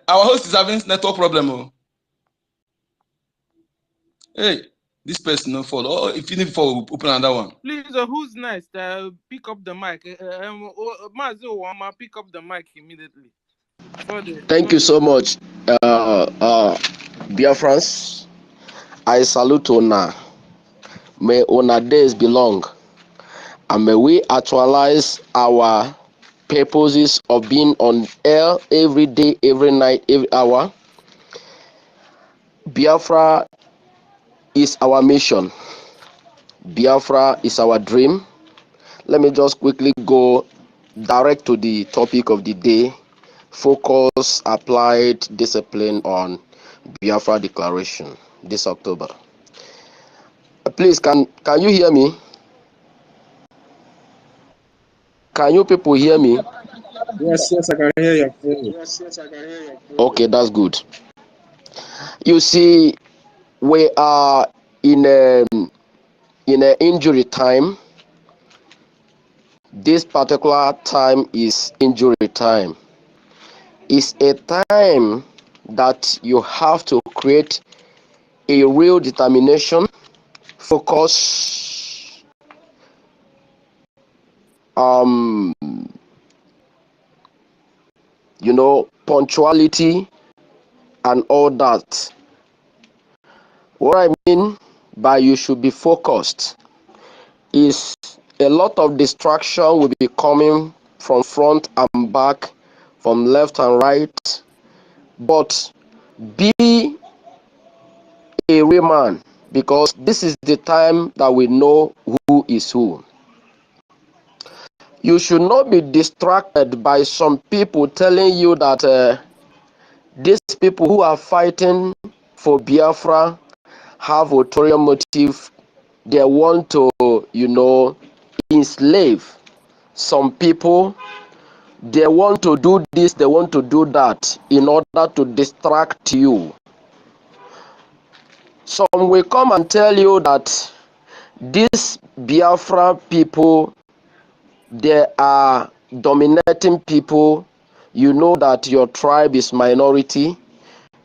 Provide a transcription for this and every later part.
Our host is having network problem. Oh. Hey, this person no fall. Oh, if you need fall, we'll open another one. Please, who's next? Pick up the mic. Mazo Wama, pick up the mic immediately. Thank you so much, Biafrans. I salute Ona. May Ona days be long, and may we actualize our purposes of being on air every day, every night, every hour. Biafra is our mission. Biafra is our dream. Let me just quickly go direct to the topic of the day. Focus, applied discipline on Biafra Declaration this October. Please, can you hear me? Can you people hear me? Yes, I can hear you. Okay, that's good. You see, we are in a injury time. This particular time is injury time. It's a time that you have to create a real determination, focus, punctuality and all that. What I mean by you should be focused is a lot of distraction will be coming from front and back, from left and right, but be a real man, because this is the time that we know who is who. You should not be distracted by some people telling you that these people who are fighting for Biafra have ulterior motive. They want to, enslave some people. They want to do this, they want to do that in order to distract you. Some will come and tell you that these Biafra people, they are dominating people. You know that your tribe is minority.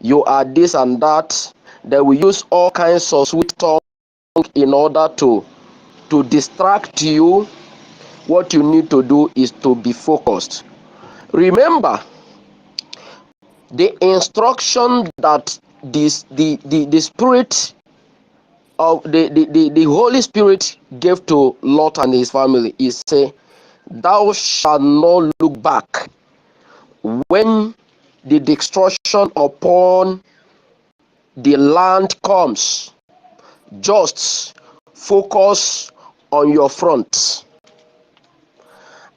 You are this and that. They will use all kinds of sweet talk in order to distract you. What you need to do is to be focused. Remember, the instruction that the spirit of the Holy Spirit gave to Lot and his family is say, thou shalt not look back when the destruction upon the land comes. Just focus on your front.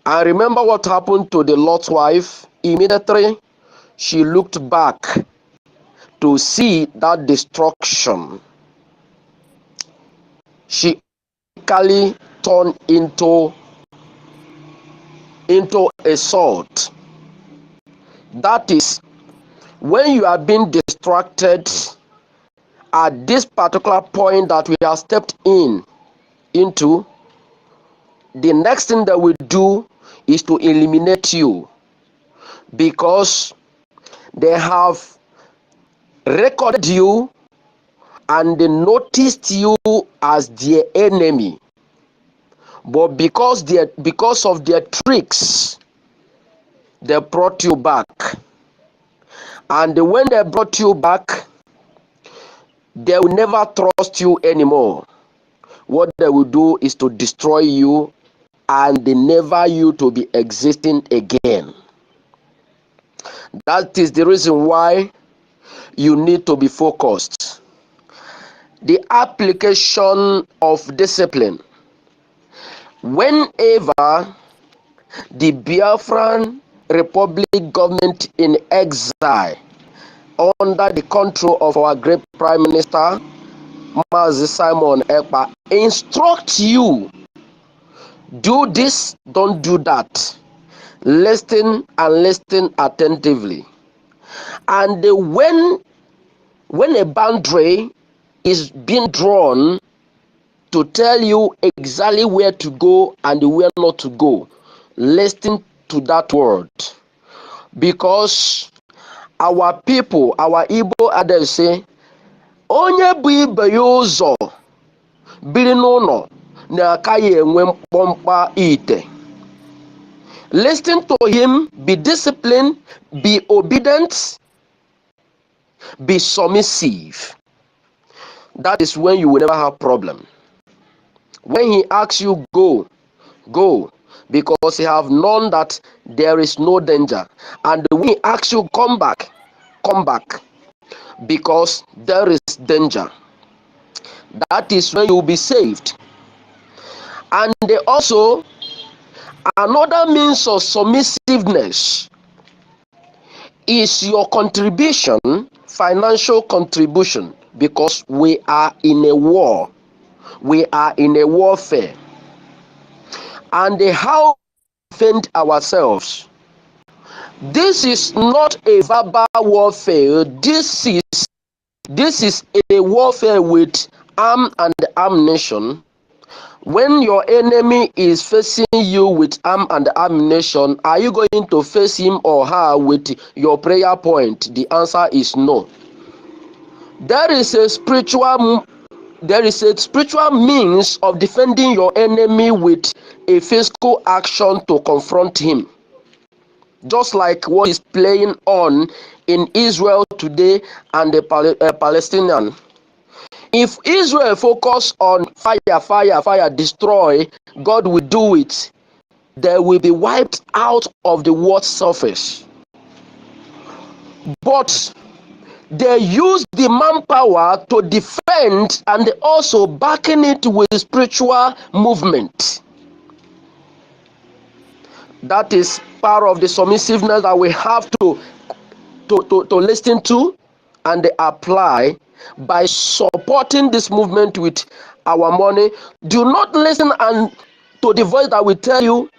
And remember what happened to the Lot's wife. Immediately she looked back to see that destruction. She quickly turned into a sword. That is, when you are being distracted at this particular point that we have stepped into, the next thing that we do is to eliminate you, because they have recorded you and they noticed you as their enemy. But because of their tricks, they brought you back. And when they brought you back, they will never trust you anymore. What they will do is to destroy you and never you to be existing again. That is the reason why you need to be focused. The application of discipline. Whenever the Biafran Republic government in exile, under the control of our great Prime Minister, Mazi Simon Ekpa, instruct you, do this, don't do that. Listen and listen attentively. And when a boundary is being drawn to tell you exactly where to go and where not to go, listen to that word. Because our people, our Igbo others say, onye bụ ibe ya ụzọ biri n'ụlọ na-aka ya enwe mkpọmkpa ite. Listen to him, be disciplined, be obedient, be submissive. That is when you will never have problem. When he asks you go, go, because he have known that there is no danger. And when he asks you come back, because there is danger. That is when you will be saved. And also, another means of submissiveness is your contribution, financial contribution, because we are in a war. We are in a warfare. And how we defend ourselves. This is not a verbal warfare. This is a warfare with arm and ammunition. When your enemy is facing you with arm and ammunition, are you going to face him or her with your prayer point? The answer is no. There is a spiritual means of defending your enemy with a physical action to confront him. Just like what is playing on in Israel today and the Palestinian. If Israel focus on fire, destroy, God will do it. They will be wiped out of the world's surface. But they use the manpower to defend and also backing it with spiritual movement. That is part of the submissiveness that we have to listen to and apply by supporting this movement with our money. Do not listen to the voice that will tell you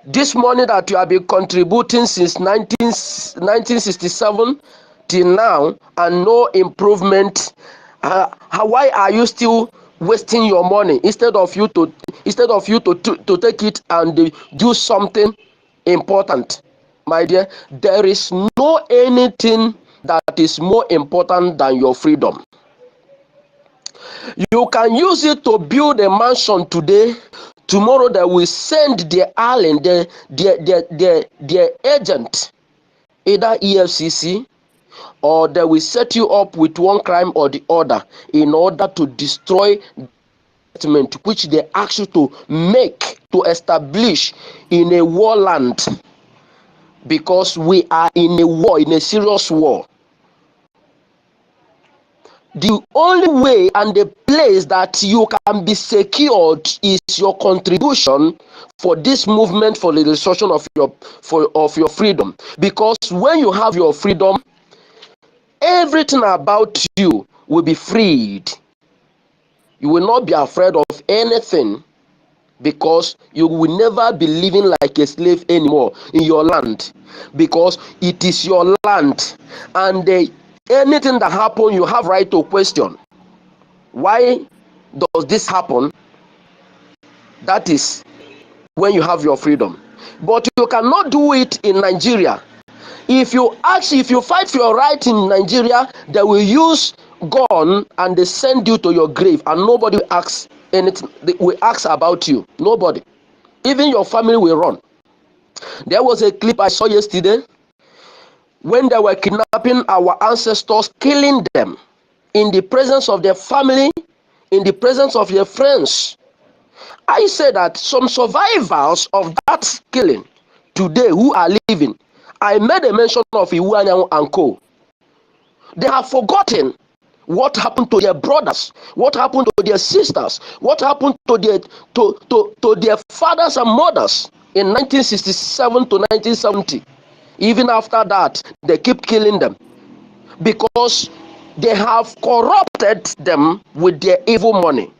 this money that you have been contributing since 1967 till now and no improvement. Why are you still wasting your money instead of you to take it and do something important? My dear, there is no anything that is more important than your freedom. You can use it to build a mansion today. Tomorrow they will send their alien, their agent, either EFCC, or they will set you up with one crime or the other in order to destroy the investment which they ask you to make, to establish in a war land. Because we are in a war, in a serious war. The only way and the place that you can be secured is your contribution for this movement, for the destruction of your freedom. Because when you have your freedom, everything about you will be freed. You will not be afraid of anything, because you will never be living like a slave anymore in your land, because it is your land. And anything that happens, you have right to question. Why does this happen? That is when you have your freedom. But you cannot do it in Nigeria. If you fight for your right in Nigeria, they will use gun and they send you to your grave, and nobody will ask anything. They will ask about you. Nobody. Even your family will run. There was a clip I saw yesterday when they were kidnapping our ancestors, killing them in the presence of their family, in the presence of their friends. I say that some survivors of that killing today who are living, I made a mention of Iwuanyanwu and Co. They have forgotten what happened to their brothers, what happened to their sisters, what happened to their fathers and mothers in 1967 to 1970. Even after that, they keep killing them because they have corrupted them with their evil money.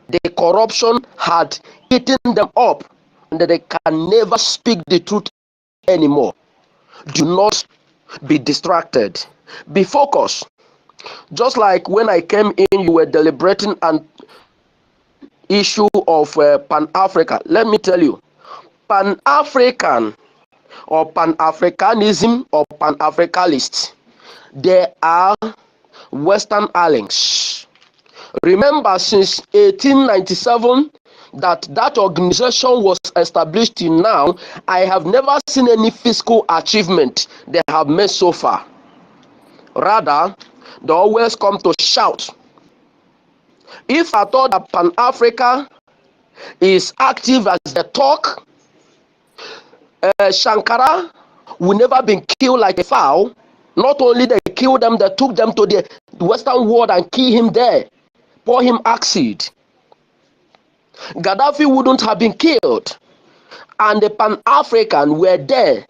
The corruption had eaten them up, and they can never speak the truth anymore. Do not be distracted. Be focused. Just like when I came in, you were deliberating an issue of Pan-Africa. Let me tell you, Pan-African or Pan-Africanism or Pan-Africanists. They are Western aliens. Remember, since 1897 that organization was established till now, I have never seen any fiscal achievement they have made so far. Rather, they always come to shout. If I thought that Pan-Africa is active as they talk, Shankara will never been killed like a fowl. Not only they killed them, they took them to the Western world and killed him there, pour him acid. Gaddafi wouldn't have been killed, and the Pan-African were there,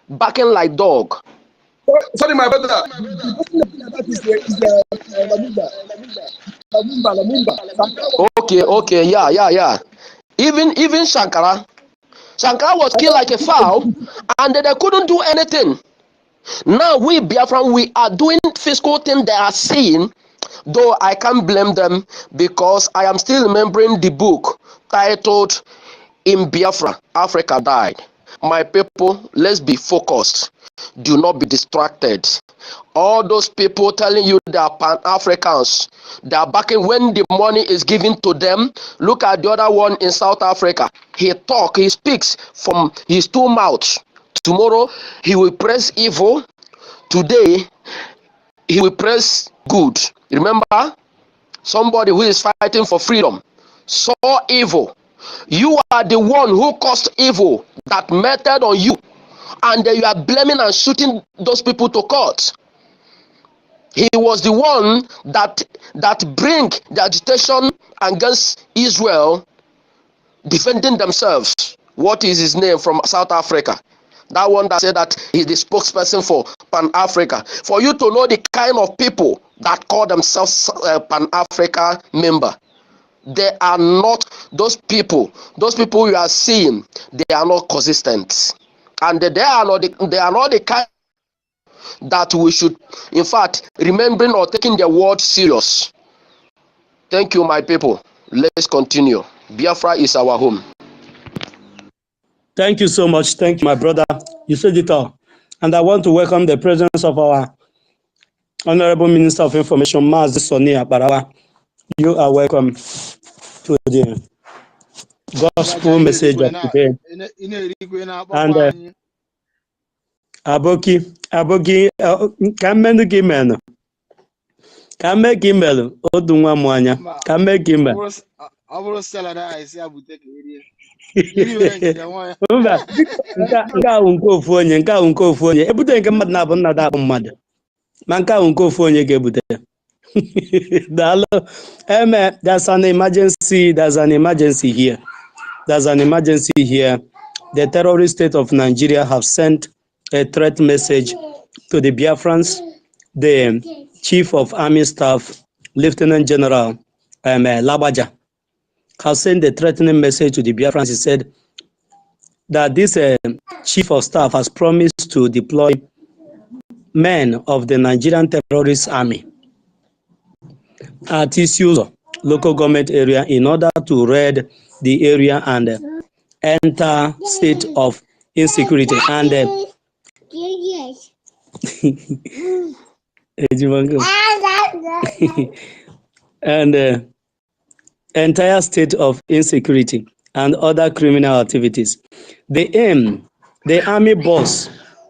barking like dog. Sorry, my brother. That is Lamumba. Okay, yeah. Even Shankara was killed like a fowl, and they couldn't do anything. Now we Biafran, we are doing fiscal thing they are saying, though I can't blame them because I am still remembering the book titled In Biafra, Africa Died. My people, let's be focused. Do not be distracted. All those people telling you they are Pan-Africans, they are backing when the money is given to them. Look at the other one in South Africa. He speaks from his two mouths. Tomorrow he will praise evil. Today he will praise good. Remember, somebody who is fighting for freedom saw evil. You are the one who caused evil that meted on you, and you are blaming and shooting those people to court. He was the one that bring the agitation against Israel defending themselves. What is his name from South Africa? That one that said that he's the spokesperson for Pan-Africa. For you to know the kind of people that call themselves Pan-Africa member. They are not those people. Those people you are seeing, they are not consistent. And they are not the kind that we should, in fact, remembering or taking their word serious. Thank you, my people. Let's continue. Biafra is our home. Thank you so much. Thank you, my brother. You said it all. And I want to welcome the presence of our Honorable Minister of Information, Mazi Sonia Barawa. You are welcome to the gospel message of today. And Aboki, kamenu kimenu. Kame kimelu, odunwa mwanya. Kame kimelu. Mba, nka unkofu onye. Ebute nke mmadụ na-abụ nna da mmadụ. Ma nka unkofu onye ga-ebute. There's an emergency here. The terrorist state of Nigeria have sent a threat message to the Biafrans. The Chief of Army Staff, Lieutenant General Labaja, has sent a threatening message to the Biafrans. He said that this Chief of Staff has promised to deploy men of the Nigerian terrorist army at Isiuzo local government area in order to raid the area and enter state of insecurity and and entire state of insecurity and other criminal activities. The army boss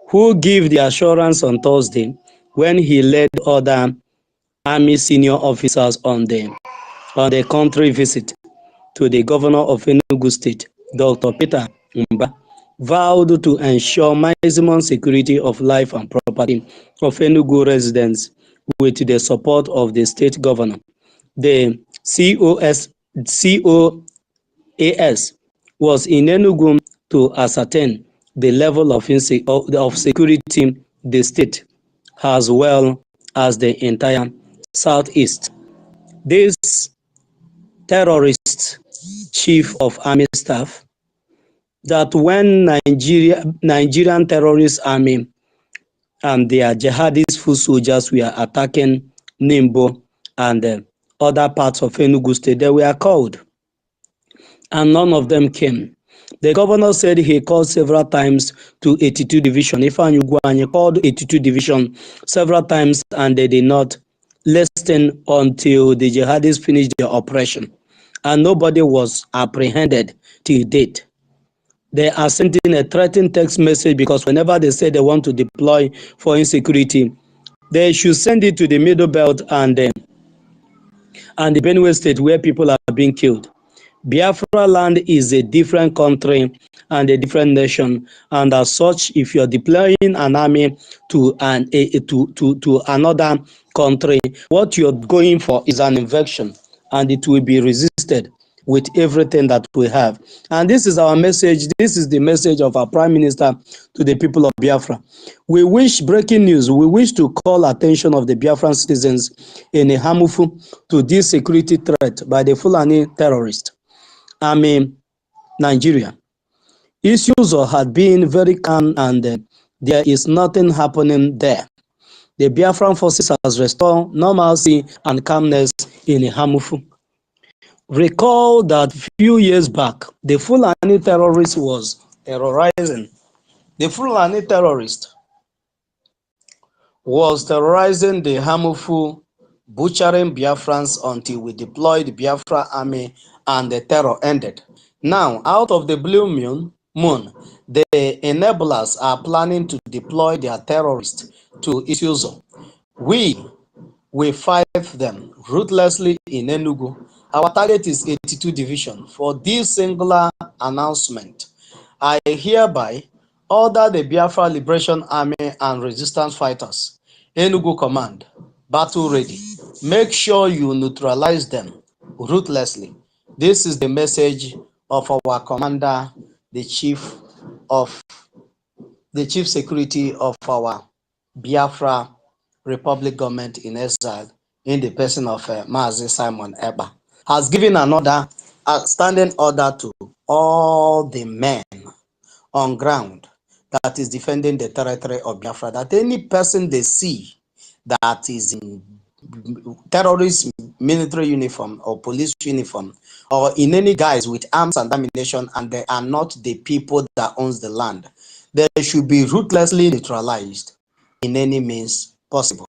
who gave the assurance on Thursday when he led other army senior officers on the country visit to the governor of Enugu State, Dr. Peter Mba, vowed to ensure maximum security of life and property of Enugu residents with the support of the state governor. The COAS was in Enugu to ascertain the level of security the state as well as the entire southeast. This terrorist chief of army staff that when Nigerian terrorist army and their jihadist foot soldiers were attacking Nimbo and other parts of Enugu State, they were called and none of them came. The governor said he called several times to 82 Division. Eha-Amufu called 82 Division several times and they did not listen until the jihadists finished their operation. And nobody was apprehended till date. They are sending a threatening text message because whenever they say they want to deploy for insecurity, they should send it to the Middle Belt and the Benue State where people are being killed. Biafra land is a different country and a different nation, and as such, if you're deploying an army to another country, what you're going for is an invasion, and it will be resisted with everything that we have. And this is our message. This is the message of our Prime Minister to the people of Biafra. We wish, breaking news, we wish to call attention of the Biafran citizens in Eha-Amufu to this security threat by the Fulani terrorists. Nigeria. Issues had been very calm and there is nothing happening there. The Biafran forces has restored normalcy and calmness in Eha-Amufu. Recall that few years back, the Fulani terrorist was terrorizing. The Fulani terrorist was terrorizing the Eha-Amufu, butchering Biafrans until we deployed the Biafra army and the terror ended. Now, out of the blue moon, the enablers are planning to deploy their terrorists to Isuzu. We fight them ruthlessly in Enugu. Our target is 82 Division. For this singular announcement, I hereby order the Biafra Liberation Army and resistance fighters, Enugu Command, battle ready. Make sure you neutralize them ruthlessly. This is the message of our commander, the chief security of our Biafra Republic government in exile, in the person of Mazi Simon Eba, has given another standing order to all the men on ground that is defending the territory of Biafra, that any person they see that is in terrorist military uniform or police uniform or in any guise with arms and ammunition, and they are not the people that owns the land, they should be ruthlessly neutralized in any means possible.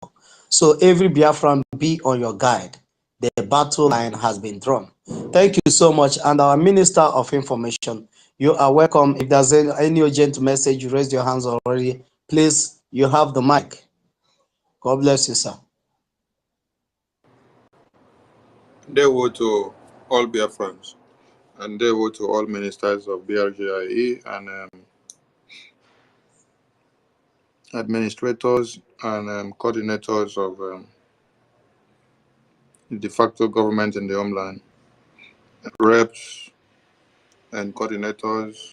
So every Biafran, be on your guard. The battle line has been drawn. Thank you so much. And our Minister of Information, you are welcome. If there's any urgent message, you raised your hands already. Please, you have the mic. God bless you, sir. They were to all Biafrans, and they were to all ministers of BRGIE and administrators and coordinators of de facto government in the homeland, reps and coordinators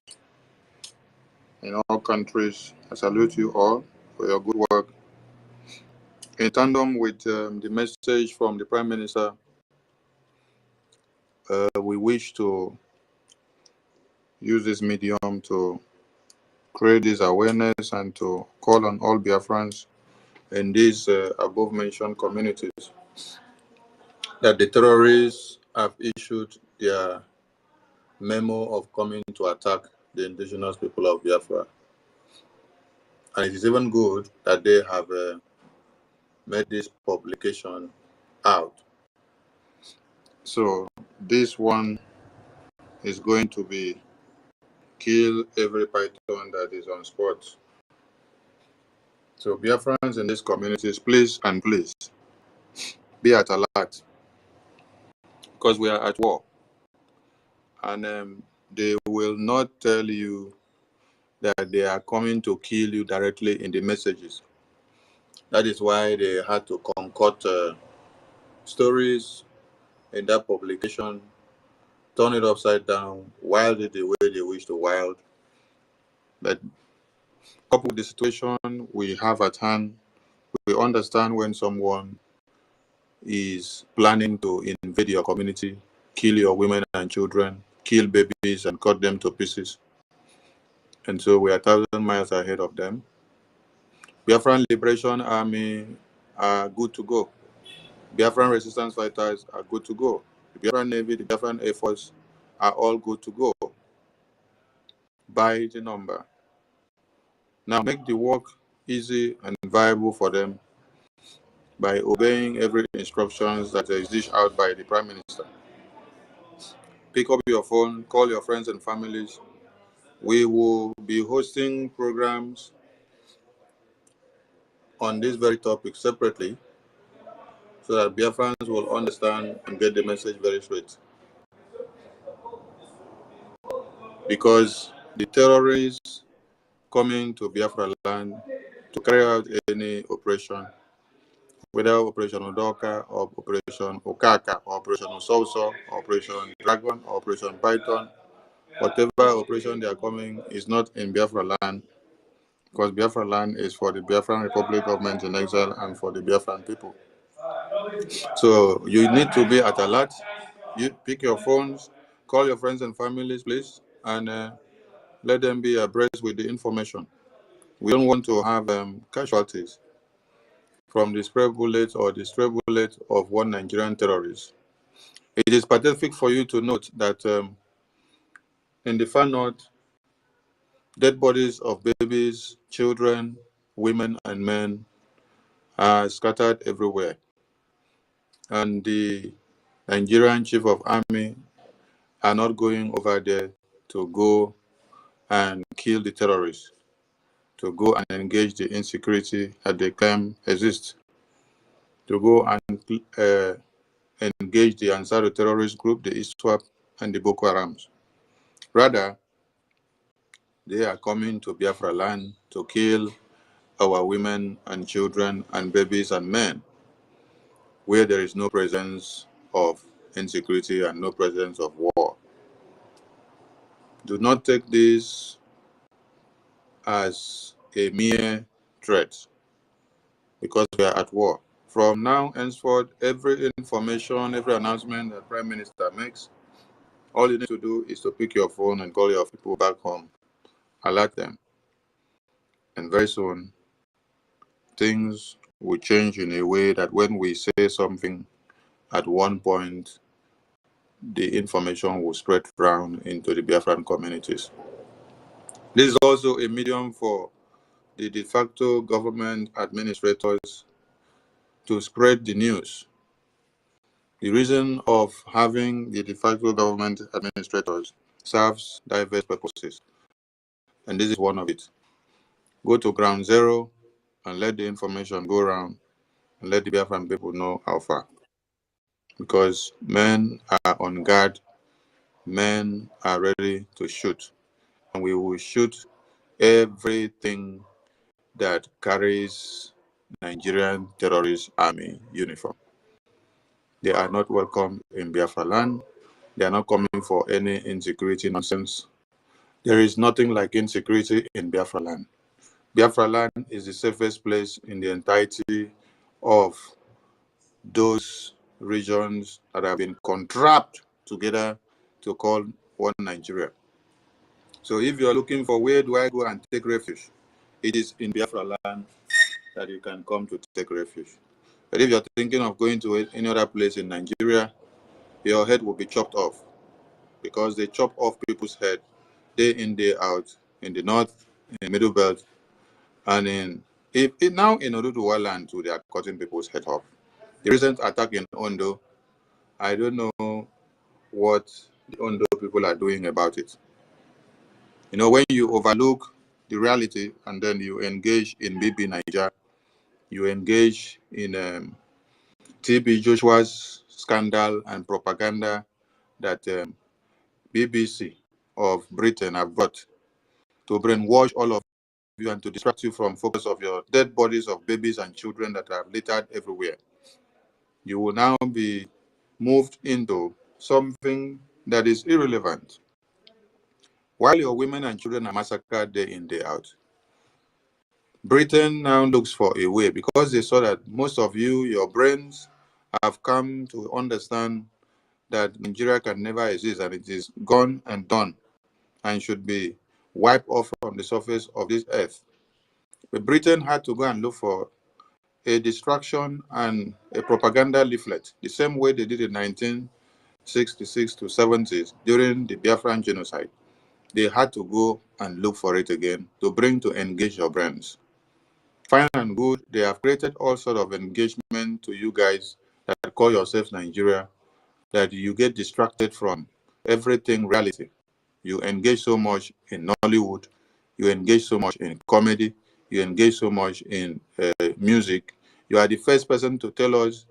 in all countries. I salute you all for your good work. In tandem with the message from the Prime Minister, we wish to use this medium to create this awareness and to call on all Biafrans in these above-mentioned communities that the terrorists have issued their memo of coming to attack the indigenous people of Biafra. And it is even good that they have made this publication out. So this one is going to be kill every python that is on spot. So Biafrans in these communities, please and please be at alert, because we are at war. And they will not tell you that they are coming to kill you directly in the messages. That is why they had to concoct stories in that publication, turn it upside down, wild it the way they wish to wild. But coupled with the situation we have at hand, we understand when someone is planning to invade your community, kill your women and children, kill babies and cut them to pieces. And so we are 1,000 miles ahead of them. Biafran Liberation Army are good to go. Biafran resistance fighters are good to go. The Biafran Navy, the Biafran Air Force are all good to go. by the number. Now make the work easy and viable for them by obeying every instructions that is dished out by the Prime Minister. Pick up your phone, call your friends and families. We will be hosting programs on this very topic separately so that Biafrans will understand and get the message very straight. Because the terrorists coming to Biafra land to carry out any operation, whether Operation Odoka or Operation Okaka or Operation Ososo, Operation Dragon or Operation Python, whatever operation they are coming is not in Biafra land, because Biafra land is for the Biafran Republic government in exile and for the Biafran people. So you need to be at alert. You pick your phones, call your friends and families, please, and let them be abreast with the information. We don't want to have casualties from the stray bullet or the stray bullet of one Nigerian terrorist. It is pathetic for you to note that in the far north, dead bodies of babies, children, women, and men are scattered everywhere. And the Nigerian chief of army are not going over there to go and kill the terrorists, to go and engage the insecurity that they claim exists, to go and engage the Ansar terrorist group, the ISWAP, and the Boko Harams. Rather, they are coming to Biafra land to kill our women and children and babies and men, where there is no presence of insecurity and no presence of war. Do not take this as a mere threat, because we are at war. From now henceforth, every information, every announcement that Prime Minister makes, all you need to do is to pick your phone and call your people back home, alert them. And very soon, things will change in a way that when we say something at one point, the information will spread around into the Biafran communities. This is also a medium for the de facto government administrators to spread the news. The reason of having the de facto government administrators serves diverse purposes, and this is one of it. Go to ground zero and let the information go around and let the Biafran people know how far. Because men are on guard, men are ready to shoot, and we will shoot everything that carries Nigerian terrorist army uniform. They are not welcome in Biafra land. They are not coming for any insecurity nonsense. There is nothing like insecurity in Biafra land. Biafra land is the safest place in the entirety of those regions that have been contrapted together to call one Nigeria. So if you are looking for where do I go and take refuge, it is in Biafra land that you can come to take refuge. But if you're thinking of going to any other place in Nigeria, your head will be chopped off, because they chop off people's head day in, day out, in the north, in the middle belt, and now in Oduduwa land too, they are cutting people's head off. The recent attack in Ondo, I don't know what the Ondo people are doing about it. You know, when you overlook the reality and then you engage in BB Niger, you engage in TB Joshua's scandal and propaganda that BBC of Britain have brought to brainwash all of you and to distract you from focus of your dead bodies of babies and children that are littered everywhere. You will now be moved into something that is irrelevant. While your women and children are massacred day in, day out, Britain now looks for a way, because they saw that most of you, your brains have come to understand that Nigeria can never exist and it is gone and done and should be wiped off from the surface of this earth. But Britain had to go and look for a distraction and a propaganda leaflet, the same way they did in 1966 to 70s during the Biafran genocide. they had to go and look for it again to bring to engage your brains. Fine and good, they have created all sort of engagement to you guys that call yourselves Nigeria, that you get distracted from everything reality. You engage so much in Nollywood, you engage so much in comedy, you engage so much in music. You are the first person to tell us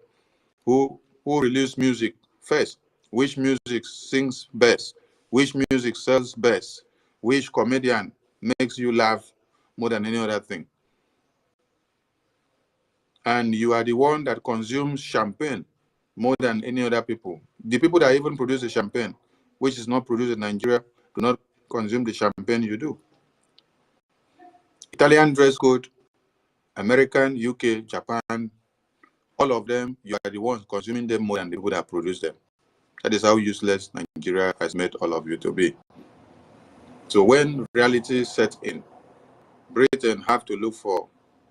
who released music first, which music sings best, which music sells best, which comedian makes you laugh more than any other thing. And you are the one that consumes champagne more than any other people. The people that even produce the champagne, which is not produced in Nigeria, do not consume the champagne you do. Italian dress code, American, UK, Japan, all of them, you are the ones consuming them more than the people that produce them. That is how useless Nigeria has made all of you to be. So when reality sets in, Britain have to look for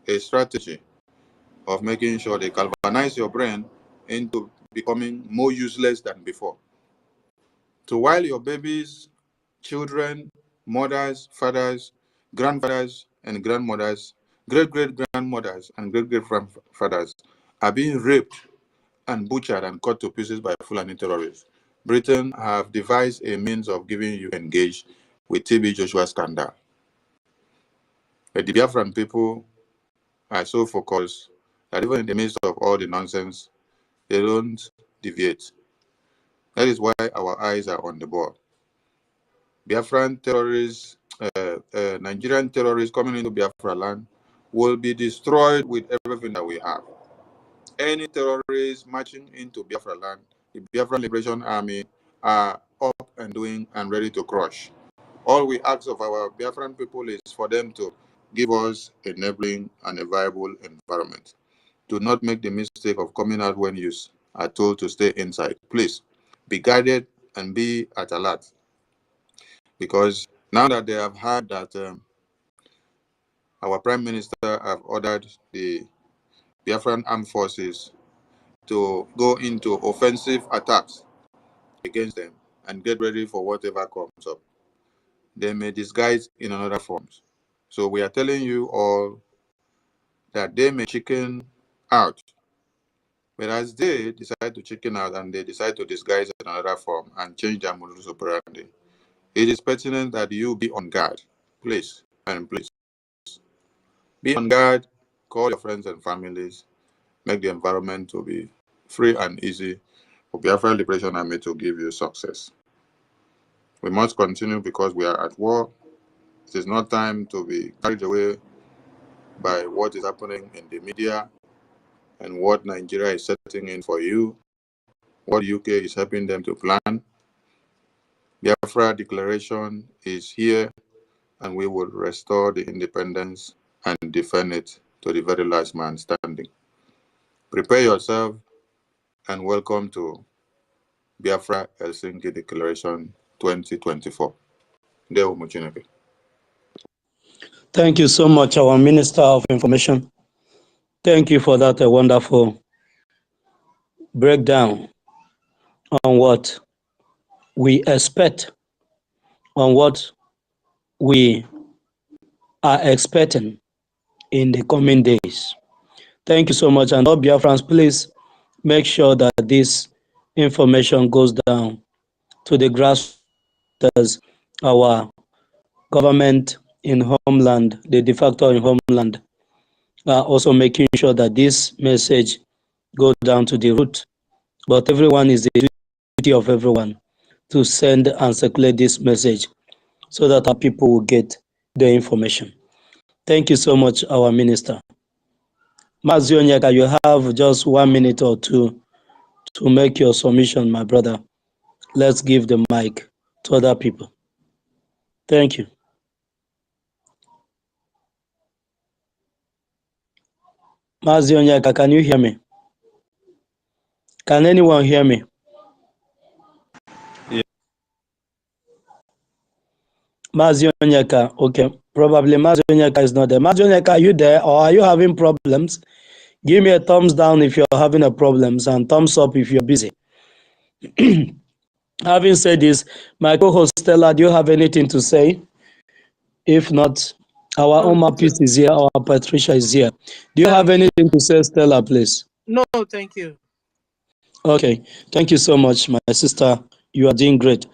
a strategy of making sure they galvanize your brain into becoming more useless than before. So while your babies, children, mothers, fathers, grandfathers, and grandmothers, great-great-grandmothers, and great-great-grandfathers are being raped and butchered and cut to pieces by Fulani terrorists, Britain have devised a means of giving you engaged with TB Joshua scandal. But the Biafran people are so focused that even in the midst of all the nonsense, they don't deviate. That is why our eyes are on the ball. Biafran terrorists, Nigerian terrorists coming into Biafra land will be destroyed with everything that we have. Any terrorists marching into Biafra land, the Biafran Liberation Army are up and doing and ready to crush. All we ask of our Biafran people is for them to give us enabling and a viable environment. Do not make the mistake of coming out when you are told to stay inside. Please be guided and be at alert. Because now that they have heard that our Prime Minister have ordered the Biafran armed forces to go into offensive attacks against them and get ready for whatever comes up, they may disguise in another forms. So we are telling you all that they may chicken out. But as they decide to chicken out and they decide to disguise in another form and change their modus operandi, it is pertinent that you be on guard, please, and please. Be on guard, call your friends and families, make the environment to be free and easy for Biafra Liberation Army to give you success. We must continue because we are at war. It is not time to be carried away by what is happening in the media and what Nigeria is setting in for you, what UK is helping them to plan. Biafra declaration is here, and we will restore the independence and defend it to the very last man standing. Prepare yourself and welcome to Biafra Helsinki Declaration 2024. Thank you so much, our Minister of Information. Thank you for that wonderful breakdown on what we expect, on what we are expecting in the coming days. Thank you so much. And all Biafrans, please make sure that this information goes down to the grassroots, our government in homeland, the de facto in homeland, also making sure that this message goes down to the root. But everyone is the duty of everyone to send and circulate this message so that our people will get the information. Thank you so much, our minister. Mazi Onyeka, you have just 1 minute or two to make your submission, my brother. Let's give the mic to other people. Thank you. Mazi Onyeka, can you hear me? Can anyone hear me? Yeah. Mazi Onyeka, okay. Probably Mazi Onyeka is not there. Mazi Onyeka, are you there or are you having problems? Give me a thumbs down if you're having a problems and thumbs up if you're busy. Having said this, my co-host Stella, do you have anything to say? If not, our No, Oma Peace is here, our Patricia is here. Do you have um, anything to say, Stella, please? no, thank you. Okay, thank you so much, my sister. You are doing great.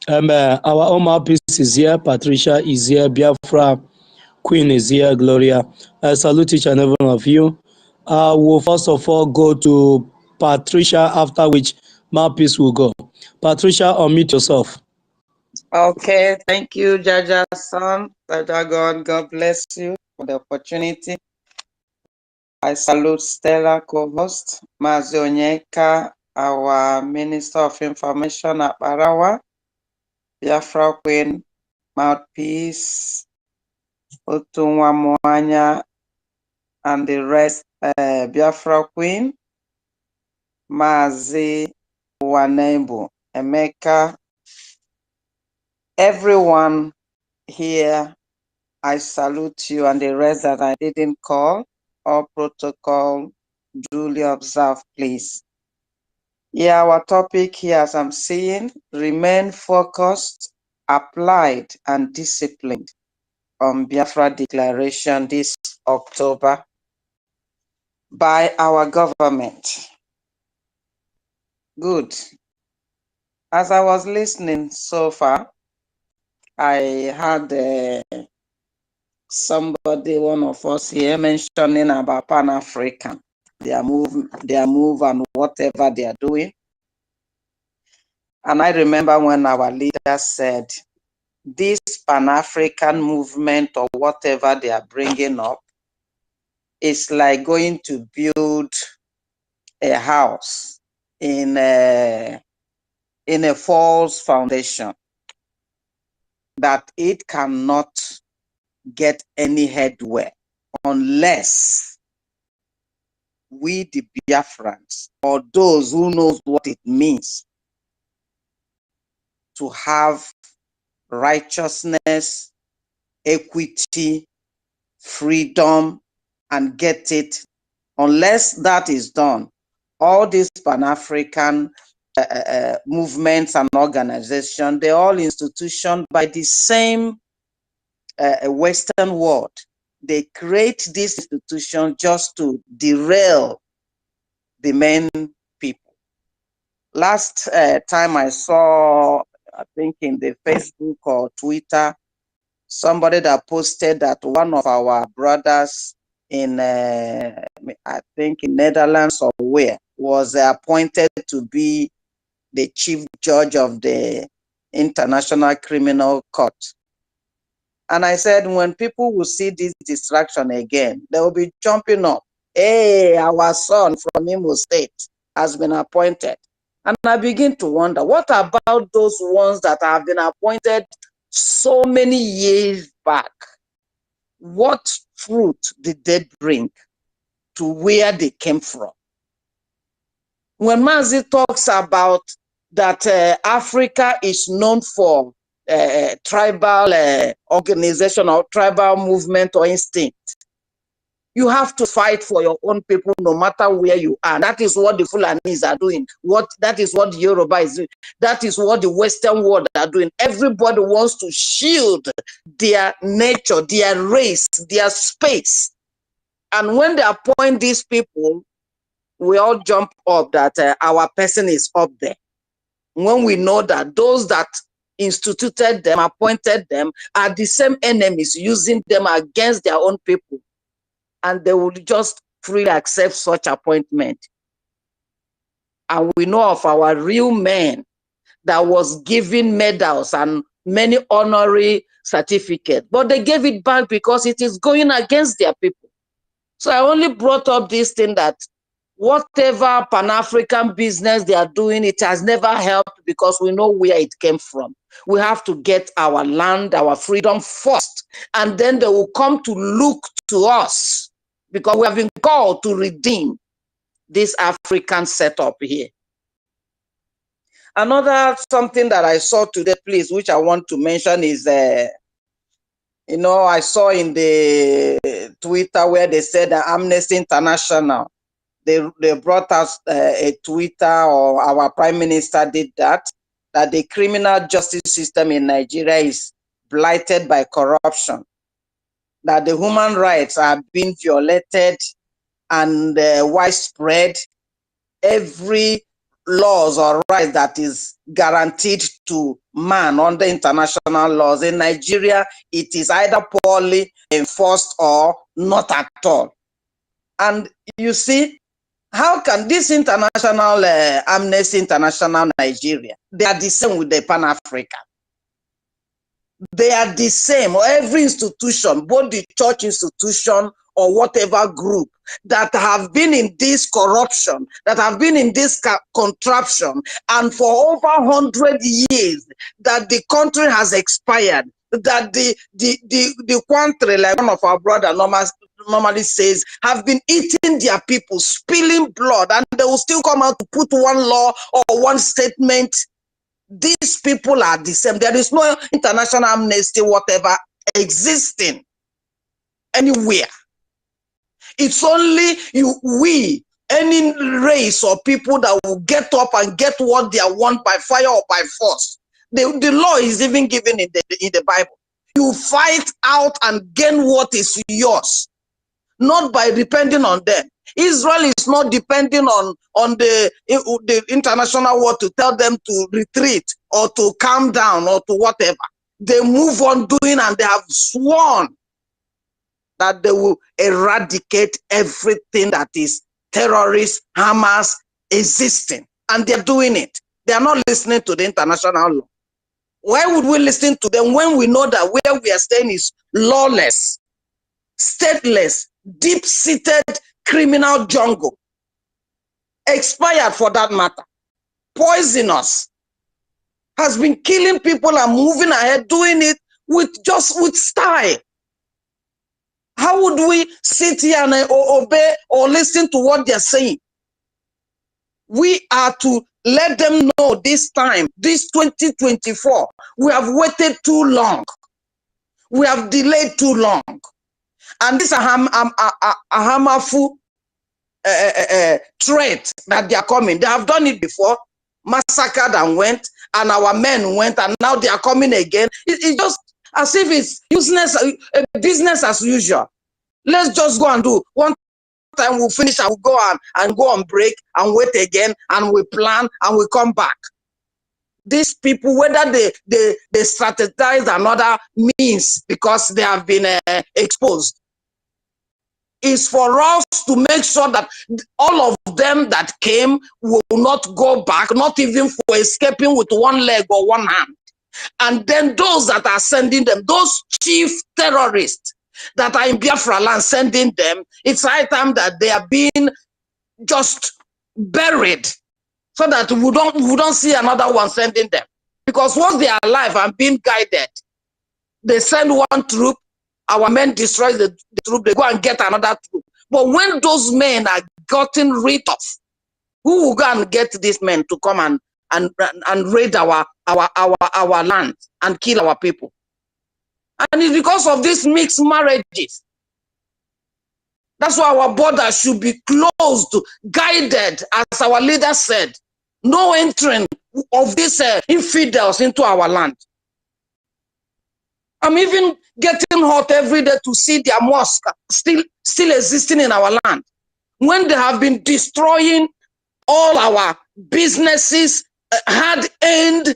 Our Oma Peace is here, Patricia is here, Biafra Queen is here, Gloria. I salute each and every one of you. I will first of all go to Patricia, after which my peace will go. Patricia, unmute yourself. Okay, thank you, Jaja son. Jaja God bless you for the opportunity. I salute Stella, co-host, Mazi Onyeka, our Minister of Information at Barawa, Biafra Queen, Mouthpiece, Otunwa Mwanya, and the rest, Biafra Queen, Mazi Wanembu, Emeka, everyone here. I salute you and the rest that I didn't call. All protocol duly observed, please. Yeah, our topic here, as I'm seeing, remain focused, applied, and disciplined on Biafra Declaration this October by our government. Good. As I was listening so far, I had somebody, one of us here, mentioning about Pan-African, their move and whatever they are doing. And I remember when our leader said, this Pan-African movement or whatever they are bringing up is like going to build a house in a false foundation, that it cannot get any headway unless we, the Biafrans, or those who knows what it means to have righteousness, equity, freedom, and get it, unless that is done, all these Pan-African movements and organizations, they're all institutions by the same Western world. They create this institution just to derail the main people. Last time I saw, I think in the Facebook or Twitter, somebody that posted that one of our brothers in, I think in Netherlands or where, was appointed to be the chief judge of the International Criminal Court. And I said, when people will see this distraction again, they will be jumping up. Hey, our son from Imo State has been appointed. And I begin to wonder, what about those ones that have been appointed so many years back? What fruit did they bring to where they came from? When Mazi talks about that Africa is known for tribal organization or tribal movement or instinct, you have to fight for your own people no matter where you are. That is what the Fulanis are doing. That is what the Yoruba is doing. That is what the Western world are doing. Everybody wants to shield their nature, their race, their space. And when they appoint these people, we all jump up that our person is up there. When we know that those that instituted them, appointed them, are the same enemies using them against their own people. And they will just freely accept such appointment. And we know of our real men that was given medals and many honorary certificates, but they gave it back because it is going against their people. So I only brought up this thing that whatever Pan-African business they are doing, it has never helped because we know where it came from. We have to get our land, our freedom first, and then they will come to look to us because we have been called to redeem this African setup here. Another something that I saw today, please, which I want to mention is, you know, I saw in the Twitter where they said that Amnesty International, they brought us a Twitter, or our Prime Minister did that that the criminal justice system in Nigeria is blighted by corruption, that the human rights are being violated and widespread. Every laws or right that is guaranteed to man under international laws in Nigeria, it is either poorly enforced or not at all. And you see, how can this international Amnesty International Nigeria, they are the same with the Pan-African. They are the same. Every institution, both the church institution or whatever group that have been in this corruption, that have been in this contraption, and for over 100 years that the country has expired, that the country, like one of our brothers normally says, have been eating their people, spilling blood, and they will still come out to put one law or one statement. These people are the same. There is no international amnesty, whatever, existing anywhere. It's only we, any race or people that will get up and get what they want by fire or by force. The law is even given in the Bible. You fight out and gain what is yours, not by depending on them. Israel is not depending on the international world to tell them to retreat or to calm down or to whatever. They move on doing, and they have sworn that they will eradicate everything that is terrorist, Hamas, existing. And they're doing it. They are not listening to the international law. Why would we listen to them when we know that where we are staying is lawless, stateless, deep-seated criminal jungle? Expired for that matter. Poisonous. Has been killing people and moving ahead, doing it with style. How would we sit here and obey or listen to what they're saying? We are to let them know this time, this 2024, we have waited too long. We have delayed too long. And this Eha-Amufu threat that they are coming, they have done it before, massacred and went, and our men went, and now they are coming again. It's just as if it's business as usual. Let's just go and do. One time we'll finish and we'll go on break and wait again, and we plan and we come back. These people, whether they strategize another means because they have been exposed, is for us to make sure that all of them that came will not go back, not even for escaping with one leg or one hand. And then those that are sending them, those chief terrorists that are in Biafra land sending them, it's high time that they are being just buried so that we don't see another one sending them. Because once they are alive and being guided, they send one troop, our men destroy the troop, they go and get another troop. But when those men are gotten rid of, who will go and get these men to come and raid our land and kill our people? And it's because of these mixed marriages. That's why our borders should be closed, guided, as our leader said. No entering of these infidels into our land. I'm even getting hot every day to see their mosque still existing in our land, when they have been destroying all our businesses, hard-earned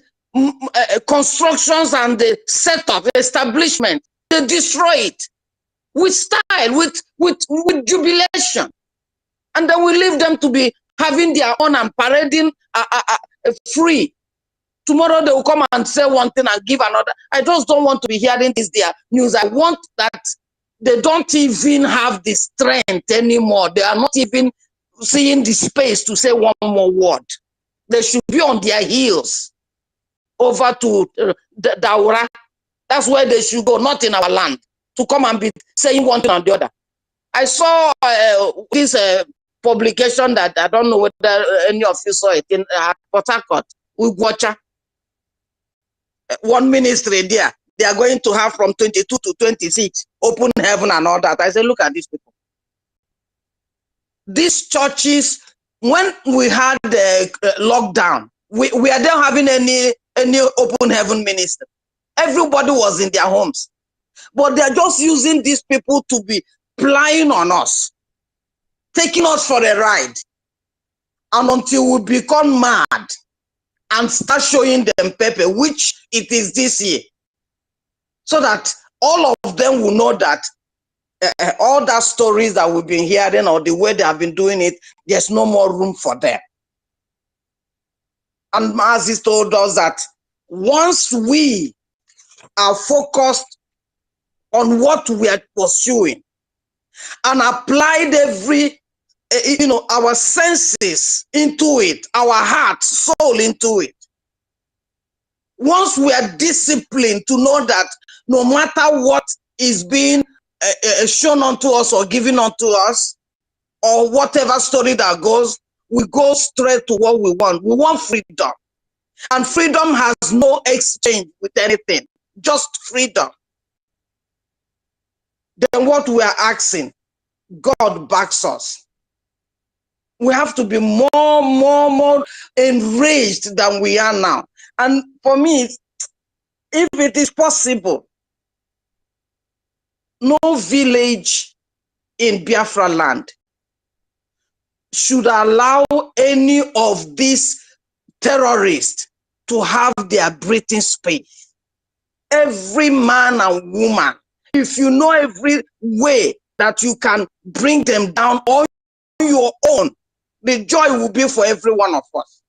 constructions and the setup, the establishment. They destroy it with style, with jubilation. And then we leave them to be having their own and parading free. Tomorrow they will come and say one thing and give another. I just don't want to be hearing this their news. I want that they don't even have the strength anymore. They are not even seeing the space to say one more word. They should be on their heels over to Daura. That's where they should go, not in our land, to come and be saying one thing or the other. I saw this publication that I don't know whether any of you saw it in Port Harcourt, Ugwacha. One ministry there, they are going to have from 22 to 26, open heaven and all that. I said, look at these people. These churches, when we had the lockdown, we are not having any any open heaven ministry. Everybody was in their homes. But they're just using these people to be plying on us, taking us for a ride. And until we become mad and start showing them paper, which it is this year, so that all of them will know that all that stories that we've been hearing or the way they have been doing it, there's no more room for them. And Moses told us that once we are focused on what we are pursuing and applied every, our senses into it, our heart, soul into it. Once we are disciplined to know that no matter what is being shown unto us or given unto us, or whatever story that goes, we go straight to what we want. We want freedom. And freedom has no exchange with anything, just freedom. Then what we are asking, God backs us. We have to be more enraged than we are now. And for me, if it is possible, no village in Biafra land should allow any of these terrorists to have their breathing space. Every man and woman, if you know every way that you can bring them down on your own, the joy will be for every one of us.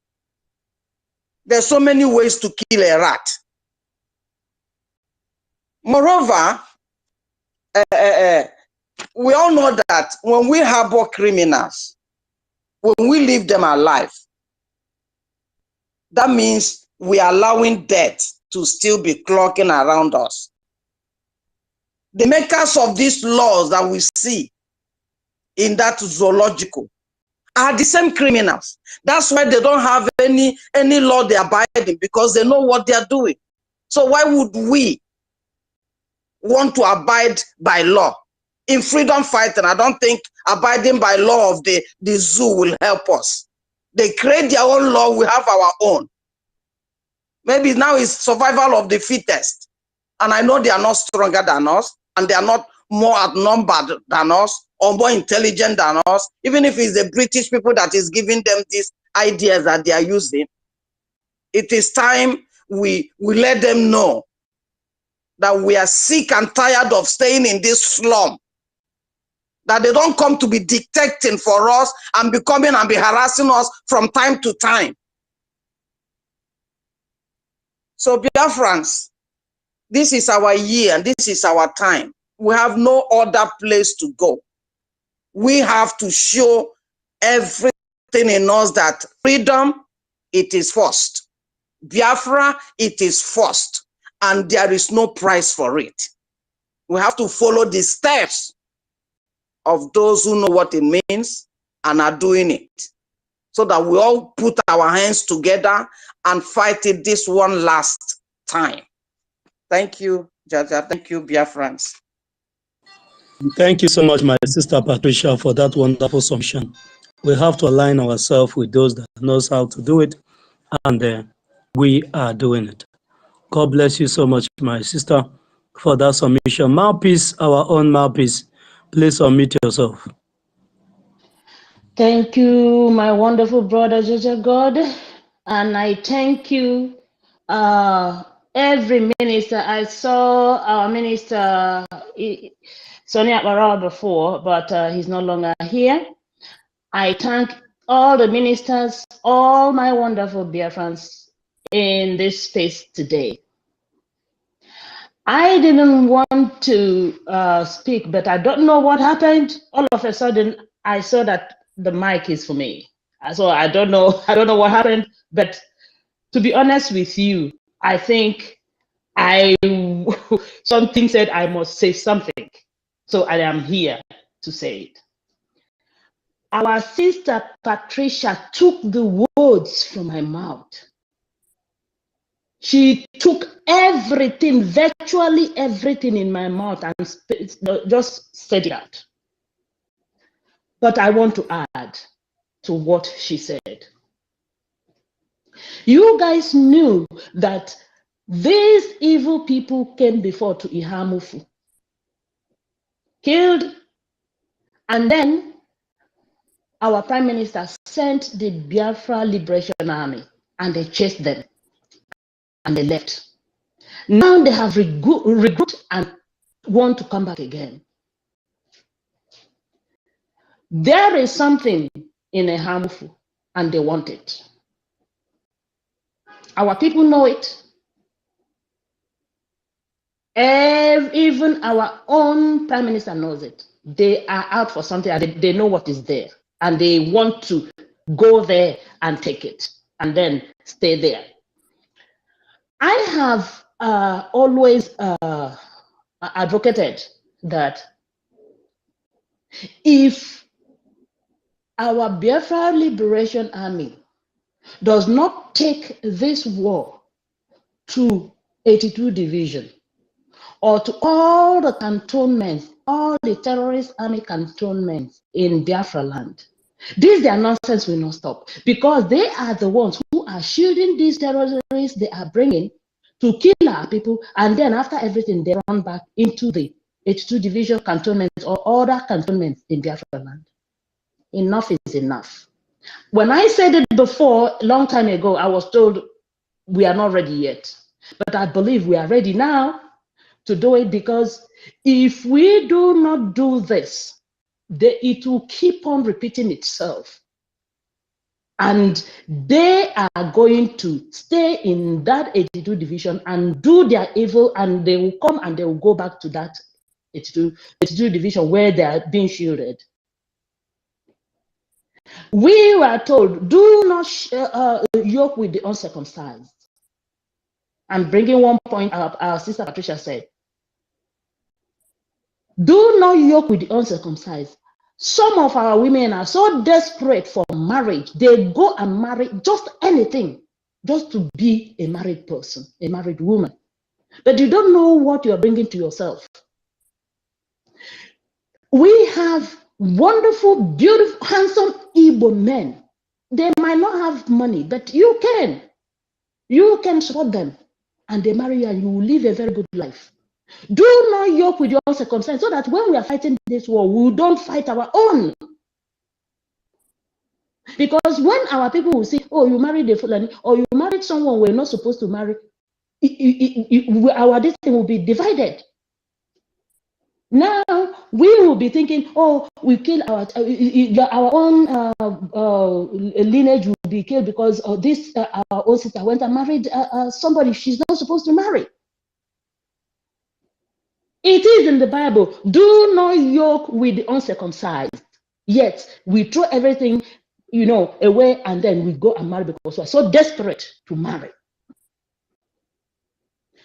There's so many ways to kill a rat. Moreover, we all know that when we harbor criminals, when we leave them alive, that means we are allowing death to still be clocking around us. The makers of these laws that we see in that zoological are the same criminals. That's why they don't have any law they are abiding, because they know what they are doing. So why would we want to abide by law? In freedom fighting, I don't think abiding by law of the zoo will help us. They create their own law, we have our own. Maybe now it's survival of the fittest. And I know they are not stronger than us, and they are not more outnumbered than us, or more intelligent than us, even if it's the British people that is giving them these ideas that they are using. It is time we let them know that we are sick and tired of staying in this slum, that they don't come to be dictating for us and be coming and be harassing us from time to time. So Biafrans, this is our year and this is our time. We have no other place to go. We have to show everything in us that freedom, it is first. Biafra, it is first. And there is no price for it. We have to follow the steps of those who know what it means and are doing it, so that we all put our hands together and fight it this one last time. Thank you, Jaja. Thank you, Biafrans. Thank you so much, my sister Patricia, for that wonderful submission. We have to align ourselves with those that knows how to do it, and we are doing it. God bless you so much, my sister, for that submission. Mouthpiece, our own mouthpiece, please unmute yourself. Thank you, my wonderful brother, Jaja God. And I thank you, every minister. I saw our minister, Sonny Akbarawa, before, but he's no longer here. I thank all the ministers, all my wonderful Biafrans in this space today. I didn't want to speak, but I don't know what happened. All of a sudden, I saw that the mic is for me. So I don't know what happened, but to be honest with you, I think something said I must say something. So I am here to say it. Our sister Patricia took the words from my mouth. She took everything, virtually everything in my mouth, and just said it out. But I want to add to what she said. You guys knew that these evil people came before to Eha-Amufu, killed, and then our prime minister sent the Biafra Liberation Army and they chased them and they left. Now they have regrouped and want to come back again. There is something in Eha-Amufu and they want it. Our people know it. Even our own prime minister knows it. They are out for something and they know what is there. And they want to go there and take it and then stay there. I have always advocated that if our Biafra Liberation Army does not take this war to 82 Division or to all the cantonments, all the terrorist army cantonments in Biafra land, their nonsense will not stop, because they are the ones who are shielding these terrorists they are bringing to kill our people, and then after everything, they run back into the 82 Division cantonments or other cantonments in Biafra land. Enough is enough. When I said it before, a long time ago, I was told we are not ready yet. But I believe we are ready now to do it, because if we do not do this, it will keep on repeating itself. And they are going to stay in that 82 Division and do their evil, and they will come and they will go back to that 82 Division where they are being shielded. We were told, do not yoke with the uncircumcised. I'm bringing one point up, our sister Patricia said. Do not yoke with the uncircumcised. Some of our women are so desperate for marriage, they go and marry just anything, just to be a married person, a married woman. But you don't know what you're bringing to yourself. We have wonderful, beautiful, handsome Igbo men. They might not have money, but you can support them, and they marry you, and you will live a very good life. Do not yoke with your circumstance, so that when we are fighting this war, we don't fight our own. Because when our people will say, oh, you married a Fulani, or you married someone we're not supposed to marry, our destiny will be divided. Now we will be thinking, oh, we kill our own lineage will be killed because this our own sister went and married somebody she's not supposed to marry. It is in the Bible. Do not yoke with the uncircumcised. Yet we throw everything, away, and then we go and marry because we're so desperate to marry.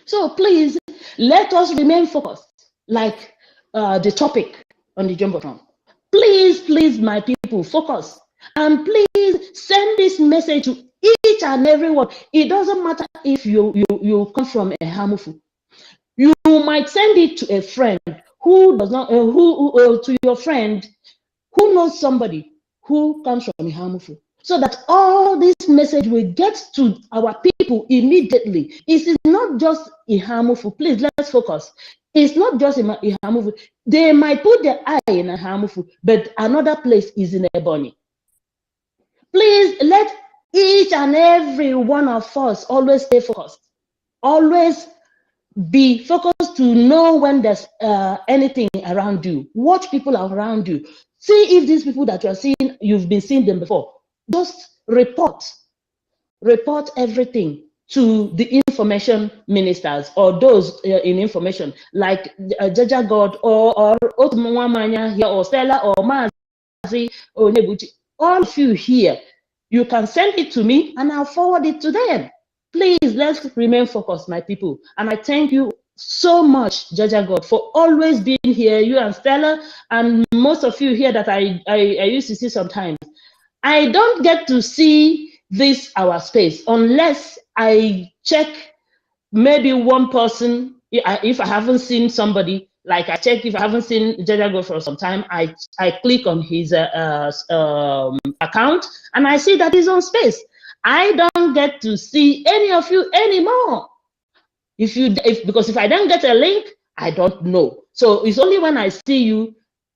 So please let us remain focused, like the topic on the Jumbotron. Please, my people, focus. And please send this message to each and every one. It doesn't matter if you come from Eha-Amufu. You might send it to a friend who does not, to your friend who knows somebody who comes from Eha-Amufu, so that all this message will get to our people immediately. It is not just Eha-Amufu. Please, let's focus. It's not just in Eha-Amufu. They might put their eye in Eha-Amufu, but another place is in Ebonyi. Please let each and every one of us always stay focused. Always be focused to know when there's anything around you. Watch people around you. See if these people that you are seeing, you've been seeing them before. Just report everything to the information ministers or those in information, like Jaja God or Otumwamanya here, or Stella or Mazi or Nebuchi. All of you here, you can send it to me and I'll forward it to them. Please, let's remain focused, my people. And I thank you so much, Jaja God, for always being here, you and Stella, and most of you here that I used to see sometimes. I don't get to see this our space unless I check maybe one person. If I haven't seen somebody, like I check if I haven't seen Jaja God for some time, I click on his account and I see that he's on space. I don't get to see any of you anymore. Because if I don't get a link, I don't know. So it's only when I see you,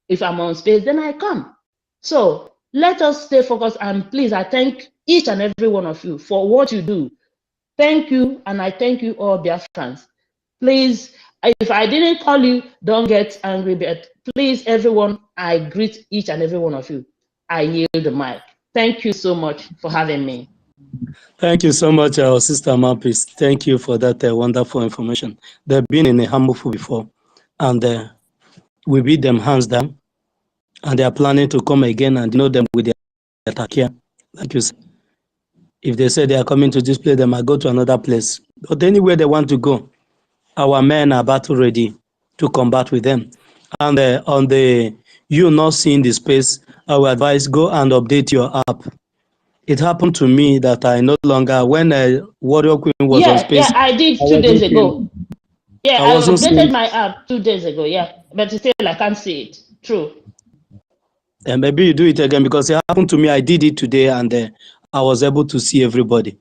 if I'm on space, then I come. So let us stay focused, and please, I thank each and every one of you for what you do. Thank you, and I thank you all, Biafrans. Please, if I didn't call you, don't get angry, but please, everyone, I greet each and every one of you. I yield the mic. Thank you so much for having me. Thank you so much, our sister Mapis. Thank you for that wonderful information. They've been in Eha-Amufu before, and we beat them hands down, and they are planning to come again and know them with their takia. Like you said, if they say they are coming to this place, they might go to another place. But anywhere they want to go, our men are battle ready to combat with them. And on the you not seeing the space, I would advise go and update your app. It happened to me that I no longer, when Warrior Queen was on space, Yeah, I did I 2 days wasn't ago. seeing, Yeah, I I wasn't updated seeing, my app 2 days ago. Yeah, but still I can't see it. True. and maybe you do it again, because it happened to me. I did it today, and I was able to see everybody.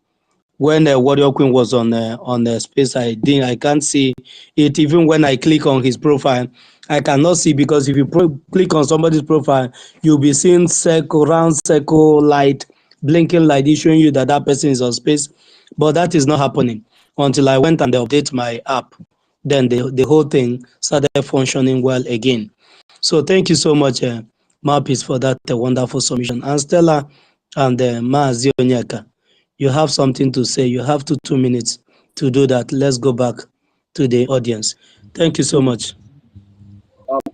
When Warrior Queen was on the space, I can't see it. Even when I click on his profile, I cannot see, because if you click on somebody's profile, you'll be seeing round circle light, blinking light, showing you that that person is on space. But that is not happening until I went and update my app. Then the whole thing started functioning well again. So thank you so much, Mapis, for that wonderful submission. And Stella and Maazi Onyeka, you have something to say. You have 2 minutes to do that. Let's go back to the audience. Thank you so much.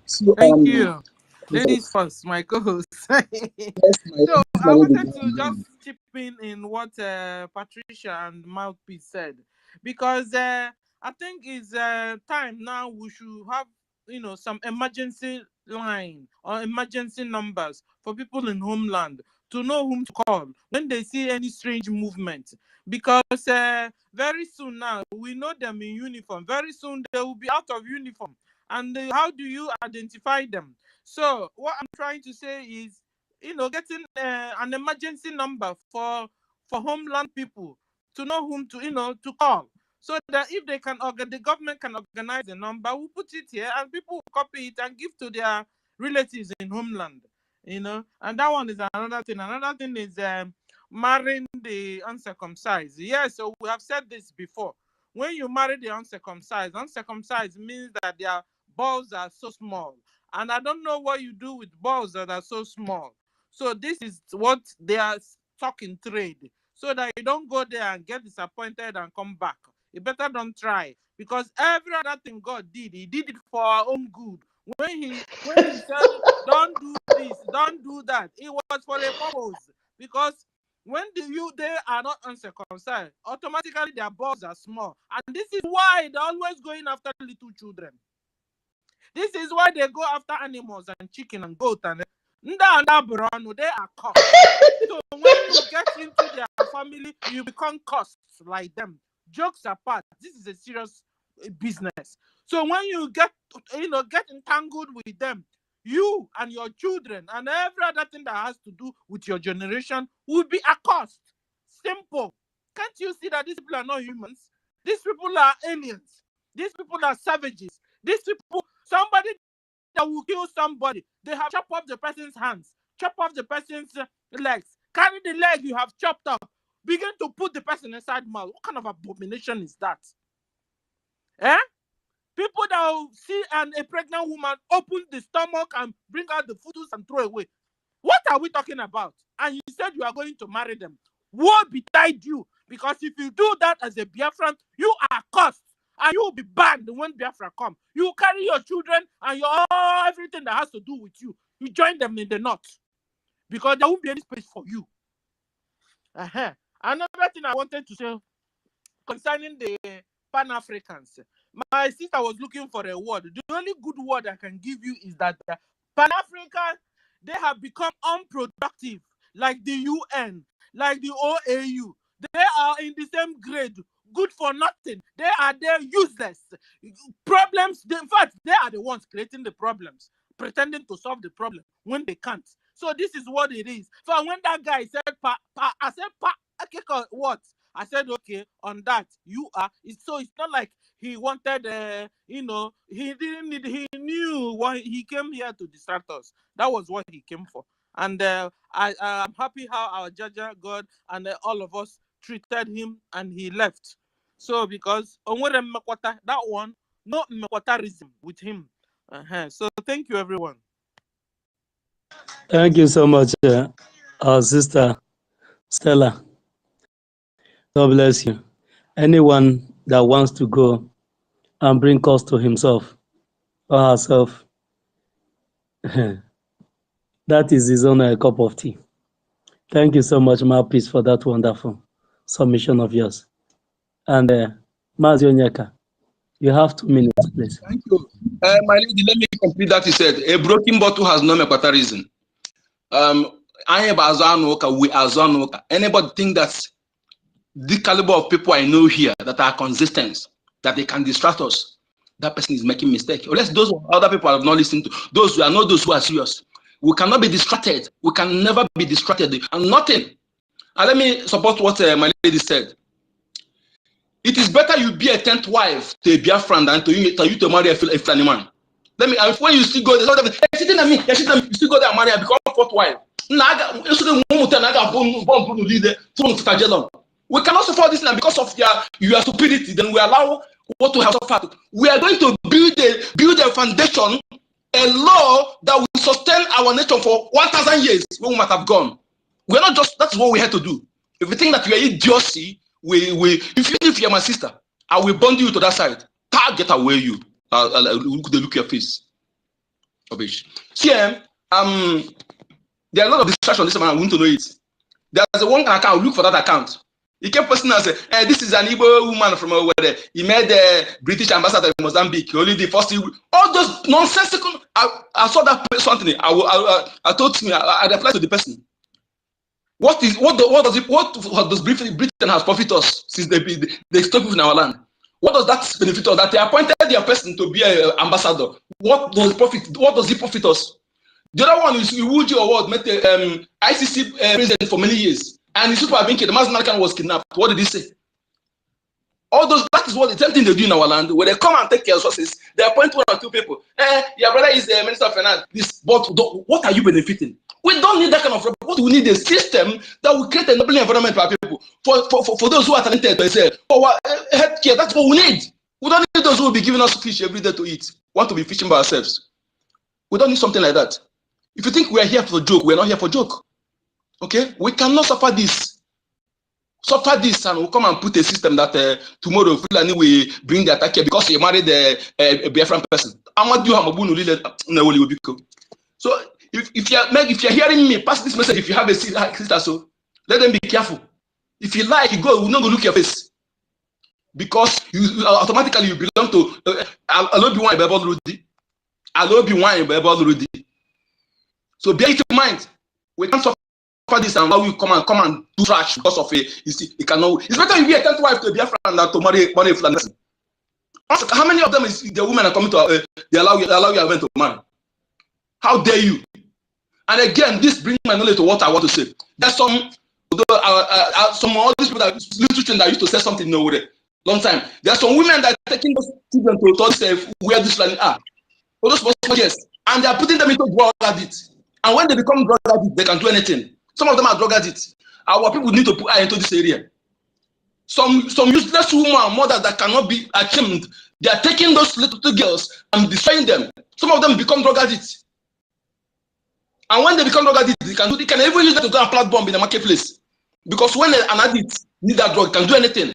So, Thank you. Ladies first, my co-host. So I wanted to just chip in what Patricia and Mouthpiece said, because I think it's time now we should have some emergency line or emergency numbers for people in homeland to know whom to call when they see any strange movement, because very soon now we know them in uniform. Very soon they will be out of uniform, and how do you identify them? So what I'm trying to say is, getting an emergency number for homeland people to know whom to call, so that if they can the government can organize a number, we'll put it here and people will copy it and give to their relatives in homeland. And that one is another thing. Another thing is marrying the uncircumcised. Yes, so we have said this before. When you marry the uncircumcised means that their balls are so small. And I don't know what you do with balls that are so small. So this is what they are stock in trade, so that you don't go there and get disappointed and come back. You better don't try, because every other thing God did, He did it for our own good. When He said, don't do this, don't do that, it was for a purpose. Because when they are not uncircumcised, automatically their balls are small. And this is why they're always going after little children. This is why they go after animals and chicken and goat and they are cursed. So when you get into their family, you become cursed like them. Jokes apart, this is a serious business. So when you get entangled with them, you and your children and every other thing that has to do with your generation will be accursed. Simple. Can't you see that these people are not humans? These people are aliens. These people are savages. These people, somebody that will kill somebody, they have chopped off the person's hands, chop off the person's legs, carry the leg you have chopped off, begin to put the person inside mouth. What kind of abomination is that? People that will see a pregnant woman open the stomach and bring out the fetus and throw away. What are we talking about? And you said you are going to marry them. Woe betide you, because if you do that as a Biafran, you are cursed. And you will be banned when Biafra come. You carry your children and everything that has to do with you. You join them in the north, because there won't be any space for you. Another thing I wanted to say concerning the Pan-Africans. My sister was looking for a word. The only good word I can give you is that Pan-Africans, they have become unproductive, like the UN, like the OAU. They are in the same grade, good for nothing. They are there useless. Problems, in fact, they are the ones creating the problems, pretending to solve the problem when they can't. So this is what it is. So when that guy said, I said, what? I said, okay, on that, you are. So it's not like he wanted, he didn't need, he knew why he came here to distract us. That was what he came for. And I'm happy how our judge, God, and all of us treated him, and he left. So because that one, no mekwatarism with him. So thank you, everyone. Thank you so much, our sister Stella. God bless you. Anyone that wants to go and bring cost to himself or herself, that is his own cup of tea. Thank you so much, Mouthpiece, for that wonderful submission of yours. And Mazi Onyeka, you have 2 minutes, please. Thank you. My lady, let me complete that. He said, a broken bottle has no mekwatarism. Anybody think that the caliber of people I know here that are consistent, that they can distract us, that person is making mistake. Unless those other people have not listened to, those who are not those who are serious. We cannot be distracted. We can never be distracted. And nothing. And let me support what my lady said. It is better you be a 10th wife to a Biafran than to you to marry a Fulani man. Let me, when you still go there, you're sitting at me, you still go there and marry and become 4th wife. We cannot support this now because of your stupidity. Then we allow what to have suffered. We are going to build a foundation, a law that will sustain our nation for 1,000 years when we might have gone. We're not just, that's what we had to do. If you think that you are idiocy, if you're my sister, I will bond you to that side. Get away you. Look your face. See, there are a lot of distractions. This man, I want to know it. There's a one account. Look for that account. He kept posting and say, "This is an Igbo woman from where he made the British ambassador in Mozambique. Only the first all those nonsensical." I saw that something. I told me. I replied to the person. What does Britain has profit us since they stop in our land? What does that benefit us? That they appointed their person to be an ambassador. What does it profit us? The other one is Iwuji Award met the ICC president for many years, and his people have been killed. The Mass was kidnapped. What did he say? All those, that is what the same thing they do in our land. When they come and take care of resources, they appoint 1 or 2 people. Your brother is the Minister of Finance. But what are you benefiting? We don't need that kind of. What we need is a system that will create an enabling environment for people. For those who are talented, they say, for healthcare, that's what we need. We don't need those who will be giving us fish every day to eat. Want to be fishing by ourselves. We don't need something like that. If you think we are here for joke, we are not here for joke. Okay? We cannot suffer this. Suffer this, and we'll come and put a system that tomorrow Fulani will bring the attack here because he married a Biafran person. So if you're hearing me, pass this message. If you have a sister, so let them be careful. If you like, you go, we're not going to look your face. Because you automatically you belong to Alobi-Wan Bible Rudy. Alobi-Wan Bible Rudy. So bear it in mind. We can't suffer this and now we come and do trash because of it cannot. It's better you be a 10th wife to a Biafran than to marry a Fulani person. How many of them is the women are coming to they allow you event to marry? How dare you? And again, this brings my knowledge to what I want to say. There's some all these people little children that used to say something nowhere long time. There's some women that are taking those children to thought where this land are. For those yes, and they are putting them into drug addicts. And when they become drug addicts, they can do anything. Some of them are drug addicts. Our people need to put eye into this area. Some useless woman, mothers that cannot be ashamed, they are taking those little girls and destroying them. Some of them become drug addicts. And when they become drug addicts, they can even use them to go and plant bomb in the marketplace. Because when an addict needs that drug, can do anything.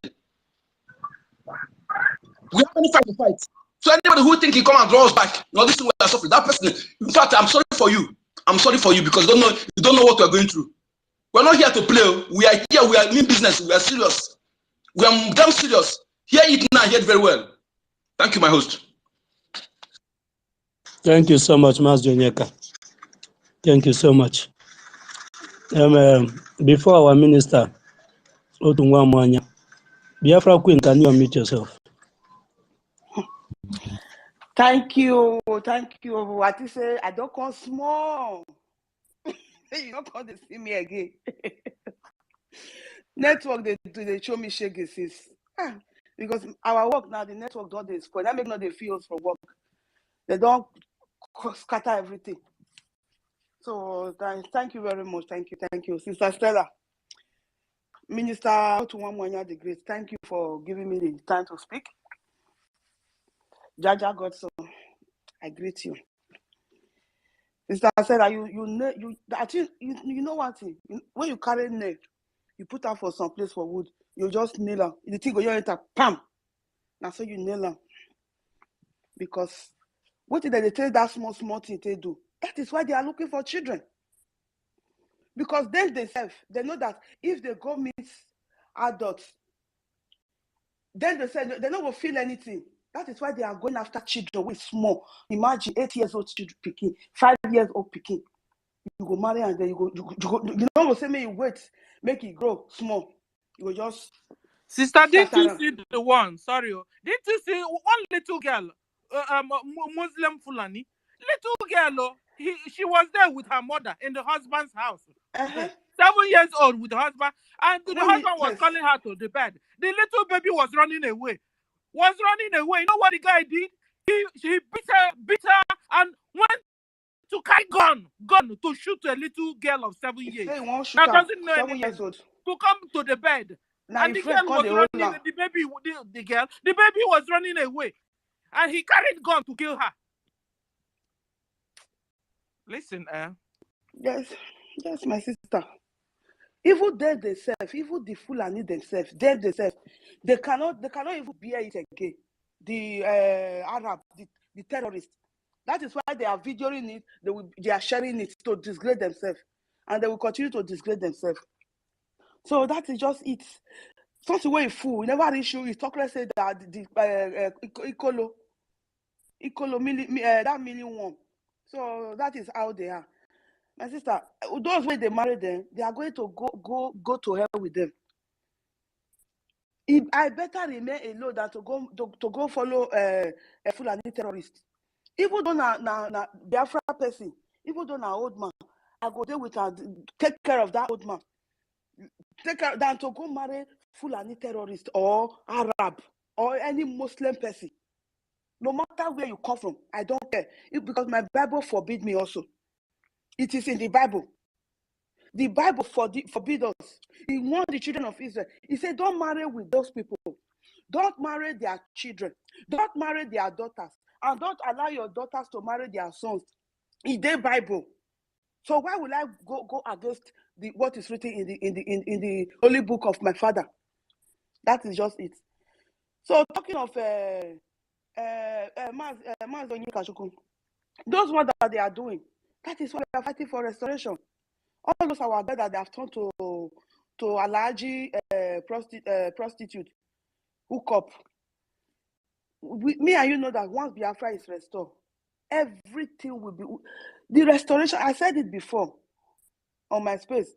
We have any fight to fight. So anybody who think he come and draw us back, no, this is what I suffer. That person, in fact, I'm sorry for you. I'm sorry for you because you don't know what we're going through. We're not here to play. We are here, we are in business, we are serious. We are damn serious. Hear it now, hear it very well. Thank you, my host. Thank you so much, Mas Onyeka. Thank you so much. Before our minister, Otungwamwanya, Biafra Queen, can you unmute yourself? Thank you. What you say? I don't come small. You don't come to see me again. Network they show me shege sis. Because our work now, the network don't they spoil. That make not they feel us for work. They don't scatter everything. So thank you very much. Thank you. Sister Stella. Minister Otuwamwanya the Great, thank you for giving me the time to speak. Jaja Godson, I greet you. Sister Stella, you know one thing. When you carry nail, you put her for some place for wood, you just nail her. The thing go your enter, pam. Now so you nail her. Because what did they tell that small thing they do? That is why they are looking for children. Because then they know that if they go meet adults, then they say they don't feel anything. That is why they are going after children with small. Imagine 8 years old children picking, 5 years old picking. You go marry and then you know say me you wait, make it grow small. You will just Sister, didn't you see the one? Sorry, didn't you see one little girl, Muslim Fulani, little girl? She was there with her mother in the husband's house. 7 years old with the husband, and the husband was calling her to the bed. The little baby was running away. You know what the guy did? He beat her, and went to carry gun to shoot a little girl of 7 years. That doesn't know anything. To come to the bed. Now and the girl was running, the baby was running away. And he carried gun to kill her. Listen, Yes, my sister. Even they themselves, even the Fulani themselves, they cannot even bear it again. The Arab, the terrorists. That is why they are videoing it. They are sharing it to disgrade themselves, and they will continue to disgrade themselves. So that is just it. Something where you fool, you never issue. You talk. Let's say that the Ikolo, that million one. So that is how they are. My sister, those when they marry them, they are going to go to hell with them. I better remain alone than to go follow a Fulani terrorist. Even though na Biafra person, even though na old man, I go there with her, take care of that old man. Take care than to go marry Fulani terrorist or Arab or any Muslim person. No matter where you come from, I don't care. Because my Bible forbid me also. It is in the Bible. The Bible forbid us. He warned the children of Israel. He said, don't marry with those people. Don't marry their children. Don't marry their daughters. And don't allow your daughters to marry their sons. In the Bible. So why will I go against what is written in the holy book of my father? That is just it. So talking of those ones that they are doing, that is why we are fighting for restoration. All those our bed that they have turned to allergy prostitute hook up. Me and you know that once Biafra is restored, everything will be the restoration. I said it before on my space.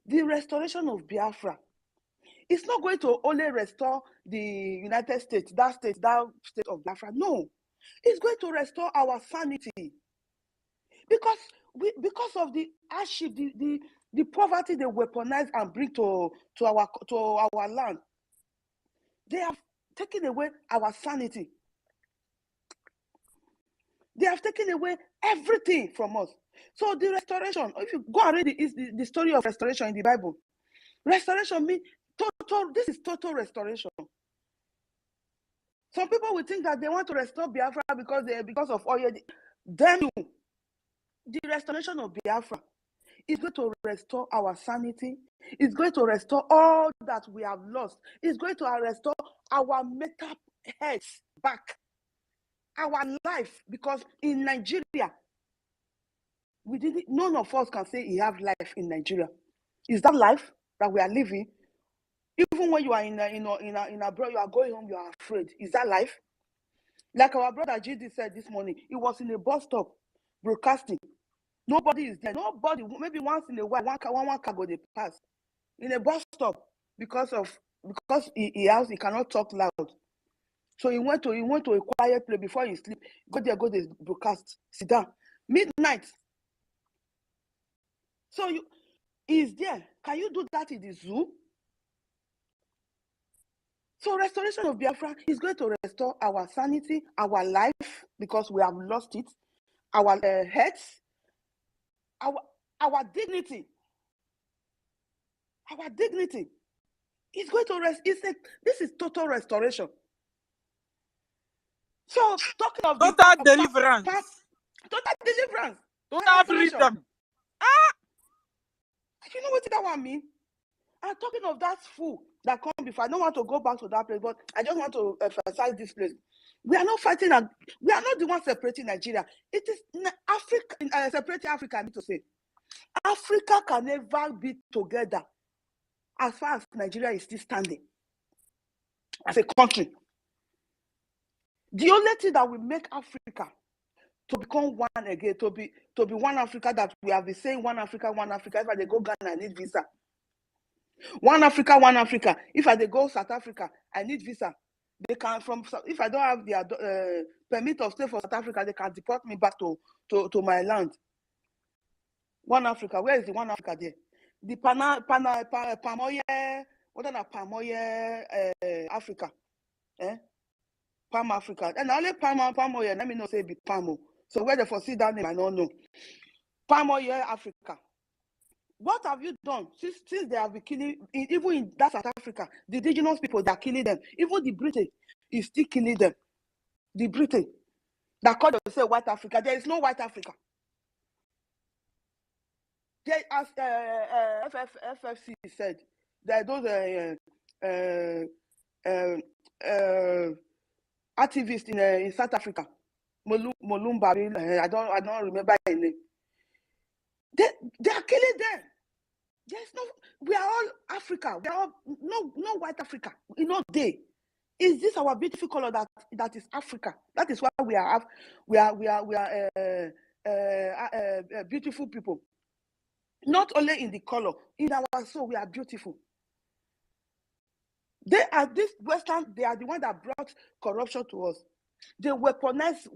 The restoration of Biafra, it's not going to only restore the United States, that state of Biafra. No, it's going to restore our sanity. Because of the hardship, the poverty they weaponize and bring to our land, they have taken away our sanity. They have taken away everything from us. So the restoration, if you go and read the story of restoration in the Bible, restoration means total. This is total restoration. Some people will think that they want to restore Biafra because of oil. Damn you. The restoration of Biafra is going to restore our sanity. It's going to restore all that we have lost. It's going to restore our mental health back, our life. Because in Nigeria, none of us can say he have life in Nigeria. Is that life that we are living? Even when you are in abroad, you are going home, you are afraid. Is that life? Like our brother GD said this morning, he was in a bus stop broadcasting. Nobody is there. Nobody. Maybe once in a while, one car go they pass in a bus stop because he cannot talk loud. So he went to a quiet place before he sleep. Go there, they broadcast. Sit down. Midnight. So is there? Can you do that in the zoo? So restoration of Biafra is going to restore our sanity, our life, because we have lost it, our heads, our dignity. Our dignity is going to rest. This is total restoration. So talking of total deliverance. Total deliverance. Total freedom. You know what that one mean? I'm talking of that fool that come before. I don't want to go back to that place, but I just want to emphasize this place. We are not fighting, and we are not the ones separating Nigeria. It is Africa, separating Africa, I need to say. Africa can never be together as far as Nigeria is still standing as a country. The only thing that will make Africa to become one again, to be one Africa, that we have been saying one Africa, one Africa. If I go Ghana, I need visa. One Africa, one Africa. If I go South Africa, I need visa. They can if I don't have their permit of stay for South Africa, they can deport me back to my land. One Africa. Where is the one Africa there? The Pamoye, what are Pamoye Africa? Palm Africa. And only Pamoye, let me not say be Pamo. So where they foresee that name, I don't know. Pamoye Africa. What have you done since they have been killing, even in that South Africa, the indigenous people, they are killing them. Even the British is still killing them. The British that call themselves White Africa. There is no White Africa. They, as FFC said, there are those activists in South Africa. Molumba, I don't remember his name. They are killing them. There's no. We are all Africa. We are all no White Africa. You know, is this our beautiful color that is Africa? That is why we are beautiful people. Not only in the color, in our soul, we are beautiful. They are this Western. They are the one that brought corruption to us. They weaponize.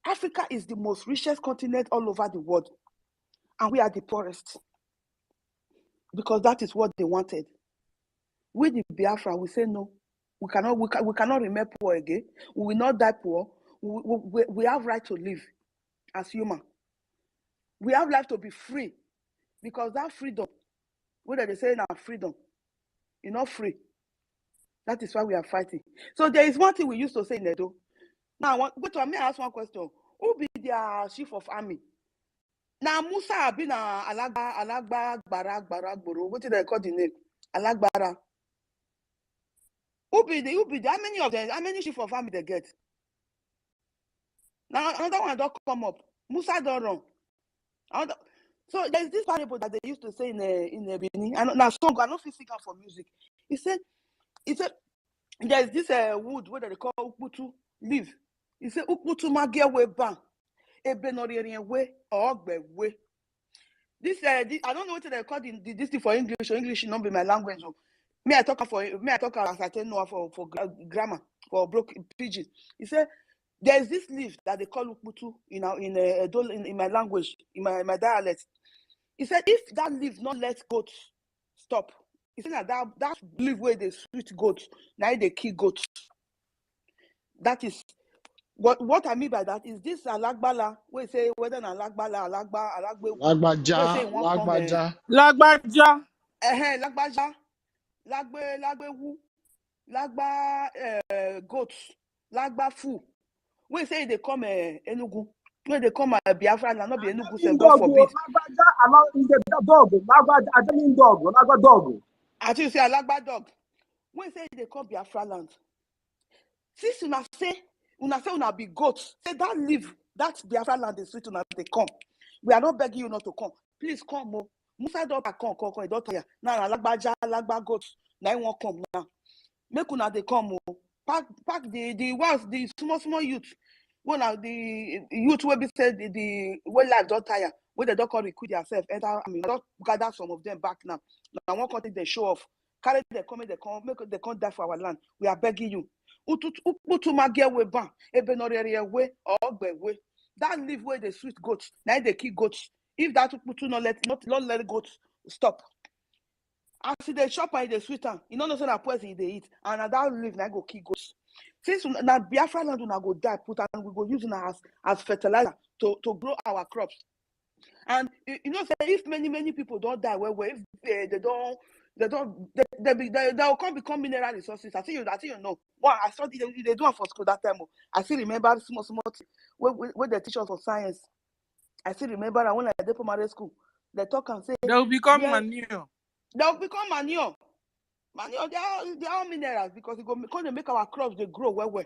Africa is the most richest continent all over the world, and we are the poorest. Because that is what they wanted. We the Biafra, we say no. We cannot remain poor again. We will not die poor. We have right to live as human. We have right to be free. Because that freedom, whether they say now freedom, you're not free. That is why we are fighting. So there is one thing we used to say in Edo. Now, let me ask one question. Who be their chief of army? Now Musa have been Alagba Barak Boro. What did they call the name? Alagbara. Who be how many of them? How many chief of army they get? Now another one don't come up. Musa don't run. So there's this parable that they used to say in Benin. And now song, I don't feel sing for music. He said there's this wood where they call Ukputu leaf. He said Ukputu magia we bang. This I don't know what they call this thing for English, or English not be my language. Me I talk as I tell no for grammar, for broken pidgin. He said there's this leaf that they call Ukputu in my language, in my dialect. He said if that leaf not let goats stop, he said that leaf where they sweet goats, now they kill goats. That is what I mean by that is this Alagbala. We say whether an Alagbala, Alagbe. Lagbaja. Lagbewu, Lagba goats, Lagba fu. We say they come Enugu. When they come Biafra, not be Enugu, say God forbid. Lagbaja is a dog. Lagbaja, I don't mean dog. Lagba dog. As you say, Alagba dog. When say they come Biafra land. Since una be goats, say that live, that Biafra land is sweet, una they come. We are not begging you not to come. Please come, mo. Musa don't come, don't tell you. Now Lagba goats, now won't come now. Make una they come, mo. Pack the small youth. One of the youth will be said the way life don't tire, where they don't call recruit yourself. I don't gather some of them back now. Now one country they show off. Carry they come, they come die for our land. We are begging you. That live where they sweet goats, now they kill goats. If that not let goats stop. As they shop and they sweet am, you know say na poison they eat, and na that leaf na go kill goats. Since na Biafra land una go die, put and we go use it as fertilizer to grow our crops. And you know, say if many people don't die, if they will come become mineral resources. I think you know. Well, I saw they do it for school that time. I still remember small when they teach us for science. I still remember that when I did primary school, they talk and say they'll become manure. They'll become manure. Manure, they are all minerals because they make our crops they grow well.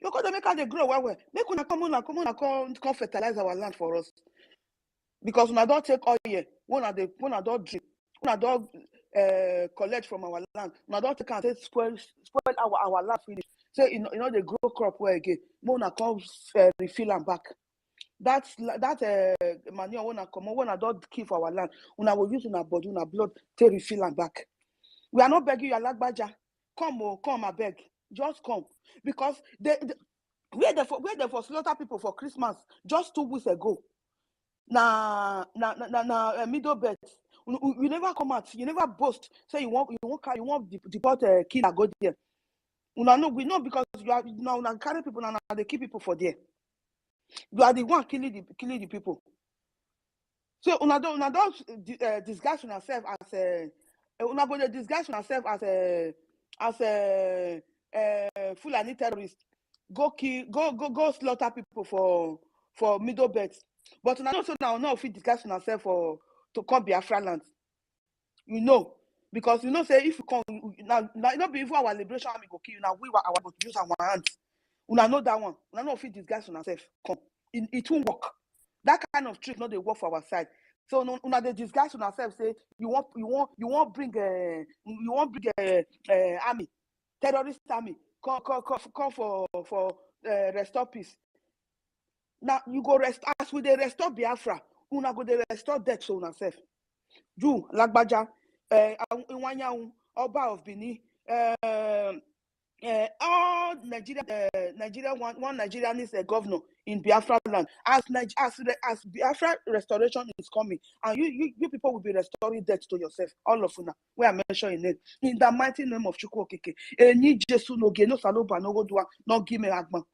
Because they make they grow well. Make una come fertilize our land for us. Because when I don't take oil, when I don't drink, when I don't collect from our land, when I don't take and say spoil our land finish. Say you know they grow crop well again. When I come refill them back. That manure when I don't keep for our land, when I will use our body, our blood to refill them back. We are not begging you, Alagbaja. Come, I beg. Just come. Because where they for slaughter people for Christmas just 2 weeks ago. Middle bed. You never come out. You never boast. Say you want deport killer go there. We know because you are now carry people and they keep people for there. You are the one killing the people. So una don't disguise yourself as a Fulani terrorist. Go slaughter people for middle beds. But una also now if you disguise yourself to come BIAFRALANDS. You know, because you know say if you come now not be even our liberation army go kill you now we go use our hands. Una know that one. Una know if you disguise yourself come. It won't work. That kind of trick not they work for our side. So una they disguise yourself say you want bring army, terrorist army come for restore peace. Now you go rest as we they restore Biafra, una go they restore death to una self. You Lagbaja, Iwanyaun, Oba of Bini, all Nigeria one Nigerian is a governor in Biafra land. As Biafra restoration is coming, and you people will be restoring death to yourself, all of you now. We are mentioning it in the mighty name of Chukwu Okike. Any Jesu no ge no saloba no go do no give me agma.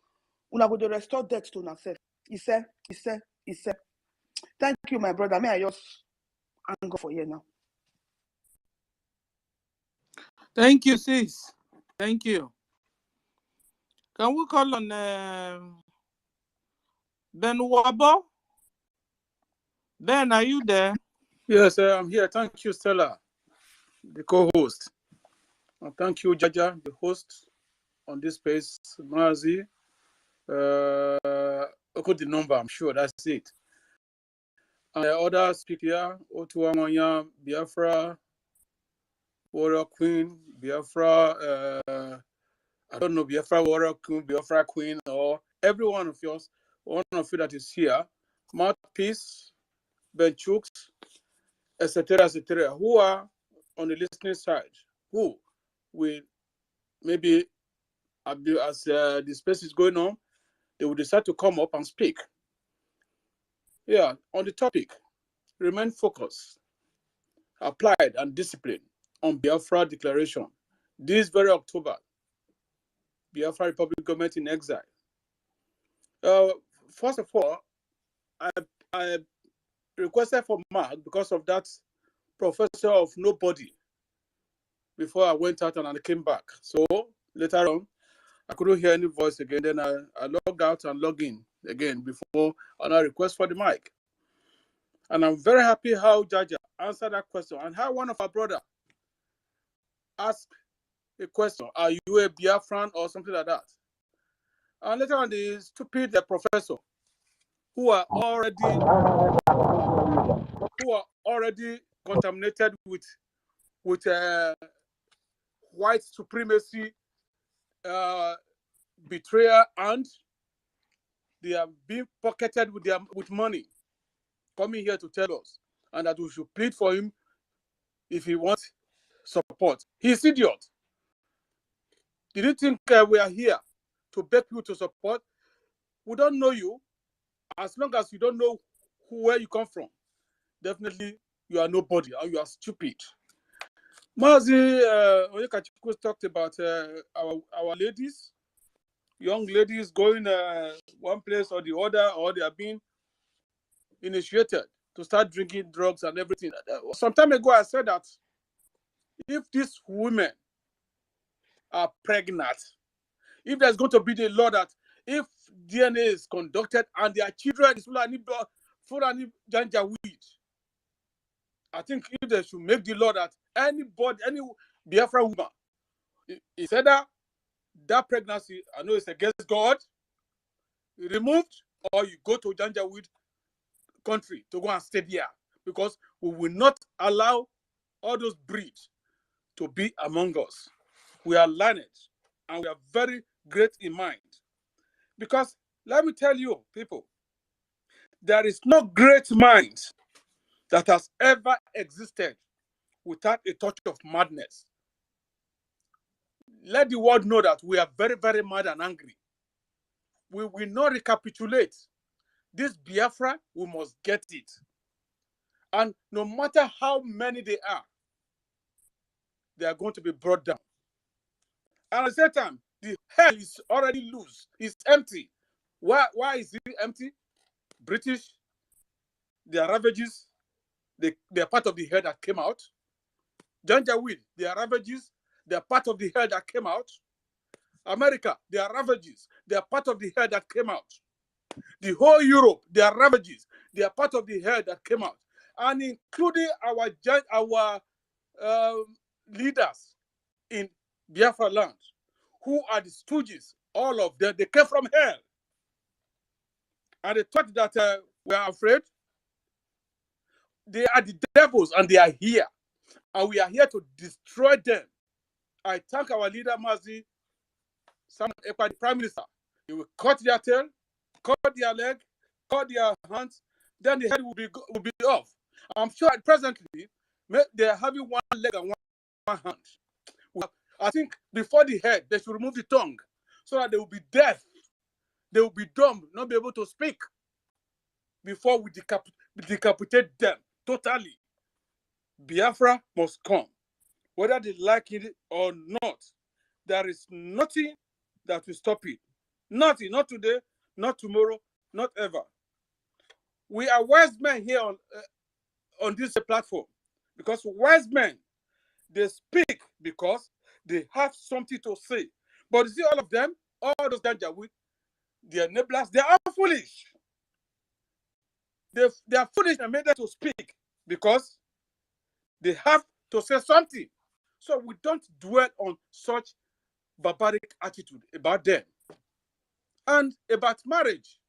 Una go to restore death to yourself. He said. Thank you, my brother. May I just go for you now. Thank you, sis. Thank you. Can we call on Ben Wabo? Ben, are you there? Yes, I'm here. Thank you, Stella, the co-host. And thank you, Jaja, the host on this space, Mazi. I got the number, I'm sure that's it. And the other speaker, WOTOWOTO, Biafra, Warrior Queen, Biafra, I don't know, Biafra Warrior Queen, Biafra Queen, or every one of you that is here, Mouthpiece, Ben Chooks, etc., who are on the listening side, who will maybe, as the space is going on, they will decide to come up and speak. Yeah, on the topic, remain focused, applied and disciplined on Biafra declaration. This very October, Biafra Republic government in exile. First of all, I requested for Mark because of that professor of nobody before I went out and I came back. So later on, I couldn't hear any voice again. Then I logged out and logged in again before and I request for the mic. And I'm very happy how Jaja answered that question and how one of our brother asked a question, are you a Biafran or something like that? And later on, the stupid professor who are already contaminated with white supremacy, betrayal, and they are being pocketed with money, coming here to tell us, and that we should plead for him if he wants support. He's idiot. Did you think we are here to beg you to support? We don't know you. As long as you don't know where you come from, definitely you are nobody or you are stupid. Mazi Oyekachiku talked about our ladies, young ladies going one place or the other, or they are being initiated to start drinking drugs and everything. Some time ago, I said that if these women are pregnant, if there's going to be the law that if DNA is conducted and their children is Fulani Janjaweed, I think if they should make the law that anybody, any Biafra woman, is either that pregnancy, I know it's against God, removed, or you go to Janjaweed country to go and stay there, because we will not allow all those breeds to be among us. We are learned and we are very great in mind. Because let me tell you, people, there is no great mind that has ever existed without a touch of madness. Let the world know that we are very, very mad and angry. We will not recapitulate. This Biafra, we must get it. And no matter how many they are going to be brought down. And at the same time, the hell is already loose. It's empty. Why is it empty? British, their ravages, they are part of the hell that came out. Janjaweed, their ravages, they are part of the hell that came out. America, their ravages, they are part of the hell that came out. The whole Europe, their ravages, they are part of the hell that came out. And including our leaders in Biafra land, who are the stooges, all of them, they came from hell. And they thought that we are afraid. They are the devils and they are here. And we are here to destroy them. I thank our leader, Mazi, the Prime Minister. He will cut their tail, cut their leg, cut their hands, then the head will be off. I'm sure presently they are having one leg and one hand. I think before the head, they should remove the tongue so that they will be deaf. They will be dumb, not be able to speak before we decapitate them totally. Biafra must come. Whether they like it or not, there is nothing that will stop it. Nothing, not today, not tomorrow, not ever. We are wise men here on this platform, because wise men, they speak because they have something to say. But you see all of them, all those Janjaweed, the enablers, they are foolish. They are foolish and made them to speak because they have to say something. So we don't dwell on such barbaric attitude about them. And about marriage,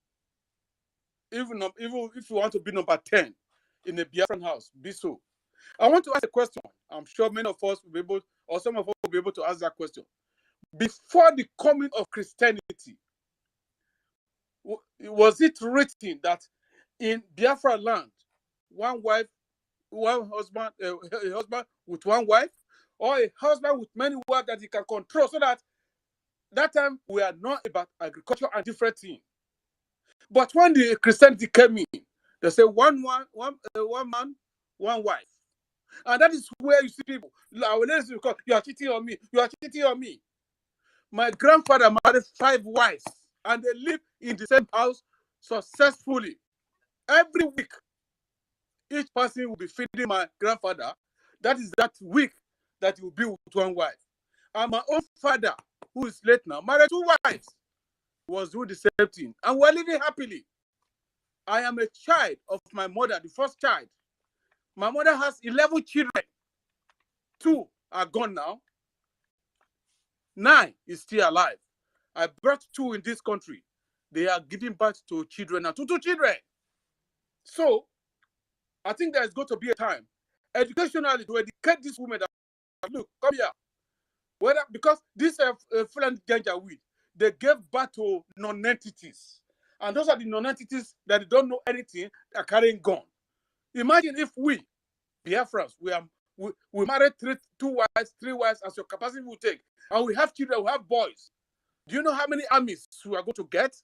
even if you want to be number 10 in a Biafran house, be so. I want to ask a question. I'm sure many of us will be able, or some of us will be able to answer that question. Before the coming of Christianity, was it written that in Biafra land, one wife, one husband, a husband with one wife, or a husband with many wives that he can control, so that time we are not about agriculture and different things. But when the Christianity came in, they say one man, one wife. And that is where you see people, you are cheating on me, you are cheating on me. My grandfather married 5 wives, and they live in the same house successfully. Every week, each person will be feeding my grandfather. That is that week that he will be with one wife. And my own father, who is late now, married 2 wives, was doing the same thing. And we're living happily. I am a child of my mother, the first child. My mother has 11 children. 2 are gone now. 9 is still alive. I brought 2 in this country. They are giving birth to children now, 2 children. So, I think there's going to be a time, educationally, to educate these women that, look, come here. Because this Fulani Janjaweed, they gave birth to non-entities. And those are the non-entities that they don't know anything, are carrying gun. Imagine if we, Biafrans, we married 2 wives, 3 wives, as your capacity will take. And we have children, we have boys. Do you know how many armies we are going to get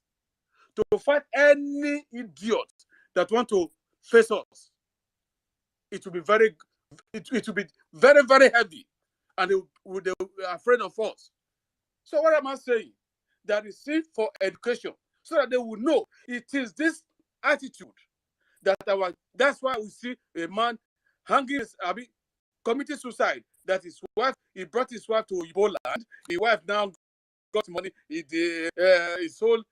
to fight any idiot that want to face us? It will be very it will be very, very heavy, and they are afraid of us. So what am I saying? That is it for education, so that they will know it is this attitude that's why we see a man hanging, committing suicide. That his wife, he brought his wife to Igbo land. His wife now got money. He sold.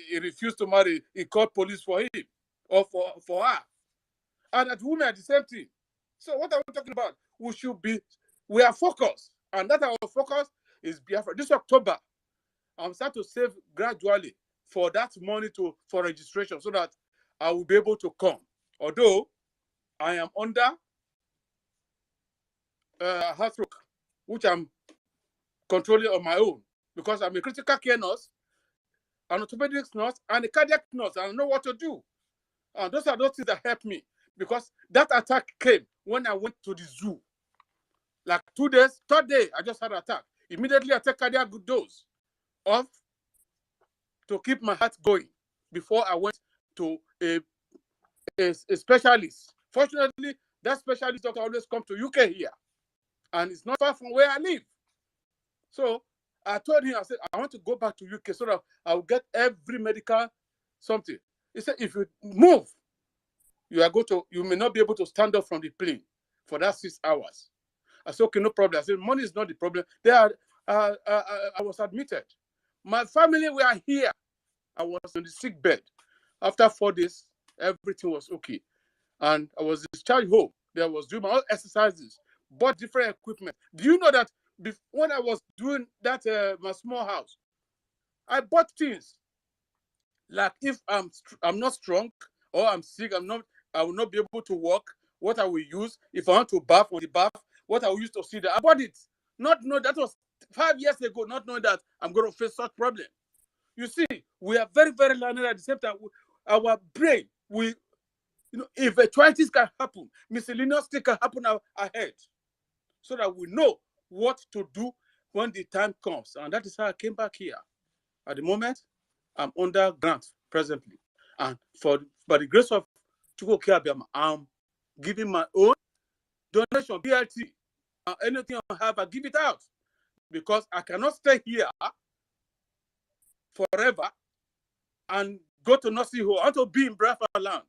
He refused to marry. He called police for him or for her. And that women are the same thing. So what are we talking about? We are focused, and that our focus is Biafra. This October, I'm starting to save gradually for that money for registration, so that I will be able to come. Although I am under heartbreak, which I'm controlling on my own, because I'm a critical care nurse, an orthopedic nurse, and a cardiac nurse, and I know what to do. And those are those things that help me, because that attack came when I went to the zoo. Like 2 days, third day, I just had an attack. Immediately, I take cardiac dose off to keep my heart going before I went to a specialist. Fortunately, that specialist doctor always comes to UK here, and it's not far from where I live. So I told him, I said, I want to go back to UK so that I will get every medical something. He said, if you move, you may not be able to stand up from the plane for that 6 hours. I said, okay, no problem. I said, money is not the problem. I was admitted. My family were here. I was on the sick bed. After 4 days, everything was okay. And I was discharged home. I was doing my own exercises, bought different equipment. Do you know that when I was doing that, my small house, I bought things. Like if I'm not strong or I'm sick, I will not be able to walk, what I will use. If I want to bath on the bath, what I will use to see that. I bought it. Not know that was 5 years ago, not knowing that I'm going to face such problem. You see, we are very, very learned at the same time. Our brain, eventualities can happen, miscellaneous things can happen ahead, so that we know what to do when the time comes. And that is how I came back here. At the moment, I'm under grant presently. And by the grace of Chukwu Okeabiama, I'm giving my own donation, BLT. Anything I have, I give it out. Because I cannot stay here forever and go to nursing home. I want to be in BIAFRALAND.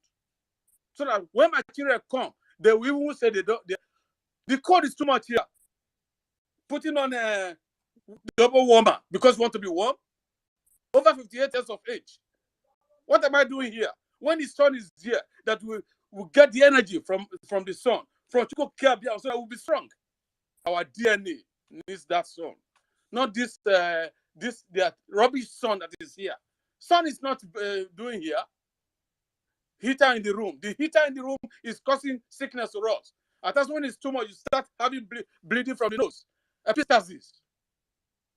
So that when my children come, they will even say the cold is too much here. Putting on a double warmer because we want to be warm. Over 58 years of age. What am I doing here? When the sun is here, that we get the energy from the sun, from Chukwu Okeabiama, so that we'll be strong. Our DNA needs that sun. Not this rubbish sun that is here. Sun is not doing here. Heater in the room. The heater in the room is causing sickness to us. And that's when it's too much, you start having bleeding from the nose. Epistasis.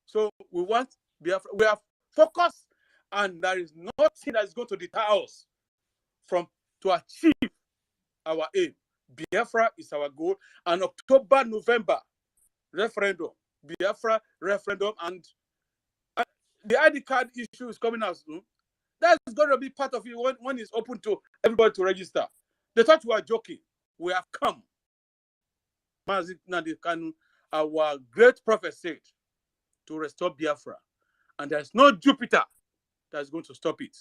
So we want Biafra. We are focused, and there is nothing that is going to deter us to achieve our aim. Biafra is our goal. And October, November, referendum. Biafra referendum, and the ID card issue is coming out soon. That's going to be part of it when it's open to everybody to register. They thought we were joking. We have come. Our great prophet said, to restore Biafra. And there's no Jupiter that's going to stop it.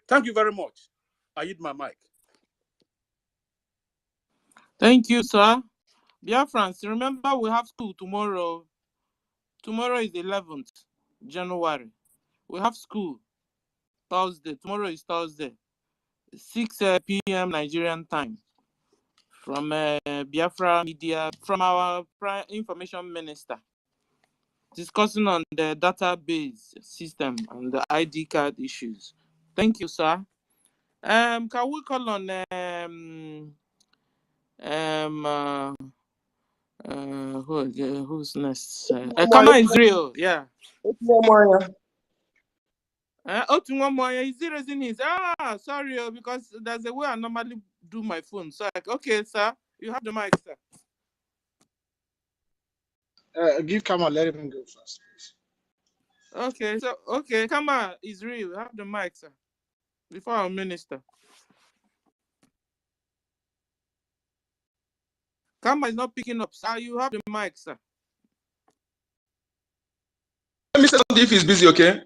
Thank you very much. I yield my mic. Thank you, sir. Biafrans, remember we have school tomorrow. Tomorrow is 11th January. We have school Thursday. Tomorrow is Thursday, 6 p.m. Nigerian time. From Biafra Media, from our information minister, discussing on the database system and the ID card issues. Thank you, sir. Can we call on who's next? Kama Israel, yeah. Otunwamoya, is he raising his? Sorry, because there's a way I normally do my phone. So, okay, sir, you have the mic, sir. Give Kama, let him go first, please. Okay, Kama Israel, you have the mic, sir. Before our minister. Kama is not picking up. Sir, you have the mic, sir. Let me say something if he's busy, okay?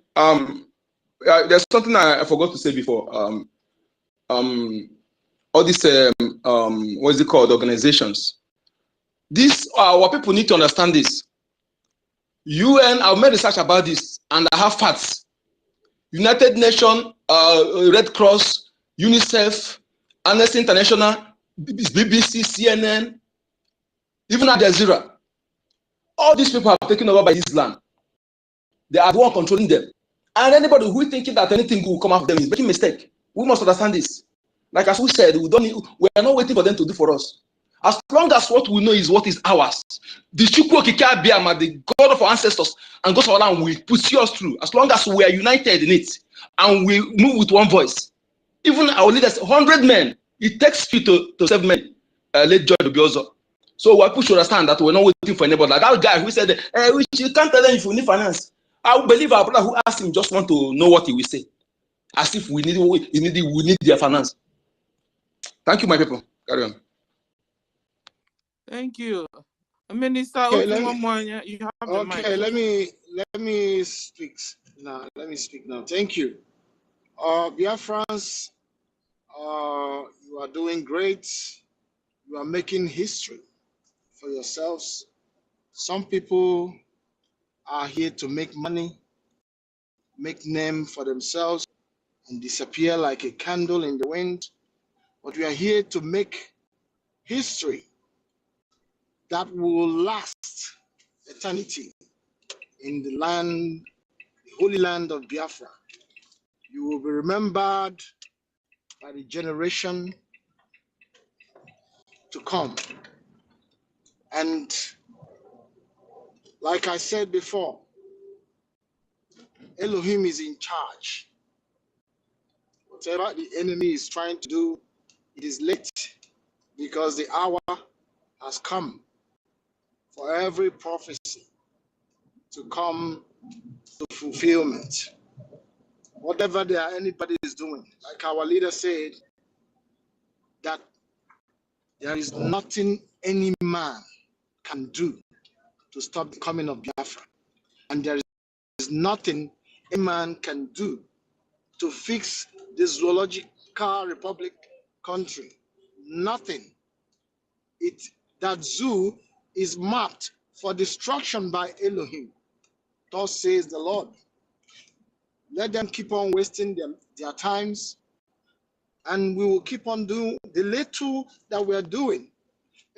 There's something I forgot to say before. All these what is it called? Organizations. This our people need to understand this. UN, I've made research about this, and I have facts. United Nations, Red Cross, UNICEF, Amnesty International, BBC, CNN, even Al Jazeera. All these people are taken over by Islam. They are the one controlling them. And anybody who is thinking that anything will come out of them is making a mistake. We must understand this. Like as we said, we are not waiting for them to do for us. As long as what we know is what is ours, the Chukwu Okike Abiyama, the God of our ancestors, and God of our land will pursue us through. As long as we are united in it and we move with one voice. Even our leaders, 100 men, it takes few to 7 men. Let George Obiozo. So we should understand that we're not waiting for anybody. Like that guy who said, you can't tell them if we need finance. I believe our brother who asked him just want to know what he will say. As if we need their finance. Thank you, my people. Carry on. Thank you. Minister, okay, you have the mic. Let me speak now. Thank you. Biafrans, you are doing great. You are making history for yourselves. Some people are here to make money, make name for themselves, and disappear like a candle in the wind. But we are here to make history that will last eternity in the land, the holy land of Biafra. You will be remembered by the generation to come. And like I said before, Elohim is in charge. Whatever the enemy is trying to do, it is late because the hour has come for every prophecy to come to fulfillment. Whatever anybody is doing, like our leader said, that there is nothing any man can do to stop the coming of Biafra. And there is nothing a man can do to fix the zoological republic country. Nothing. That zoo is mapped for destruction by Elohim. Thus says the Lord. Let them keep on wasting their times, and we will keep on doing the little that we are doing.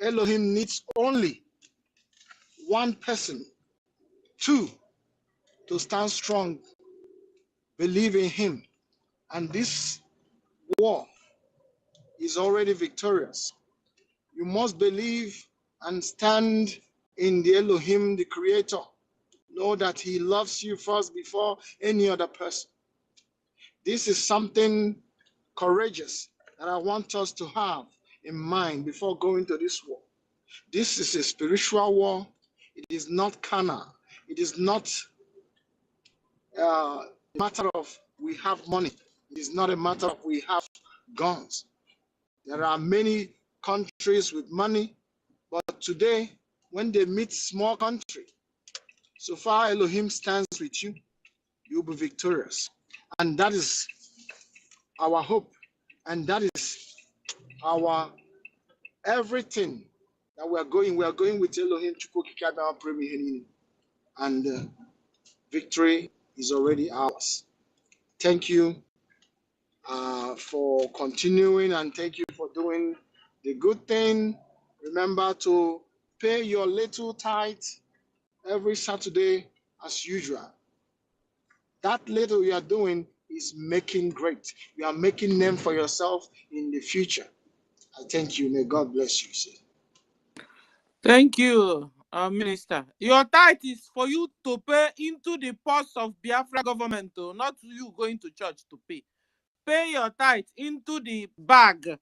Elohim needs only one person, two, to stand strong, believe in him, and this war is already victorious. You must believe and stand in the Elohim, the Creator. Know that he loves you first before any other person. This is something courageous that I want us to have in mind before going to this war. This is a spiritual war. It is not carnal. It is not a matter of we have money. It is not a matter of we have guns. There are many countries with money, but today, when they meet small country, so far Elohim stands with you, you'll be victorious. And that is our hope. And that is our everything that we are going with Elohim. And victory is already ours. Thank you for continuing, and thank you for doing the good thing. Remember to pay your little tithe every Saturday as usual. That little you are doing is making great. You are making name for yourself in the future. I thank you. May God bless you, sir. Thank you, Minister. Your tithe is for you to pay into the purse of Biafra government, not you going to church to pay. Pay your tithe into the bag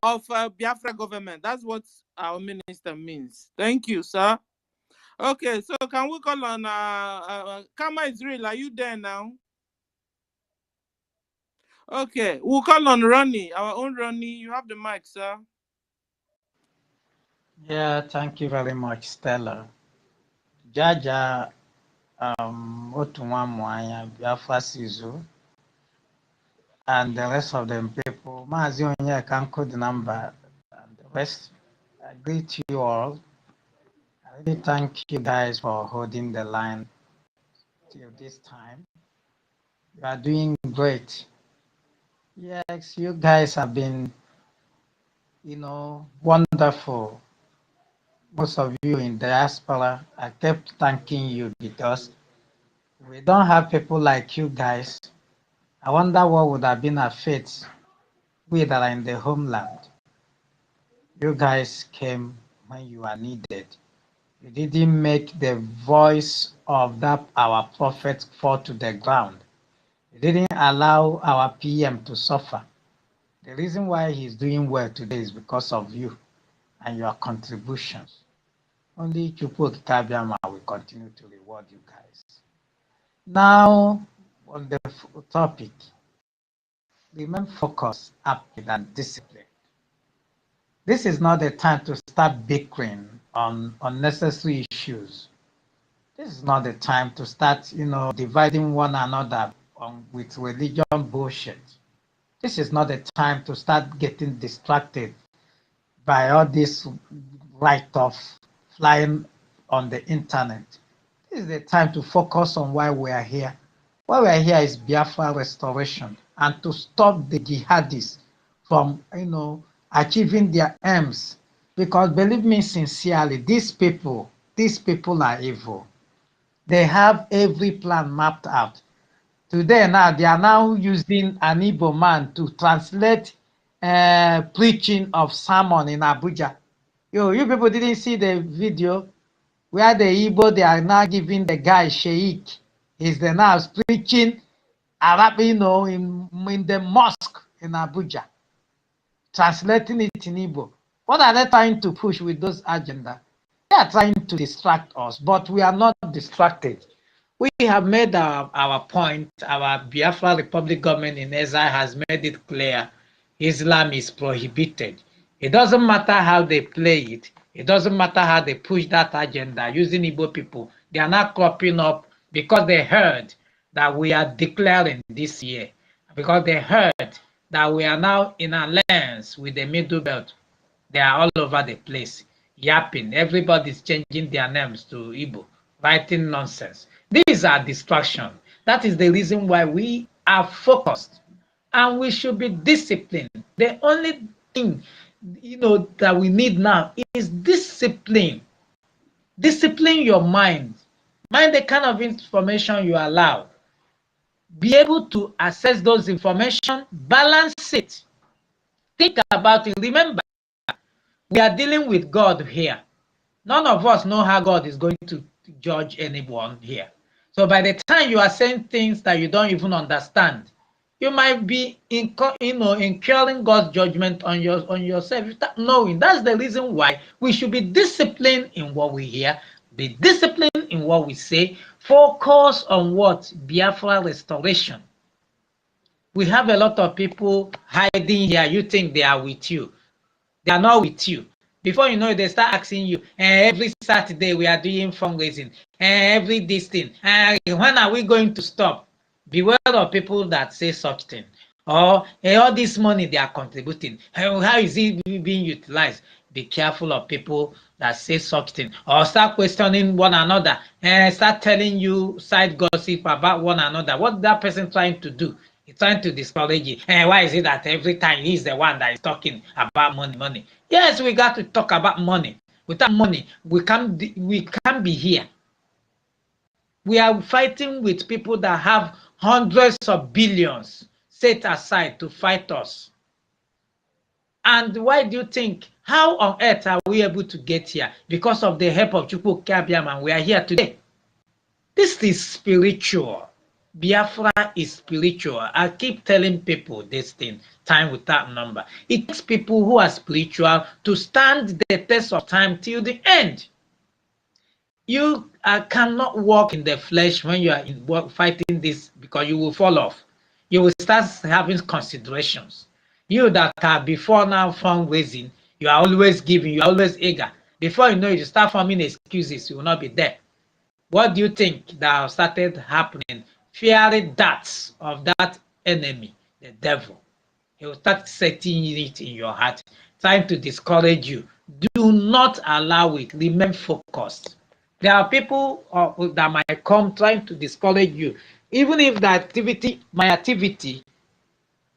of Biafra government. That's what our minister means. Thank you, sir. Okay, so can we call on Kama Israel? Are you there now? Okay, we'll call on Ronnie, our own Ronnie. You have the mic, sir. Yeah, thank you very much, Stella. Jaja, otu nwa Mwanya, Biafra Sizu, and the rest of them people, Mazi Onyeka Nko the number, and the rest. I greet you all. I really thank you guys for holding the line till this time. You are doing great. Yes, you guys have been, wonderful. Most of you in diaspora, I kept thanking you because we don't have people like you guys. I wonder what would have been our fate, we that are in the homeland. You guys came when you are needed. You didn't make the voice of that our prophet fall to the ground. You didn't allow our PM to suffer. The reason why he's doing well today is because of you and your contributions. Only Chukwu Kabiama will continue to reward you guys. Now, on the topic, remain focused, upbeat, and disciplined. This is not the time to start bickering on unnecessary issues. This is not the time to start, dividing one another with religion bullshit. This is not the time to start getting distracted by all this write-off flying on the internet. This is the time to focus on why we are here. Why we are here is Biafra restoration and to stop the jihadists from, achieving their aims. Because believe me sincerely, these people are evil. They have every plan mapped out. Today now, they are now using an Igbo man to translate preaching of sermon in Abuja. You people didn't see the video where the Igbo, they are now giving the guy Sheikh. He's the now preaching Arab, in the mosque in Abuja, translating it in Igbo. What are they trying to push with those agenda? They are trying to distract us, but we are not distracted. We have made our point. Our Biafra Republic government in exile has made it clear Islam is prohibited. It doesn't matter how they play it. It doesn't matter how they push that agenda using Igbo people. They are not cropping up because they heard that we are declaring this year, because they heard that we are now in alliance with the Middle Belt. They are all over the place, yapping. Everybody's changing their names to Igbo, writing nonsense. These are distractions. That is the reason why we are focused and we should be disciplined. The only thing, that we need now is discipline. Discipline your mind. Mind the kind of information you allow. Be able to access those information, balance it. Think about it. Remember, we are dealing with God here. None of us know how God is going to judge anyone here. So by the time you are saying things that you don't even understand, you might be incurring God's judgment on yourself without knowing. That's the reason why we should be disciplined in what we hear, be disciplined in what we say, focus on what? Biafra restoration. We have a lot of people hiding here. You think they are with you. They are not with you. Before you know it, they start asking you, every Saturday we are doing fundraising, every this thing, when are we going to stop? Beware of people that say such thing. Or all this money they are contributing, how is it being utilized? Be careful of people that say such thing. Or start questioning one another and start telling you side gossip about one another. What that person trying to do? He's trying to discourage you. And why is it that every time he's the one that is talking about money? Yes, we got to talk about money. Without money, we can't be here. We are fighting with people that have hundreds of billions set aside to fight us. And why do you think, how on earth are we able to get here? Because of the help of Chukwu Kabiam, and we are here today. This is spiritual. Biafra is spiritual. I keep telling people this thing, time without number. It takes people who are spiritual to stand the test of time till the end. You cannot walk in the flesh when you are fighting this, because you will fall off. You will start having considerations. You that are before now fundraising, you are always giving, you are always eager. Before you know it, you start forming excuses. You will not be there. What do you think that started happening? Fiery darts of that enemy, the devil. He will start setting it in your heart, trying to discourage you. Do not allow it. Remain focused. There are people that might come trying to discourage you, even if my activity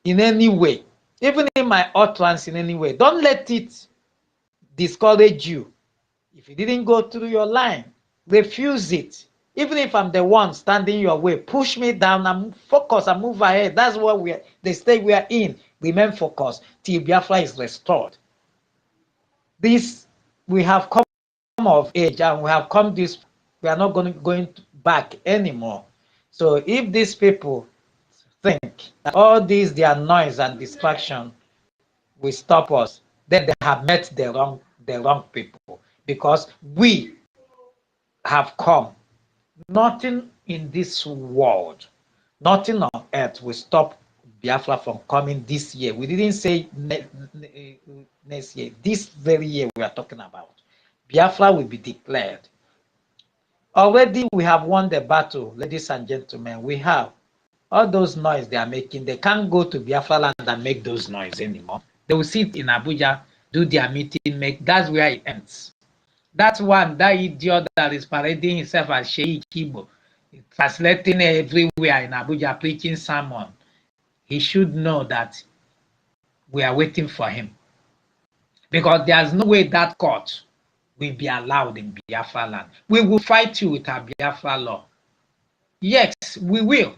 in any way, even in my utterance in any way, don't let it discourage you. If it didn't go through your line, refuse it. Even if I'm the one standing your way, push me down and focus and move ahead. That's what the state we are in. Remain focused till Biafra is restored. This, we have come of age and we have come this, we are not going back anymore. So if these people think that all these their noise and distraction will stop us, then they have met the wrong people, because we have come. Nothing in this world, nothing on earth will stop Biafra from coming this year. We didn't say next year. This very year we are talking about, Biafra will be declared. Already we have won the battle, ladies and gentlemen. We have. All those noise they are making, they can't go to Biafra land and make those noise anymore. They will sit in Abuja, do their meeting, that's where it ends. That's one, that idiot that is parading himself as Sheikh Kibo, translating everywhere in Abuja, preaching sermon. He should know that we are waiting for him. Because there's no way that court will be allowed in Biafra land. We will fight you with our Biafra law. Yes, we will.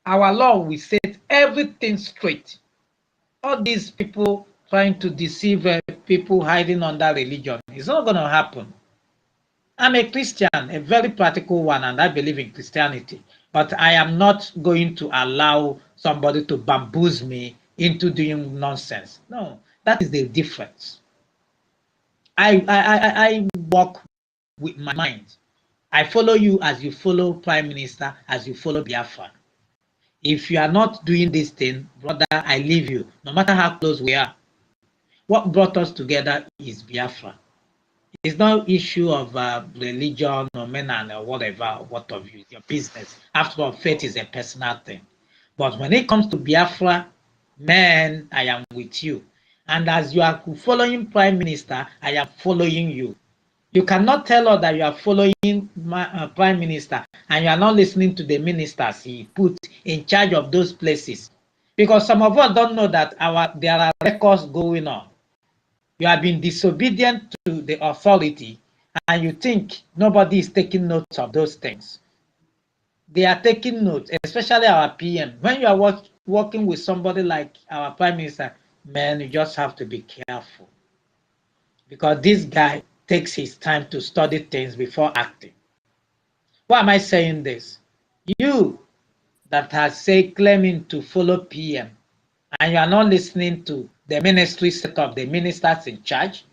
Our law will set everything straight. All these people trying to deceive people hiding under religion, it's not going to happen. I'm a Christian, a very practical one, and I believe in Christianity. But I am not going to allow somebody to bamboozle me into doing nonsense. No, that is the difference. I walk with my mind. I follow you as you follow Prime Minister, as you follow Biafra. If you are not doing this thing, brother, I leave you, no matter how close we are. What brought us together is Biafra. It's no issue of religion or men or whatever, what of you, your business. After all, faith is a personal thing. But when it comes to Biafra, man, I am with you. And as you are following Prime Minister, I am following you. You cannot tell us that you are following my Prime Minister and you are not listening to the ministers he put in charge of those places. Because some of us don't know that there are records going on. You have been disobedient to the authority and you think nobody is taking notes of those things. They are taking notes, especially our PM. When you are working with somebody like our Prime Minister, man, you just have to be careful. Because this guy takes his time to study things before acting. Why am I saying this? You that has said claiming to follow PM and you are not listening to the ministry set up, the ministers in charge,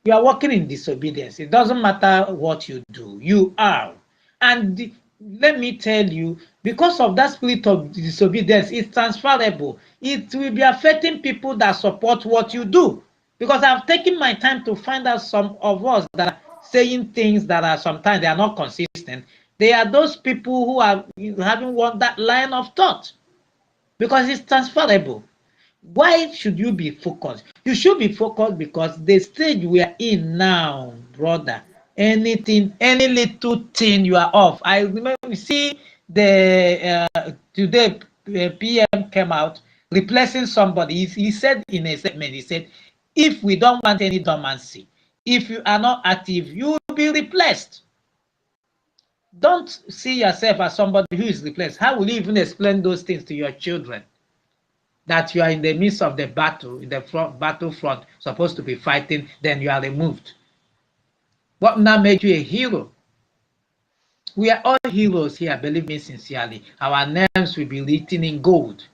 you are working in disobedience. It doesn't matter what you do, you are. And let me tell you, because of that spirit of disobedience, it's transferable. It will be affecting people that support what you do. Because I've taken my time to find out some of us that are saying things that are sometimes they are not consistent. They are those people who are having that line of thought. Because it's transferable. Why should you be focused? You should be focused because the stage we are in now, brother, anything, any little thing you are off. I remember we see the today PM came out replacing somebody. He said in a statement, he said, if we don't want any dormancy, if you are not active, you will be replaced. Don't see yourself as somebody who is replaced. How will you even explain those things to your children? That you are in the midst of the battle, in the battlefront, supposed to be fighting, then you are removed. What now makes you a hero? We are all heroes here, believe me sincerely. Our names will be written in gold.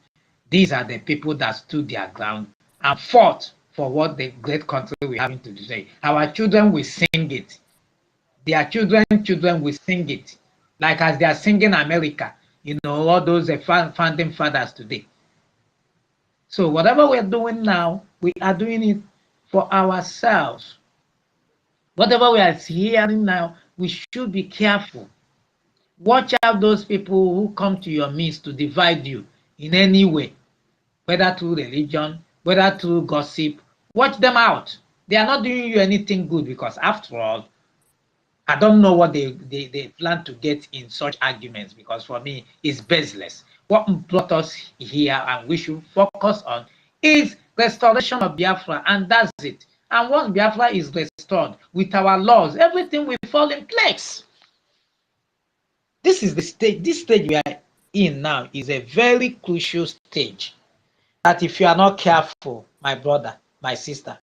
These are the people that stood their ground and fought for what the great country we're having today. Our children will sing it. Their children will sing it. Like as they are singing America, all those founding fathers today. So whatever we're doing now, we are doing it for ourselves. Whatever we are hearing now, we should be careful. Watch out those people who come to your midst to divide you in any way, whether through religion, whether through gossip. Watch them out. They are not doing you anything good, because after all, I don't know what they plan to get in such arguments, because for me, it's baseless. What brought us here and we should focus on is restoration of Biafra, and that's it. And once Biafra is restored with our laws, everything will fall in place. This is the stage. This stage we are in now is a very crucial stage, that if you are not careful, my brother, my sister,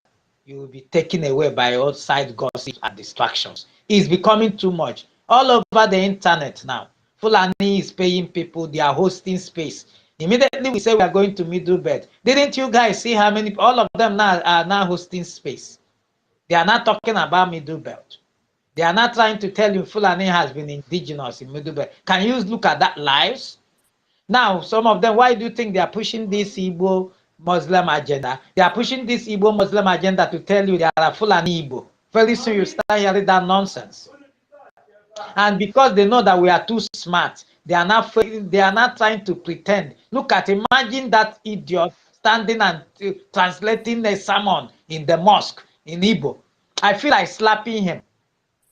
you will be taken away by outside gossip and distractions. It's becoming too much. All over the internet now, Fulani is paying people, they are hosting space. Immediately we say we are going to Middle Belt. Didn't you guys see how many, all of them now are now hosting space? They are not talking about Middle Belt. They are not trying to tell you Fulani has been indigenous in Middle Belt. Can you look at that lives? Now, some of them, why do you think they are pushing this Igbo Muslim agenda? They are pushing this Igbo Muslim agenda to tell you they are Fulani Igbo. Very soon you start hearing that nonsense. And because they know that we are too smart, they are not trying to pretend. Look at, imagine that idiot standing and translating a sermon in the mosque in Igbo. I feel like slapping him.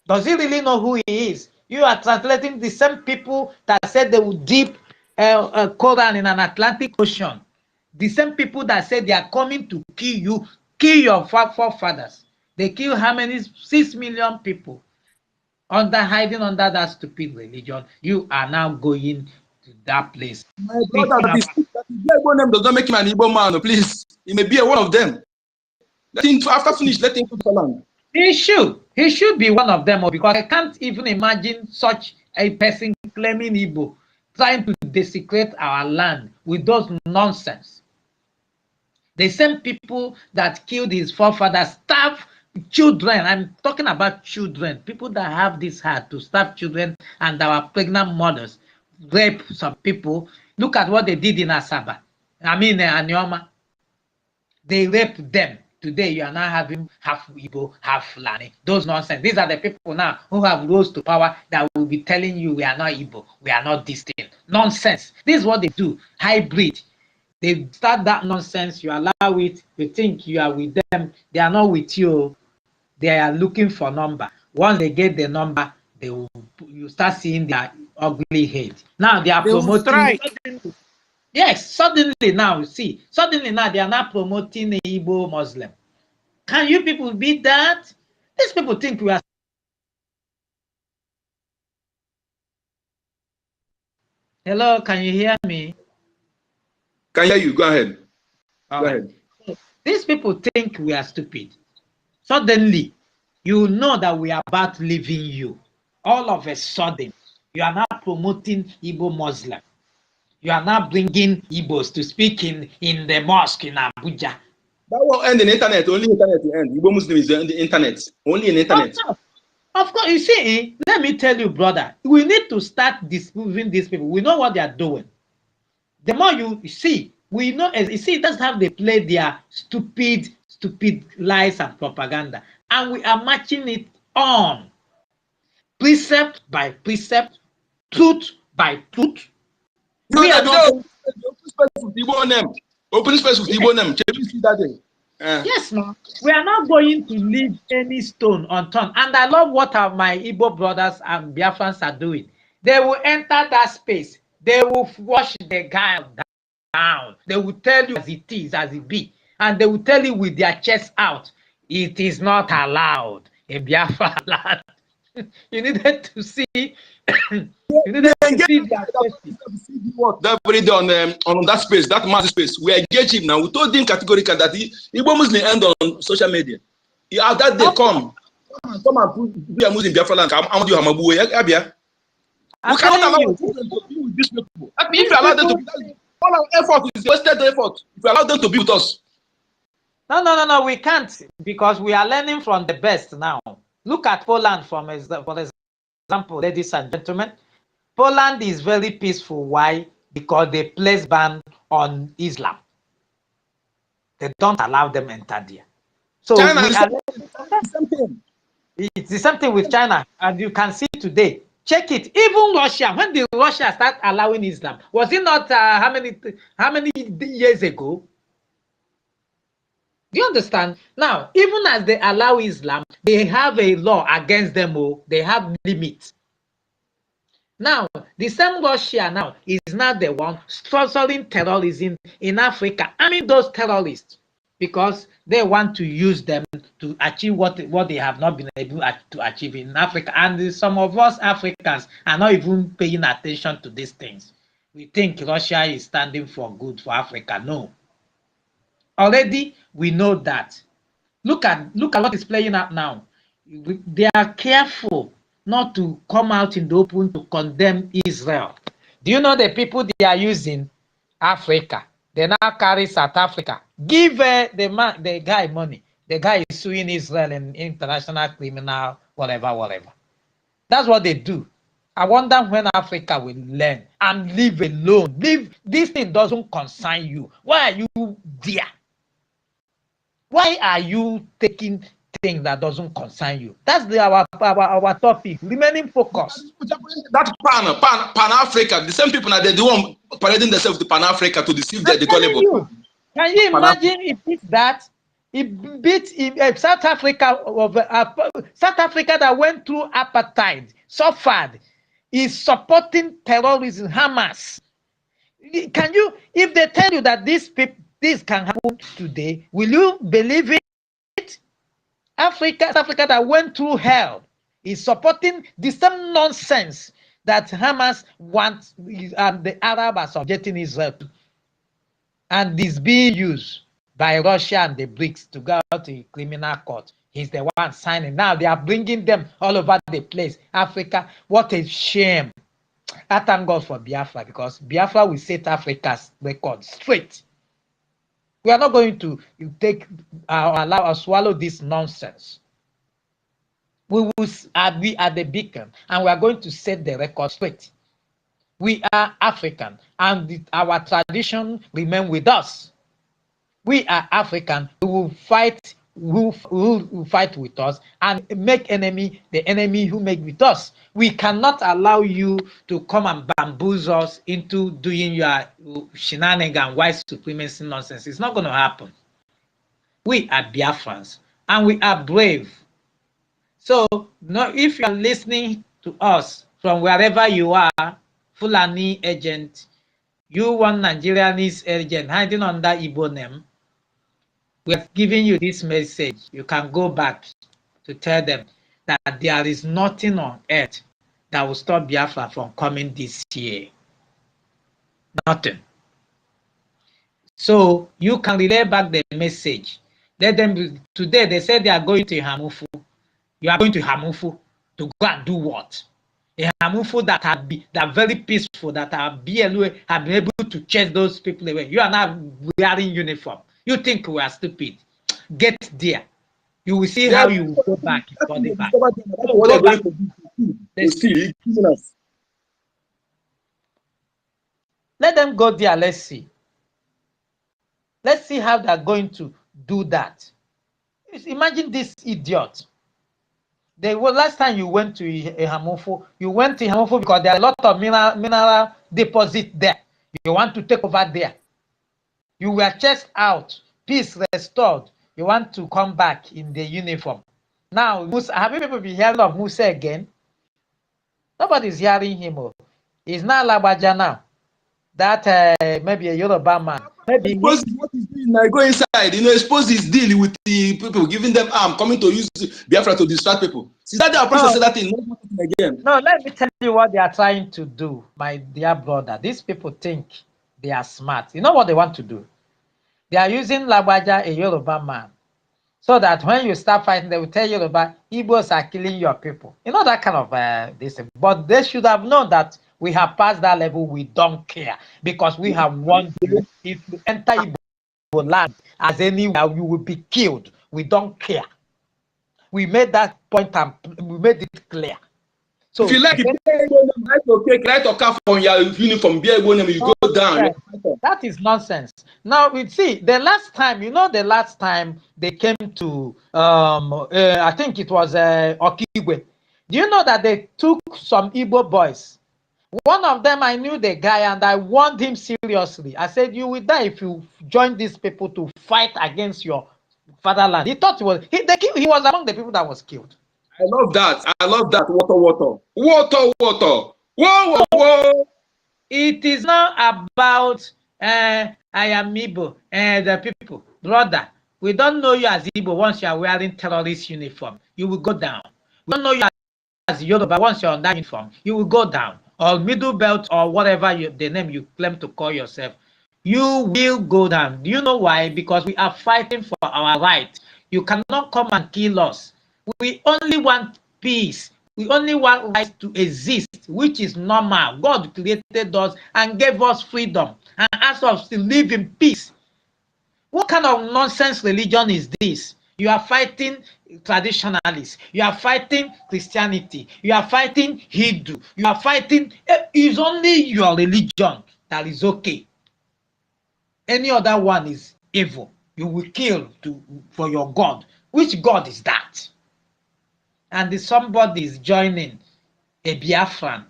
Does he really know who he is? You are translating the same people that said they would dip a Quran in an Atlantic Ocean. The same people that said they are coming to kill you, kill your forefathers. They kill how many? 6 million people hiding under that stupid religion. You are now going to that place. My brother, that is Igbo name does not make him an Igbo man. Please, he may be one of them. Let him, after finish, let him go to the land. He should be one of them, because I can't even imagine such a person claiming Igbo, trying to desecrate our land with those nonsense. The same people that killed his forefathers starve children. I'm talking about children, people that have this heart to starve children, and our pregnant mothers rape some people. Look at what they did in Asaba. Anioma. They raped them. Today you are now having half Igbo, half Fulani. Those nonsense. These are the people now who have rose to power that will be telling you we are not Igbo, we are not this thing. Nonsense. This is what they do. Hybrid. They start that nonsense. You allow it. You think you are with them. They are not with you. They are looking for number. Once they get the number, you start seeing their ugly head. Now they are promoting. Yes, suddenly now, see, suddenly now they are not promoting the Igbo Muslim. Can you people beat that? These people think we are. Hello, can you hear me? Can hear you. Go ahead. Go ahead. These people think we are stupid. Suddenly, you know that we are about leaving you. All of a sudden, you are now promoting Igbo Muslim. You are now bringing Igbos to speak in the mosque in Abuja. That will end in the internet. Only internet will end. Igbo Muslim is on the internet. Only in the internet. Of course, you see, let me tell you, brother, we need to start disproving these people. We know what they are doing. The more you see, we know, you see, that's how they play their stupid lies and propaganda. And we are matching it on. Precept by precept, truth by truth. We are not open space with Igbo name. Open space with Igbo name. Can you see that day? Yes, no. We are not going to leave any stone unturned. And I love what my Igbo brothers and Biafrans are doing. They will enter that space. They will wash the guy down. They will tell you as it is, as it be. And they will tell you with their chest out, it is not allowed in Biafra land. You needed to see. You needed to see their that very day on that space, that massive space. We engage him now. We told him categorically that Igbo Muslim end on social media. That day come and be a Muslim BIAFRALANDS. We cannot allow them to be with these people. If you allow them to be, all our effort is wasted effort. If you allow them to be with us. No, we can't, because we are learning from the best now. Look at Poland, for example, ladies and gentlemen. Poland is very peaceful. Why? Because they place ban on Islam. They don't allow them enter there. So China is the same thing. It's the same thing with China, and you can see today. Check it. Even Russia, when the Russia start allowing Islam, was it not how many years ago? Do you understand? Now, even as they allow Islam, they have a law against them. Oh, they have limits. Now, the same Russia now is not the one sponsoring terrorism in Africa. I mean, those terrorists, because they want to use them to achieve what they have not been able to achieve in Africa. And some of us Africans are not even paying attention to these things. We think Russia is standing for good for Africa. No. Already, we know that. Look at what is playing out now. They are careful not to come out in the open to condemn Israel. Do you know the people they are using? Africa. They now carry South Africa. Give the guy money. The guy is suing Israel in international criminal, whatever. That's what they do. I wonder when Africa will learn and leave alone. This thing doesn't concern you. Why are you there? Why are you taking things that doesn't concern you? That's our topic. Remaining focused. That Pan Africa, the same people that they do one parading themselves to Pan Africa to deceive the gullible. Can you imagine if it's that? It beat South Africa that went through apartheid, suffered, is supporting terrorism, Hamas. Can you, if they tell you that this can happen today, will you believe it? South Africa that went through hell is supporting the same nonsense that Hamas wants, and the Arab are subjecting Israel to. And is being used by Russia and the BRICS to go to a criminal court. He's the one signing. Now they are bringing them all over the place. Africa, what a shame. I thank God for Biafra, because Biafra will set Africa's record straight. We are not going to allow us swallow this nonsense. We will be at the beacon, and we are going to set the record straight. We are African, and our tradition remain with us. We are African. We will fight. Who will fight with us and make the enemy who make with us. We cannot allow you to come and bamboozle us into doing your shenanigans, white supremacy nonsense. It's not going to happen. We are Biafrans, and we are brave. So, if you are listening to us from wherever you are, Fulani agent, you one Nigerianese agent hiding under Igbo name, we have given you this message. You can go back to tell them that there is nothing on earth that will stop Biafra from coming this year. Nothing. So you can relay back the message. Let them. Today they said they are going to Eha-Amufu. You are going to Eha-Amufu to go and do what? Eha-Amufu that are very peaceful, that are BLO have been able to chase those people away. You are now wearing uniform. You think we are stupid? Get there. You will see how you will go back. Let them go there. Let's see. Let's see how they're going to do that. Imagine this idiot. Last time you went to Eha-Amufu, you went to Eha-Amufu because there are a lot of mineral deposit there. You want to take over there. You were chased out, peace restored. You want to come back in the uniform. Now, have you ever been hearing of Musa again? Nobody's hearing him. He's not Labaja now. That maybe a Yoruba man. Maybe what he's doing now, go inside. Suppose he's dealing with the people, giving them arm, coming to use Biafra to distract people. Since that their process said that thing again. No, let me tell you what they are trying to do, my dear brother. These people think they are smart. You know what they want to do? They are using Labaja, a Yoruba man, so that when you start fighting, they will tell Yoruba, Igbos are killing your people. You know that kind of this. But they should have known that we have passed that level. We don't care, because we have warned you. If you enter Igbo land as anywhere, you will be killed. We don't care. We made that point and we made it clear. So if you like, write a car on your uniform, you go down. That is nonsense. Now we see the last time, the last time they came to, I think it was Okigwe. Do you know that they took some Igbo boys? One of them, I knew the guy and I warned him seriously. I said, you will die if you join these people to fight against your fatherland. He thought he was among the people that was killed. I love that. WOTOWOTO. WOTOWOTO. Whoa, whoa, whoa. It is not about I am Igbo and the people. Brother, we don't know you as Igbo once you are wearing terrorist uniform. You will go down. We don't know you as Yoruba once you're on that uniform. You will go down. Or middle belt or whatever the name you claim to call yourself. You will go down. Do you know why? Because we are fighting for our right. You cannot come and kill us. We only want peace. We only want right to exist, which is normal. God created us and gave us freedom and asked us to live in peace. What kind of nonsense religion is this? You are fighting traditionalists. You are fighting Christianity. You are fighting Hindu. You are fighting. It's only your religion that is okay. Any other one is evil. You will kill for your God. Which God is that? And if somebody is joining a Biafran,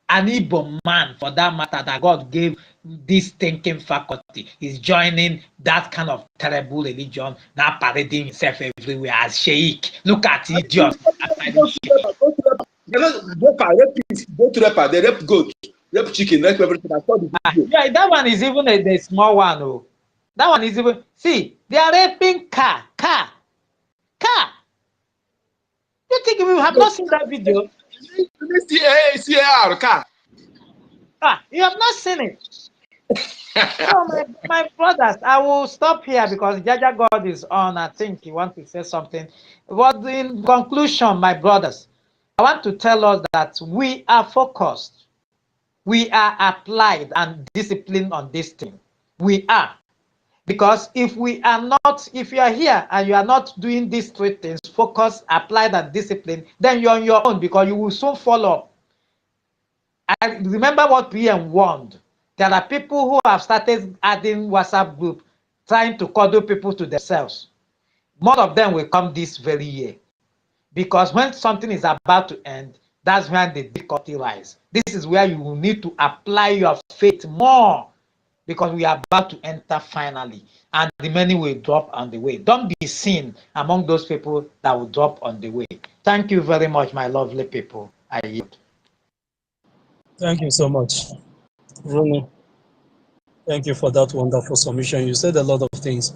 an Igbo man for that matter, that God gave this thinking faculty, is joining that kind of terrible religion, now parading himself everywhere as sheikh. Look at idiots. They rape goat, rape chicken, rape everything. Yeah, that one is even the small one. Oh. That one is even, see, they are raping car. You think we have not seen that video? You have not seen it. So my brothers, I will stop here because Jaja God is on. I think he wants to say something. But in conclusion, my brothers, I want to tell us that we are focused. We are applied and disciplined on this thing. We are. Because if you are here and you are not doing these three things, focus, applied, and discipline, then you're on your own because you will soon fall off. I remember what PM warned. There are people who have started adding WhatsApp group, trying to cuddle people to themselves. More of them will come this very year. Because when something is about to end, that's when the difficulty rises. This is where you will need to apply your faith more. Because we are about to enter finally, and the many will drop on the way. Don't be seen among those people that will drop on the way. Thank you very much, my lovely people. I yield. Thank you so much, Rooney. Thank you for that wonderful submission. You said a lot of things.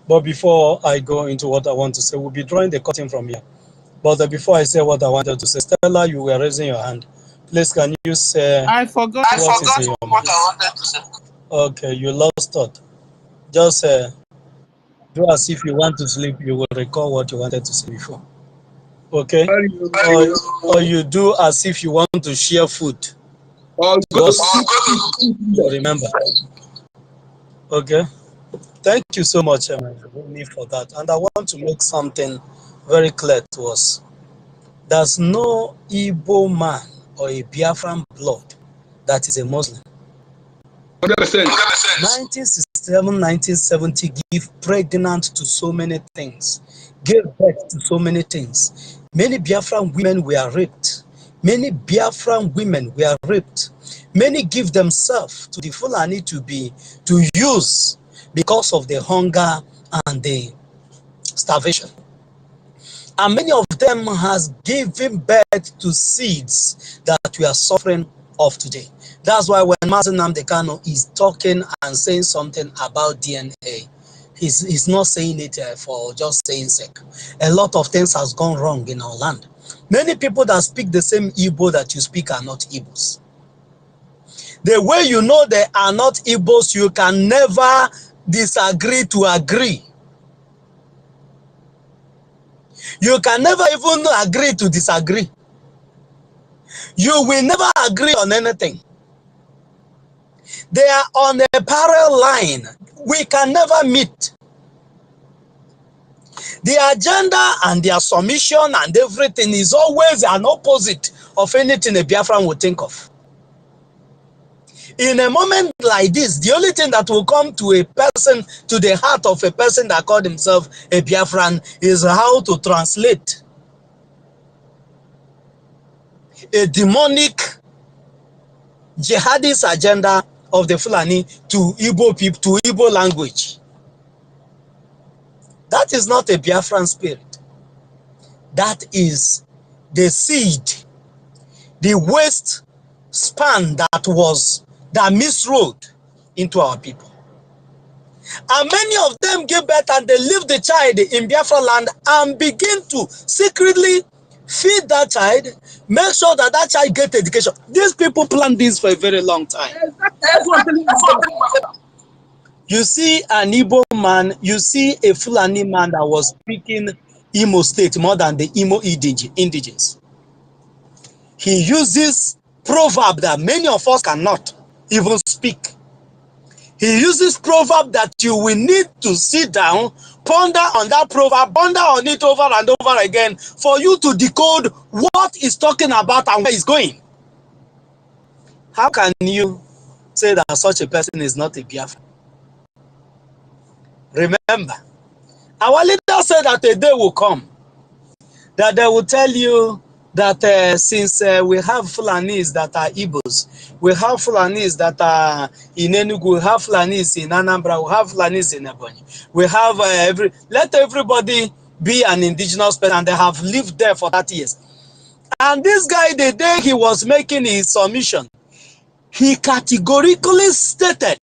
But before I go into what I want to say, we'll be drawing the curtain from here. But before I say what I wanted to say, Stella, you were raising your hand. Please, can you say I forgot what I wanted to say? Okay, you lost thought. Just do as if you want to sleep. You will recall what you wanted to say before. Okay? Or you do as if you want to share food. You remember. Okay? Thank you so much, for that. And I want to make something very clear to us. There's no Igbo man or a Biafran blood that is a Muslim. 100%. 1967, 1970 give pregnant to so many things, gave birth to so many things. Many Biafran women were raped. Many Biafran women were raped. Many give themselves to the Fulani to use because of the hunger and the starvation. And many of them has given birth to seeds that we are suffering of today. That's why when Mazi Nnamdi Kanu is talking and saying something about DNA, he's not saying it for just saying sake. A lot of things has gone wrong in our land. Many people that speak the same Igbo that you speak are not Igbos. The way you know they are not Igbos, you can never disagree to agree. You can never even agree to disagree. You will never agree on anything. They are on a parallel line. We can never meet. The agenda and their submission and everything is always an opposite of anything a Biafran would think of. In a moment like this, the only thing that will come to a person, to the heart of a person that called himself a Biafran, is how to translate a demonic jihadist agenda of the Fulani to Igbo people, to Igbo language. That is not a Biafran spirit. That is the seed, the waste span that misrode into our people. And many of them give birth and they leave the child in Biafra land and begin to secretly feed that child, make sure that that child gets education. These people plan this for a very long time. You see an Igbo man, you see a Fulani man that was speaking Imo State more than the Imo indigens. He uses proverb that many of us cannot even speak. He uses proverb that you will need to sit down, ponder on that proverb, ponder on it over and over again for you to decode what he's talking about and where he's going. How can you say that such a person is not a Biafra? Remember, our leader said that a day will come that they will tell you that since we have Fulanis that are Igbos, we have Fulanis that are in Enugu, we have Fulanis in Anambra, we have Fulanis in Ebonyi. We have let everybody be an indigenous person, and they have lived there for 30 years. And this guy, the day he was making his submission, he categorically stated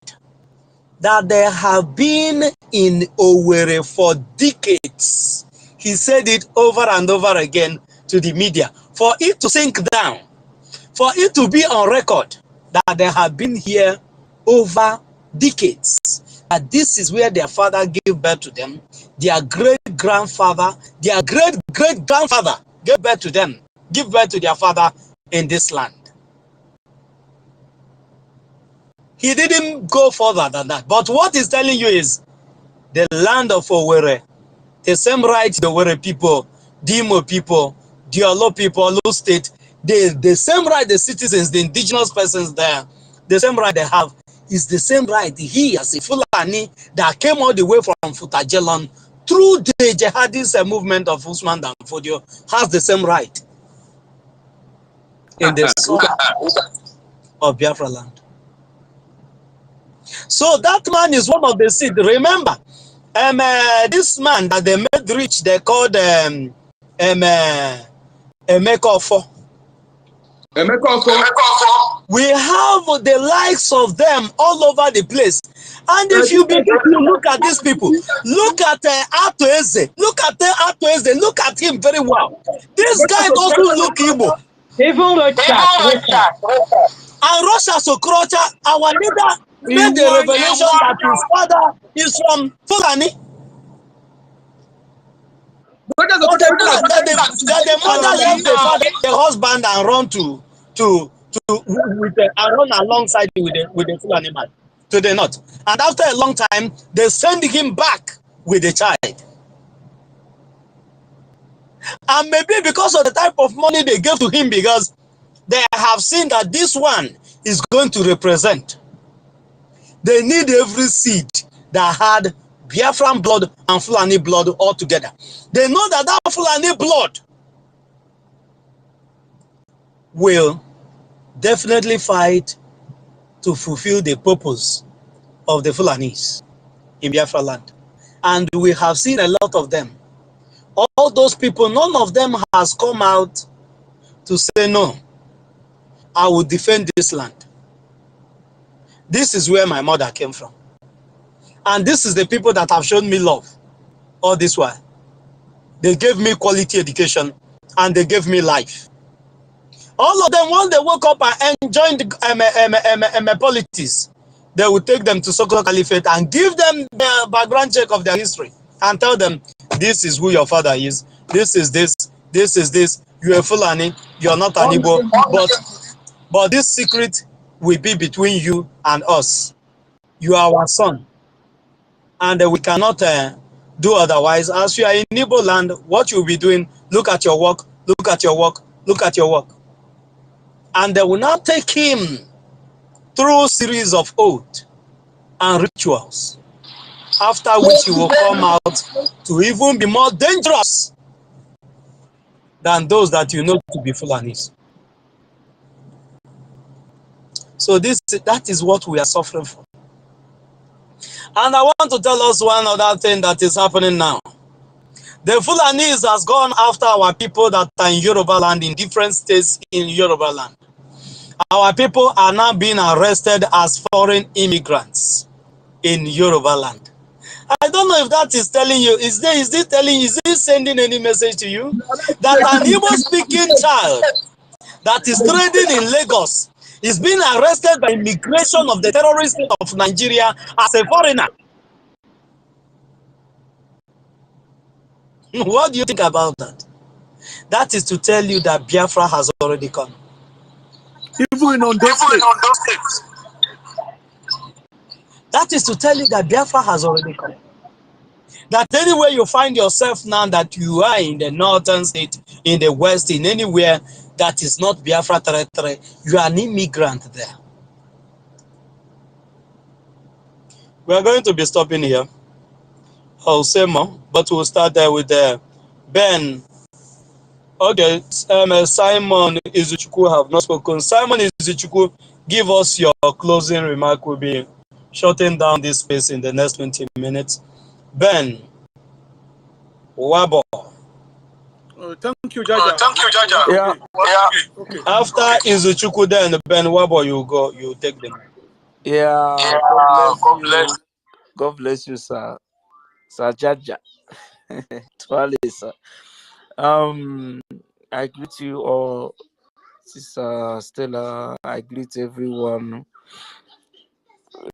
that they have been in Owerri for decades. He said it over and over again to the media for it to sink down, for it to be on record that they have been here over decades. That this is where their father gave birth to them, their great-grandfather, their great-great-grandfather gave birth to them, give birth to their father in this land. He didn't go further than that. But what he's telling you is the land of Owerri, the same right the Owerri people, the Imo people, the Olo people, Olo state, the same right the citizens, the indigenous persons there, the same right they have is the same right he as a Fulani that came all the way from Futajelon through the jihadist movement of Usman Dan Fodio has the same right in the soil of Biafra land. So that man is one of the seed. Remember, this man that they made rich, they called Eha-Amufu. We have the likes of them all over the place. And if you begin to look at these people, look at Atoeze, look at him very well. This guy doesn't look Igbo. Even Russia. And Russia Sokrocha, our leader, made the revelation that his father is from Fulani. The mother left the father, the husband, and run alongside with the Fulani man to the north. And after a long time, they send him back with the child. And maybe because of the type of money they gave to him, because they have seen that this one is going to represent. They need every seed that had Biafran blood and Fulani blood all together. They know that that Fulani blood will definitely fight to fulfill the purpose of the Fulanis in Biafra land. And we have seen a lot of them. All those people, none of them has come out to say, no, I will defend this land. This is where my mother came from. And this is the people that have shown me love all this while. They gave me quality education and they gave me life. All of them, once they woke up and joined politics, they would take them to Sokoto Caliphate and give them the background check of their history and tell them, this is who your father is, this is this, this is this, you're a Fulani, you're not an Igbo, but this secret will be between you and us. You are our son. And we cannot do otherwise. As you are in Igbo land, what you'll be doing, look at your work, look at your work, look at your work. and they will now take him through a series of oaths and rituals, after which he will come out to even be more dangerous than those that you know to be Fulanis. So that is what we are suffering from. And I want to tell us one other thing that is happening now. The Fulanis has gone after our people that are in Yoruba land, in different states in Yoruba land. Our people are now being arrested as foreign immigrants in Yoruba land. I don't know if that is telling you, is it sending any message to you? That an Igbo-speaking child that is trading in Lagos is being arrested by immigration of the terrorist state of Nigeria as a foreigner. What do you think about that? That is to tell you that Biafra has already come. Even in Ondo State. That is to tell you that Biafra has already come. That anywhere you find yourself now, that you are in the northern state, in the west, in anywhere that is not Biafra territory, you are an immigrant there. We are going to be stopping here. I'll say more, but we'll start there with Ben. Okay, Simon Izuchukwu have not spoken. Simon Izuchukwu, give us your closing remark. We'll be shutting down this space in the next 20 minutes. Ben Wabo. Thank you, Jaja. Yeah. Okay. After Izuchukwu, then Ben Wabo, you take them. Yeah, God bless you, sir. Sir Jaja. Twale, sir. I greet you all, Sister Stella. I greet everyone.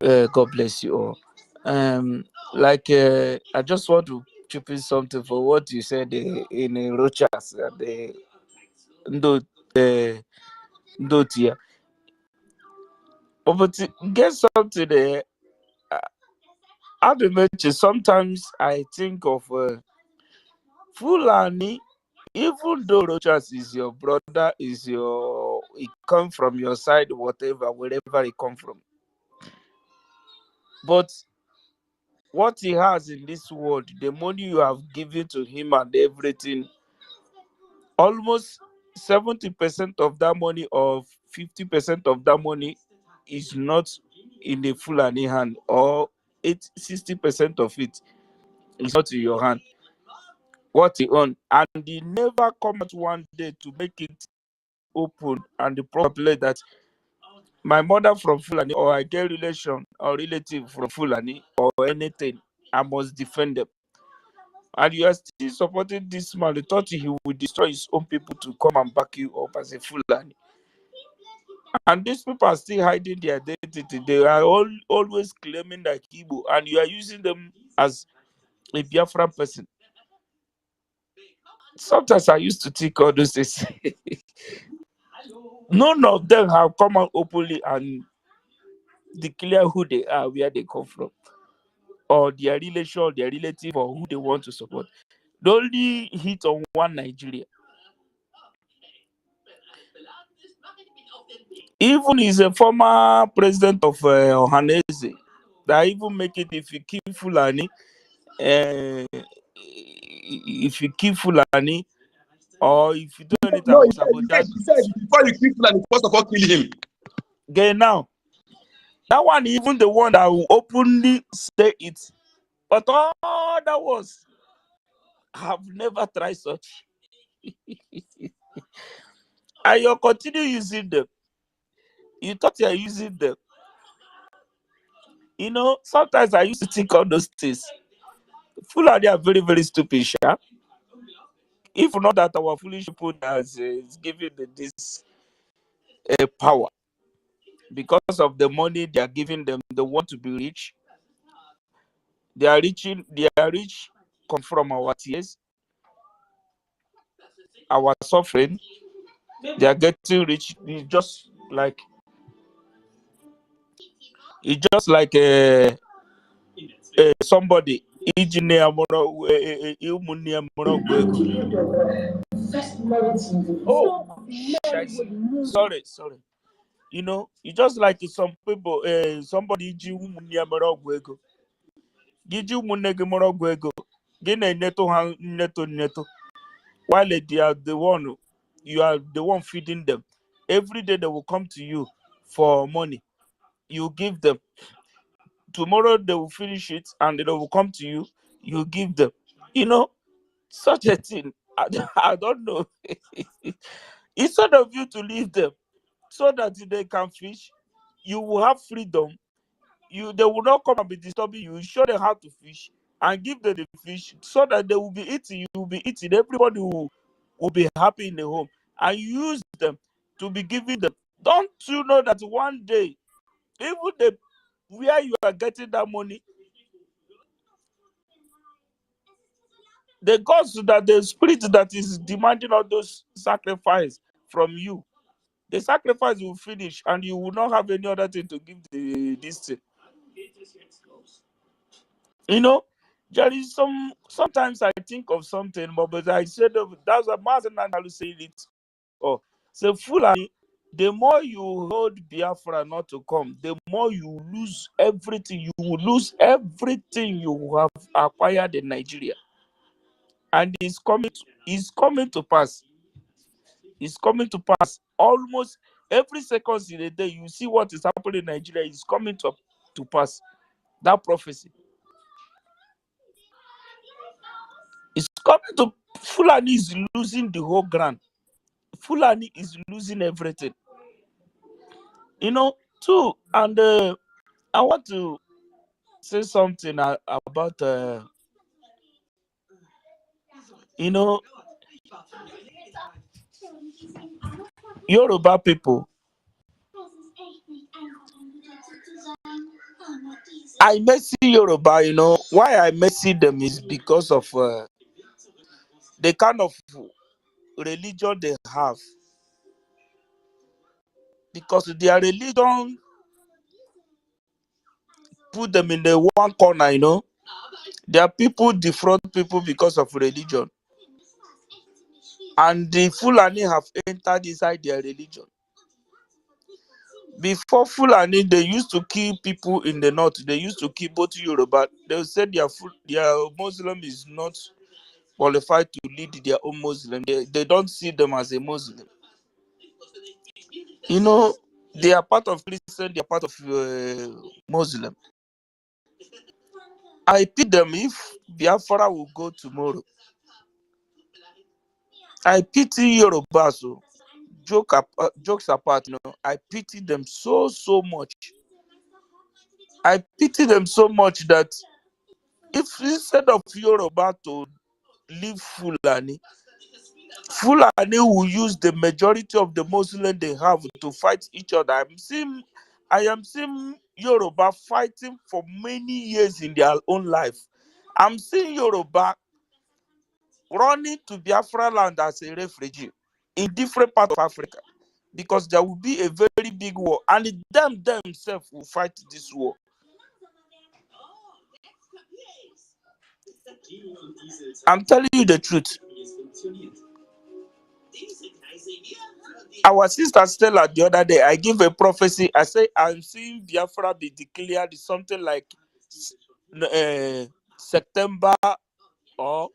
God bless you all. I just want to chip in something for what you said in Rochas, the Ndotia. But get something there. I mention sometimes I think of Fulani, even though Rochas is your brother, it come from your side, wherever it come from. But what he has in this world, the money you have given to him and everything, almost 70% of that money or 50% of that money is not in the Fulani hand, or 60% of it is not in your hand. What he own, and he never come out one day to make it open and the proper that my mother from Fulani, or I get relation or relative from Fulani or anything, I must defend them. And you are still supporting this man. They thought he would destroy his own people to come and back you up as a Fulani. And these people are still hiding their identity. They are always claiming that Igbo, and you are using them as a Biafran person. Sometimes I used to think all those things. None of them have come out openly and declare who they are, where they come from, or their relation, their relative, or who they want to support. They only hit on one Nigeria. Even he's a former president of Ohanese that even make it, if you keep Fulani, or if you do anything No, about that. he said before you kill Fulani, first of all kill him. Okay, now that one, even the one that will openly say it, but all that was, have never tried such. And you continue using them. You thought you are using them. You know, sometimes I used to think on those things. Fulani are very, very stupid, sure. If not that our foolish people is giving this power, because of the money they are giving them, they want to be rich. They are rich, come from our tears, our suffering. They are getting rich. It's just like somebody. Oh, Sorry. You know, you just like some people, somebody ji ụmụnne ya mere ọgwụ ego. Gị ji ụmụnne gị mere ọgwụ ego. Gị na-eneto ha neto. While they are the one, you are the one feeding them. Every day they will come to you for money. You give them. Tomorrow they will finish it and they will come to you. You give them. You know, such a thing. I don't know. Instead of you to leave them so that they can fish, you will have freedom. They will not come and be disturbing you. Show them how to fish and give them the fish so that they will be eating. You will be eating. Everybody will be happy in the home. And use them to be giving them. Don't you know that one day, even where you are getting that money, the gods that the spirit that is demanding all those sacrifice from you, the sacrifice will finish and you will not have any other thing to give this thing. You know, there is sometimes I think of something, but I said that's a master and say it. Oh, so Fulani, the more you hold Biafra not to come, the more you lose everything. You will lose everything you have acquired in Nigeria. And it's coming to pass. It's coming to pass. Almost every second in a day, you see what is happening in Nigeria is coming to pass. That prophecy. It's coming to Fulani is losing the whole ground. Fulani is losing everything. You know, too. And I want to say something about you know, Yoruba people. I may see Yoruba, you know. Why I may see them is because of the kind of religion they have. Because their religion put them in the one corner, you know. Their people defraud people because of religion. And the Fulani have entered inside their religion. Before Fulani, they used to kill people in the north. They used to kill both Yoruba. They said their Muslim is not qualified to lead their own Muslim. They don't see them as a Muslim. You know, they are part of Christian, they are part of Muslim. I pity them if Biafra will go tomorrow. I pity Yoruba, so jokes apart, you know, I pity them so much. I pity them so much that if instead of Yoruba to leave Fulani will use the majority of the Muslim they have to fight each other. I am seeing Yoruba fighting for many years in their own life. I'm seeing Yoruba running to Biafra land as a refugee in different parts of Africa because there will be a very big war and them themselves will fight this war. I'm telling you the truth. Our sister Stella the other day, I give a prophecy. I say I'm seeing Biafra be declared something like September or.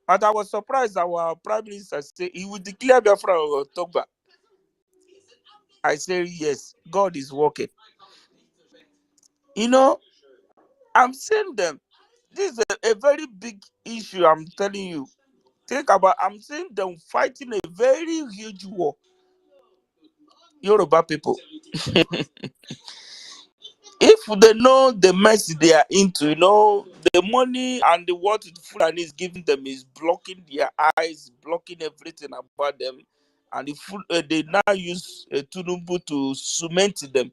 And I was surprised our Prime Minister said he will declare Biafra in October. I say yes, God is working. You know, I'm seeing them. This is a very big issue. I'm telling you. Think about. I'm seeing them fighting a very huge war. Yoruba people. If they know the mess they are into, you know, the money and the what Fulani is giving them is blocking their eyes, blocking everything about them, and they now use Tinubu to cement them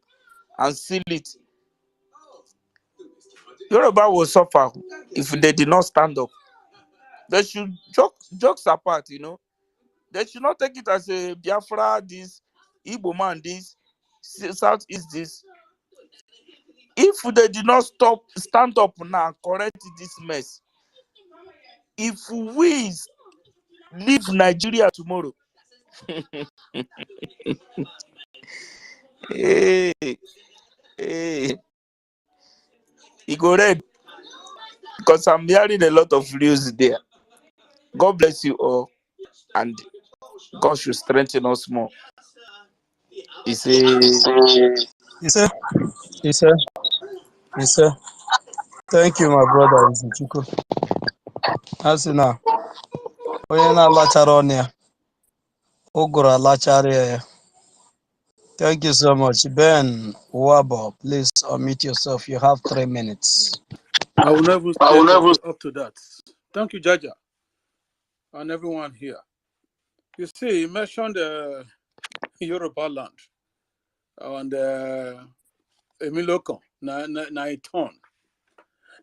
and seal it. Yoruba will suffer if they did not stand up. They should jokes apart, you know. They should not take it as a Biafra this, Igbo man this, Southeast this. If they did not stand up now and correct this mess, if we leave Nigeria tomorrow, Hey, hey. He go red because I'm hearing a lot of news there. God bless you all, and God should strengthen us more. He say, He said, he said, he said, thank you, my brother. Izuchukwu. Asị na onye na-alachara ọnụ ya, ụgụrụ alachara ya. Thank you so much. Ben Wabo, please unmute yourself. You have 3 minutes. I will never stay up to that. Thank you, Jaja, and everyone here. You see, you mentioned Yoruba land and Emiloko, Naiton.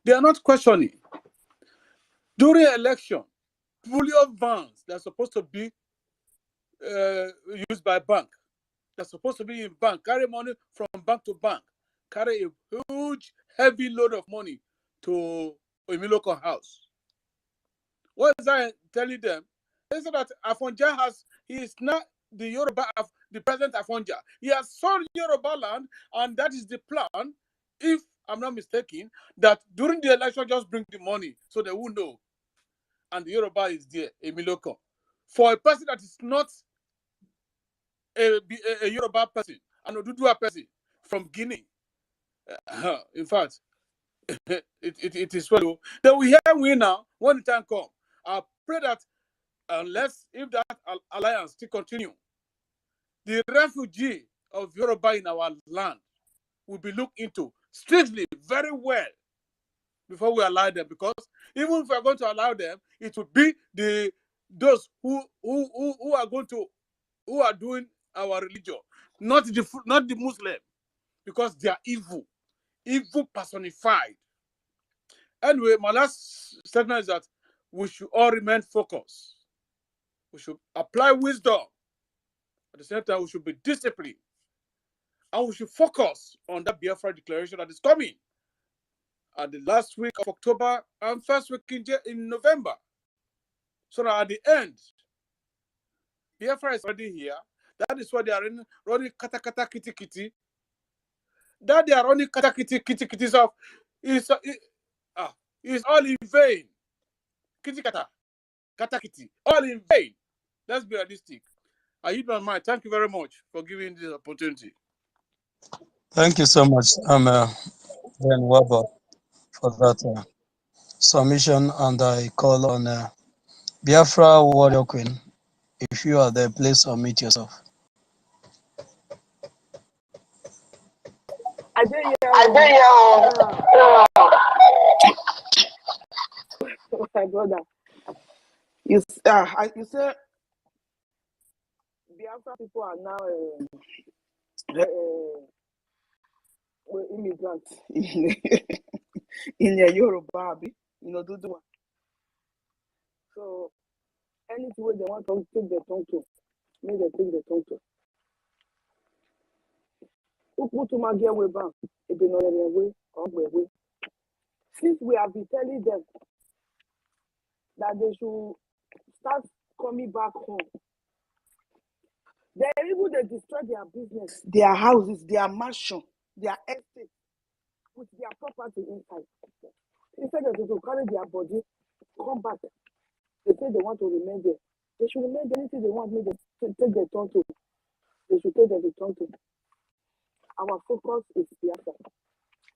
They are not questioning. During election, polio vans that are supposed to be used by bank, they're supposed to be in bank, carry money from bank to bank, carry a huge, heavy load of money to Emiloko house. What is I telling them? They said that Afonja he is not the Yoruba, the president Afonja. He has sold Yoruba land, and that is the plan, if I'm not mistaken, that during the election, just bring the money so they will know. And the Yoruba is there, Emiloko. For a person that is not a Yoruba person, an Odudua person from Guinea, in fact, it is well. Then we hear we now, when the time comes, I pray that unless if that alliance still continue, the refugee of Yoruba in our land will be looked into strictly, very well, before we allow them. Because even if we are going to allow them, it will be those who are doing our religion, not the Muslim, because they are evil personified. Anyway, my last statement is that we should all remain focused. We should apply wisdom. At the same time, we should be disciplined. And we should focus on that Biafra declaration that is coming at the last week of October and first week in November. So that at the end, Biafra is already here. That is why they are running kata kata kitty kitty. That they are running kata kitty kitty kitty stuff is all in vain. Kitty kata, kata kitty, all in vain. Let's be realistic. I hit my mind. Thank you very much for giving this opportunity. Thank you so much, Ben Wabo, for that submission. And I call on Biafra Warrior Queen. If you are there, please unmute yourself. I did my brother. You say Biafra people are now immigrants in the Yoruba, Dudu. So anything where they want to take their tongue to, may they take their tongue to. Since we have been telling them that they should start coming back home, they're able to destroy their business, their houses, their mansion, their estate, with their property inside. Instead of to carry their body, come back. They say they want to remain there. They should remain there. Anything they want me to take their tongue to. They should take their tongue to. Our focus is Biafra.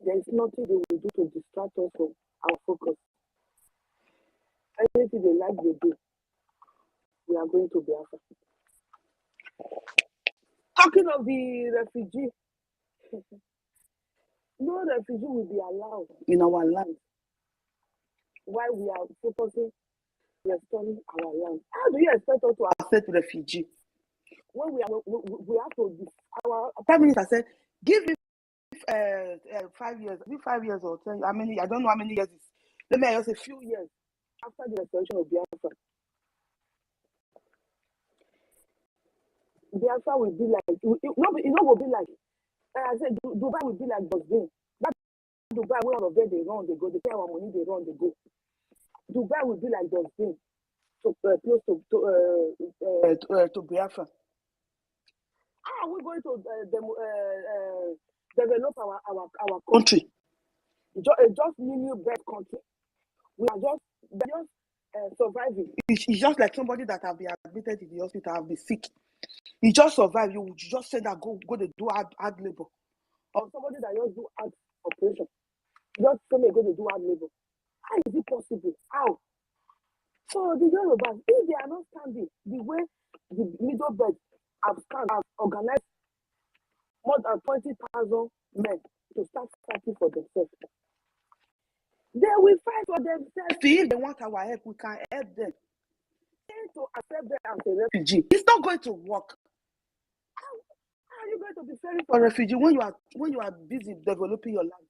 There is nothing they will do to distract us from our focus. Anything they like, they do. We are going to Biafra. Talking of the refugee, no refugee will be allowed in our land while we are focusing restoring our land. How do you expect us to accept refugee when we have to? Our Prime Minister said, "Give me 5 years, 5 years or 10. How many? I don't know how many years. Let me just a few years after the restoration of Biafra. Biafra will be like it will be like I said. Dubai will be like Brgie. That Dubai where all of them they run, they go. They pay our money, they run, they go. Dubai will be like Brgie. close to Biafra. How are we going to develop our country? Just new best country. We are just surviving. It's just like somebody that have been admitted in the hospital, have been sick. You just survive. You just say that go to do hard labor, or somebody that just do hard operation. Just say me go to do hard labor. How is it possible? How? So the Yorubas, if they are not standing the way the middle belt have organized more than 20,000 men to start fighting for themselves, they will fight for themselves. If they want our help, we can help them. To accept them as a refugee, it's not going to work. How are you going to be fairing for refugee when you are busy developing your land?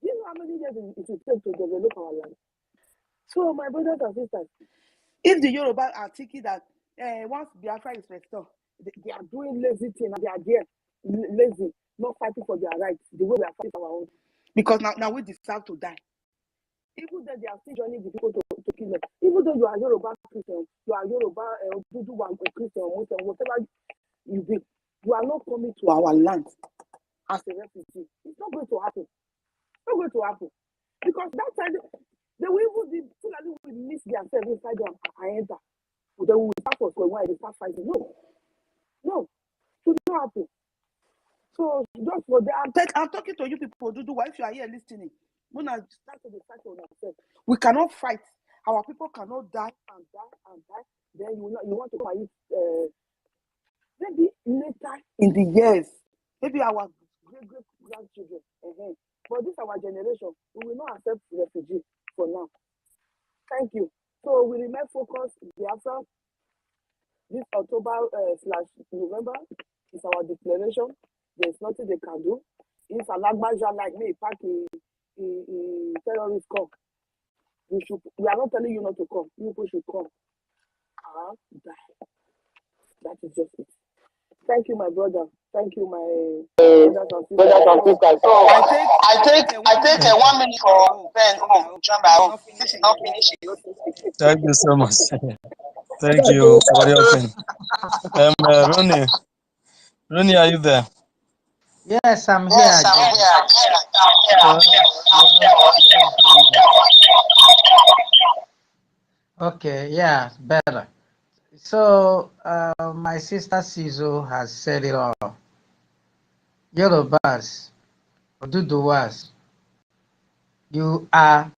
Do you know how many years it will take to develop our land? So, my brothers and sisters, if the Yoruba are thinking that once Biafra is restored, they are doing lazy thing and they are there lazy, not fighting for their rights the way we are fighting for our own. Because now we deserve to die. Even though they are still joining the people to kill them. Even though you are Yoruba Christian, you are Yoruba Christian, Muslim, whatever you be, you are not coming to our land as a refugee. It's not going to happen. It's not going to happen. Because that time, they will even will miss themselves inside them and enter. They will start for why they start fighting. No, it should not happen. So just for that, I'm talking to you people, Duduwa, if you are here listening, when I start to fight on ourselves, we cannot fight. Our people cannot die and die and die. Then you want to fight. Maybe later in the years, maybe our great grandchildren. But this our generation, we will not accept refugees for now. Thank you. So we remain focused. Biafra, this October/November is our declaration. There's nothing they can do. If a Lagbaja like me pack a terrorist come, we are not telling you not to come. You people should come. Die. That is just it. Thank you, my brother. Thank you, my brothers and sisters. So I take 1 minute for Ben. This is not finished. Thank you so much. Thank you, Ronnie, are you there? Yes, I'm here. Yes, I'm here. Okay, yeah, better. So, my sister Sizo has said it all. Yorubas, Oduduwas, you are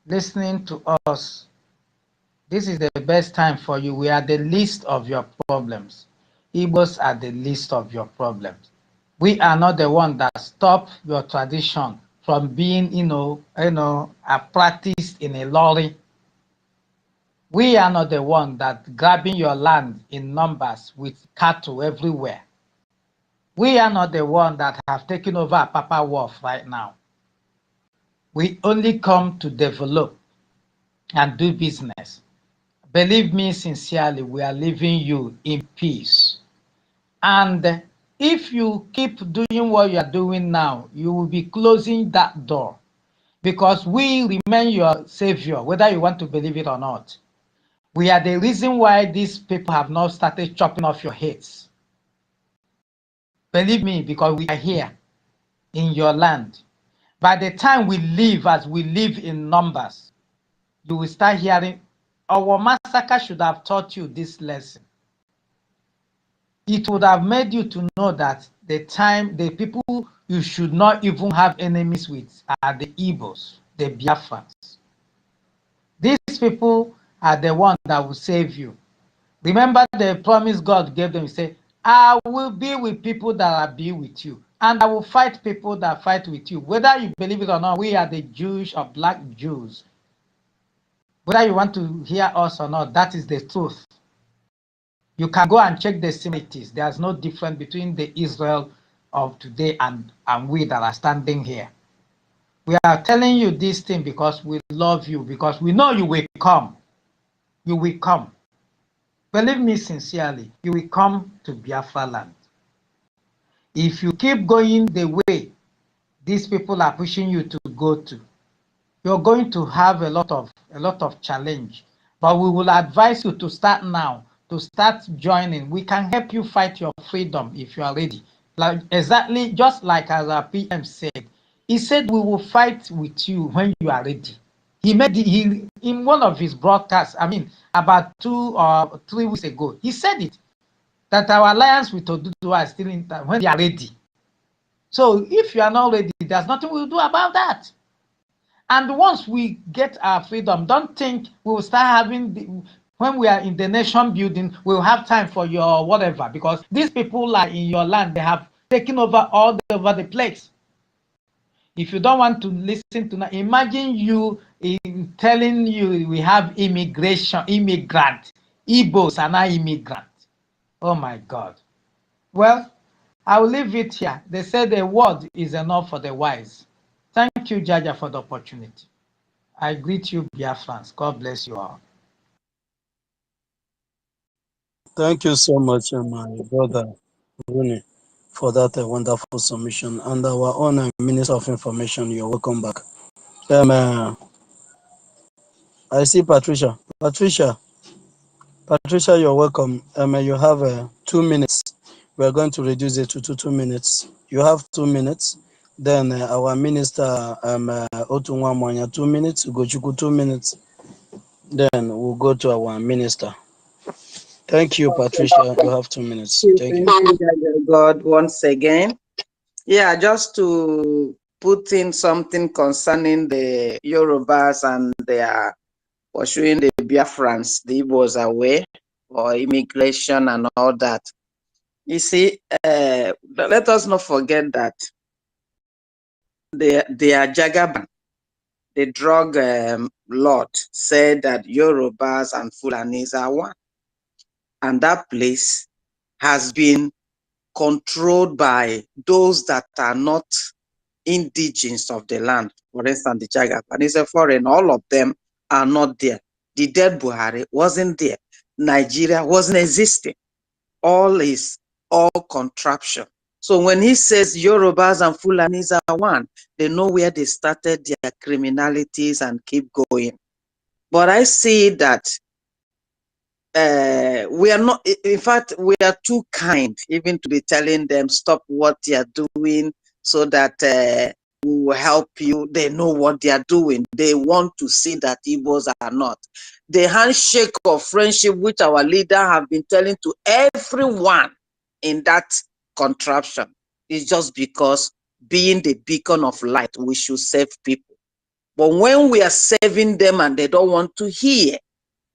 listening to us. This is the best time for you. We are the least of your problems. Igbos are the least of your problems. We are not the one that stop your tradition from being, practiced in a lorry. We are not the one that grabbing your land in numbers with cattle everywhere. We are not the one that have taken over Papa Wharf right now. We only come to develop and do business. Believe me sincerely, we are leaving you in peace. And if you keep doing what you are doing now, you will be closing that door, because we remain your savior, whether you want to believe it or not. We are the reason why these people have not started chopping off your heads. Believe me, because we are here in your land. By the time we live as we live in numbers, you will start hearing, our massacre should have taught you this lesson. It would have made you to know that the people you should not even have enemies with are the Igbos, the Biafrans. These people are the ones that will save you. Remember the promise God gave them. He said, I will be with people that will be with you, and I will fight people that fight with you. Whether you believe it or not, we are the Jewish or black Jews. Whether you want to hear us or not, that is the truth. You can go and check the similarities. There's no difference between the Israel of today and we that are standing here. We are telling you this thing because we love you, because we know you will come. You will come. Believe me sincerely, you will come to Biafra land. If you keep going the way these people are pushing you to go to, you're going to have a lot of challenge. But we will advise you to start now, to start joining. We can help you fight your freedom if you are ready. Like exactly just like as our PM said. He said we will fight with you when you are ready. He made he in one of his broadcasts, I mean about 2 or 3 weeks ago, he said it that our alliance with Oduduwa are still in time when they are ready. So if you are not ready, there's nothing we'll do about that. And once we get our freedom, don't think we will start having when we are in the nation building, we'll have time for your whatever, because these people are in your land, they have taken over all over the place. If you don't want to listen to that, imagine you in telling you we have immigrant, Igbos are not immigrant. Oh my God. Well, I will leave it here. They said a word is enough for the wise. Thank you, Jaja, for the opportunity. I greet you, Biafrans. God bless you all. Thank you so much, my brother Rooney, for that wonderful submission. And our own Minister of Information, you're welcome back. I see Patricia. Patricia, you're welcome. You have 2 minutes. We're going to reduce it to 2 minutes. You have 2 minutes. Then our Minister, Otunwa Mwanya, 2 minutes. Ugochukwu, 2 minutes. Then we'll go to our Minister. Thank you, Patricia. You have 2 minutes. Thank you. Thank you, God, once again. Yeah, just to put in something concerning the Yorubas and their pursuing the Biafrans, the Igbos away, or immigration and all that. You see, let us not forget that they are Jagaban, the drug lord, said that Yorubas and Fulanis are one. And that place has been controlled by those that are not indigenous of the land. For instance, the Jagaban is a foreign. All of them are not there. The dead Buhari wasn't there. Nigeria wasn't existing. All is all contraption. So when he says Yorubas and Fulanis are one, they know where they started their criminalities and keep going. But I see that we are not, in fact, we are too kind even to be telling them stop what they are doing so that we will help you. They know what they are doing. They want to see that Igbos are not. The handshake of friendship which our leader have been telling to everyone in that contraption is just because being the beacon of light, we should save people. But when we are saving them and they don't want to hear,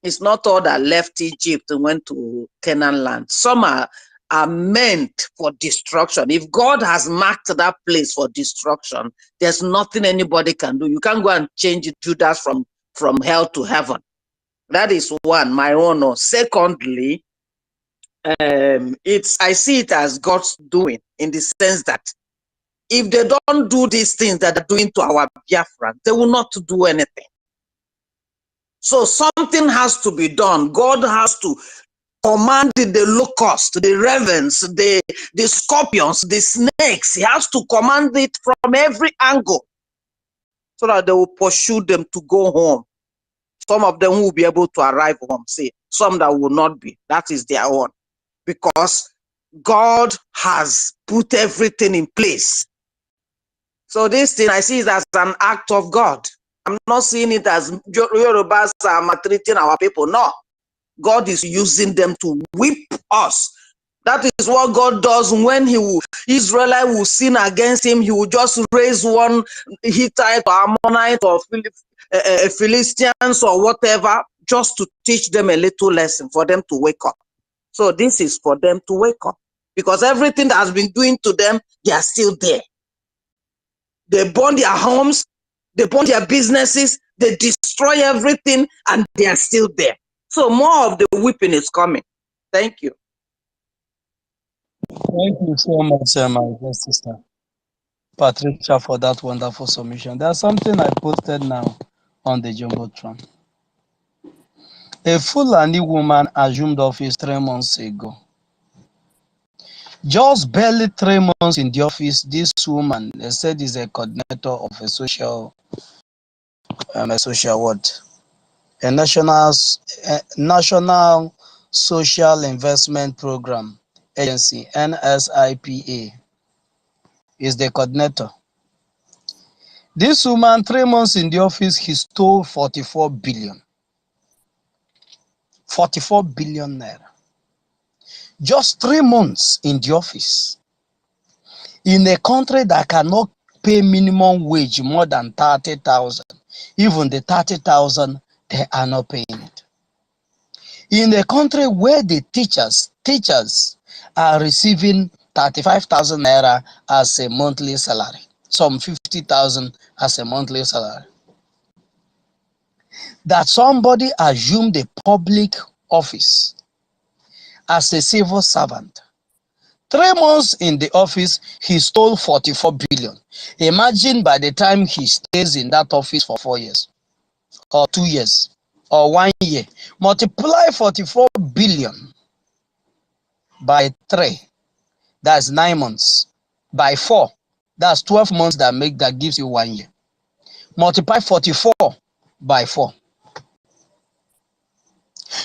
it's not all that left Egypt and went to Canaan land. Some are meant for destruction. If God has marked that place for destruction, there's nothing anybody can do. You can't go and change Judas from hell to heaven. That is one, my honor. Secondly, I see it as God's doing, in the sense that if they don't do these things that they're doing to our Biafra, they will not do anything. So something has to be done. God has to command the locusts, the ravens, the scorpions, the snakes. He has to command it from every angle so that they will pursue them to go home. Some of them will be able to arrive home, say, some that will not be. That is their own. Because God has put everything in place. So this thing, I see it as an act of God. I'm not seeing it as Yorubas are maltreating our people. No. God is using them to whip us. That is what God does when Israelite will sin against him. He will just raise one Hittite or Ammonite or Philistines or whatever, just to teach them a little lesson, for them to wake up. So this is for them to wake up. Because everything that has been doing to them, they are still there. They burn their homes, they burn their businesses, they destroy everything, and they are still there. So more of the whipping is coming. Thank you. Thank you so much, my dear sister Patricia, for that wonderful submission. There's something I posted now on the Jumbotron. A Fulani woman assumed office 3 months ago. Just barely 3 months in the office, this woman, they said, is a coordinator of a social a national social investment program agency, NSIPA, is the coordinator. This woman, 3 months in the office, he stole 44 billion. 44 billion naira. Just 3 months in the office. In a country that cannot pay minimum wage more than 30,000. Even the 30,000, they are not paying it. In a country where the teachers are receiving 35,000 naira as a monthly salary, some 50,000 as a monthly salary. That somebody assumed a public office as a civil servant. 3 months in the office, he stole 44 billion. Imagine by the time he stays in that office for 4 years, or 2 years, or 1 year. Multiply 44 billion by 3, that's 9 months. By 4, that's 12 months that gives you 1 year. Multiply 44 by 4.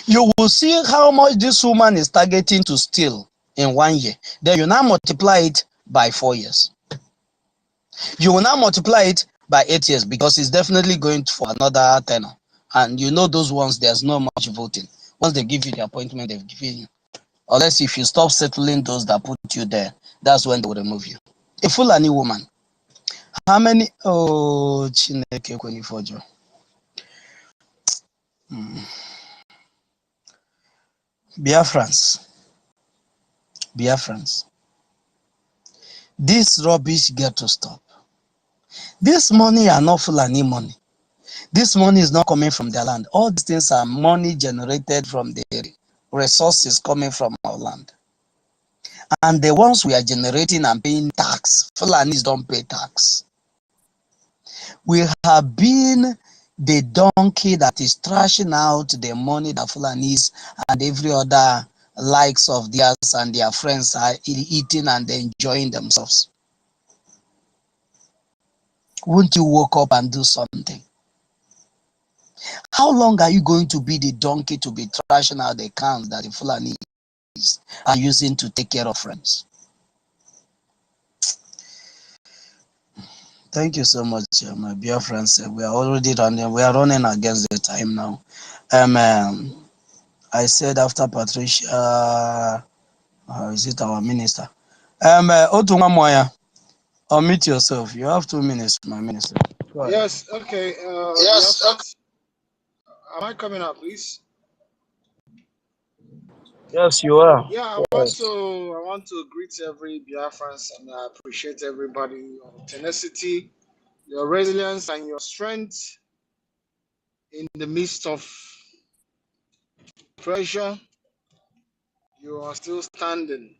You will see how much this woman is targeting to steal in 1 year. Then you now multiply it by 4 years. You will now multiply it by 8 years because it's definitely going for another tenor. And you know those ones, there's no much voting. Once they give you the appointment, they've given you. Unless if you stop settling those that put you there, that's when they will remove you. A Fulani woman. How many? Oh, Chineke Kwenifojo. Biafrans. This rubbish get to stop. This money are not Fulani money. This money is not coming from their land. All these things are money generated from the resources coming from our land. And the ones we are generating and paying tax, Fulanis don't pay tax. We have been the donkey that is trashing out the money that Fulanis and every other likes of theirs and their friends are eating and enjoying themselves. Won't you wake up and do something? How long are you going to be the donkey to be trashing out the cans that the Fulanis are using to take care of friends? Thank you so much, my dear friends. We are already running. We are running against the time now. I said after Patricia, is it our minister? Otuma Moya, unmute yourself. You have 2 minutes, my minister. Yes, okay. Yes. Yes, am I coming up, please? Yes, you are. Yeah, I want to greet every Biafrans, and I appreciate everybody, your tenacity, your resilience, and your strength in the midst of pressure. You are still standing.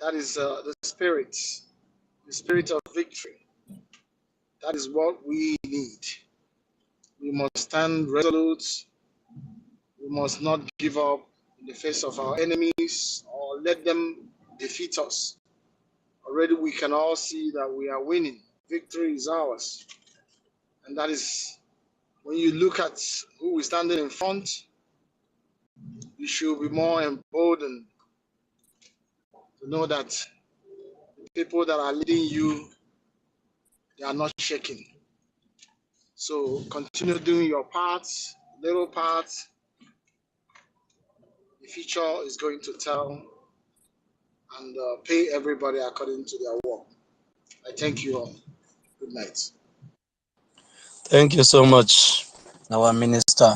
That is the spirit of victory. That is what we need. We must stand resolute. We must not give up in the face of our enemies or let them defeat us. Already we can all see that we are winning. Victory is ours. And that is, when you look at who is standing in front, you should be more emboldened to know that the people that are leading you, they are not shaking. So continue doing your parts, little parts. The future is going to tell and pay everybody according to their work. I thank you all. Good night. Thank you so much, our minister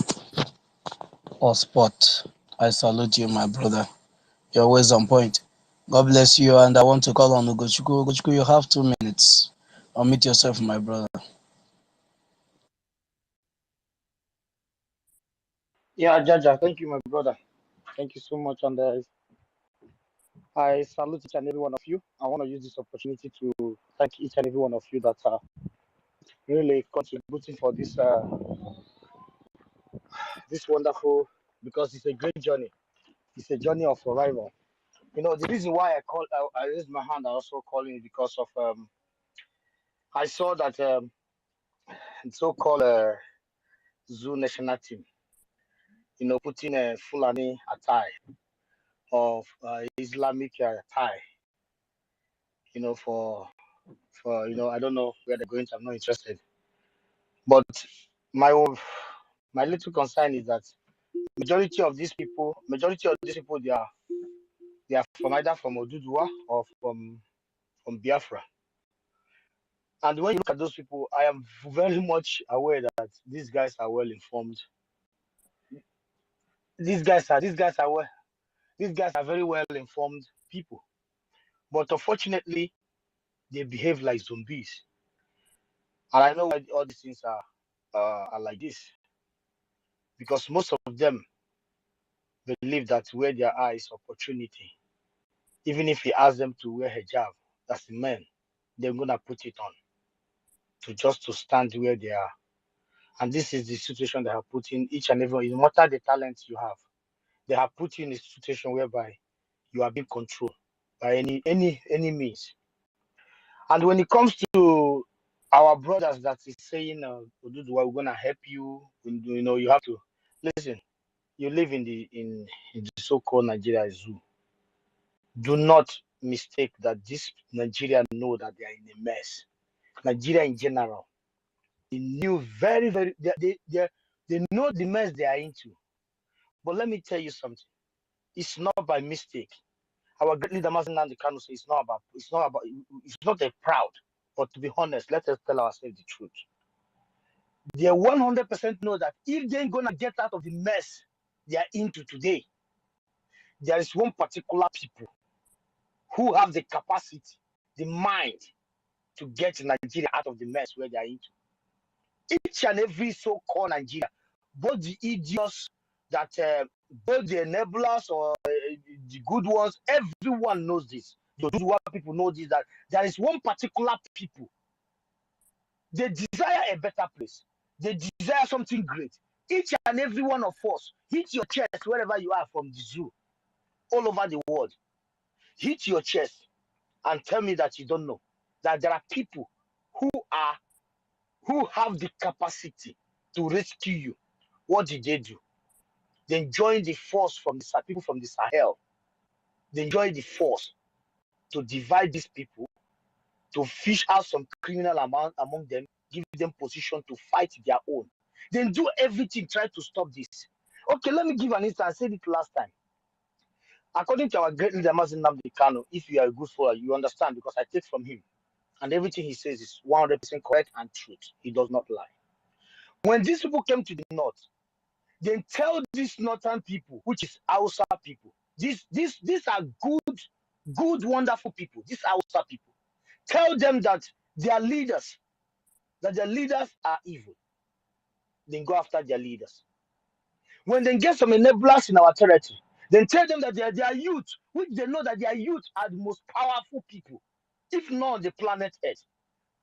of sport. I salute you, my brother. You're always on point. God bless you. And I want to call on Ugochukwu. Ugochukwu, you have 2 minutes. Unmute yourself, my brother. Yeah, Jaja, thank you, my brother. Thank you so much. And I salute each and every one of you. I want to use this opportunity to thank each and every one of you that are really contributing for this wonderful, because it's a great journey. It's a journey of survival. You know, the reason why I raised my hand, I also calling is because of I saw that so-called Zoo national team, putting a Fulani attire of Islamic attire, for I don't know where they're going to. I'm not interested. But my my little concern is that majority of these people, they are from either from Oduduwa or from Biafra. And when you look at those people, I am very much aware that these guys are well informed. These guys are very well informed people. But unfortunately, they behave like zombies. And I know why all these things are like this. Because most of them believe that where there are is opportunity. Even if you ask them to wear hijab, that's the men, they're gonna put it on to stand where they are. And this is the situation they have put in each and every, no matter the talent you have, they have put you in a situation whereby you are being controlled by any means. And when it comes to our brothers that is saying, Oduduwa, we're gonna help you, you have to listen. You live in the so-called Nigeria zoo. Do not mistake that this Nigeria know that they are in a mess. Nigeria in general, they knew very, very, they know the mess they are into. But let me tell you something. It's not by mistake. Our great leader, Mazen Nnamdi Kanu, says it's not a proud, but to be honest, let us tell ourselves the truth. They 100% know that if they're gonna get out of the mess they are into today, there is one particular people who have the capacity, the mind to get Nigeria out of the mess where they are into. Each and every so-called Nigeria, both the idiots that both the enablers or the good ones, everyone knows this. The Oduduwa people know this, that there is one particular people. They desire a better place. They desire something great. Each and every one of us, hit your chest wherever you are from the zoo, all over the world. Hit your chest and tell me that you don't know that there are people who have the capacity to rescue you. What did they do? They joined the force from the people from the Sahel. They joined the force to divide these people, to fish out some criminal among them, give them position to fight their own. Then do everything, try to stop this. Okay, let me give an instance. I said it last time. According to our great leader, Mazen Nnamdi Kanu, if you are a good follower, you understand because I take from him. And everything he says is 100% correct and truth. He does not lie. When these people came to the north, they tell these northern people, which is Hausa people, these are good, wonderful people, these Hausa people. Tell them that their leaders are evil. Then go after their leaders. When they get some enablers in our territory, then tell them that their youth, which they know that their youth are the most powerful people, if not on the planet Earth.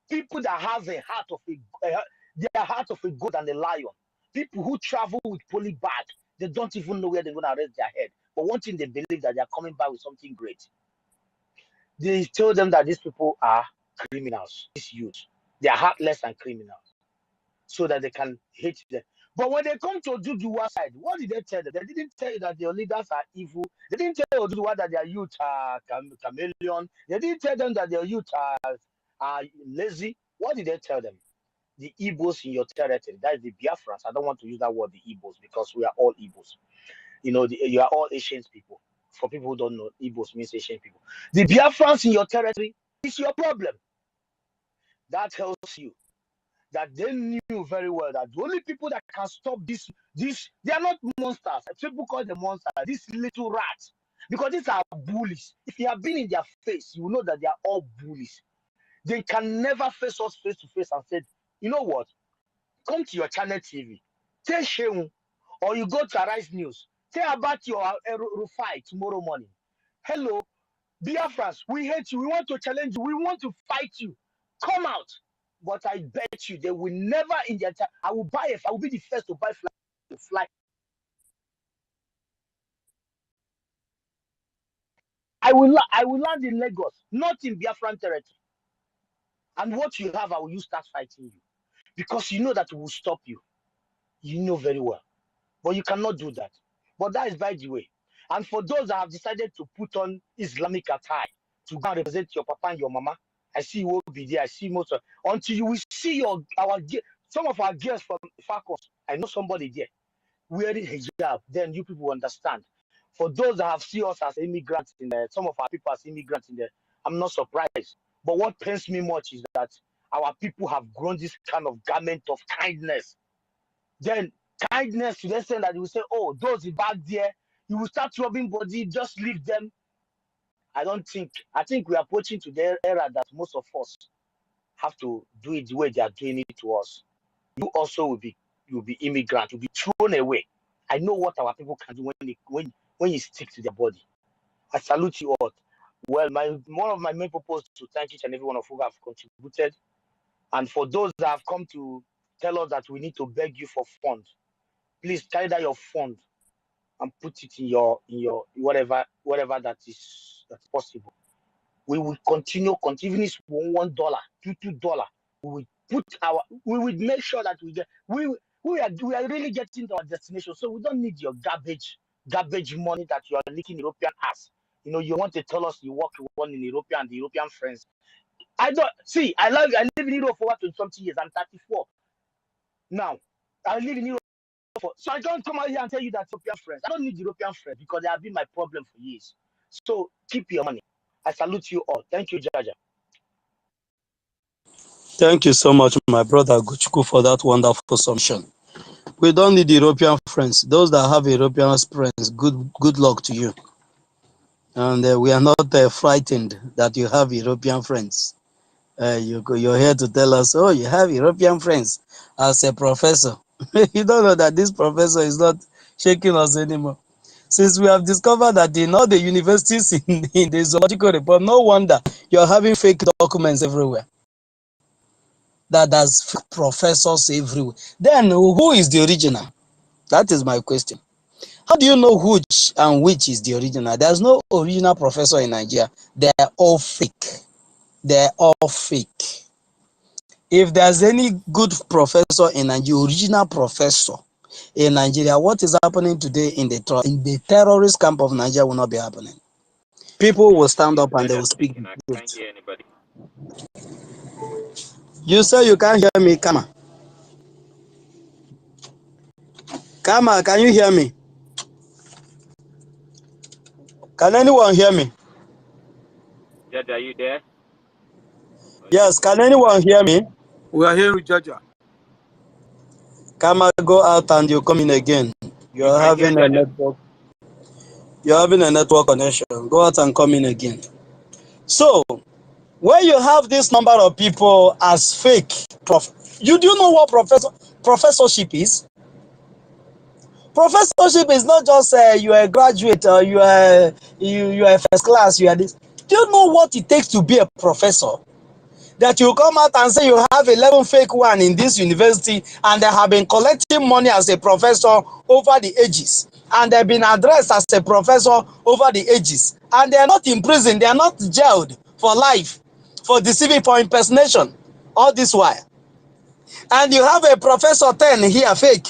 People that have the heart of a goat and a lion. People who travel with poly bag, they don't even know where they're going to rest their head. But one thing, they believe that they are coming back with something great. They tell them that these people are criminals, these youth. They are heartless and criminals, so that they can hate them. But when they come to Oduduwa side, what did they tell them? They didn't tell you that their leaders are evil. They didn't tell Oduduwa that their youth are chameleon. They didn't tell them that their youth are lazy. What did they tell them? The Igbos in your territory, that is the Biafrans. I don't want to use that word, the Igbos, because we are all Igbos. You are all Asian people. For people who don't know, Igbos means Asian people. The Biafrans in your territory is your problem. That tells you that they knew very well that the only people that can stop this, they are not monsters. People call them monsters, these little rats, because these are bullies. If you have been in their face, you will know that they are all bullies. They can never face us face to face and say, you know what? Come to your channel TV. Tell Sheung, or you go to Arise News. Tell about your Rufai tomorrow morning. Hello, Biafrans, we hate you. We want to challenge you. We want to fight you. Come out. But I bet you they will never in their time. I will be the first to buy fly. I will land in Lagos, not in Biafran territory. And what you have, I will start fighting you. Because you know that we will stop you. You know very well. But you cannot do that. But that is by the way. And for those that have decided to put on Islamic attire to go and represent your papa and your mama, I see you will be there. I see most of until you will see some of our girls from Falcons. I know somebody there wearing hijab. Then you people understand. For those that have seen us as immigrants in there, some of our people as immigrants in there, I'm not surprised. But what pains me much is that our people have grown this kind of garment of kindness. Then kindness to the extent that you will say, oh, those back there, you will start rubbing body, just leave them. I think we are approaching to the era that most of us have to do it the way they are doing it to us. You also will be immigrant, you'll be thrown away. I know what our people can do when you stick to their body. I salute you all. Well, one of my main purposes to thank each and every one of you who have contributed. And for those that have come to tell us that we need to beg you for funds, please carry that your fund and put it in your whatever that's possible. We will continue even if $1, $2. We will make sure that we are really getting to our destination. So we don't need your garbage money that you are leaking European ass. You know, you want to tell us you work one in Europe and the European friends. I live in Europe for 20 years. I'm 34 now. I live in Europe. So I don't come out here and tell you that European friends. I don't need European friends because they have been my problem for years. So keep your money. I salute you all. Thank you, Jaja. Thank you so much, my brother Guchuku, for that wonderful submission. We don't need European friends. Those that have European friends, good luck to you. And we are not frightened that you have European friends. You're here to tell us, oh, you have European friends as a professor. You don't know that this professor is not shaking us anymore. Since we have discovered that in all the universities in the zoological report, no wonder you're having fake documents everywhere. That there's fake professors everywhere. Then who is the original? That is my question. How do you know which and which is the original? There's no original professor in Nigeria. They're all fake. They're all fake. If there's any good professor in Nigeria, original professor in Nigeria, what is happening today in the terrorist camp of Nigeria will not be happening. People will stand up and they will speak the truth. I can't hear anybody. You say you can't hear me, Kama. Kama, can you hear me? Can anyone hear me? Jaja, are you there? Yes, can anyone hear me? We are here with Jaja. Kama, go out and you come in again. You're having a network. You're having a network connection. Go out and come in again. So, when you have this number of people as fake you do know what professorship is? Professorship is not just you are a graduate or you are first class, you are this. Do you know what it takes to be a professor? That you come out and say you have 11 fake one in this university and they have been collecting money as a professor over the ages, and they've been addressed as a professor over the ages, and they're not in prison, they're not jailed for life for deceiving, for impersonation, all this while. And you have a professor 10 here fake.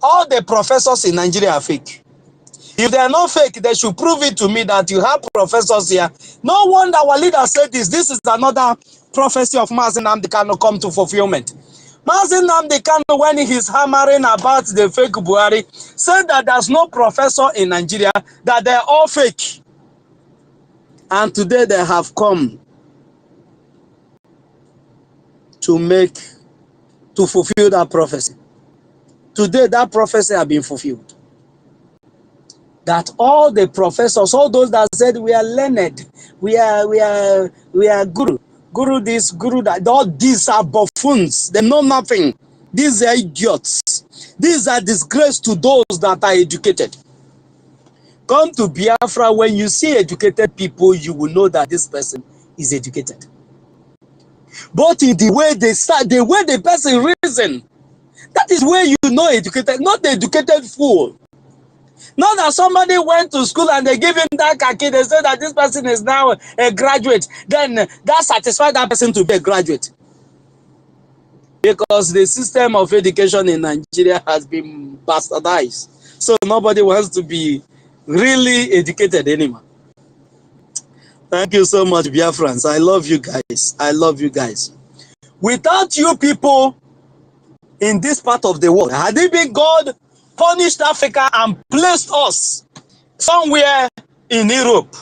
All the professors in Nigeria are fake. If they are not fake, they should prove it to me that you have professors here. No wonder our leader said this. This is another prophecy of Mazi Nnamdi Kanu come to fulfillment. Mazi Nnamdi Kanu, when he's hammering about the fake Buhari, said that there's no professor in Nigeria, that they're all fake. And today they have come to fulfill that prophecy. Today that prophecy has been fulfilled. That all the professors, all those that said we are learned, we are guru this, guru that, all these are buffoons. They know nothing. These are idiots. These are disgrace to those that are educated. Come to Biafra, when you see educated people, you will know that this person is educated. But in the way they start, the way the person reason, that is where you know educated, not the educated fool. Not that somebody went to school and they give him that khaki, they say that this person is now a graduate, then that satisfies that person to be a graduate. because the system of education in Nigeria has been bastardized. So nobody wants to be really educated anymore. Thank you so much, Biafrans. I love you guys. I love you guys. Without you people in this part of the world, had it been God punished Africa and placed us somewhere in Europe,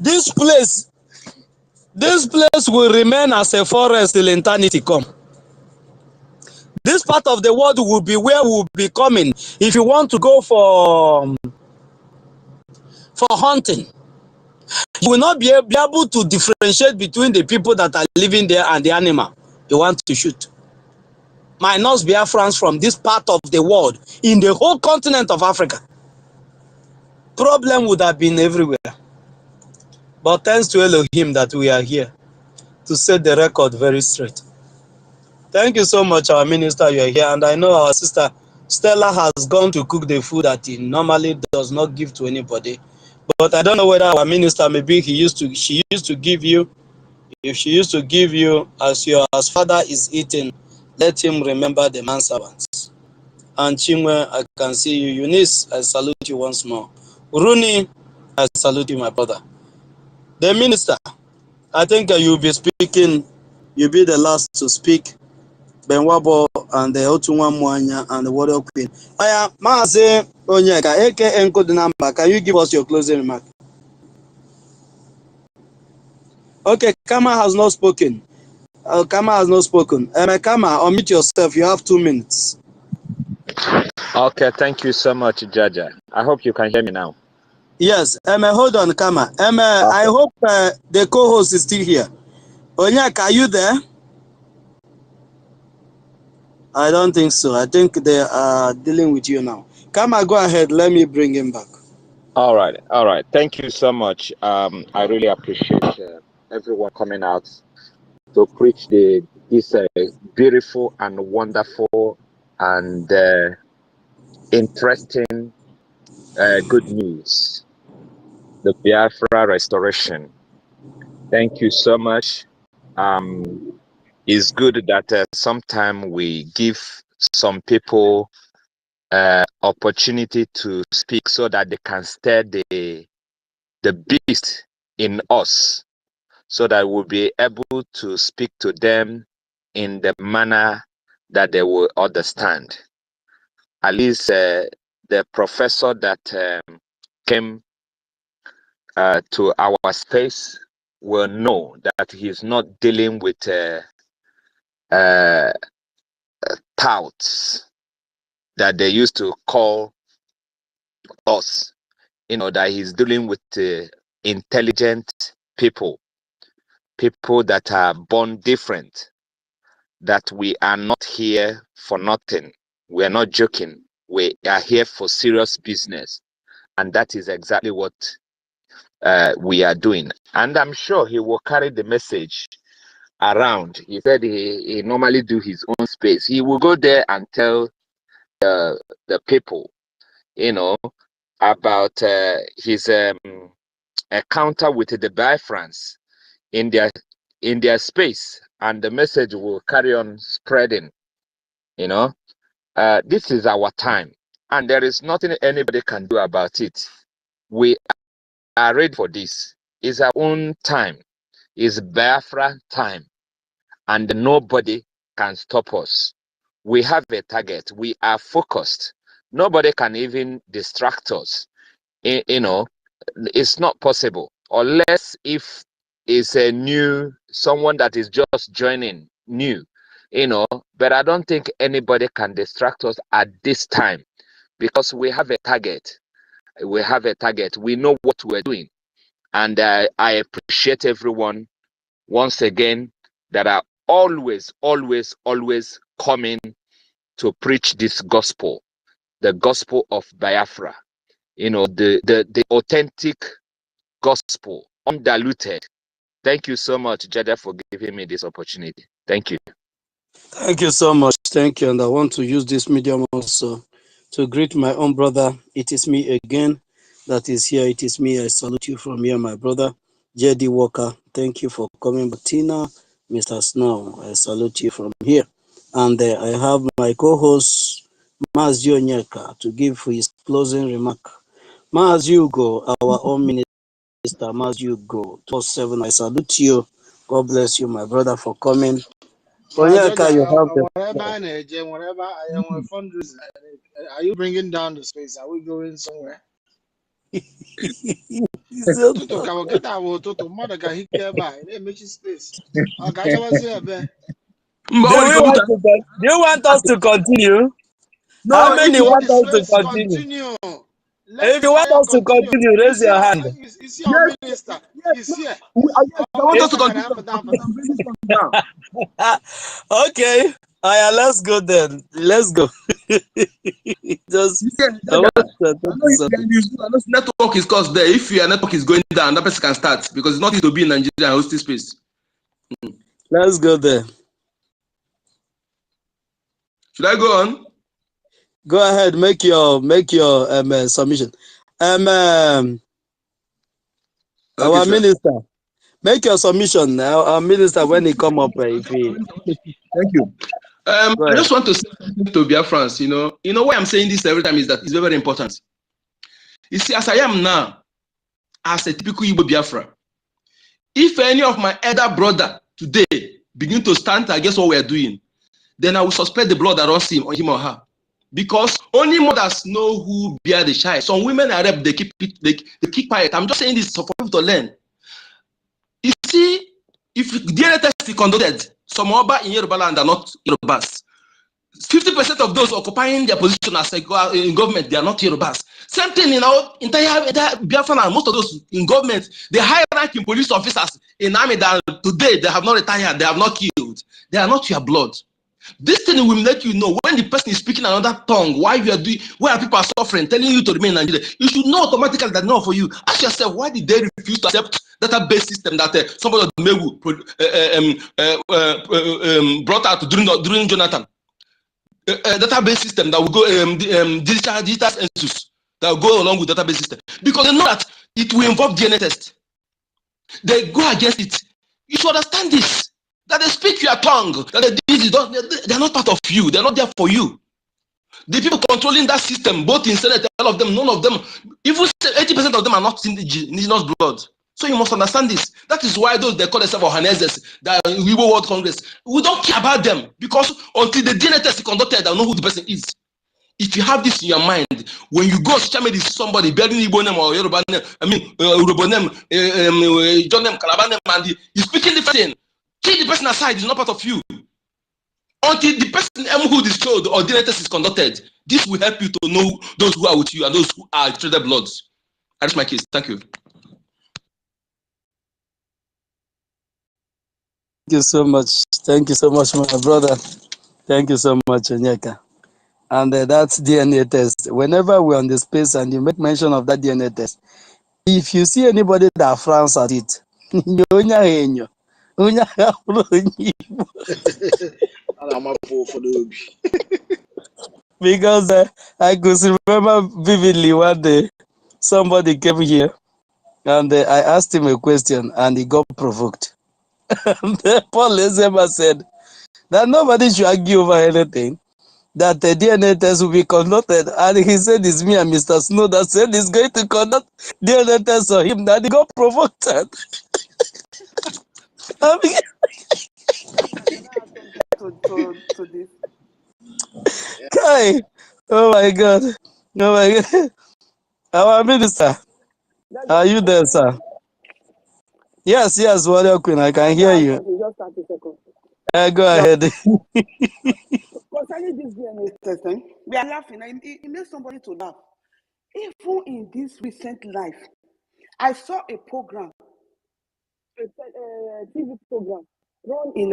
this place will remain as a forest till eternity come. This part of the world will be where we'll be coming if you want to go for hunting. You will not be able to differentiate between the people that are living there and the animal you want to shoot. Minus Biafrans from this part of the world in the whole continent of Africa. Problem would have been everywhere. But thanks to Elohim that we are here to set the record very straight. Thank you so much, our minister. You are here, and I know our sister Stella has gone to cook the food that he normally does not give to anybody. But I don't know whether our minister, maybe she used to give you. If she used to give you as your father is eating, let him remember the manservants. And Chimwe, I can see you. Eunice, I salute you once more. Runi, I salute you, my brother. The minister, I think you'll be speaking. You'll be the last to speak. Benwabo and the Otunwa Mwanya and the Warrior Queen. Aya, Maase Onyeka, Eke Enko the number. Can you give us your closing remark? Okay, Kama has not spoken. Kama has not spoken. Kama, unmute yourself. You have 2 minutes. Okay, thank you so much, Jaja. I hope you can hear me now. Yes, hold on, Kama. Okay. I hope the co-host is still here. Onyeka, are you there? I don't think so. I think they are dealing with you now. Kama, go ahead. Let me bring him back. All right. Thank you so much. I really appreciate everyone coming out to preach this beautiful and wonderful and interesting good news, the Biafra restoration. Thank you so much. It's good that sometimes we give some people opportunity to speak so that they can stir the beast in us, so that we'll be able to speak to them in the manner that they will understand. At least the professor that came to our space will know that he's not dealing with touts that they used to call us. That he's dealing with intelligent people that are born different, that we are not here for nothing. We are not joking. We are here for serious business. And that is exactly what we are doing. And I'm sure he will carry the message around. He said he normally do his own space. He will go there and tell the people, about his encounter with the Biafrans in their space, and the message will carry on spreading. This is our time, and there is nothing anybody can do about it. We are ready for this. It's our own time. It's Biafra time, and nobody can stop us. We have a target. We are focused. Nobody can even distract us. It's not possible, unless if it's someone that is just joining new, but I don't think anybody can distract us at this time, because we have a target. We know what we're doing. And I appreciate everyone once again that are always coming to preach this gospel, the gospel of Biafra, the authentic gospel, undiluted. Thank you so much, Jada, for giving me this opportunity. Thank you. Thank you so much. Thank you. And I want to use this medium also to greet my own brother. It is me again that is here. It is me. I salute you from here, my brother, J.D. Walker. Thank you for coming. Tina, Mr. Snow, I salute you from here. And I have my co-host, Mazio Nyeka, to give his closing remark. Maz, you go, our own minister, Maz, you go. 247, I salute you. God bless you, my brother, for coming. Onyeka, you have the Whatever floor. energy, whatever I am a fundraiser, are you bringing down the space? Are we going somewhere? Toto ka get our Toto mother can hit by. They make space. Okay, I was here, man. Do you want us to continue? How No, if many you want want the us to space, continue? continue. Let If you want fire us to continue. continue, raise your hand. You see our minister. Yes, He's here. yes, I Our want us to minister can continue. have a down for I'm them. bringing some down. Okay. Let's go then. Let's go. Just Yeah, I want Jaja, to I talk know to if you are something. in the school, I know network is caused there. If your network is going down, that person can start because it's not easy to be in Nigeria and hosting space. Let's go there. Should I go on? Go ahead, make your submission. Okay, Our sir. minister, make your submission. Our minister, when he come up, if he Thank you. go I ahead. just want to say something to BIAFRANS. You know why I'm saying this every time is that it's very, very important. You see, as I am now, as a typical Igbo Biafra, if any of my elder brother today begin to stand against what we are doing, then I will suspect the blood that runs him or her. Because only mothers know who bear the child. Some women are rep, they keep it, they keep quiet. I'm just saying this for people to learn. You see, if DNA test is conducted, some Oba in Yoruba land are not Yorubas. 50% of those occupying their position as in government, they are not Yorubas. Same thing in our entire Biafra land. Most of those in government, the high-ranking police officers in army that today they have not retired, they have not killed. They are not your blood. This thing will let you know when the person is speaking another tongue, why you are doing, why people are suffering, telling you to remain in Nigeria. You should know automatically that not for you. Ask yourself, why did they refuse to accept database system that somebody brought out during Jonathan? Database system that will go digital census that will go along with database system because they know that it will involve DNA test. They go against it. You should understand this. That they speak your tongue. That they are not part of you. They're not there for you. The people controlling that system, both in Senate, all of them, none of them, even 80% of them are not indigenous blood. So you must understand this. That is why those they call themselves Ohanezes, that Igbo World Congress, we don't care about them because until the DNA test is conducted, I know who the person is. If you have this in your mind, when you go social media, somebody bearing Igbo name or Yoruba name, Yoruba name, John name, Calabar name, and he's speaking different thing. Keep the person aside, he's not part of you. Until the person who is showed or DNA test is conducted, this will help you to know those who are with you and those who are traded bloods. That's my case. Thank you. Thank you so much. Thank you so much, my brother. Thank you so much, Onyeka. And that's DNA test. Whenever we're on the space and you make mention of that DNA test, if you see anybody that frowns at it, I'm up for the because I could remember vividly one day somebody came here and I asked him a question and he got provoked. And Paul Ezema said that nobody should argue over anything, that the DNA test will be conducted. And he said it's me and Mr. Snow that said he's going to conduct DNA test on him, that he got provoked. I mean, Can I add something to this? Kai, oh my God. Oh my God. Our minister, are you Can you there, hear sir? me? Yes, Warrior Queen, I I can want to hear add you. something. Just 30 seconds. Go Yeah. ahead. Concerning this DNA testing, we are laughing. It makes somebody to laugh. Even in this recent life, I saw a program, a TV program, run in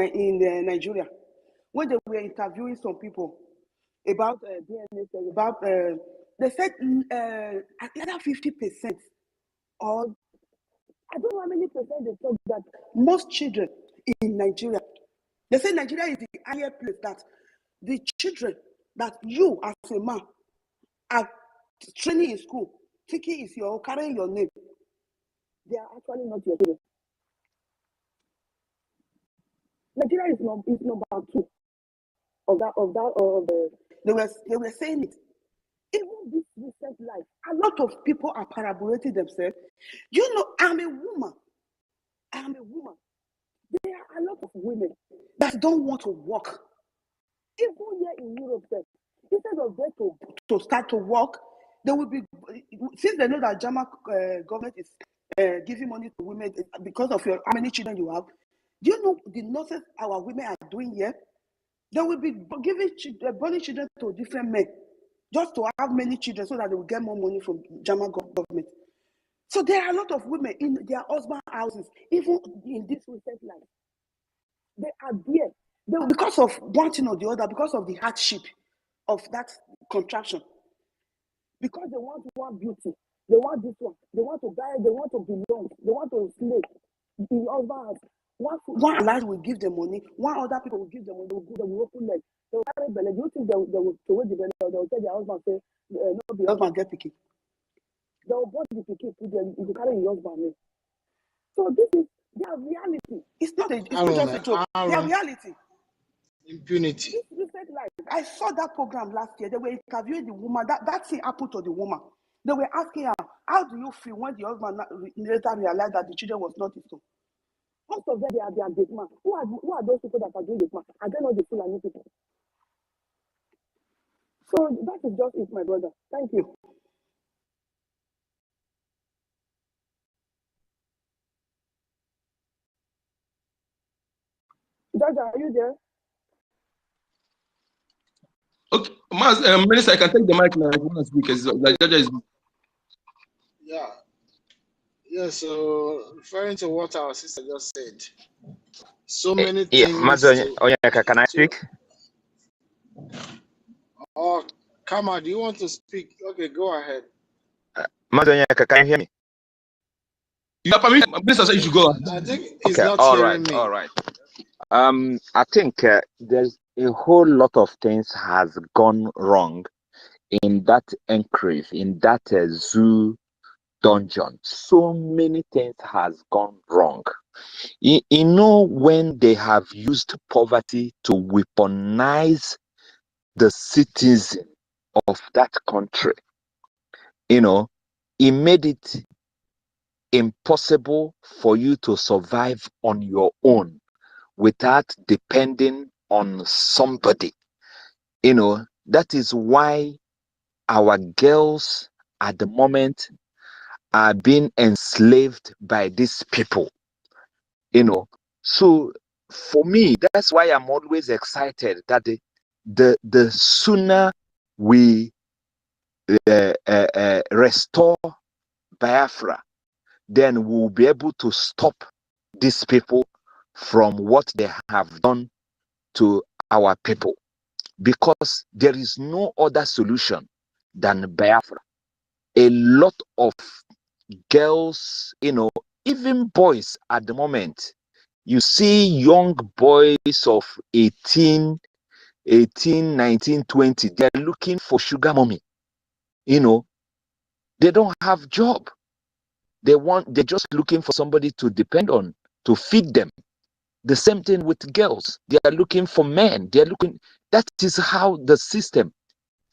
Nigeria, when they were interviewing some people about DNA test, about they said either 50% or I don't know how many percent they said that most children in Nigeria, they say Nigeria is the higher place that the children that you as a man are training in school, thinking is your carrying your name, they are actually not your children. Nigeria is number two. they were saying it. Even this recent life, a lot of people are parabolating themselves. You know, I'm a woman. There are a lot of women that don't want to work. Even here in Europe, instead of them to start to work, they will be, since they know that German government is giving money to women because of how many children you have. Do you know the nonsense our women are doing here? They will be giving born children to different men just to have many children so that they will get more money from German government. So there are a lot of women in their husband houses, even in this recent life. They are there because of one thing or the other, because of the hardship of that contraction. Because they want beauty, they want this one, they want to buy, they want to belong, they want to slave. The husband has one alliance will give them money, one other people will give them money, they will open leg, they will carry belly. Do you think they will throw the belly, or they will tell their husband, say, no, the husband get picky. They will bought the picky, put them, you carry your husband name. So this is their reality. It's not just a joke. Their reality. Impunity. This recent life, I saw that program last year. They were interviewing the woman. That thing happened to the woman. They were asking her, how do you feel when the husband later realized that the children was not his own? Most of them, they are big man. Who are those people that are doing big man? Are they not the Fulani people? So that is just it, my brother. Thank you. Jaja, are you there? Okay, Minister, I can take the mic now. If you want to speak, Jaja is. Yeah. Yeah, so referring to what our sister just said, so many things. Can I speak? Oh, Kama, do you want to speak? Okay, go ahead. Can you hear me? You are permitted. Minister said you should go. I think he's Okay, not all hearing right, me. all right. I think there's a whole lot of things has gone wrong in that enclave, in that zoo dungeon. So many things has gone wrong. You know, when they have used poverty to weaponize the citizen of that country, you know, it made it impossible for you to survive on your own without depending on somebody. You know, that is why our girls at the moment are being enslaved by these people. You know, so for me, that's why I'm always excited that the sooner we restore Biafra, then we'll be able to stop these people from what they have done to our people, because there is no other solution than Biafra. A lot of girls, you know, even boys at the moment, you see young boys of 18, 19, 20, they're looking for sugar mommy. You know, they don't have job. They're just looking for somebody to depend on, to feed them. The same thing with girls. They are looking for men. That is how the system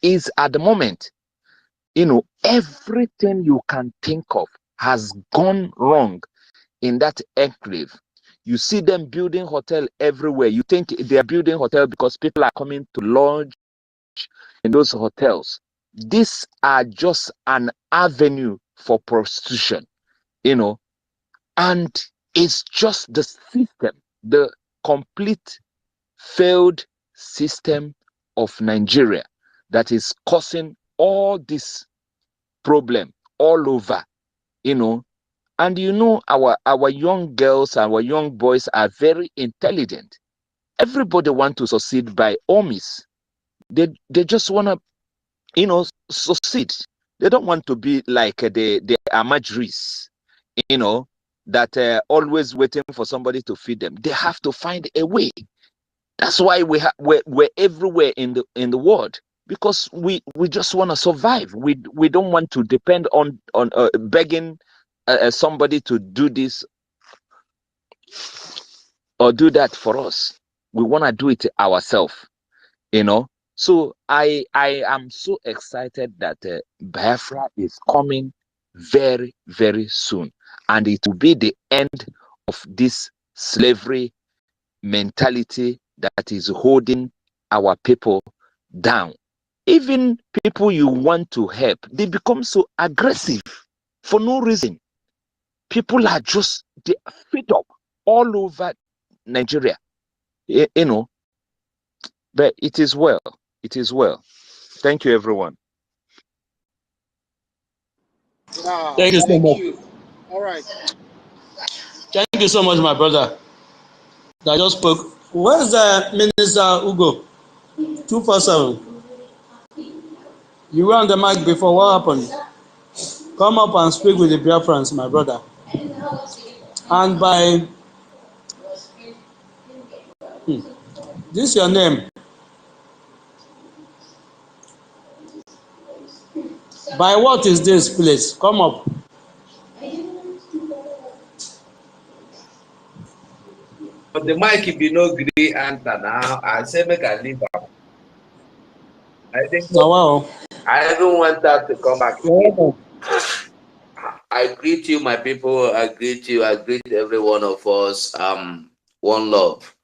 is at the moment. You know, everything you can think of has gone wrong in that enclave. You see them building hotel everywhere. You think they are building hotel because people are coming to lodge in those hotels. These are just an avenue for prostitution, you know, and it's just the system, the complete failed system of Nigeria that is causing all this problem all over, you know. And you know, our young girls, our young boys are very intelligent. Everybody want to succeed by all means. They just want to, you know, succeed. They don't want to be like the Amajuris, you know, that always waiting for somebody to feed them. They have to find a way. That's why we're everywhere in the world, because we just want to survive. We don't want to depend on begging somebody to do this or do that for us. We want to do it ourselves, you know. So I am so excited that Biafra is coming very, very soon, and it will be the end of this slavery mentality that is holding our people down. Even people you want to help, they become so aggressive for no reason. People are just fed up all over Nigeria, you know. But it is well. It is well. Thank you, everyone. Yeah, Thank you so thank much. you. All right. Thank you so much, my brother. That just spoke. Where's the Minister Ugo? 247. You were on the mic before. What happened? Come up and speak with the Biafrans, my brother. And by this your name. By what is this place? Come up. But the mic if you no gree answer now, I say make I leave am. I think Now, wow. I even want that to come back again. Welcome. I greet you, my people. I greet you. I greet every one of us. One love.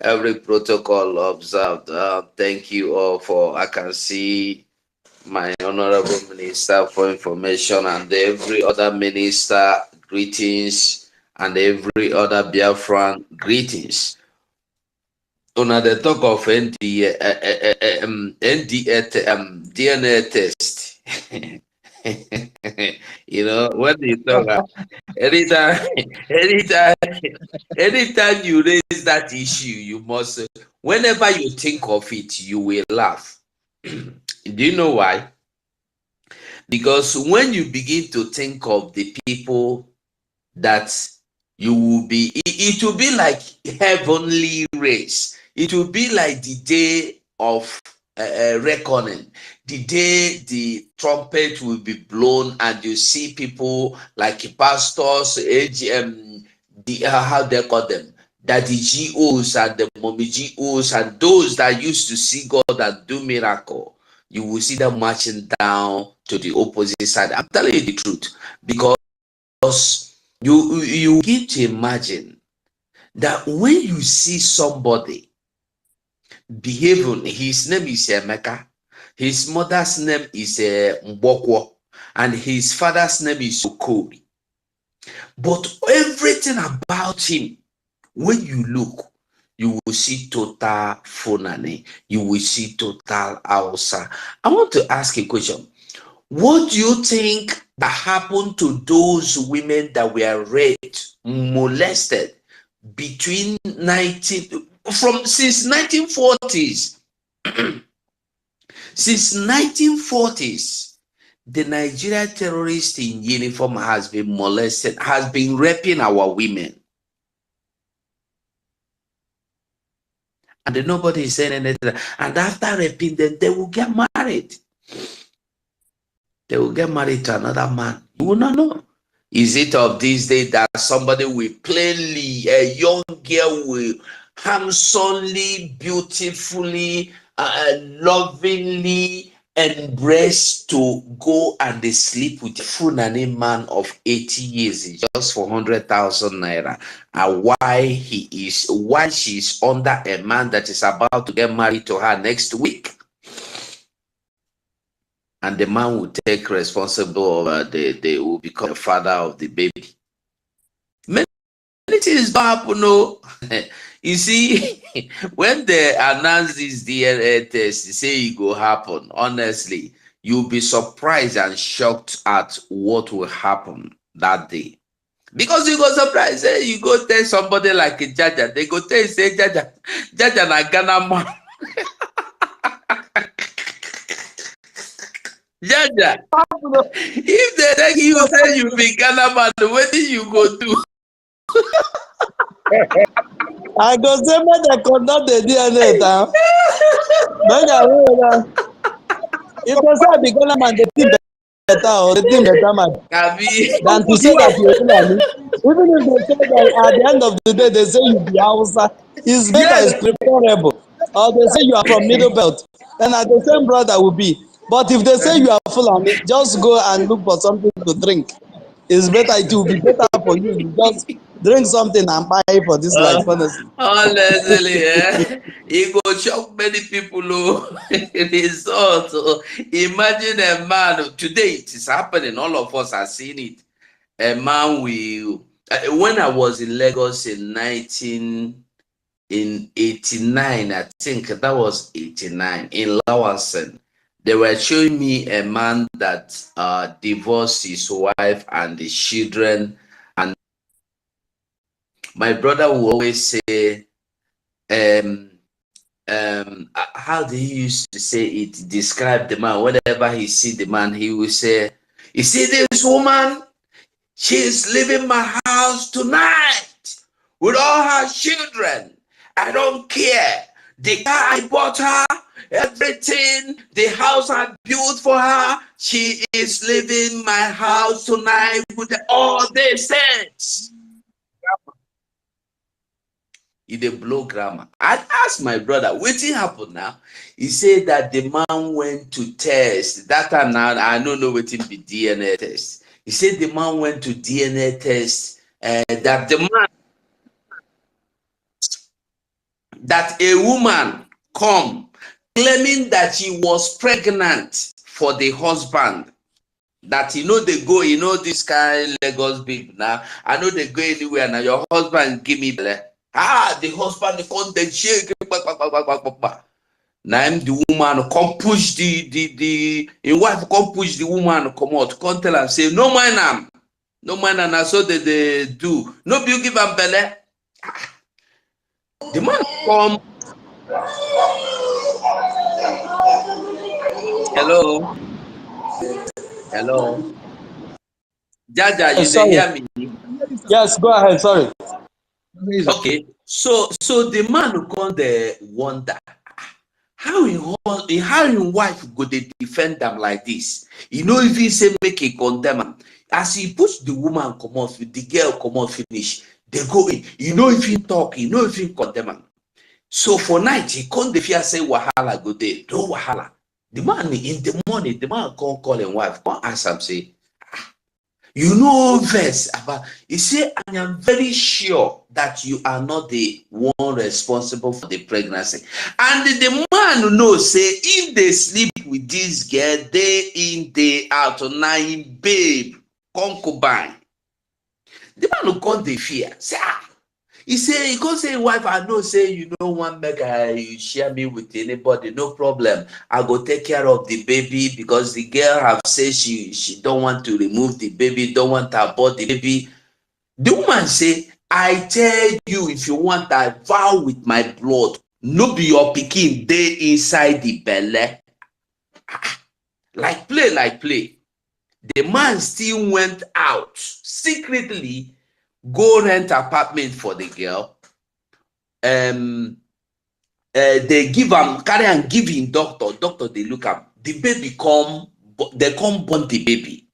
Every protocol observed. Thank you all for. I can see my honorable minister for information and every other minister greetings and every other Biafran greetings. Una the talk of DNA test. You know, when you talk, anytime, anytime, anytime you raise that issue, you must, whenever you think of it, you will laugh. Do you know why? Because when you begin to think of the people that you will be, it will be like heavenly race. It will be like the day of reckoning, the day the trumpet will be blown and you see people like pastors, how they call them, that the GOs and the mommy GOs and those that used to see God and do miracle. You will see them marching down to the opposite side. I'm telling you the truth, because you get to imagine that when you see somebody behaving, his name is Emeka, his mother's name is Mbokwo, and his father's name is Okori. But everything about him, when you look, you will see total Funani, you will see total Hausa. I want to ask a question. What do you think that happened to those women that were raped, molested between since 1940s? Since 1940s, the Nigerian terrorist in uniform has been molested, has been raping our women. And nobody is saying anything. And after raping them, they will get married. They will get married to another man. You will not know. Is it of this day that somebody will plainly, a young girl will handsomely, beautifully, lovingly embrace to go and they sleep with a Fulani man of 80 years just for 100,000 naira? And why she is under a man that is about to get married to her next week? And the man will take responsible of they will become the father of the baby. Many things don't happen, no. You see, when they announce this DNA test, they say it will happen. Honestly, you'll be surprised and shocked at what will happen that day. Because you go surprised, you go tell somebody like a Jaja, they go tell you, say, Jaja na Ghana man. Jaja, if they take you say you be Ghana man, what do you go do? I go say make they conduct the DNA now. Make I know. If they say I be Ghana man, they think better or they think better man than to say that you're Fulani. Even if they say that at the end of the day they say you be Hausa, it's better, it's preferable. or they say you are from Middle Belt, then the same brother will be. But if they say you are Fulani, just go and look for something to drink. It's better. It will be better for you. You just drink something and buy for this life, honestly. Honestly, it go shock many people. Oh, result. Oh. Imagine a man. Today it is happening. All of us are seeing it. A man will. When I was in Lagos in 89, I think that was 89 in Lawasen. They were showing me a man that divorced his wife and the children. And my brother will always say, how do he used to say it? Describe the man. Whenever he see the man, he will say, "You see this woman? She is leaving my house tonight with all her children. I don't care. The car I bought her, everything, the house I built for her, she is leaving my house tonight with all these things." He dey blow grammar. I asked my brother, wetin happen now? He said that the man went to test. That time now, I don't know wetin be DNA test. He said the man went to DNA test, that the man, that a woman come claiming that she was pregnant for the husband. That they go, this kind Lagos babe now. I know they go anywhere now. Your husband give me belle. The husband come dey shake. Now the woman come push the wife come push the woman come out, come tell her say no mind am, no mind am. Na so they do. No be you give am belle. The man come. Hello. Hello. Jaja, you dey hear me? Yes, go ahead. Sorry. Okay. So the man who come there wonder how him wife go dey defend them like this. If he say make he condemn am, as he push the woman come off, the girl come off finish, they go in. If he talk, if he condemn am. So for night he come dey fear say wahala go dey. No wahala. The man in the morning, the man come call him wife, come ask am say, verse about. He say, I am very sure that you are not the one responsible for the pregnancy. And the man knows say if they sleep with this girl, day in, day out, now him babe, concubine. The man who come the fear, say, he can't say, wife, I know, say, you don't want you share me with anybody, no problem. I go take care of the baby because the girl have said she don't want to remove the baby, don't want to abort the baby. The woman say, I tell you, if you want, I vow with my blood, no be your pikin dey inside the belly. Like play. The man still went out secretly, go rent apartment for the girl. They give him, carry and give him doctor, they look up. The baby they come born the baby.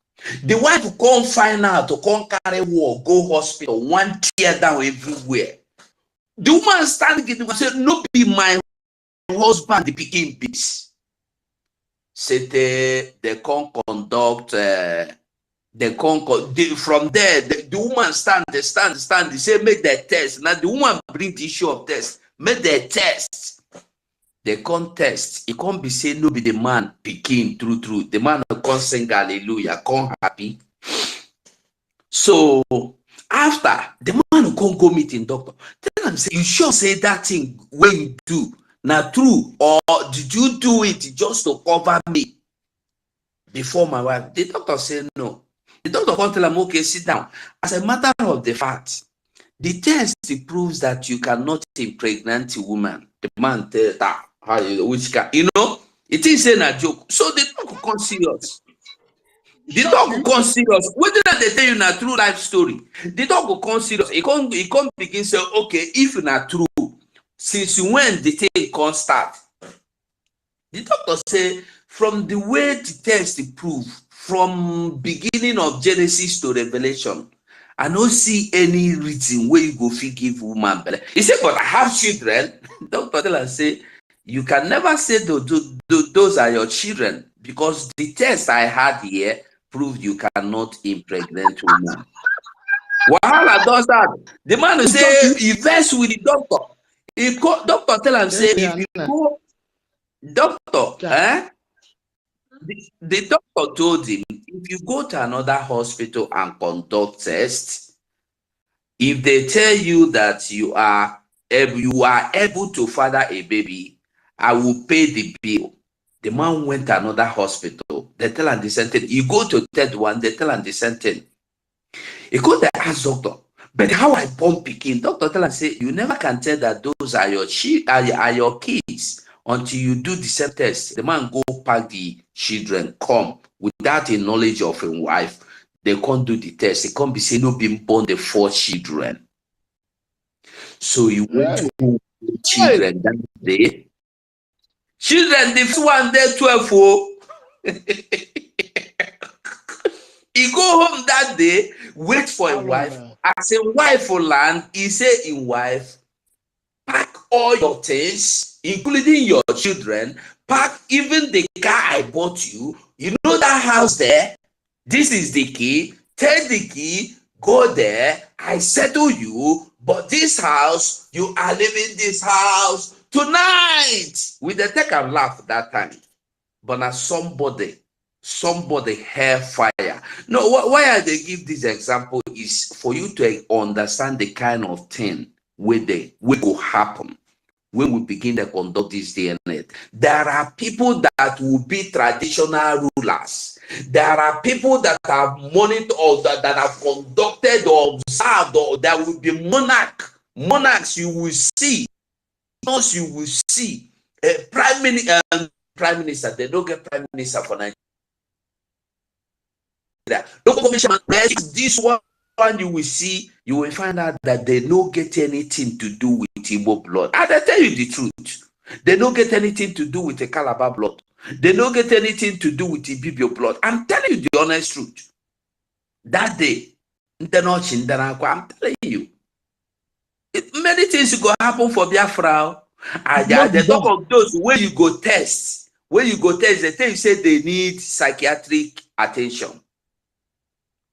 The wife come find out to come carry war, go hospital, one tear down everywhere. The woman stand and say, no be my husband, the pikin beats. They come conduct, from there, the woman stand, they say, make their test. Now the woman bring the issue of test, make their test. They come test. It can't be saying no be the man picking true. The man can't sing hallelujah, can't happy. So after the man can't go meeting doctor, tell him say, you sure say that thing when you do now true, or did you do it just to cover me before my wife? The doctor said no. The doctor can't tell him, okay, sit down. As a matter of the fact, the test proves that you cannot impregnate a woman. The man tell that which can, it is saying a joke. So the talk will come serious. The talk will come serious. What did they tell you in a true life story? The talk will come serious. It can't begin say, okay, if not true, since when the thing can't start. The doctor say, from the way the test prove, from beginning of Genesis to Revelation, I don't see any reason where you go fit give woman belly. He said, but I have children. Doctor tell her say, you can never say those are your children, because the test I had here proved you cannot impregnate woman. Wahala does that. The man will say he vex with the doctor. Doctor tell him say if you go, doctor, the doctor told him if you go to another hospital and conduct tests, if they tell you that you are able to father a baby, I will pay the bill. The man went to another hospital. They tell him the same thing. You go to third one, they tell him the same thing. He go there ask doctor, but how I born pikin? Doctor tell him say you never can tell that those are your kids until you do the same test. The man go pack the children come without a knowledge of his wife. They can't do the test. They can't be saying no being born the 4 children. So you went to children that day. Children, the first one there 12. Oh. He go home that day, wait for a wife. As a wife for land, he say in wife, pack all your things, including your children, pack even the car I bought you. You know that house there? This is the key. Take the key, go there. I settle you, but this house, you are leaving this house tonight. We dey take and laugh that time. But now somebody hair fire. No, why I they give this example is for you to understand the kind of thing where will happen when we begin to conduct this DNA. There are people that will be traditional rulers. There are people that have monitored or that have conducted or observed, or there will be monarchs you will see. You will see prime minister. They don't get prime minister for Nigeria. This one you will see, you will find out that they don't get anything to do with Igbo blood. And I tell you the truth, they don't get anything to do with the Calabar blood. They don't get anything to do with the Ibibio blood. I'm telling you the honest truth. That day, I'm telling you, many things go happen for Biafra. And the talk of those where you go test, they tell you say they need psychiatric attention.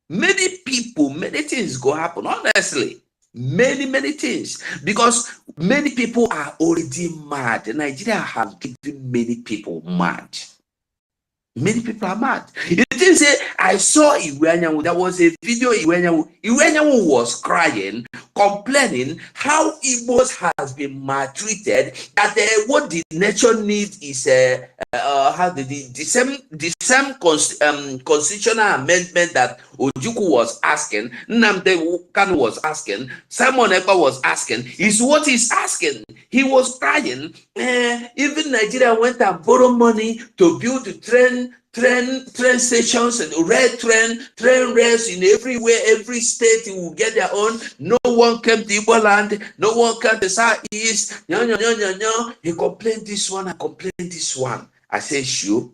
Many people, many things go happen, honestly. Many things. Because many people are already mad. Nigeria has given many people mad. Many people are mad. You didn't say, I saw Iwenyawu. There was a video Iwenyawu. Iwenyawu was crying, complaining how Igbos has been maltreated, that what the nation needs is the same constitutional amendment that Ojukwu was asking, Nnamdi Kanu was asking, Simon Ekpa was asking, is what he's asking. He was crying. Even Nigeria went and borrowed money to build the train stations and train rails in everywhere, every state will get their own. No one came to Igbo land, no one came to Southeast. He complained this one, I complained this one. I said, sure.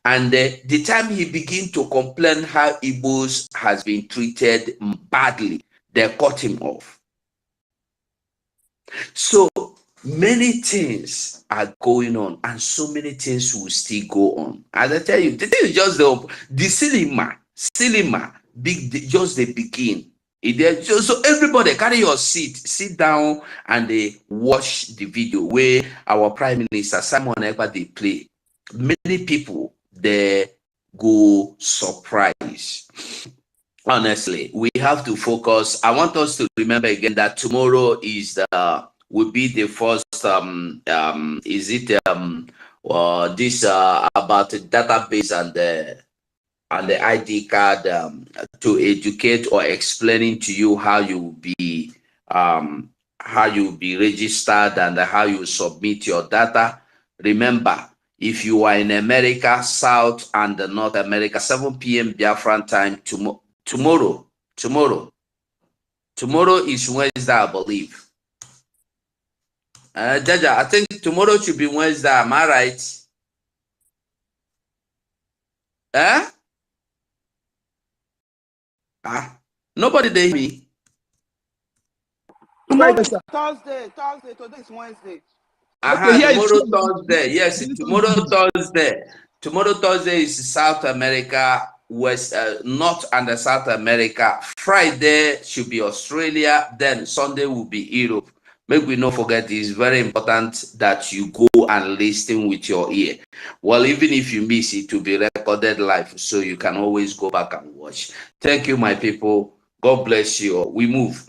And the time he began to complain how Igbos has been treated badly, they cut him off. So many things are going on, and so many things will still go on. As I tell you, the thing is just the cinema, just the begin. So everybody carry your seat, sit down, and they watch the video where our Prime Minister Simon Ekpa they play. Many people they go surprise. Honestly, we have to focus. I want us to remember again that tomorrow is will be the first this about the database and the ID card to educate or explaining to you how you be registered and how you submit your data. Remember, if you are in America, South and North America, 7 p.m. Biafran time tomorrow is Wednesday, I believe. Jaja, I think tomorrow should be Wednesday. Am I right? Nobody did me. Thursday. Today is Wednesday. Okay, here is Tomorrow Thursday. Yes, tomorrow Thursday. Tomorrow Thursday is South America, West, North and South America. Friday should be Australia. Then Sunday will be Europe. Make we not forget, it's very important that you go and listen with your ear. Well, even if you miss it, to be recorded live, so you can always go back and watch. Thank you, my people. God bless you all. We move.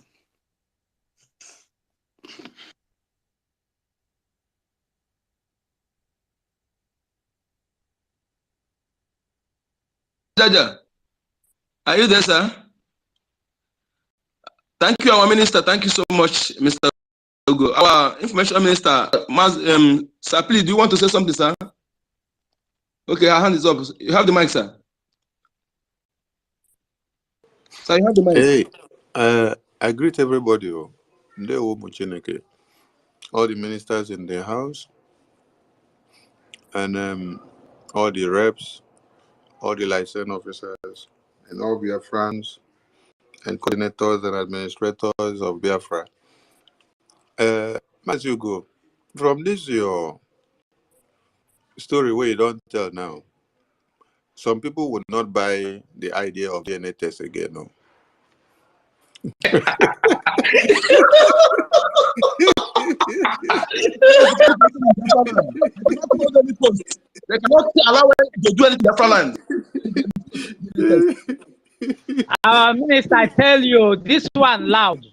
Jaja. Are you there, sir? Thank you, our minister. Thank you so much, Mr. Ugo. Our information minister, sir, please, do you want to say something, sir? Okay, our hand is up. You have the mic, sir. Sir, you have the mic. Hey, I greet everybody. All the ministers in the house, and all the reps, all the license officers, and all BIAFRANDS, and coordinators and administrators of BIAFRA. As you go, from this your story where you don't tell now, some people would not buy the idea of DNA test again, no? They cannot allow it to do anything in Biafra land. Minister, I tell you, this one loud.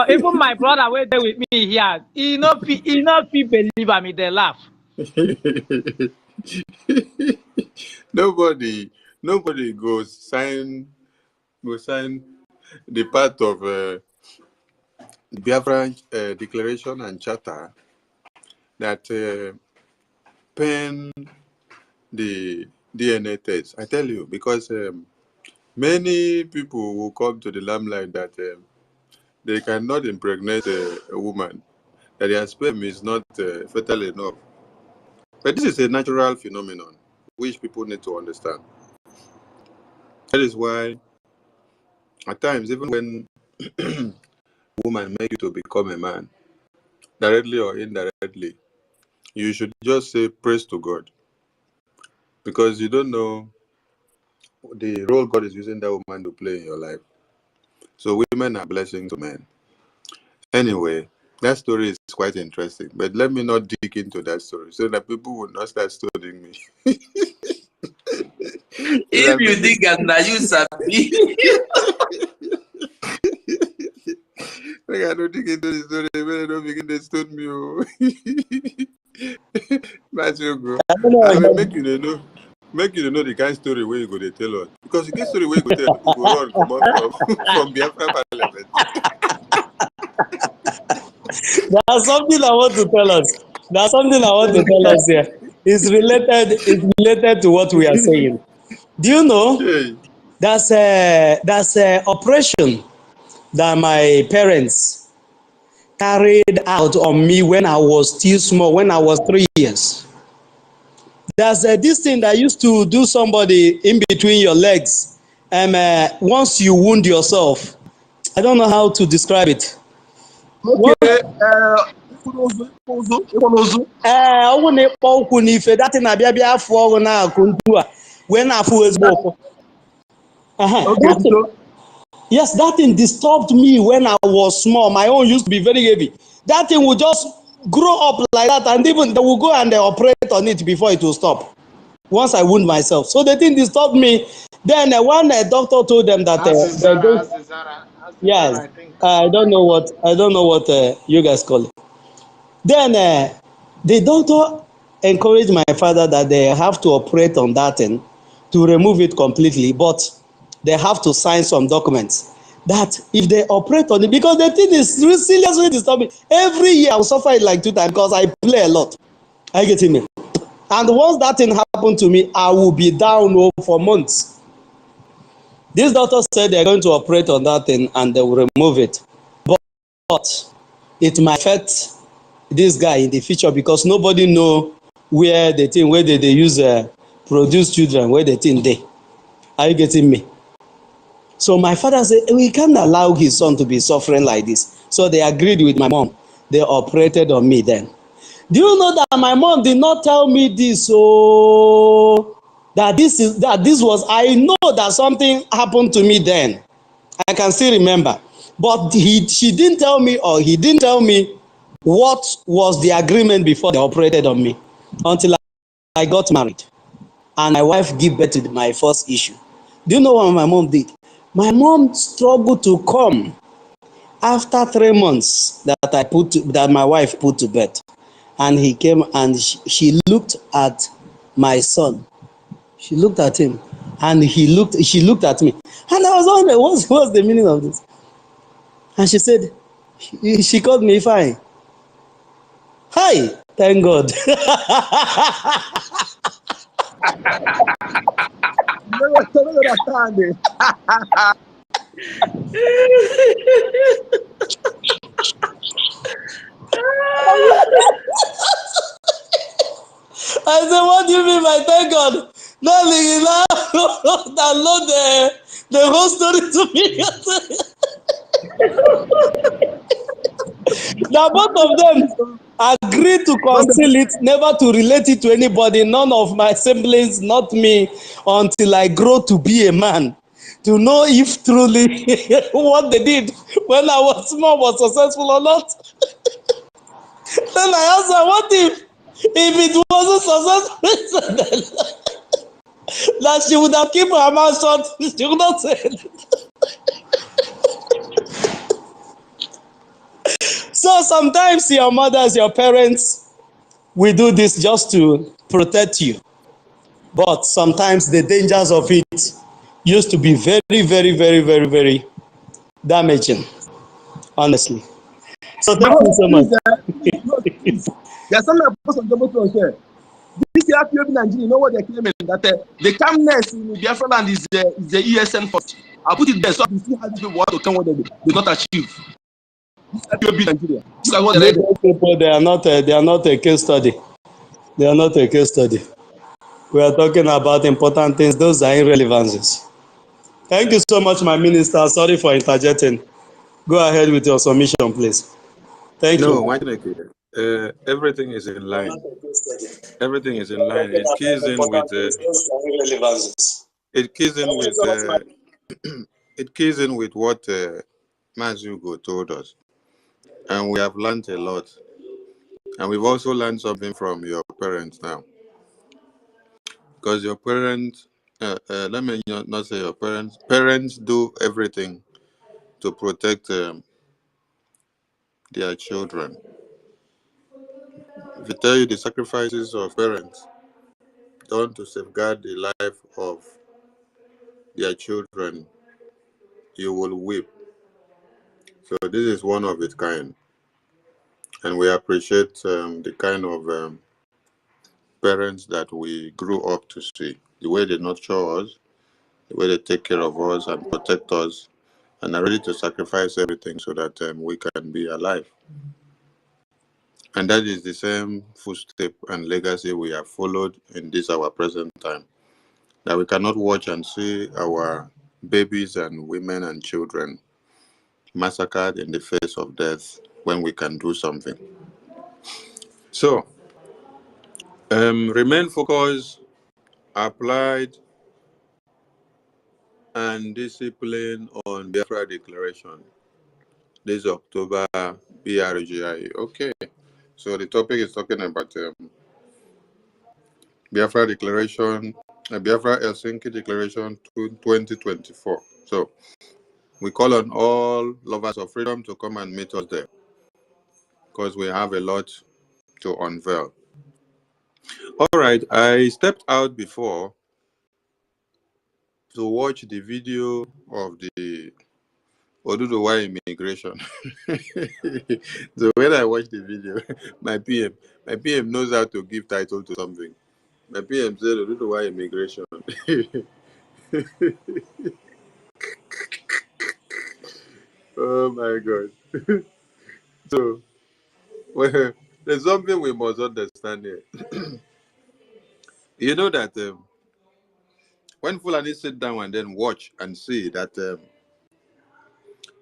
Even my brother were there with me here. He not believe me. They laugh. Nobody goes sign the part of Biafra Declaration and Charter that pen the DNA test. I tell you, because many people will come to the limelight that they cannot impregnate a woman, that their sperm is not fertile enough. But this is a natural phenomenon which people need to understand. That is why at times, even when a woman makes you to become a man, directly or indirectly, you should just say praise to God, because you don't know the role God is using that woman to play in your life. So women are blessings to men. Anyway, that story is quite interesting, but let me not dig into that story so that people will not start studying me. If you dig and now you sabi. I don't dig into the story, but I don't begin to stone me. That's your go. I will make you know the kind of story where you go to tell us. Because you get story where you go tell people go run come out from Biafra Parliament. There's something I want to tell us. There's something I want to tell us here. It's related to what we are saying. Do you know that's a operation that my parents carried out on me when I was still small, when I was 3 years. There's this thing that used to do somebody in between your legs, and once you wound yourself, I don't know how to describe it. Okay, that thing yes, that thing disturbed me when I was small. My own used to be very heavy. That thing would just grow up like that, and even they will go and they operate on it before it will stop. Once I wound myself, so the thing disturbed me. Then one doctor told them that yes, I don't know what you guys call it. Then the doctor encouraged my father that they have to operate on that thing to remove it completely, but they have to sign some documents that if they operate on it, because the thing is seriously disturbing. Every year I'll suffer it like 2 times because I play a lot. I get me. And once that thing happened to me, I will be down for months. This doctor said they're going to operate on that thing and they will remove it. But it might affect this guy in the future because nobody know where they use produce children, where the thing they. Are you getting me? So my father said, we can't allow his son to be suffering like this. So they agreed with my mom. They operated on me then. Do you know that my mom did not tell me this? So that this was, I know that something happened to me then. I can still remember. But she didn't tell me, or he didn't tell me what was the agreement before they operated on me until I got married and my wife gave birth to my first issue. Do you know what my mom did? My mom struggled to come after 3 months that my wife put to bed. And he came and she looked at my son. She looked at him and she looked at me. And I was wondering, what's the meaning of this? And she said, she called me fine. Hi, thank God. You don't understand it. I said, what do you mean by thank God? No, download the whole story to me. Now both of them agreed to conceal it, never to relate it to anybody, none of my siblings, not me, until I grow to be a man, to know if truly what they did when I was small was successful or not. Then I asked her, what if it wasn't successful? That she would have kept her mouth shut. She would not say it. So sometimes your mothers, your parents, we do this just to protect you. But sometimes the dangers of it used to be very, very, very, very, very damaging, honestly. So thank you so much. Please. There's something I'm supposed to share. This year, people in Nigeria, you know what they're claiming? That the calmness in Biafra land is the ESN force. I'll put it there so you see how these people want to come what they not achieve. This year, people in Nigeria. This is what they're Those people, they are not a case study. They are not a case study. We are talking about important things. Those are irrelevancies. Thank you so much, my minister. Sorry for interjecting. Go ahead with your submission, please. Thank No, you. why not? Everything is in line. Everything is in line. It keys in with it keys in with it keys in with what Mazugo told us, and we have learned a lot, and we've also learned something from your parents now, because your parents, let me not say your parents. Parents do everything to protect their children. If I tell you the sacrifices of parents done to safeguard the life of their children, you will weep. So this is one of its kind, and we appreciate the kind of parents that we grew up to see. The way they nurture us, the way they take care of us and protect us, and are ready to sacrifice everything so that we can be alive. And that is the same footstep and legacy we have followed in this our present time. That we cannot watch and see our babies and women and children massacred in the face of death when we can do something. So, remain focused, applied, and discipline on Biafra Declaration. This October, BRGI. Okay. So the topic is talking about Biafra Declaration, Biafra Helsinki Declaration 2024. So we call on all lovers of freedom to come and meet us there, because we have a lot to unveil. All right, I stepped out before to watch the video of the WOTOWOTO immigration. So when I watched the video, my PM knows how to give title to something. My PM said WOTOWOTO immigration. Oh my God. So well, there's something we must understand here. You know that when Fulani sit down and then watch and see that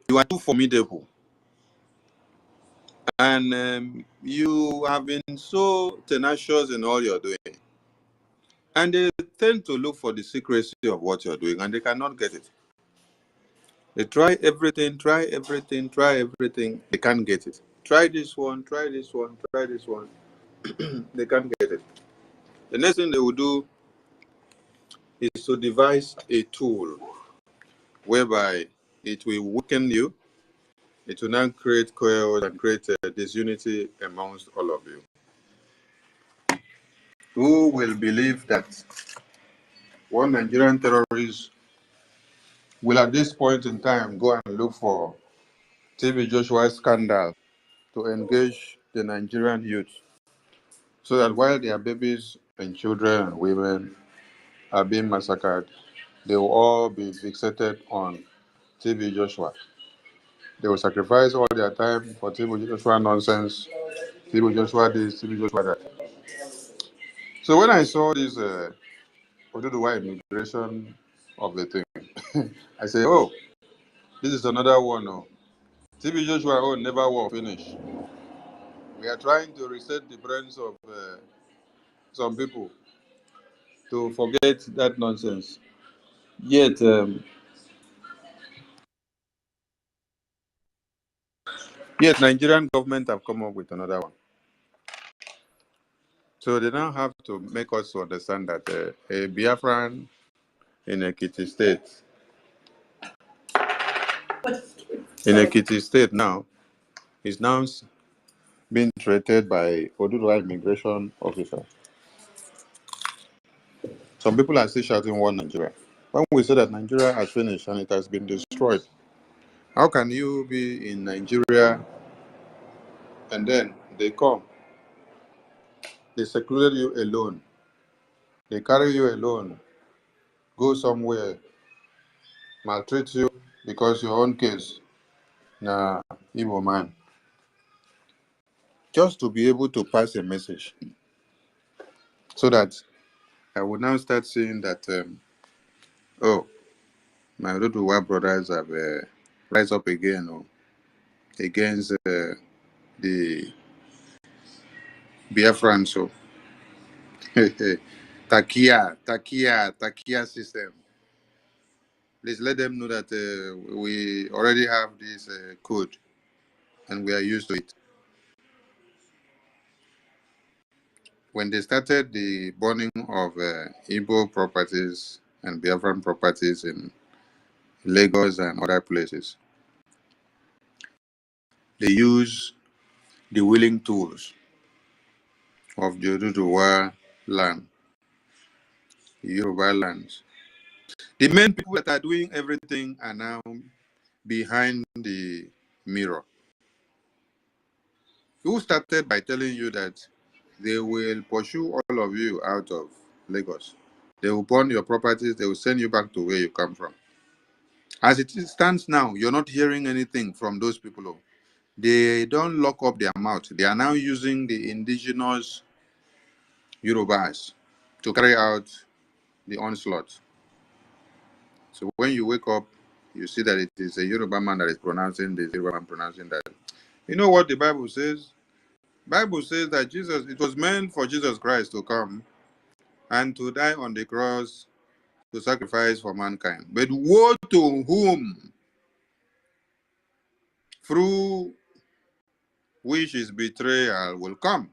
you are too formidable, And you have been so tenacious in all you're doing. And they tend to look for the secrecy of what you're doing, and they cannot get it. They try everything, try everything, try everything. They can't get it. Try this one, try this one, try this one. They can't get it. The next thing they will do is to devise a tool whereby it will weaken you. It will now create chaos and create disunity amongst all of you. Who will believe that one Nigerian terrorist will at this point in time go and look for TB Joshua's scandal to engage the Nigerian youth so that while their babies and children and women are being massacred, they will all be fixated on TB Joshua. They will sacrifice all their time for TB Joshua nonsense, TB Joshua this, TB Joshua that. So when I saw this Oduduwa immigration of the thing, I said, oh, this is another one. Oh. TB Joshua never will finish. We are trying to reset the brains of some people to forget that nonsense. Yet, Nigerian government have come up with another one. So they now have to make us understand that a Biafran in Ekiti State now is now being treated by Oduduwa immigration officer. Some people are still shouting one Nigeria. When we say that Nigeria has finished and it has been destroyed, how can you be in Nigeria and then they come, they secluded you alone, they carry you alone, go somewhere, maltreat you because your own case, na Igbo man, just to be able to pass a message, so that I will now start seeing that, my Oduduwa brothers have rise up again against the Biafran. So, Takia system. Please let them know that we already have this code and we are used to it. When they started the burning of Igbo properties and Biafran properties in Lagos and other places, they use the willing tools of the Oduduwa land, the Yoruba lands. The main people that are doing everything are now behind the mirror. Who started by telling you that they will pursue all of you out of Lagos? They will burn your properties, they will send you back to where you come from. As it stands now, you're not hearing anything from those people. They don't lock up their mouth. They are now using the indigenous Yorubas to carry out the onslaught. So when you wake up, you see that it is a Yoruba man that is pronouncing this, Yoruba man pronouncing that. You know what the Bible says? Bible says that it was meant for Jesus Christ to come and to die on the cross to sacrifice for mankind. But woe to whom through which his betrayal will come.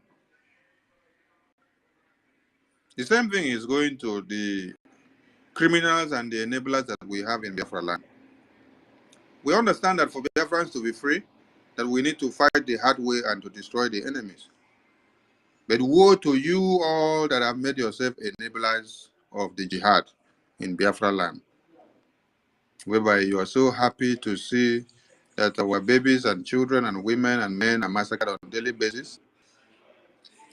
The same thing is going to the criminals and the enablers that we have in Biafra land. We understand that for Biafrans to be free, that we need to fight the hard way and to destroy the enemies. But woe to you all that have made yourself enablers of the jihad in Biafra land, whereby you are so happy to see that our babies and children and women and men are massacred on a daily basis.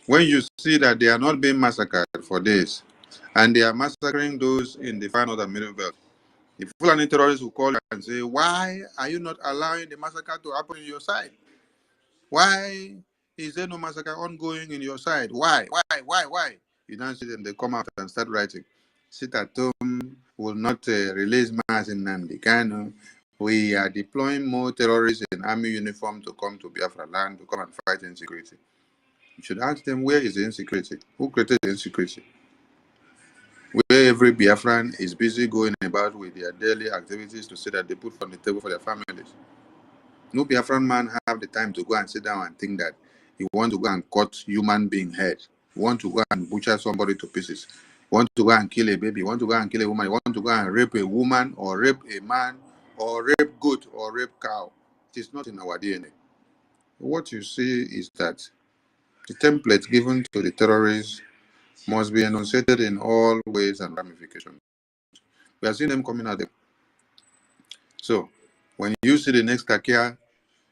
When you see that they are not being massacred for this, and they are massacring those in the far northern middle belt, the Fulani terrorists will call you and say, why are you not allowing the massacre to happen in your side? Why is there no massacre ongoing in your side? Why? You don't see them, they come out and start writing. Sit at home, will not release Mass in Nnamdi Kanu, We are deploying more terrorists in army uniform to come to Biafra land to come and fight insecurity. You should ask them, where is the insecurity? Who created the insecurity? Where every Biafran is busy going about with their daily activities to see that they put food on the table for their families. No Biafran man have the time to go and sit down and think that you want to go and cut human being head. You want to go and butcher somebody to pieces. You want to go and kill a baby. You want to go and kill a woman. You want to go and rape a woman or rape a man or rape goat or rape cow. It is not in our DNA. What you see is that the template given to the terrorists must be enunciated in all ways and ramifications. We are seeing them coming at them. So, when you see the next Kakia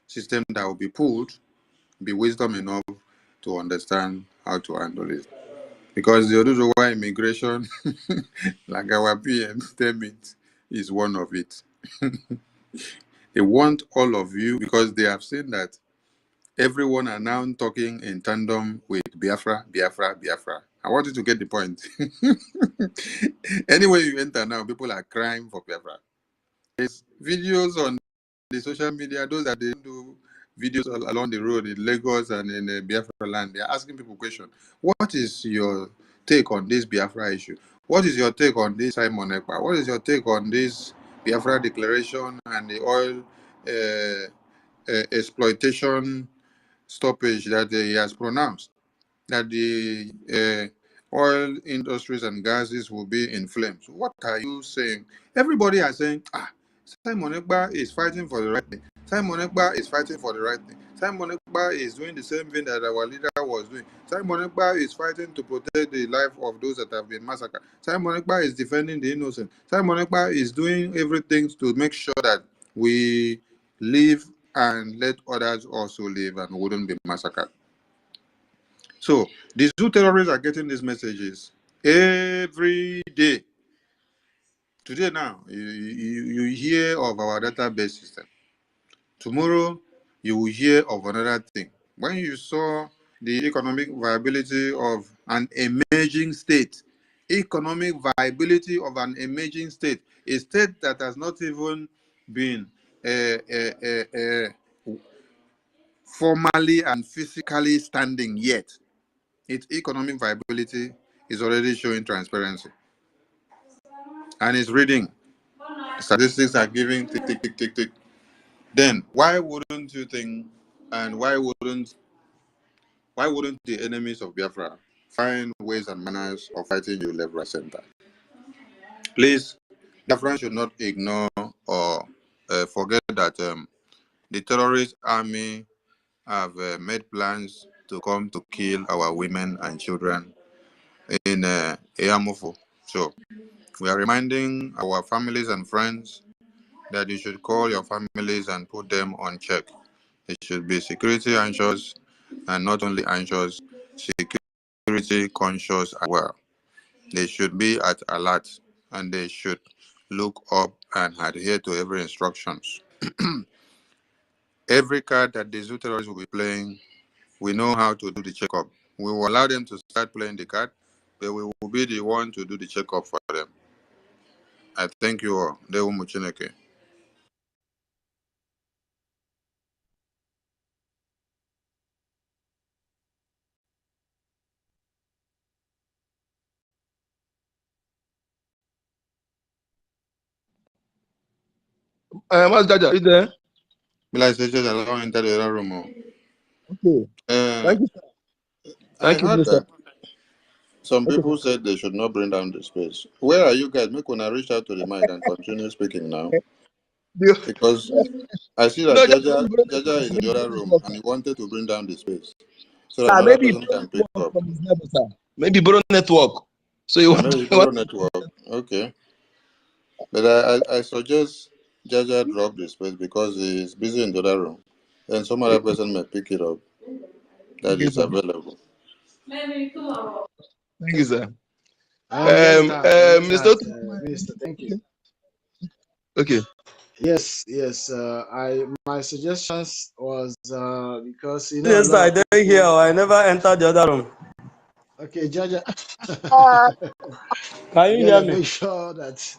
system that will be pulled, be wisdom enough to understand how to handle it. Because the Oduduwa immigration, like our PM statement, is one of it. They want all of you because they have seen that everyone are now talking in tandem with Biafra, Biafra, Biafra. I want you to get the point. Anywhere you enter now, people are crying for Biafra. There's videos on the social media, those that they do videos all along the road in Lagos and in Biafra land. They're asking people questions. What is your take on this Biafra issue? What is your take on this Simon Ekpa? What is your take on this Biafra declaration and the oil exploitation stoppage that he has pronounced? That the oil industries and gases will be in flames. What are you saying? Everybody is saying, Simon Ekpa is fighting for the right thing. Simon Ekpa is fighting for the right thing. Simon Ekpa is doing the same thing that our leader was doing. Simon Ekpa is fighting to protect the life of those that have been massacred. Simon Ekpa is defending the innocent. Simon Ekpa is doing everything to make sure that we live and let others also live and wouldn't be massacred. So these two terrorists are getting these messages every day. Today now, you hear of our database system. Tomorrow, you will hear of another thing. When you saw the economic viability of an emerging state, economic viability of an emerging state, a state that has not even been formally and physically standing yet, its economic viability is already showing transparency. And it's reading. Statistics are giving tick, tick, tick, tick, tick. Then why wouldn't you think, and why wouldn't the enemies of Biafra find ways and manners of fighting you left, right, center? Please, Biafra should not ignore or forget that the terrorist army have made plans to come to kill our women and children in Eha-Amufu. So we are reminding our families and friends that you should call your families and put them on check. They should be security anxious, and not only anxious, security conscious as well. They should be at alert, and they should look up and adhere to every instructions. Every card that the Zoo terrorists will be playing, we know how to do the checkup. We will allow them to start playing the card, but we will be the one to do the checkup for them. I thank you all. Dewu Muchineke. What's that? Are you there? Like I said, I don't enter the other room. Okay. Thank you, sir. I Thank you, heard Minister. that some Okay, people said they should not bring down the space. Where are you guys? Make una reach out to the mic and continue speaking now. Because I see that no, Jaja is in the other room and he wanted to bring down the space so that another maybe person can pick up. from his level, sir. Maybe borrow network. So you want Maybe borrow network. Okay. But I suggest Jaja drop the space because he's busy in the other room. And some other person may pick it up that Okay, is sir. available. Thank you, sir. Minister, Minister, thank you. okay. Yes, yes. My suggestions was because a Yes, lot I of didn't hear. I never entered the other room. Okay, Jaja. Can you hear Jaja, me? make sure that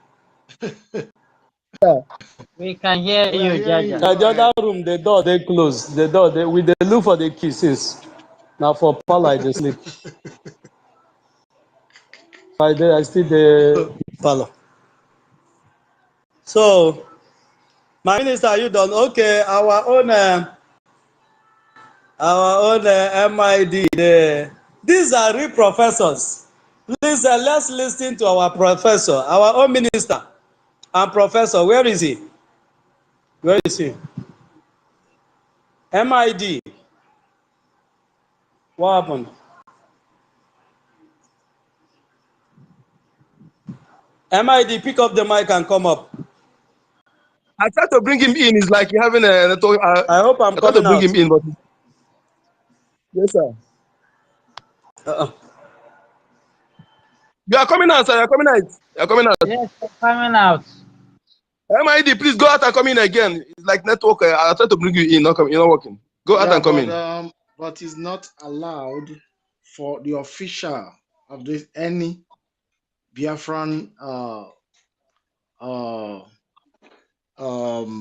We can hear We are you, hearing you. Jaja. Go The ahead. other room, the door they close. The door we dey look for the key since. Now for parlor they sleep. I still the parlor. So my minister, are you done? Okay, our own MID. These are real professors. Please let's listen to our professor, our own minister and professor. Where is he? Where is he? MID. What happened? MID, pick up the mic and come up. I tried to bring him in. It's like you're having a network. I hope I'm I tried to coming bring out. him in, but yes, sir. Uh-uh. You are coming out, sir. You're coming out. You're coming out. Yes, we're coming out. MID, please go out and come in again. It's like network. I tried to bring you in. Not coming. You're not working. Go out Yeah, and come in. but it's not allowed for the official of this any Biafran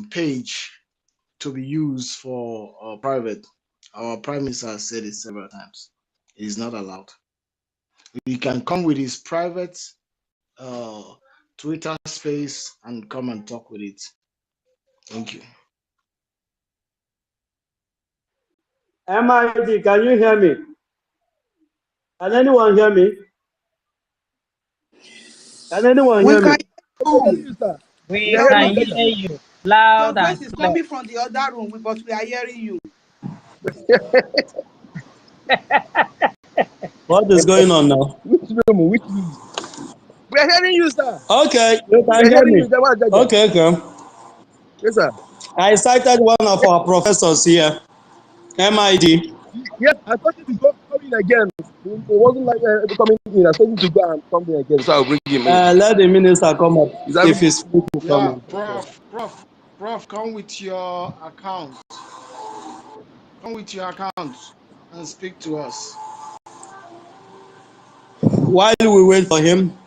page to be used for private. Our prime minister has said it several times. It is not allowed. He can come with his private Twitter space and come and talk with it. Thank you. MID, can you hear me? Can anyone hear me? Can anyone We hear me? can hear you. We Yeah, Your can voice, hear you your loud and voice is clear. coming from the other room, but we are hearing you. What is going on now? Which room? Which room? We are hearing you, sir. Okay, you We can are hear hearing you, me. sir. Okay. Yes, sir. I cited one of our professors here, MID. Yes, I told you to come in again. It wasn't like coming in. I told you to go and come in again, so I'll bring him in. Let the minister come up Is that if he's free to come Yeah, in. Prof, come with your account. Come with your account and speak to us. While we wait for him,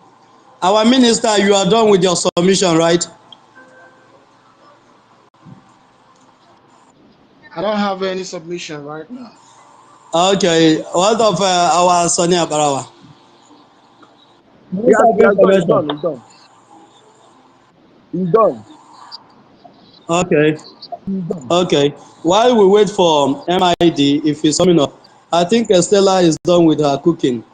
our minister, you are done with your submission, right? I don't have any submission right now. Okay. What of our Sonia Barawa? He Minister has, of he has done. He's Information. done. He's done. He's done. Okay. He's done. Okay. While we wait for MID, if he's coming up, I think Stella is done with her cooking.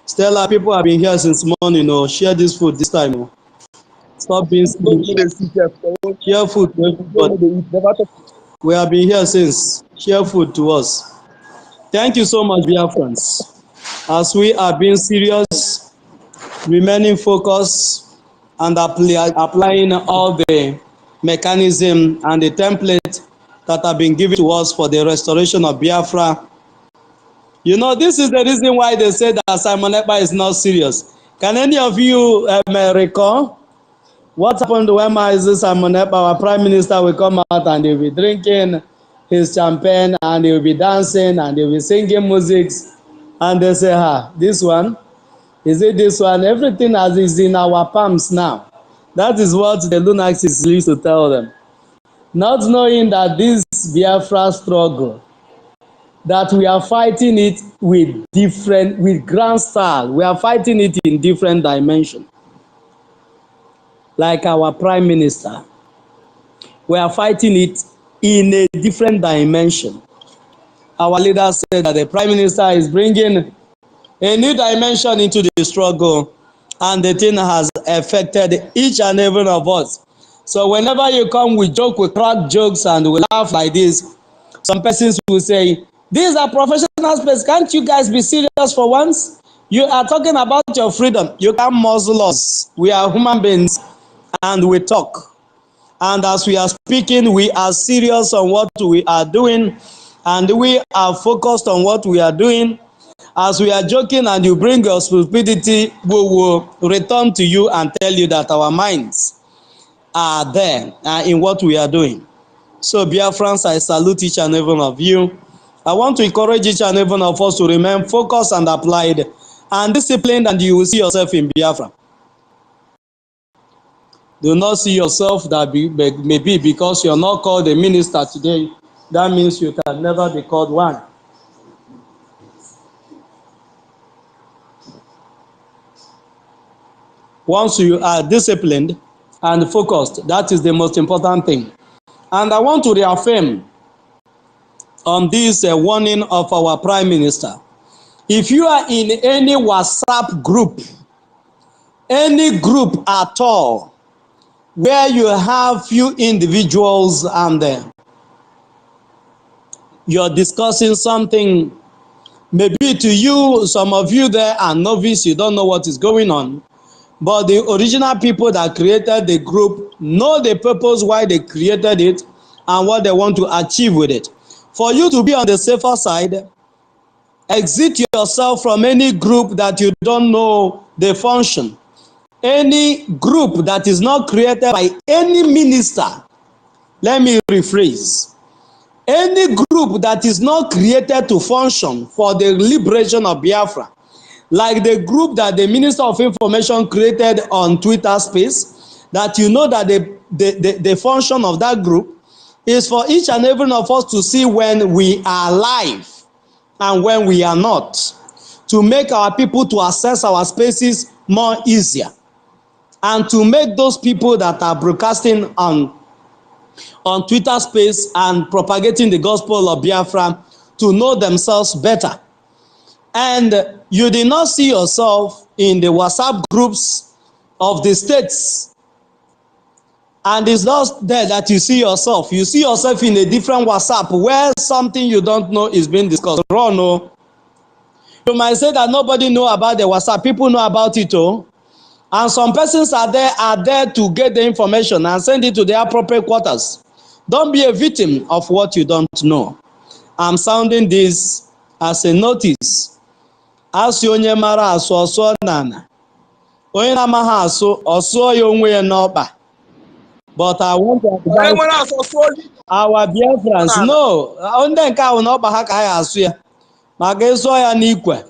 Stella, people have been here since morning. Share this food this time. Stop being Don't silly. they see chef. Share food to Don't everybody. they eat. Never talk. We have been here since. Share food to us. Thank you so much, dear friends. As we are being serious, remaining focused, and applying all the mechanism and the template that have been given to us for the restoration of Biafra. This is the reason why they say that Simon Ekpa is not serious. Can any of you recall what happened when Simon Ekpa, our prime minister, will come out and he'll be drinking his champagne and he'll be dancing and he'll be singing music, and they say, this one, is it this one? Everything as is in our palms now. That is what the lunatics used to tell them. Not knowing that this Biafra struggle, that we are fighting it with grand style. We are fighting it in different dimensions. Like our prime minister, we are fighting it in a different dimension. Our leader said that the prime minister is bringing a new dimension into the struggle, and the thing has affected each and every one of us. So whenever you come, we crack jokes and we laugh like this. Some persons will say, these are professional space. Can't you guys be serious for once? You are talking about your freedom. You can't muzzle us. We are human beings and we talk. And as we are speaking, we are serious on what we are doing, and we are focused on what we are doing. As we are joking and you bring your stupidity, we will return to you and tell you that our minds are there in what we are doing. So, Biafrans, I salute each and every one of you. I want to encourage each and every one of us to remain focused and applied and disciplined, and you will see yourself in Biafra. Do not see yourself that maybe because you're not called a minister today, that means you can never be called one. Once you are disciplined and focused, that is the most important thing. And I want to reaffirm on this warning of our Prime Minister. If you are in any WhatsApp group, any group at all, where you have few individuals and you're discussing something, maybe to you, some of you there are novice, you don't know what is going on. But the original people that created the group know the purpose why they created it and what they want to achieve with it. For you to be on the safer side, exit yourself from any group that you don't know the function. Any group that is not created by any minister, let me rephrase. Any group that is not created to function for the liberation of Biafra, like the group that the Minister of Information created on Twitter space, that you know that the function of that group is for each and every one of us to see when we are alive and when we are not, to make our people to access our spaces more easier, and to make those people that are broadcasting on Twitter space and propagating the gospel of Biafra to know themselves better. And you did not see yourself in the WhatsApp groups of the states. And it's not there that you see yourself. You see yourself in a different WhatsApp where something you don't know is being discussed. Wrong, no. You might say that nobody know about the WhatsApp. People know about it, oh. And some persons are there to get the information and send it to their appropriate quarters. Don't be a victim of what you don't know. I'm sounding this as a notice. Asị onye mara asụ ọsụọ n'ana, onye na-amaghị asụ ọsụọ ya onwe ya n'ọkpa. But I want to advise our Biafrans, no, ndị nke ahụ n'ọkpa ha ka ha asụ ya, maka ịsụọ ya n'ikwe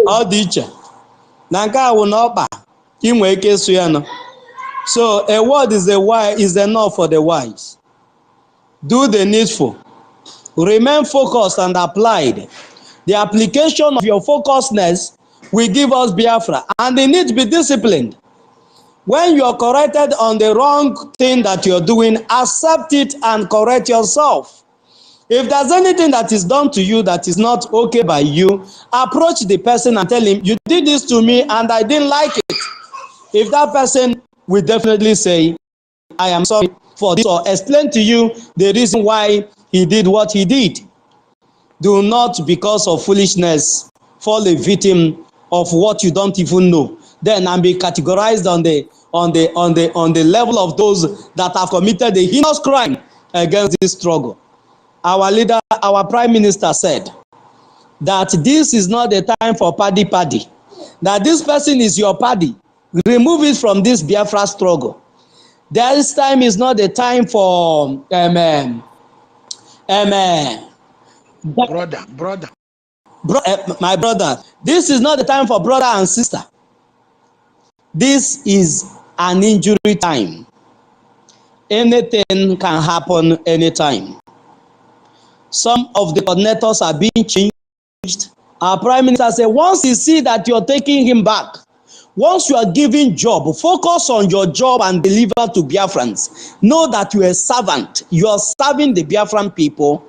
ọ dị iche na nke ahụ n'ọkpa inwe ike ịsụ ya nọ. So a word is enough for the wise. Do the needful, remain focused and applied. The application of your focusedness will give us Biafra, and they need to be disciplined. When you are corrected on the wrong thing that you're doing, accept it and correct yourself. If there's anything that is done to you that is not okay by you, approach the person and tell him, you did this to me and I didn't like it. If that person will definitely say, I am sorry for this, or explain to you the reason why he did what he did. Do not, because of foolishness, fall a victim of what you don't even know. Then and be categorized on the level of those that have committed a heinous crime against this struggle. Our leader, our Prime Minister said that this is not the time for paddy. That this person is your paddy. Remove it from this Biafra struggle. This time is not the time for my brother. This is not the time for brother and sister. This is an injury time. Anything can happen anytime. Some of the coordinators are being changed. Our Prime Minister said, once you see that you're taking him back, once you are giving job, focus on your job and deliver to Biafrans. Know that you are a servant. You are serving the Biafran people.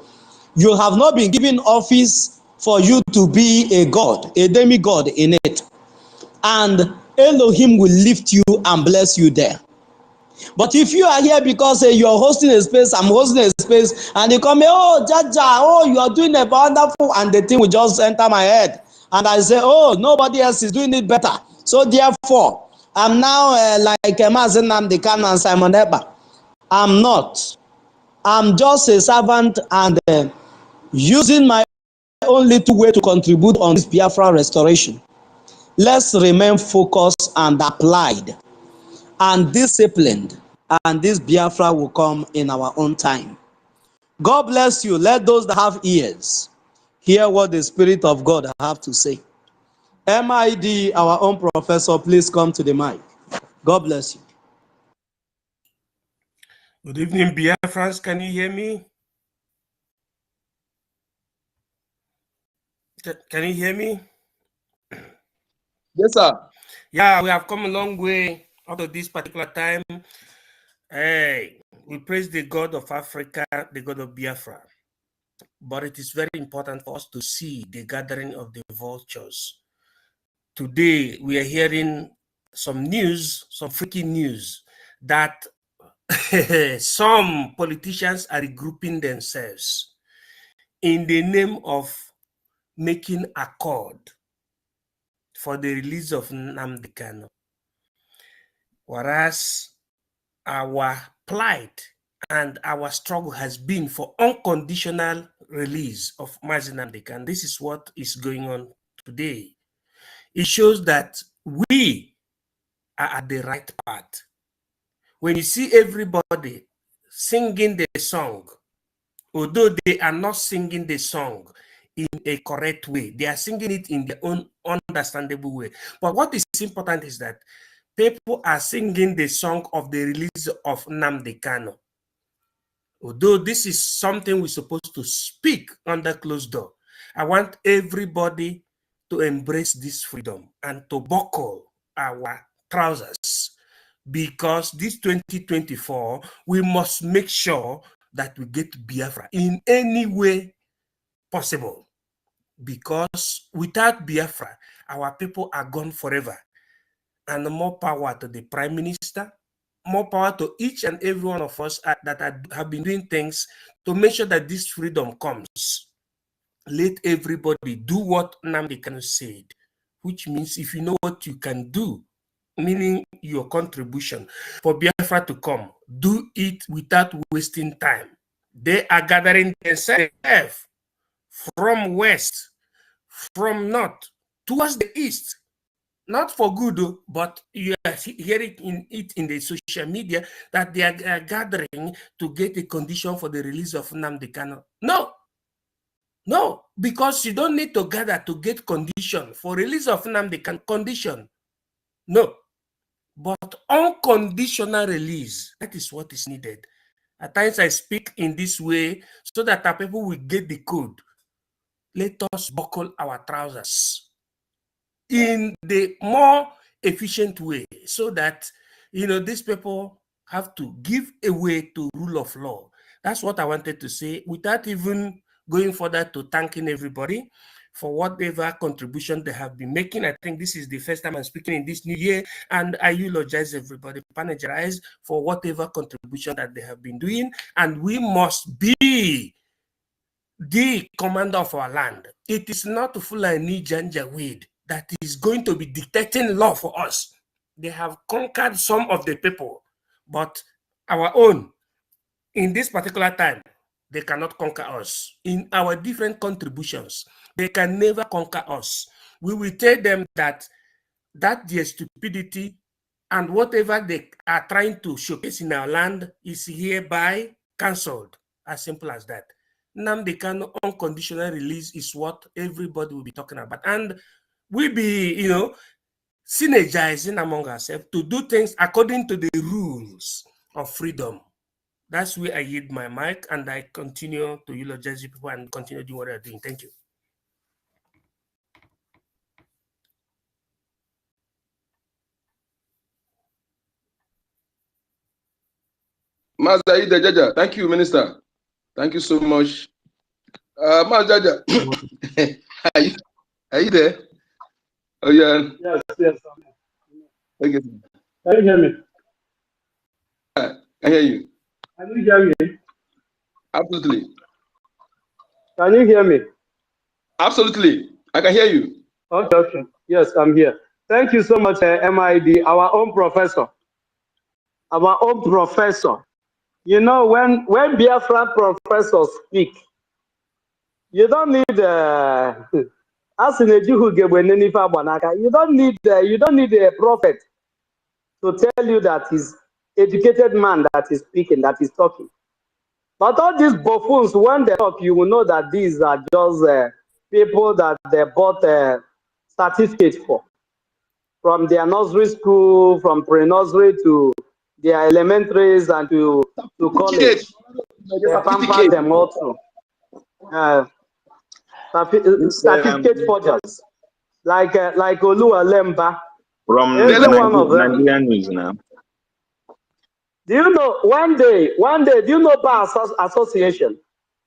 You have not been given office for you to be a god, a demigod in it. And Elohim will lift you and bless you there. But if you are here because you are hosting a space, I'm hosting a space, and you come, oh, Jaja, oh, you are doing a wonderful, and the thing will just enter my head. And I say, oh, nobody else is doing it better. So therefore, I'm now like Mazen Namdekan and Simon Eber. I'm not. I'm just a servant and using my own little way to contribute on this Biafra restoration. Let's remain focused and applied and disciplined, and this Biafra will come in our own time. God bless you. Let those that have ears hear what the Spirit of God have to say. MID, our own professor, please come to the mic. God bless you. Good evening, Biafrans. Can you hear me? Can you hear me? Yes, sir. Yeah, we have come a long way up to this particular time. Hey, we praise the God of Africa, the God of Biafra. But it is very important for us to see the gathering of the vultures. Today, we are hearing some news, some freaking news, that some politicians are regrouping themselves in the name of making accord for the release of Nnamdi Kanu. Whereas our plight and our struggle has been for unconditional release of Mazi Nnamdi Kanu. This is what is going on today. It shows that we are at the right path. When you see everybody singing the song, although they are not singing the song in a correct way, they are singing it in their own understandable way. But what is important is that people are singing the song of the release of Nnamdi Kanu. Although this is something we're supposed to speak under closed door, I want everybody to embrace this freedom and to buckle our trousers, because this 2024, we must make sure that we get Biafra in any way possible. Because without Biafra, our people are gone forever. And more power to the Prime Minister, more power to each and every one of us that have been doing things to make sure that this freedom comes. Let everybody do what Nnamdi Kanu said, which means if you know what you can do, meaning your contribution for Biafra to come, do it without wasting time. They are gathering themselves from west, from north, towards the east. Not for good, but you are hearing it in the social media that they are gathering to get a condition for the release of Nnamdi Kanu. No, because you don't need to gather to get condition for release of Nnamdi Kanu. Condition, no, but unconditional release. That is what is needed. At times I speak in this way so that our people will get the code. Let us buckle our trousers in the more efficient way, so that these people have to give away to rule of law. That's what I wanted to say, without even going further to thanking everybody for whatever contribution they have been making. I think this is the first time I'm speaking in this new year, and I eulogize everybody, panegyrize for whatever contribution that they have been doing. And we must be the commander of our land. It is not Fulani Janjaweed that is going to be dictating law for us. They have conquered some of the people, but our own, in this particular time, they cannot conquer us. In our different contributions, they can never conquer us. We will tell them that their stupidity and whatever they are trying to showcase in our land is hereby cancelled. As simple as that. Nnamdi Kanu unconditional release is what everybody will be talking about. And we'll be, synergizing among ourselves to do things according to the rules of freedom. That's where I yield my mic, and I continue to eulogize people and continue doing what they're doing. Thank you. Master Jaja, thank you, Minister. Thank you so much. Master Jaja, are you there? Oh, yeah. Yes. Okay. Can you hear me? I hear you. Can you hear me? Absolutely. Can you hear me? Absolutely. I can hear you. Okay. Yes, I'm here. Thank you so much, MID, our own professor. Our own professor. When Biafra professors speak, you don't need you don't need a prophet to tell you that he's educated man that is speaking, that is talking. But all these buffoons, when they talk, you will know that these are just people that they bought a certificate for, from their nursery school, from pre-nursery to their elementaries and to college. They pamper them also. Certificate forgers, like Olua Lemba. From Every one of them. Nigerian news now. Do you know one day, do you know Bar Association?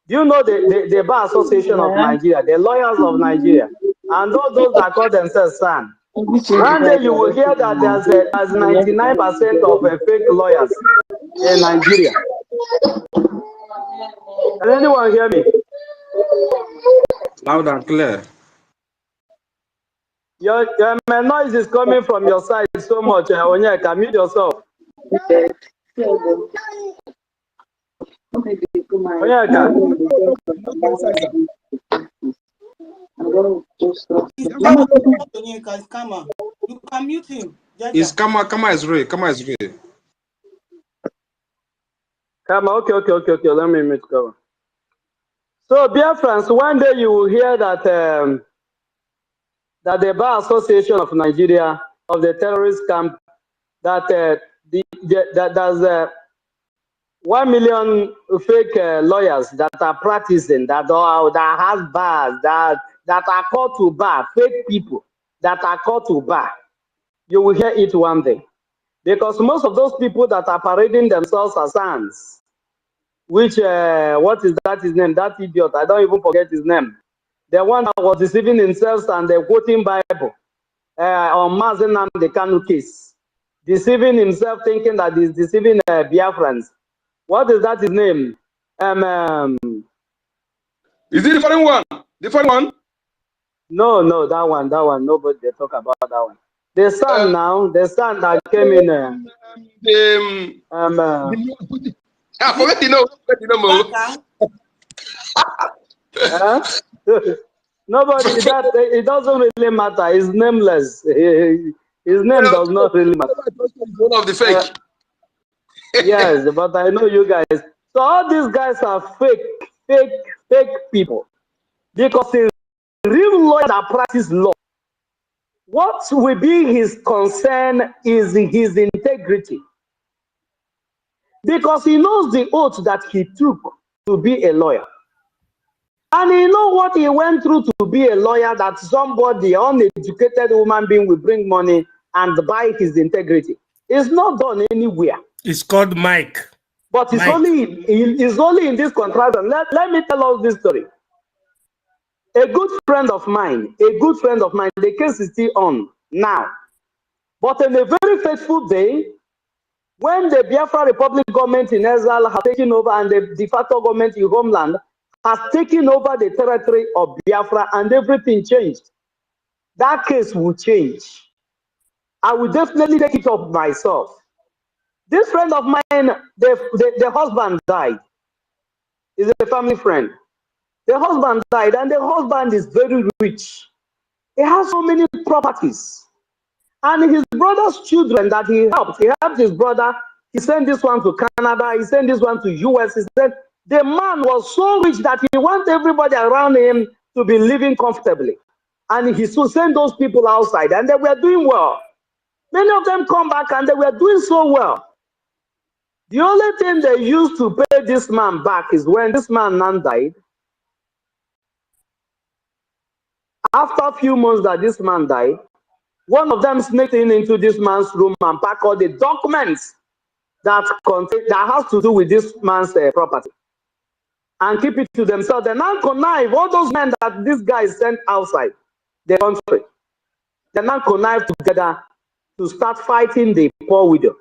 Do you know the Bar Association of Nigeria, the lawyers of Nigeria, and all those that call themselves SAN? One day you will hear that there's 99% of fake lawyers in Nigeria. Can anyone hear me? Loud and clear. Your noise is coming from your side so much. Onyeka, mute yourself. Onyeka. You can mute him. It's Kama is real. Kama is real. Kama, okay. Let me mute Kama. So, dear friends, one day you will hear that that the Bar Association of Nigeria, of the terrorist camp, that there's 1 million fake lawyers that are practicing, that have bars, that are called to bar, fake people that are called to bar. You will hear it one day. Because most of those people that are parading themselves as sons, which, what is that his name? That idiot, I don't even forget his name. The one that was deceiving himself and quoting Bible on Mazenam the Kanu case. Deceiving himself, thinking that he's deceiving Biafrans. What is that his name? Is it the foreign one? The foreign one? No, that one. Nobody they talk about that one. The son now, the son that came in. I forget to know. Nobody, that it doesn't really matter. He's nameless. His name does not really matter. One of the fake. Yes, but I know you guys. So all these guys are fake people. Because a real lawyer that practices law, what will be his concern is his integrity. Because he knows the oath that he took to be a lawyer. And he knows what he went through to be a lawyer, that somebody, uneducated human being, will bring money and buy his integrity. It's not done anywhere. It's called Mike. But it's only in this contraction. Let me tell us this story. A good friend of mine, the case is still on now. But on a very fateful day, when the Biafra Republic government in exile has taken over and the de facto government in homeland has taken over the territory of Biafra and everything changed, that case will change. I will definitely take it up myself. This friend of mine, the husband died. He's a family friend. The husband died, and the husband is very rich. He has so many properties. And his brother's children that he helped his brother. He sent this one to Canada, he sent this one to US. He said the man was so rich that he wants everybody around him to be living comfortably. And he so sent those people outside, and they were doing well. Many of them come back and they were doing so well. The only thing they used to pay this man back is when this man now died. After a few months that this man died, one of them sneaked into this man's room and packed all the documents that has to do with this man's property and keep it to themselves. They now connive all those men that this guy sent outside the country. They now connive together to start fighting the poor widow.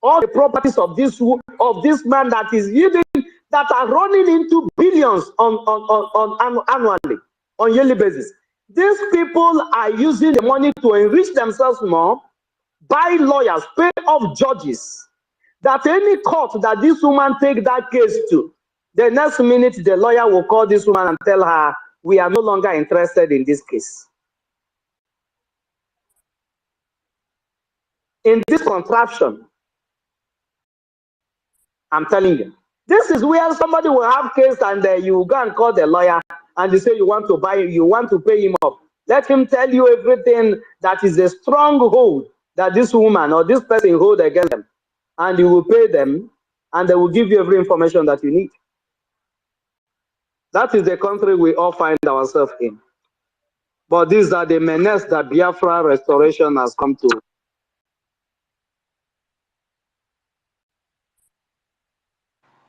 All the properties of this man that is hidden, that are running into billions annually, on yearly basis. These people are using the money to enrich themselves more, buy lawyers, pay off judges. That any court that this woman take that case to, the next minute the lawyer will call this woman and tell her, we are no longer interested in this case. In this contraption, I'm telling you, this is where somebody will have case and you go and call the lawyer and you say you want to buy, you want to pay him off. Let him tell you everything that is a stronghold that this woman or this person hold against them, and you will pay them, and they will give you every information that you need. That is the country we all find ourselves in. But these are the menace that Biafra restoration has come to.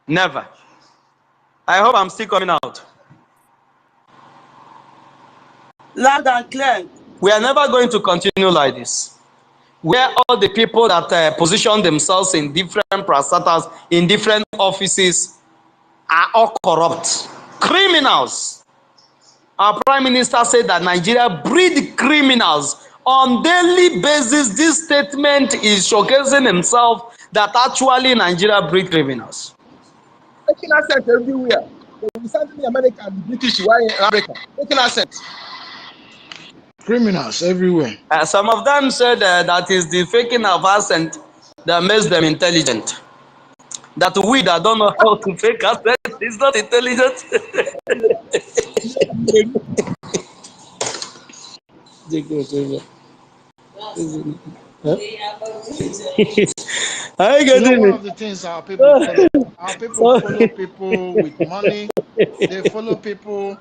Never. I hope I'm still coming out. Loud and clear. We are never going to continue like this, where all the people that position themselves in different parastatals, in different offices, are all corrupt. Criminals. Our Prime Minister said that Nigeria breed criminals. On daily basis, this statement is showcasing himself that actually Nigeria breed criminals. Taking assets everywhere. They will send in America and British, why in Africa? Taking assets. Criminals everywhere. Some of them said that is the faking of accent that makes them intelligent. That we that don't know how to fake accent is not intelligent. You know, one of the things our people follow people with money. They follow people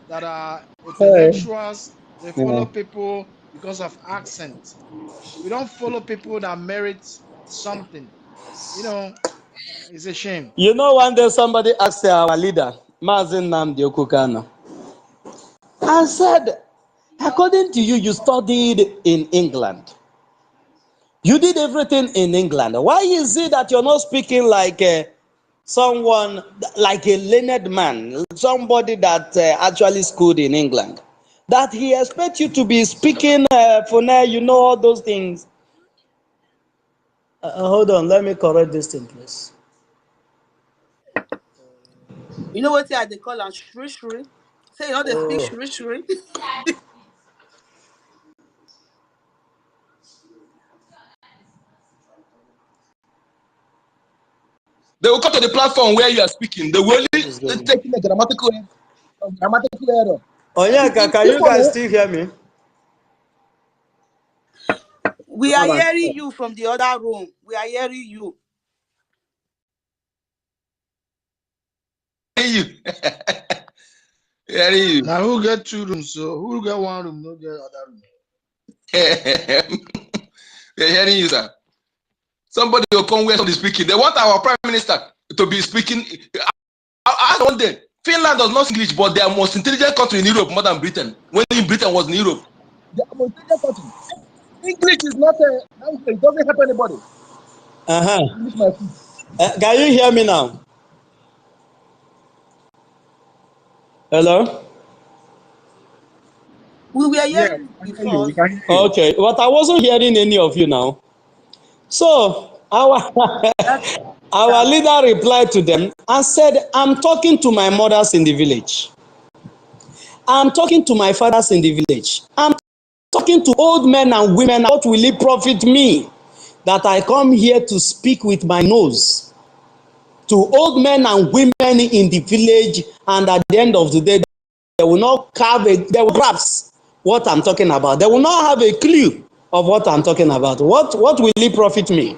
that are intellectuals. They follow people because of accent. We don't follow people that merit something. You know, it's a shame. You know, one day somebody asked our leader, Mazen Nnamdi Okukano, and said, according to you, you studied in England. You did everything in England. Why is it that you're not speaking like someone, like a learned man, somebody that actually schooled in England? That he expects you to be speaking for now, you know, all those things. Hold on, let me correct this thing, please. You know what they call them? Shri Shri. Say you know they speak Shri Shri. They will come to the platform where you are speaking. They will only take a grammatical error. Oh yeah, can you guys still hear me? We are hearing you from the other room. We are hearing you. Hearing you. Now who get 2 rooms? So who get 1 room? No get other room. They're hearing you, sir. Somebody will come where somebody is speaking. They want our Prime Minister to be speaking. I one day, Finland does not speak English, but they are most intelligent country in Europe more than Britain. When Britain was in Europe, they are most intelligent country. English is not a language. It doesn't help anybody. Can you hear me now? Hello? We were hearing you before. Okay, but I wasn't hearing any of you now. So our our leader replied to them and said, I'm talking to my mothers in the village. I'm talking to my fathers in the village. I'm talking to old men and women. What will it profit me that I come here to speak with my nose to old men and women in the village, and at the end of the day, they will not have they will grasp what I'm talking about. They will not have a clue of what I'm talking about. What will it profit me?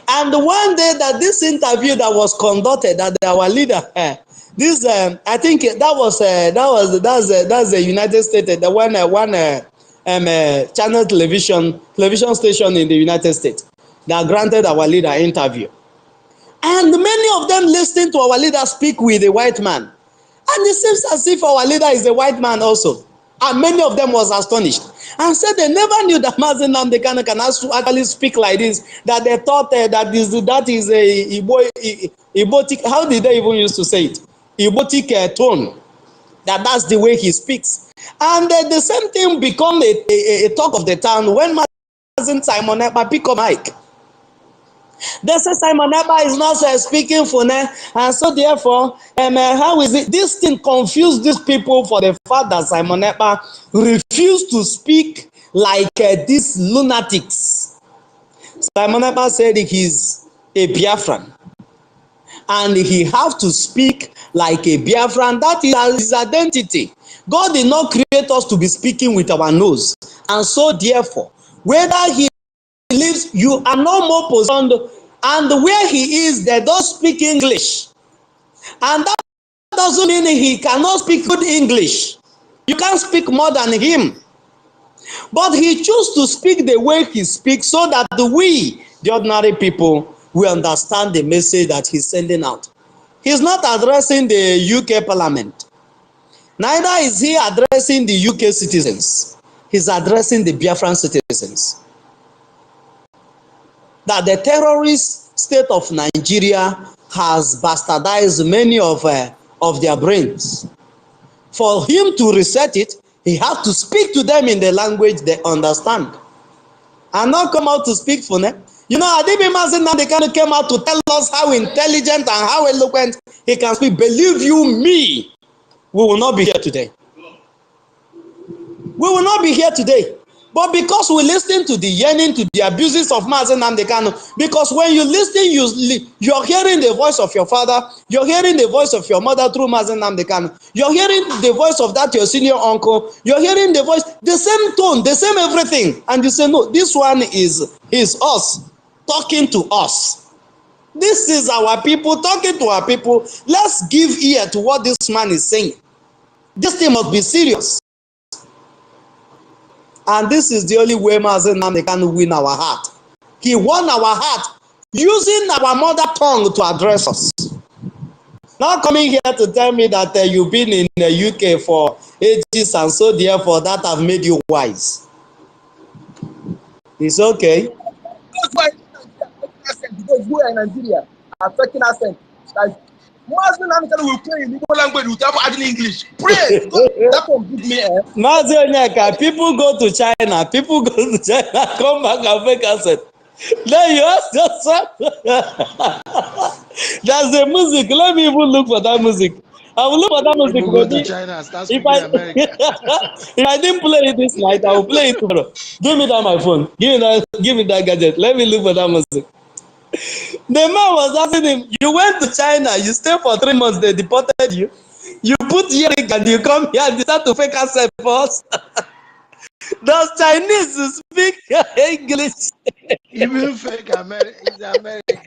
And one day that this interview that was conducted, that our leader, this I think that's the United States, the one channel television station in the United States that granted our leader interview. And many of them listening to our leader speak with a white man. And it seems as if our leader is a white man also. And many of them was astonished and said they never knew that Mazen Nnamdi Kanu can actually speak like this. That they thought that is a Ibotic. How did they even used to say it? Ibotic tone. That's the way he speaks. And the same thing become a talk of the town when Mazen Simon Ekpa pick up mic. They say Simon Ekpa is not speaking for them, and so therefore, how is it? This thing confused these people for the fact that Simon Ekpa refused to speak like these lunatics. Simon Ekpa said he's a Biafran, and he have to speak like a Biafran. That is his identity. God did not create us to be speaking with our nose, and so therefore, Whether he lives, you are no more positioned, and where he is, they don't speak English. And that doesn't mean he cannot speak good English. You can't speak more than him. But he chose to speak the way he speaks so that we, the ordinary people, will understand the message that he's sending out. He's not addressing the UK Parliament. Neither is he addressing the UK citizens. He's addressing the Biafran citizens. That the terrorist state of Nigeria has bastardized many of their brains. For him to reset it, he has to speak to them in the language they understand. And not come out to speak for them. You know, Adibi Mazen came out to tell us how intelligent and how eloquent he can speak. Believe you me, we will not be here today. We will not be here today. But because we listen to the yearning, to the abuses of Mazen Namdekano, because when you listen, you're hearing the voice of your father, you're hearing the voice of your mother through Mazen Namdekano, you're hearing the voice of that your senior uncle, you're hearing the voice, the same tone, the same everything. And you say, no, this one is us, talking to us. This is our people talking to our people. Let's give ear to what this man is saying. This thing must be serious. And this is the only way Mazen Nnamdi can win our heart. He won our heart using our mother tongue to address us. Not coming here to tell me that you've been in the UK for ages and so therefore that have made you wise. It's okay. That's why because we are in Nigeria are taking accent. Like Mazen Nnamdi will play in Igbo language without adding English. Pray. That will give me Mazen Onyeka, people go to China, come back and make accent. Then you ask yourself, there's the music. Let me even look for that music. I will look for that music. People go to China and start speaking American. If I didn't play it this night, I will play it tomorrow. Give me that my phone. Give me that gadget. Let me look for that music. The man was asking him, you went to China, you stayed for 3 months, they deported you. You put earring and you come here and start to fake accent for us. Does Chinese speak English? Even fake American is American.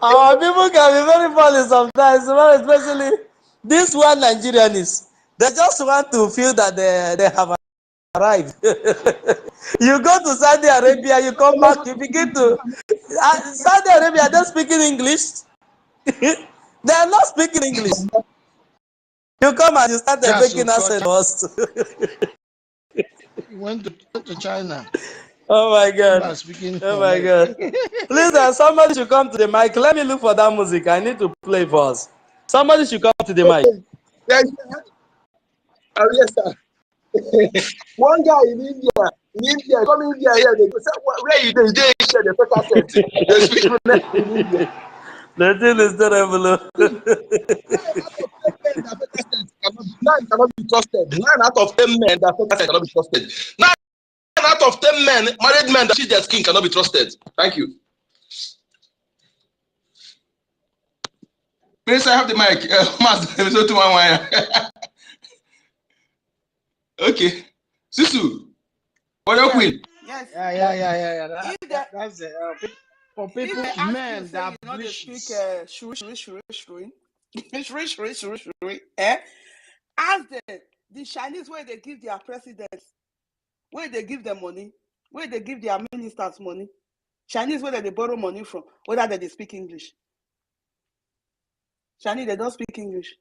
Our people can be very funny sometimes, especially this one Nigerians. They just want to feel that they have arrived. You go to Saudi Arabia, you come back, you begin to... Saudi Arabia, they're speaking English. They are not speaking English. You come and you start making accent for us. He went to China. Oh my God. Oh my God. Listen, somebody should come to the mic. Let me look for that music. I need to play for us. Somebody should come to the mic. Yes, sir. Oh, yes, sir. One guy in India, come in India here, they go say, where you dey share the fake accent. They speak in India. The thing is terrible. Nine cannot be trusted. 9 out of 10 men that fake accent cannot be trusted. 9 out of 10 men, married men that cheat their skin cannot be trusted. Thank you. Please, I have the mic. Okay. Sisu, what your queen? Yes. Yeah. That's it. For people, men that you know they bleach. speak Ask the Chinese where they give their presidents, where they give them money, where they give their ministers money. Chinese where they borrow money from, whether they speak English. Chinese they don't speak English.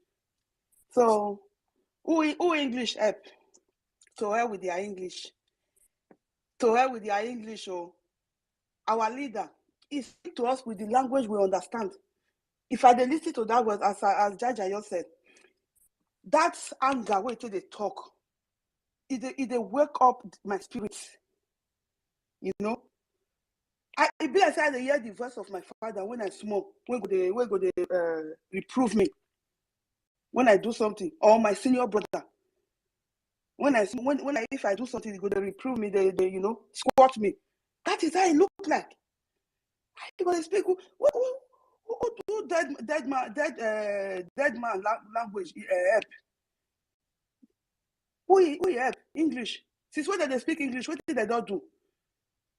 So who English help? To hell with their English. To hell with their English. Oh, our leader is speak to us with the language we understand. If I listen to that word, as Jaja said, that anger where they talk, it wake up my spirit. You know, I be as I hear the voice of my father when I smoke, when go they reprove me when I do something, or my senior brother. If I do something, they go to reprove me, they squat me. That is how it look like. I go speak who dead man language help. Who help English? Since when they speak English, what did they don't do?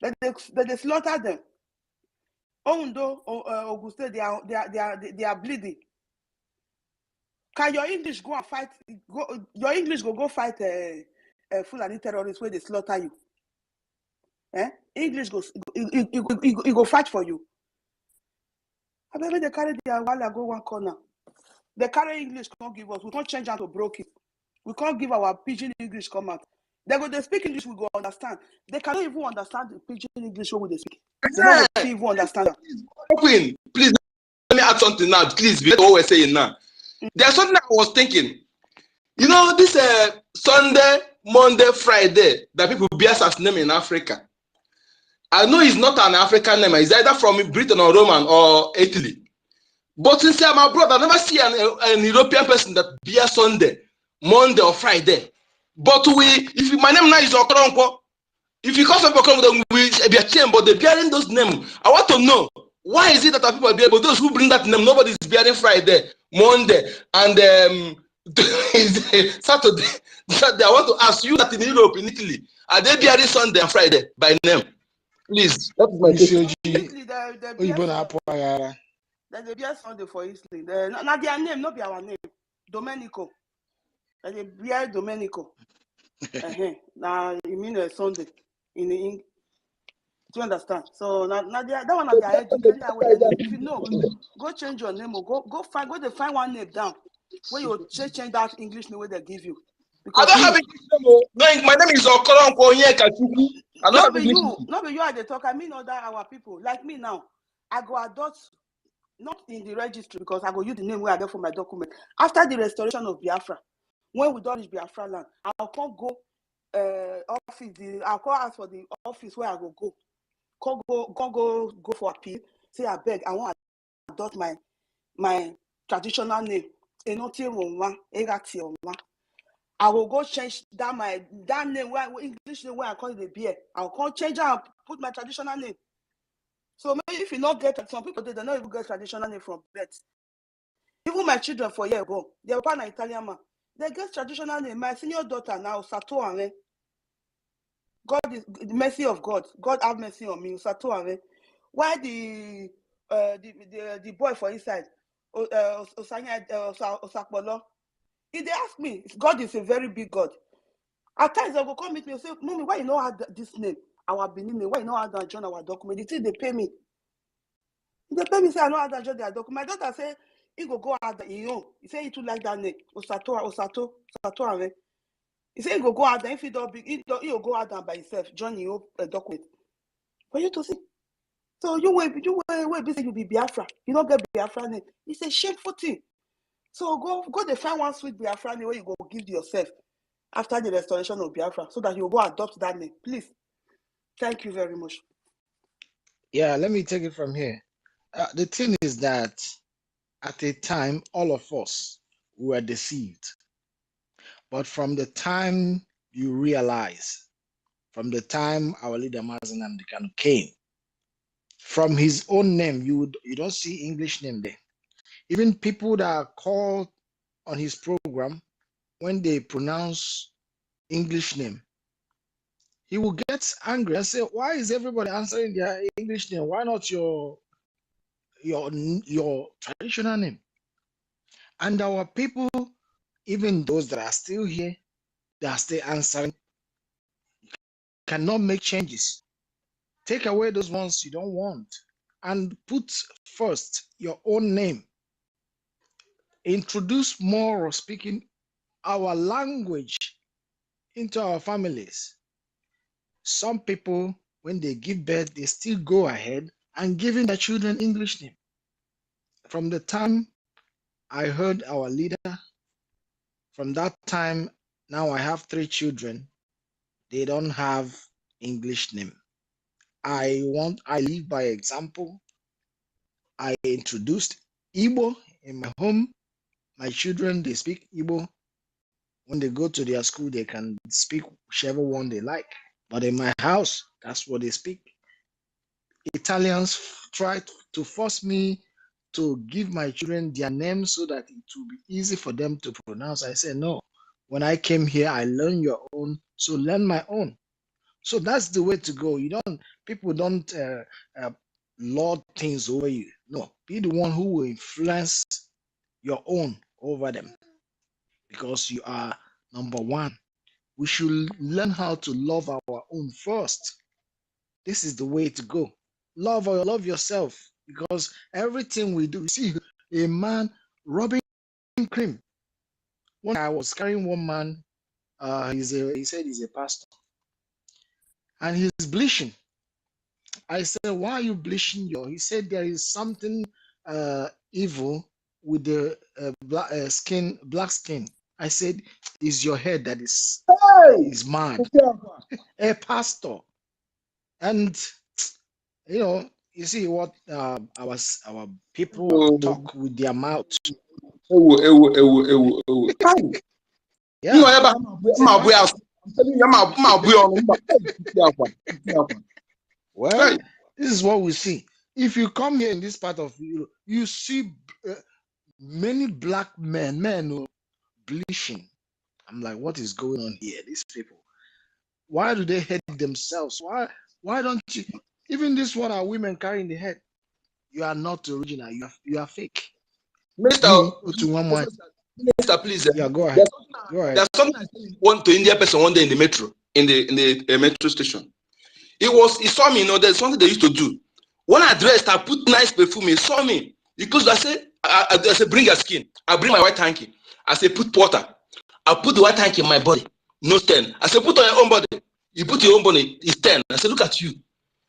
They slaughter them. Ondo, Auguste, they are bleeding. Can your English go and fight? Your English go fight Fulani terrorists where they slaughter you? English go fight for you. I mean, they carry their while I go one corner. They carry English, can't give us. We can't change out to broke it. We can't give our pidgin English come out. They speak English, we go understand. They cannot even understand the pidgin English when they speak. They don't even understand. Queen, please let me add something now. Please, be what we're saying now. There's something I was thinking. You know, this Sunday, Monday, Friday that people bear as name in Africa. I know it's not an African name. It's either from Britain or Roman or Italy. But since I'm abroad, I never see an European person that bears Sunday, Monday, or Friday. But if my name now is Okoronkwo, if you call something Okoronkwo, then we be a chain, but they're bearing those names. I want to know, why is it that people are bearing, but those who bring that name, nobody is bearing Friday, Monday, and Saturday. I want to ask you that in Europe, in Italy, are they bearing Sunday and Friday by name? Please, that is my question. They bear Sunday for Italy. Not their name, not be our name. Domenico. They bear Domenico. Now you mean Sunday in English. Do you understand? So now that one of their if you know, go change your name or go find one name down where you change that English name where they give you. Because I don't have English name. No, my name is Okoronkwo Onyeka. I don't have English name. Not be you are the talk. I mean other our people. Like me now, I go adopt not in the registry because I go use the name where I get for my document. After the restoration of Biafra, when we don't reach Biafra land, I'll come go office. I'll call ask for the office where I go. Go for appeal. Say I beg, I want to adopt my traditional name. I will go change that name where English name where I call it the beer. I'll come change and put my traditional name. So maybe if you not get some people they don't even get traditional name from birth. Even my children 4 years ago, they were an Italian man. They get traditional name. My senior daughter now, Sato Ame. God is the mercy of God. God have mercy on me, Sato Ame. Why the boy for inside, Osakpolo? If they ask me, God is a very big God. At times they will come meet me and say, Mommy, why you know how this name? Our Benin name, why you know how to join our document? They pay me. They pay me say I know how to join their document. My daughter say he go out he say he too like that name. Osato Ame. He say he go out there if he don't he'll go out there by himself, join your document. For you to see. So you wait busy you be Biafra. You don't get Biafra name. It's a shameful thing. So go they find one sweet Biafra name where you go give yourself after the restoration of Biafra so that you go adopt that name. Please. Thank you very much. Yeah, let me take it from here. The thing is that at a time, all of us were deceived. But from the time you realize, from the time our leader Mazen Amdekan came, from his own name, you don't see English name there. Even people that are called on his program, when they pronounce English name, he will get angry and say, why is everybody answering their English name? Why not your traditional name? And our people, even those that are still here, they are still answering, cannot make changes. Take away those ones you don't want and put first your own name. Introduce more of speaking our language into our families. Some people, when they give birth, they still go ahead and giving their children English name. From the time I heard our leader, from that time, now I have 3 children. They don't have English name. I live by example. I introduced Igbo in my home. My children, they speak Igbo. When they go to their school, they can speak whichever one they like. But in my house, that's what they speak. Italians try to force me to give my children their names so that it will be easy for them to pronounce. I said, no, When I came here, I learned your own, so learn my own. So that's the way to go. People don't lord things over you. No, be the one who will influence your own over them, because you are number one. We should learn how to love our own first. This is the way to go. Love yourself, because everything we do. See, a man rubbing cream. One day I was carrying one man. He said he's a pastor, and he's bleaching. I said, "Why are you bleaching your?" He said, "There is something evil with the black skin." I said, "Is your head that is mad?" A pastor, and you see what our people talk with their mouth. Yeah. Well, this is what we see. If you come here in this part of Europe, you see many black men bleaching. I'm like, what is going on here? These people, why do they hate themselves? Why don't you? Even this one, are women carrying the head? You are not original. You are fake. Mr. Please. Yeah, go ahead. Go ahead. There's something I went to India person one day in the metro, in the metro station. He saw me, there's something they used to do. When I dressed, I put nice perfume. He saw me. Because I said, bring your skin. I bring my white hanky. I said, put water. I put the white hanky in my body. No stain. I said, put on your own body. You put your own body, it's 10. I said, look at you.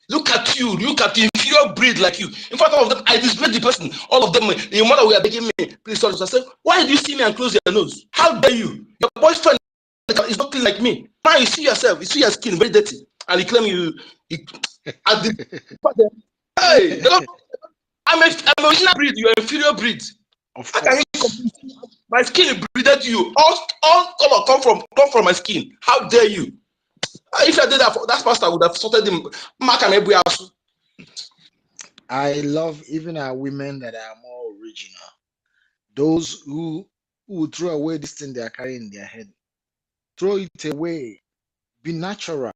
Look at you. Look at the inferior breed like you. In fact, all of them, I disgraced the person. All of them, the mother were begging me, please, sorry. So I said, why did you see me and close your nose? How dare you? Your boyfriend is not clean like me. Now you see yourself, you see your skin very dirty. And you claim you hey, I'm a original breed, you're an inferior breed. How can you my skin breeded you? All color come from my skin. How dare you? If I did that, that pastor I would have sorted him. I love even our women that are more original. Those who throw away this thing they are carrying in their head. Throw it away. Be natural.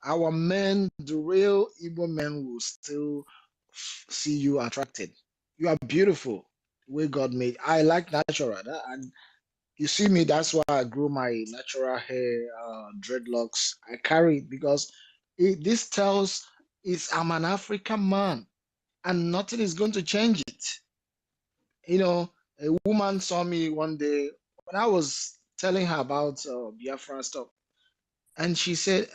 Our men, the real Igbo men, will still see you attracted. You are beautiful the way God made. I like natural. And you see me, that's why I grew my natural hair, dreadlocks. I carry it because this tells I'm an African man and nothing is going to change it. A woman saw me one day when I was telling her about Biafra stuff. And she said,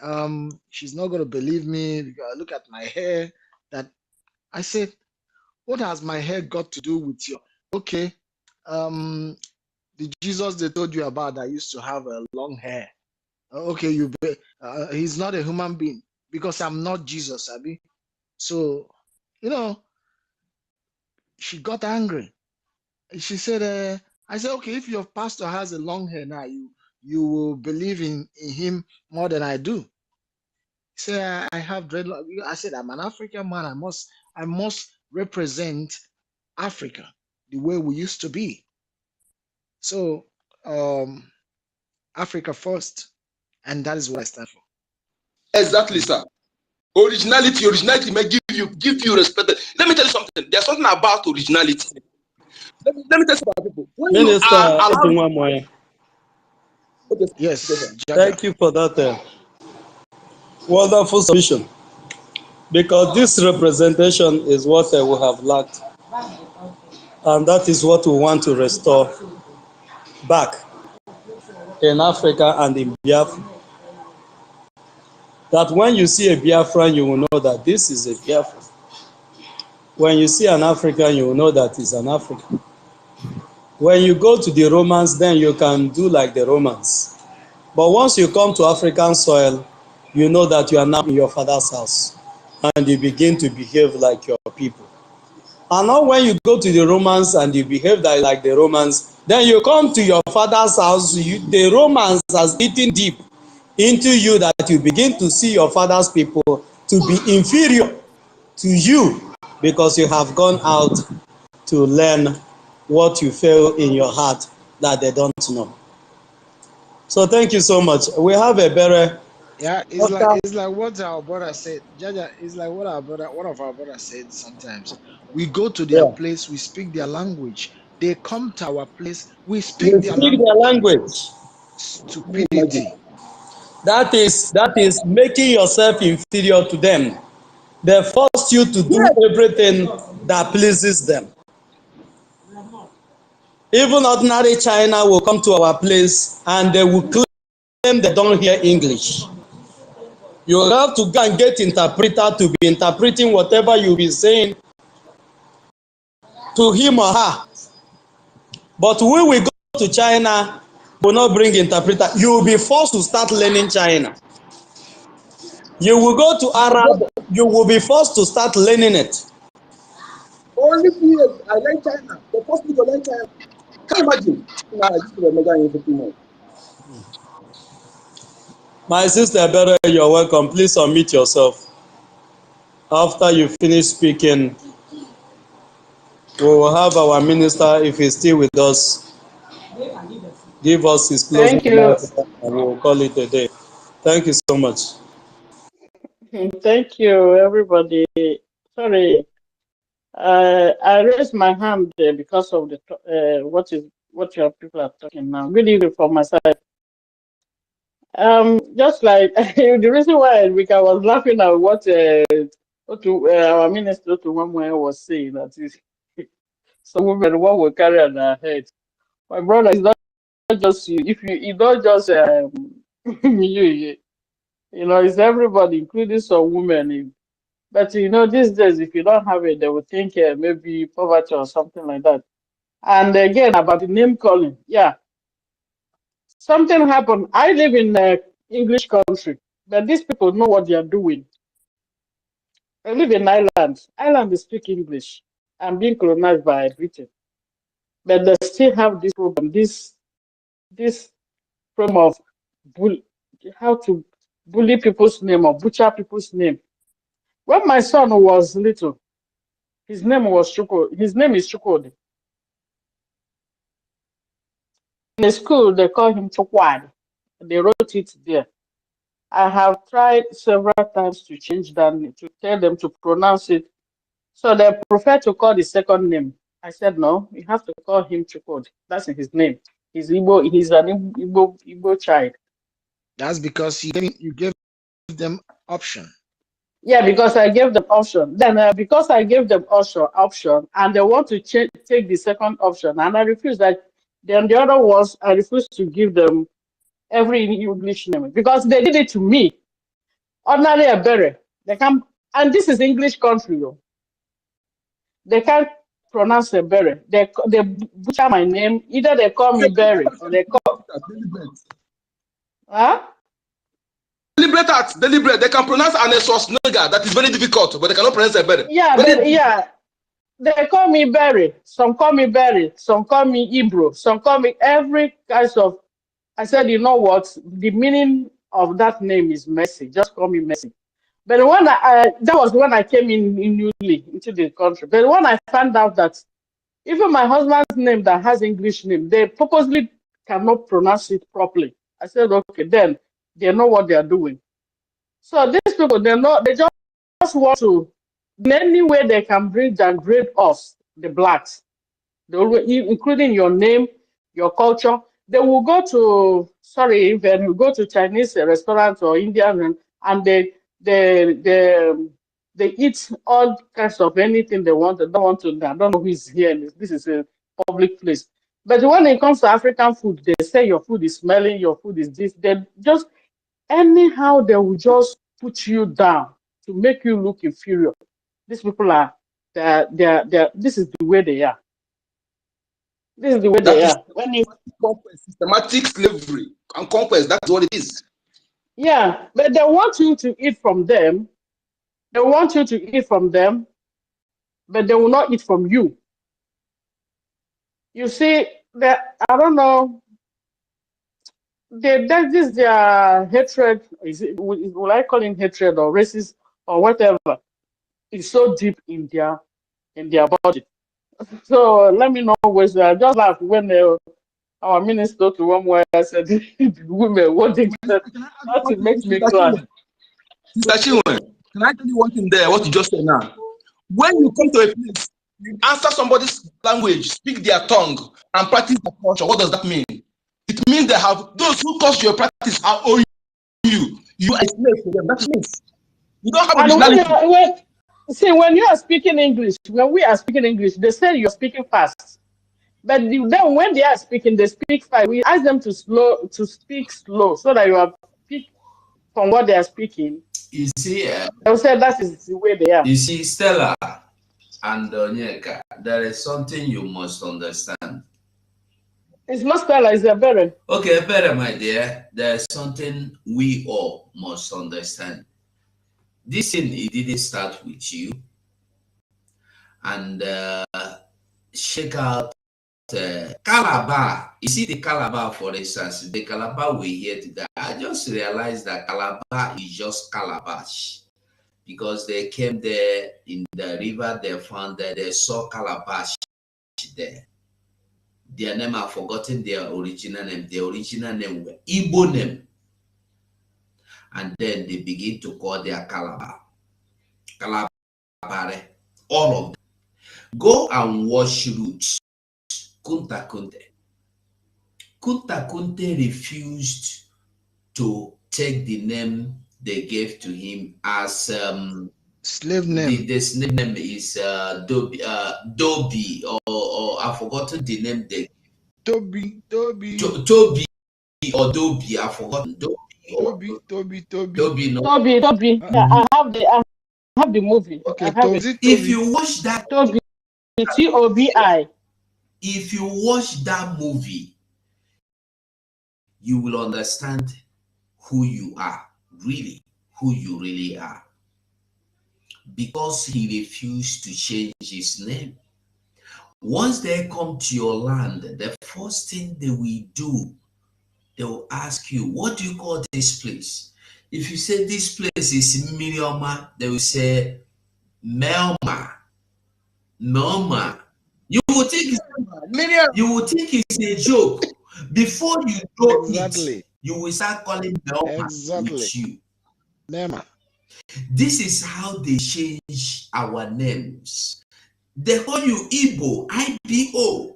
she's not going to believe me because look at my hair. That I said, what has my hair got to do with you? Okay, the Jesus they told you about that used to have a long hair. Okay, he's not a human being because I'm not Jesus, Abi. So, she got angry. She said, I said, okay, if your pastor has a long hair now, you will believe in him more than I do. He said, I have dreadlock. I said, I'm an African man. I must represent Africa the way we used to be. So, Africa first, and that is what I stand for. Exactly, sir. Originality may give you respect. Let me tell you something. There's something about originality. Let me tell you about people. When Minister, yes, thank you for that wonderful submission. Because this representation is what we have lacked, and that is what we want to restore back in Africa and in Biafra. That when you see a Biafran, you will know that this is a Biafran. When you see an African, you will know that it's an African. When you go to the Romans, then you can do like the Romans. But once you come to African soil, you know that you are now in your father's house, and you begin to behave like your people. And now when you go to the Romans and you behave like the Romans, then you come to your father's house, the Romans has eaten deep into you that you begin to see your father's people to be inferior to you because you have gone out to learn what you feel in your heart that they don't know. So thank you so much. We have a better. Yeah, it's like what our brother said. Jaja, it's like what our brother, one of our brothers said sometimes. We go to their Yeah. place, we speak their language. They come to our place, we We speak their speak their language. language. Stupidity. That is making yourself inferior to them. They force you to do Yes, everything that pleases them. Even ordinary China will come to our place and they will claim they don't hear English. You have to go and get interpreter to be interpreting whatever you be saying to him or her. But when we go to China, will not bring interpreter. You will be forced to start learning China. You will go to Arab, you will be forced to start learning it. only 2 years I learned China. They forced me to learn China. Can you imagine? Nah, this is a mega investment. My sister Bere, you're welcome. Please unmute yourself. After you finish speaking, we will have our minister, if he's still with us, give us his closing Thank you. remarks and we will call it a day. Thank you so much. Thank you, everybody. Sorry, I raised my hand because of the what your people are talking now. Good evening from my side. Just like the reason why I was laughing at what our minister to one was saying, that is some women what will carry on their head. My brother, is not just you. If you don't just it's everybody, including some women. But these days, if you don't have it, they will think maybe poverty or something like that. And again, about the name calling, yeah, something happened. I live in English country, but these people know what they are doing. I live in Ireland. Ireland, they speak English. I'm being colonized by Britain, but they still have this problem. This problem of how to bully people's name or butcher people's name. When my son was little, his name was Chuko. His name is Chukwudi. In the school, they call him Chukwad. They wrote it there. I have tried several times to change that, to tell them to pronounce it. So they prefer to call the second name. I said, no, you have to call him Chukwudi. That's his name. He's Igbo. He's an Igbo child. That's because you gave them option. Yeah, because I gave them option. Then because I gave them option, and they want to take the second option, and I refuse that. Then the other ones, I refuse to give them every English name because they did it to me. Ordinary Ebere, they can, and this is English country, though. They can't pronounce Ebere. They butcher my name. Either they call me Berry or they call. Huh? Deliberate. They can pronounce an Schwarzenegger that is very difficult, but they cannot pronounce it better. Yeah, they call me Berry. Some call me Berry. Some call me Ibro. Some call me every kind of. I said, you know what? The meaning of that name is Mercy. Just call me Mercy. But when that was when I came in newly into the country. But when I found out that even my husband's name that has English name, they purposely cannot pronounce it properly. I said, okay, then they know what they are doing. So these people, they just want to, in any way they can degrade us, the blacks, including your name, your culture. They will go to, even you go to Chinese restaurants or Indian, and they eat all kinds of anything they want. They don't want to. I don't know who is here. This is a public place. But when it comes to African food, they say your food is smelling, your food is this. They just anyhow they will just put you down to make you look inferior. These people are this is the way they are. This is the way they are. When you systematic slavery and conquest, that's what it is. Yeah, but they want you to eat from them. They want you to eat from them, but they will not eat from you. You see, I don't know. This their hatred. Will I call it hatred or racist or whatever? It's so deep in their body. So let me know. I just laugh when our minister to one where I said the women wanting that to make me cry. Sister Chinwe, can I tell you one thing there, what you just said now? When you come to a place, you answer somebody's language, speak their tongue, and practice their culture, what does that mean? It means they have, those who cause your practice are owing you. You are a slave to them. That means you don't have And originality. when you are speaking English, when we are speaking English, they say you're speaking fast. But then when they are speaking, they speak fast. We ask them to speak slow so that you are pick from what they are speaking. You see, they'll say that is the way they are. You see, Stella and Onyeka, there is something you must understand. It's not Stella, it's Ebere. Okay, Ebere, my dear, there is something we all must understand. This thing, it didn't start with you. And check out Calabar. You see the Calabar, for instance, the Calabar we hear today. I just realized that Calabar is just Calabash. Because they came there in the river, they found that they saw Calabash there. Their name, I've forgotten their original name. The original name were Igbo name. And then they begin to call their Calabar. Calabare. All of them. Go and watch Roots. Kunta Kunte. Kunta Kunte refused to take the name they gave to him as slave name. The slave name is Dobby, or I've forgotten the name they Toby or Dobby. I've forgotten Toby. No. Toby. Yeah, I have the movie. Okay, if you watch that Toby, Tobi. If you watch that movie, you will understand who you are, really, who you really are. Because he refused to change his name. Once they come to your land, the first thing they will do, they will ask you, what do you call this place? If you say this place is Miriama, they will say Melma. You will think it's a joke. Before you know it, you will start calling Melma with you. Melma. This is how they change our names. They call you Igbo, IBO.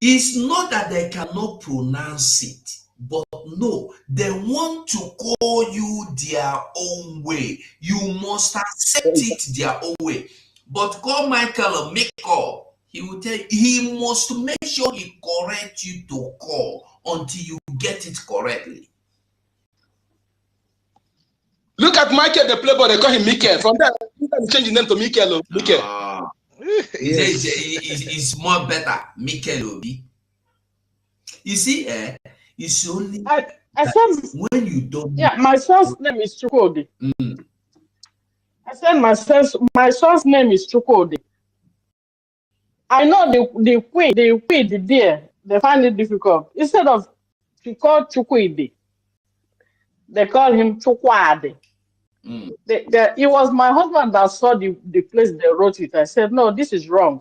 It's not that they cannot pronounce it, but no, they want to call you their own way. You must accept it their own way. But call Michael Miko, he will tell you, he must make sure he corrects you to call until you get it correctly. Look at Michael, the playboy, they call him Mikel. From that, he changed his name to Mikel. Yes. It's more better, Mikel Obi. You see, it's only I said, when you don't. Yeah, my son's name is Chukwudi. I said my son's name is Chukwudi. I know the queen there, they find it difficult. Instead of to call Chukwudi, they call him Chukwadi. It was my husband that saw the place they wrote it. I said, no, this is wrong.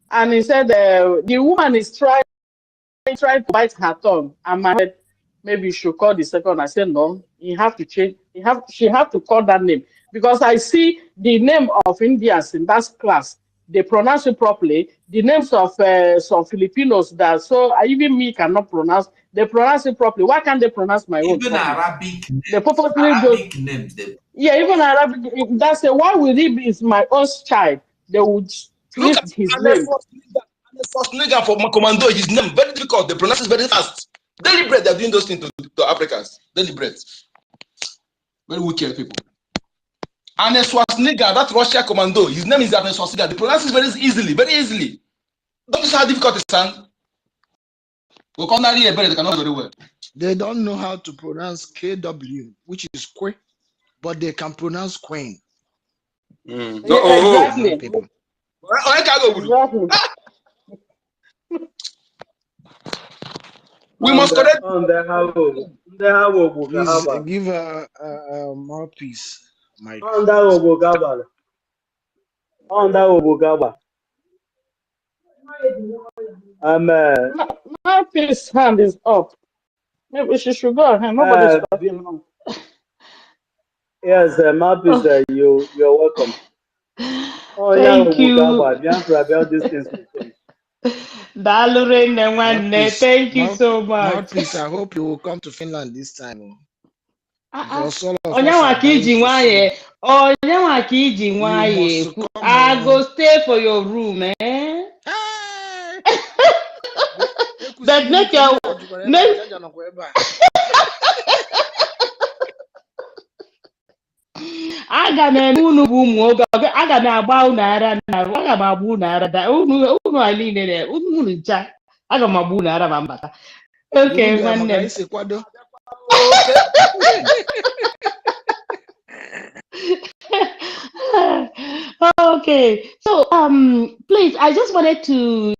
And he said, the woman is trying to bite her tongue. And my head, maybe you should call the second. I said, no, you have to change. She have to call that name. Because I see the name of Indians in that class, they pronounce it properly. The names of some Filipinos that even me cannot pronounce, they pronounce it properly. Why can't they pronounce my own? Even Arabic they purposely names. Yeah, even Arabic. That's why will it be my own child? They would twist his name. The first nigga for Commando, his name very difficult. They pronounce it very fast. Deliberate, they're doing those things to Africans. Deliberate. Very wicked people. And a Schwarzenegger, that Russia commando, his name is Arnold Schwarzenegger. They pronounce it very easily. Don't you see how difficult it sounds? They don't know how to pronounce KW, which is Kwe, but they can pronounce Queen. Exactly. We must correct. Please give more peace, Mike. Amen. Mouthpiece hand is up. Maybe she should go ahead. Nobody's talking now. Yes, Mapis, you're welcome. Oh, yeah, Thank you. Biafra, about these things will change. Thank you so much. Mouthpiece, I hope you will come to Finland this time. Because all of us Onye are nwa ka dying iji to nwa see. ya onye nwa ka iji You nwa ya must ekwu come. I go stay for your room, eh? But make your make aga m eme unu bụ ụmụ oge aga m agba unu ara na aga m agba unu ara unu a niile unu ncha aga m agba unu ara ma mbata. Okay, nwanne m. Okay, so please, I just wanted to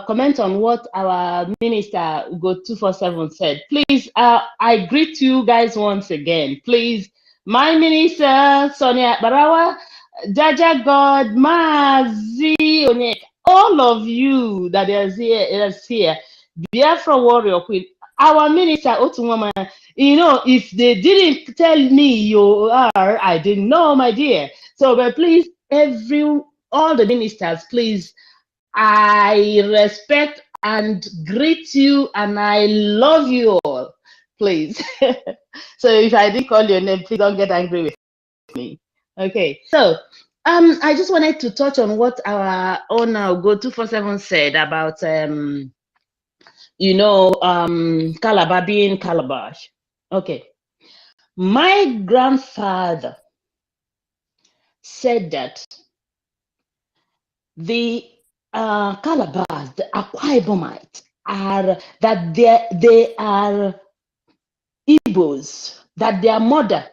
comment on what our minister Ugo 247 said. Please, I greet you guys once again. Please, my minister Sonia Barawa, Jaja God, Mazi Onyeka, all of you that is here, Biafra warrior queen. Our minister Otunwama, you know, if they didn't tell me you are, I didn't know, my dear. So, but please, all the ministers, please, I respect and greet you, and I love you all. Please. So, if I didn't call your name, please don't get angry with me. Okay. So, I just wanted to touch on what our owner Go 247 said about Calabar being Calabash. Okay. My grandfather said that the Calabars, the Akwa Ibomites, they are Igbos, that their mother,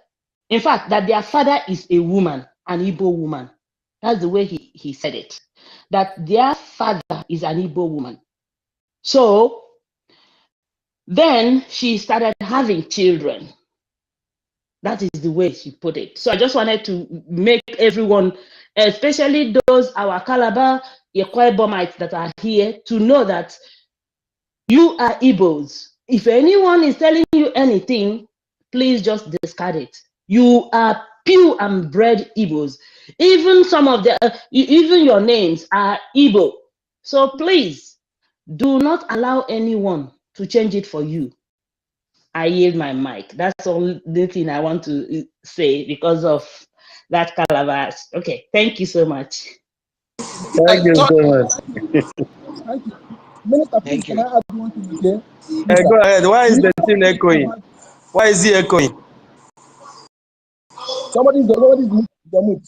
in fact, that their father is a woman, an Igbo woman. That's the way he said it. That their father is an Igbo woman. So then she started having children. That is the way she put it. So I just wanted to make everyone, especially those our Calabar Akwa Ibomites that are here, to know that you are Igbos. If anyone is telling you anything, please just discard it. You are pure and bred Igbos. Even some of the, even your names are Igbo. So please do not allow anyone to change it for you. I yield my mic. That's all the thing I want to say because of that calabash. Okay, thank you so much. Thank you so much. Thank you. Minister, please, can I add one thing again? Go ahead. Why is the thing echoing? Why is he echoing? Somebody's the mood.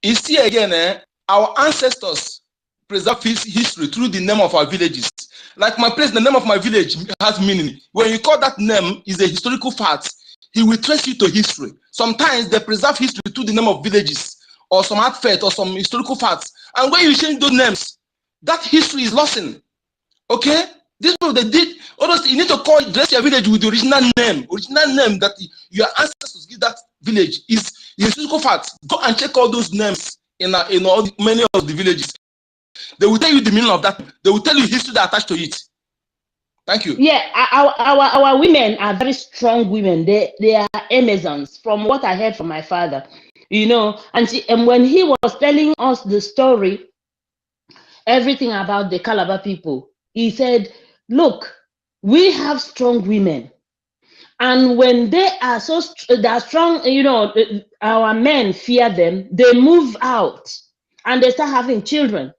You see again, our ancestors preserve history through the name of our villages. Like my place, the name of my village has meaning. When you call that name is a historical fact, he will trace you to history. Sometimes they preserve history through the name of villages or some artifact or some historical facts. And when you change those names, that history is lost in. Okay? This is what they did. Honestly, you need to dress your village with the original name that your ancestors give that village is historical facts. Go and check all those names in many of the villages. They will tell you the meaning of that. They will tell you history that attached to it. Thank you. Yeah, our women are very strong women. They are Amazons, from what I heard from my father. You know, and when he was telling us the story, everything about the Calabar people, he said, look, we have strong women. And when they are strong, you know, our men fear them, they move out and they start having children.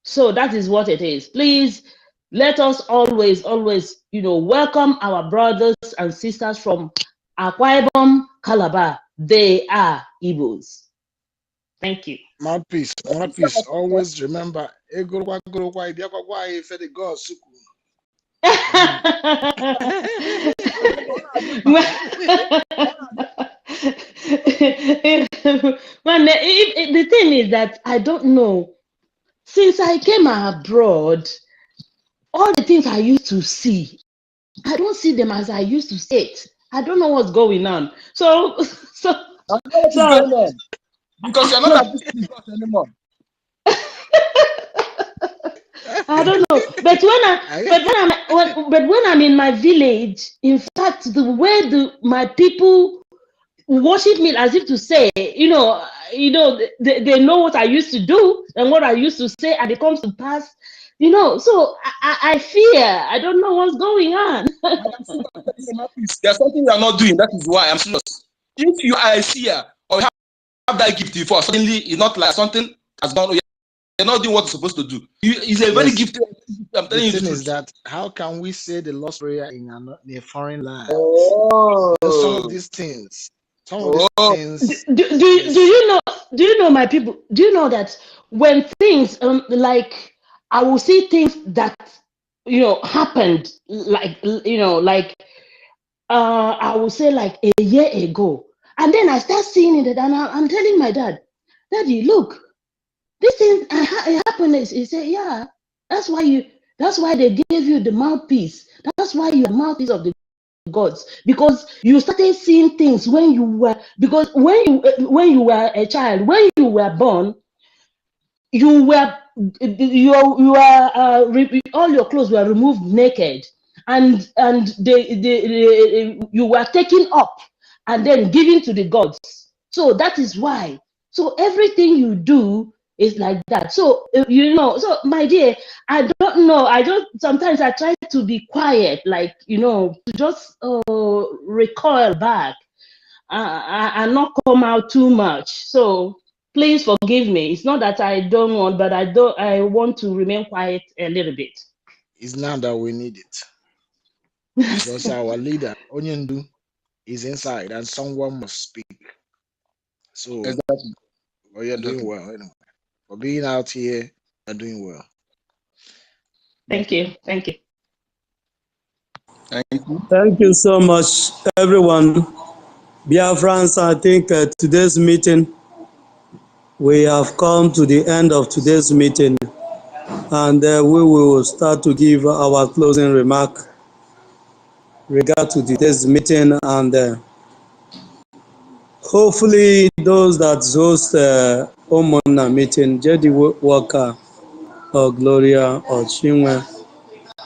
So that is what it is. Please let us always, you know, welcome our brothers and sisters from Akwa Ibom, Calabar. They are Igbos. Thank you. Mouthpiece, always remember. The thing is that I don't know. Since I came abroad, all the things I used to see, I don't see them as I used to see it. I don't know what's going on. So What's going on? Because you're not anymore. I don't know. But when I'm in my village, in fact, the way my people worship me as if to say, they know what I used to do and what I used to say, and it comes to pass. So I fear. I don't know what's going on. There's something you are not doing. That is why I'm serious. If you are a seer or you have that gift before, suddenly it's not like something has gone. You're not doing what you're supposed to do. It's a very gifted. I'm telling you the the thing truth. is that how can we say the Lord's Prayer in a foreign land? Oh. Some of these things. Do you know my people? Do you know that when things like I will see things that happened like I will say like a year ago, and then I start seeing it, and I'm telling my dad, Daddy, look, this thing it happened. He said, yeah, that's why they gave you the mouthpiece. That's why you're the mouthpiece of the gods, because you started seeing things when you were a child, when you were born, you were all your clothes were removed naked, and you were taken up and then given to the gods. So that is why. So everything you do is like that. So so my dear, I don't know. Sometimes I try to be quiet, like to just recoil back and not come out too much. So please forgive me. It's not that I don't want, but I want to remain quiet a little bit. It's now that we need it. Because our leader, Onyendu, is inside and someone must speak. So exactly. well, you're doing well anyway. For being out here, you're doing well. Thank you. Thank you. Thank you. Thank you so much, everyone. Biafrans, I think today's meeting, we have come to the end of today's meeting, and we will start to give our closing remark regard to today's meeting, and hopefully those that host Omona meeting, JD Walker or Gloria or Chinwe,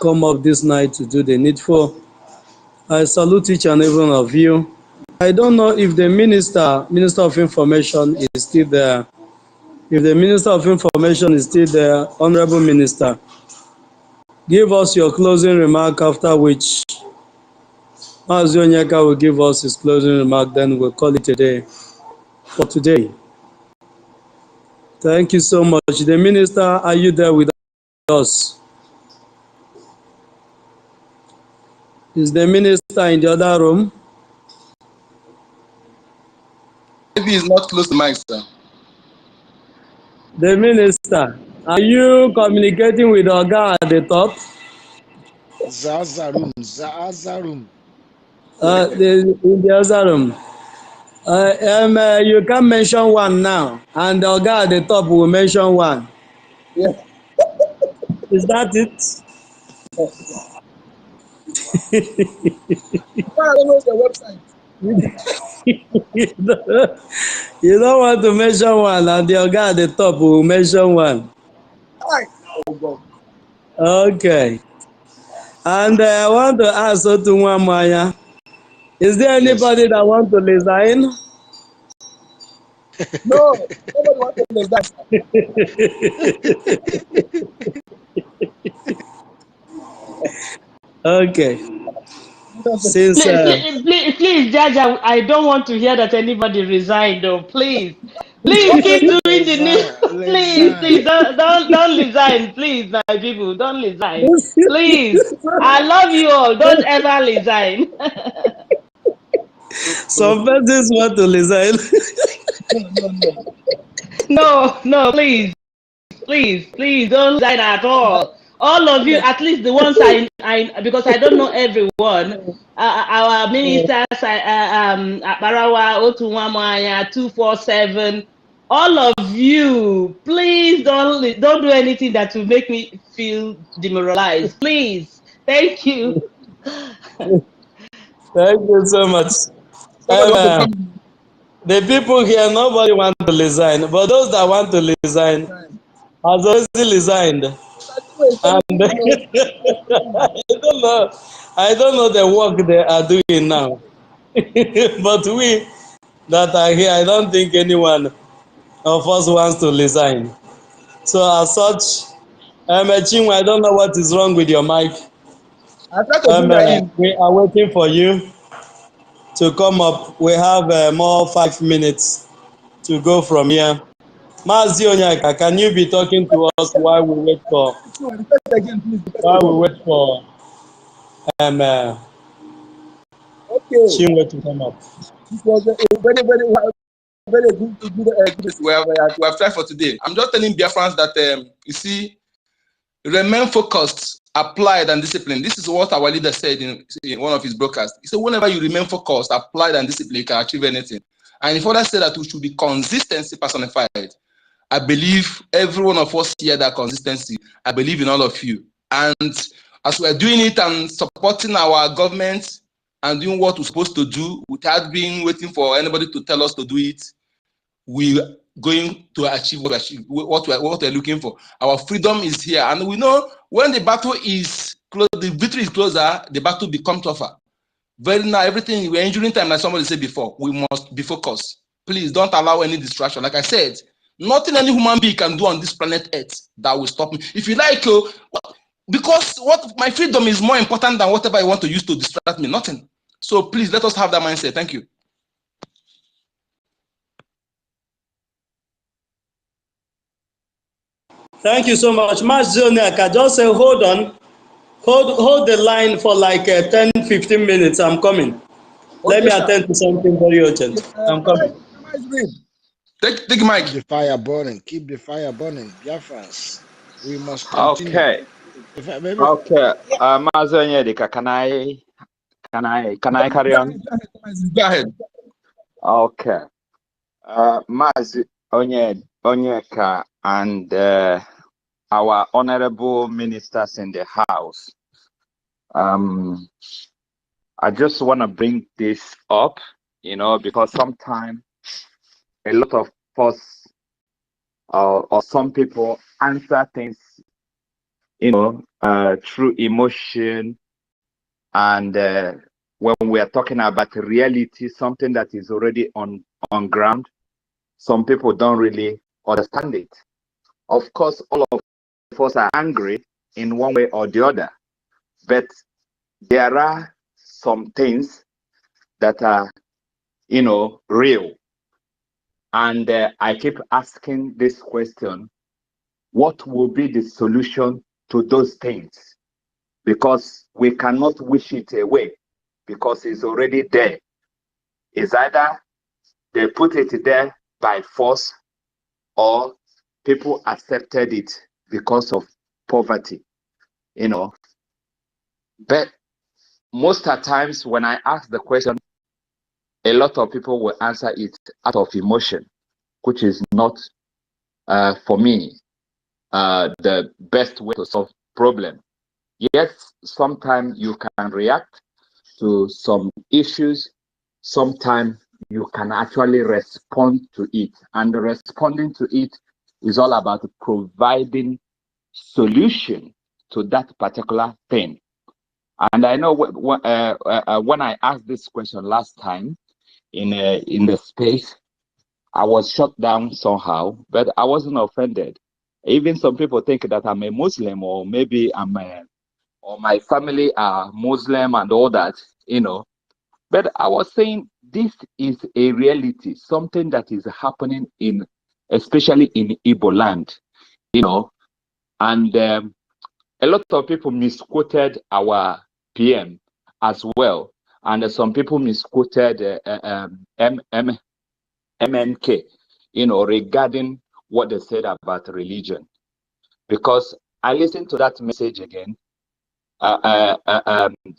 come up this night to do the needful. I salute each and every one of you. I don't know if the Minister of Information is still there. If the Minister of Information is still there, Honorable Minister, give us your closing remark, after which Mazi Onyeka will give us his closing remark, then we'll call it a day for today. Thank you so much. The Minister, are you there with us? Is the Minister in the other room? Maybe he's not close to mic, sir. The Minister, are you communicating with Oga at the top? Zazarum. In the other room. You can mention one now, and the Oga at the top will mention one. Yeah. Is that it? I don't know the website. You don't want to mention one, and the Oga at the top will mention one. Hi. Oh God. Okay. And I want to ask Otunwamaya, is there anybody that want to resign? No, nobody wants to lose that. Okay. Since Please, Judge, I don't want to hear that anybody resigned, though. Please keep doing the news. Please don't resign. Please, my people, don't resign. Please, I love you all. Don't ever resign. some persons want to resign. No, please, don't resign at all. All of you, at least the ones I because I don't know everyone. Our ministers, Barawa, Otunwamaya, 247, all of you, please don't do anything that will make me feel demoralized. Please, thank you. Thank you so much. The people here, nobody want to resign, but those that want to resign has already resigned. And I don't know the work they are doing now. But we that are here, I don't think anyone of us wants to resign. So as such, Chinwe, I don't know what is wrong with your mic. I try to bring her in. We are waiting for you to come up. We have more 5 minutes to go from here. Mazi Onyeka, can you be talking to us while we wait for Again, please. Okay. Chinwe to come up? This was a very good we have tried for today. I'm just telling Biafrans that you see, remain focused, applied, and disciplined. This is what our leader said in one of his broadcasts. He said, whenever you remain focused, applied, and disciplined, you can achieve anything. And he further said that we should be consistency personified. I believe every one of us here that consistency. I believe in all of you. And as we're doing it and supporting our government and doing what we're supposed to do without waiting for anybody to tell us to do it, we're going to achieve what we're looking for. Our freedom is here. And we know when the battle is close, the victory is closer, the battle becomes tougher. Very now, everything, we're injuring time, like somebody said before, we must be focused. Please don't allow any distraction. Like I said, nothing any human being can do on this planet Earth that will stop me. If you like, because what my freedom is more important than whatever I want to use to distract me, nothing. So please let us have that mindset. Thank you. Thank you so much. Mazi Onyeka, just say hold on. Hold the line for like 10-15 minutes. I'm coming. Okay, let me attend to something very urgent. I'm coming. Take mic. Keep the fire burning. Keep the fire burning. Biafrans, we must continue. Okay. Okay. Mazi Onyeka, can I carry on? Go ahead. Okay. Mazi Onyeka and our honorable ministers in the house. I just want to bring this up, because sometimes a lot of us or some people answer things, through emotion. And when we are talking about reality, something that is already on ground, some people don't really understand it. Of course, all of us are angry in one way or the other, but there are some things that are, real. And I keep asking this question: what will be the solution to those things? Because we cannot wish it away, because it's already there. It's either they put it there by force, or people accepted it because of poverty, But most of the times when I ask the question, a lot of people will answer it out of emotion, which is not, for me, the best way to solve problem. Yes, sometimes you can react to some issues. Sometimes you can actually respond to it. And responding to it is all about providing solution to that particular thing. And I know when I asked this question last time in the space, I was shut down somehow, but I wasn't offended. Even some people think that I'm a Muslim, or maybe or my family are Muslim and all that, But I was saying this is a reality, something that is happening especially in Igbo land, And a lot of people misquoted our PM as well, and some people misquoted MNK, regarding what they said about religion. Because I listened to that message again.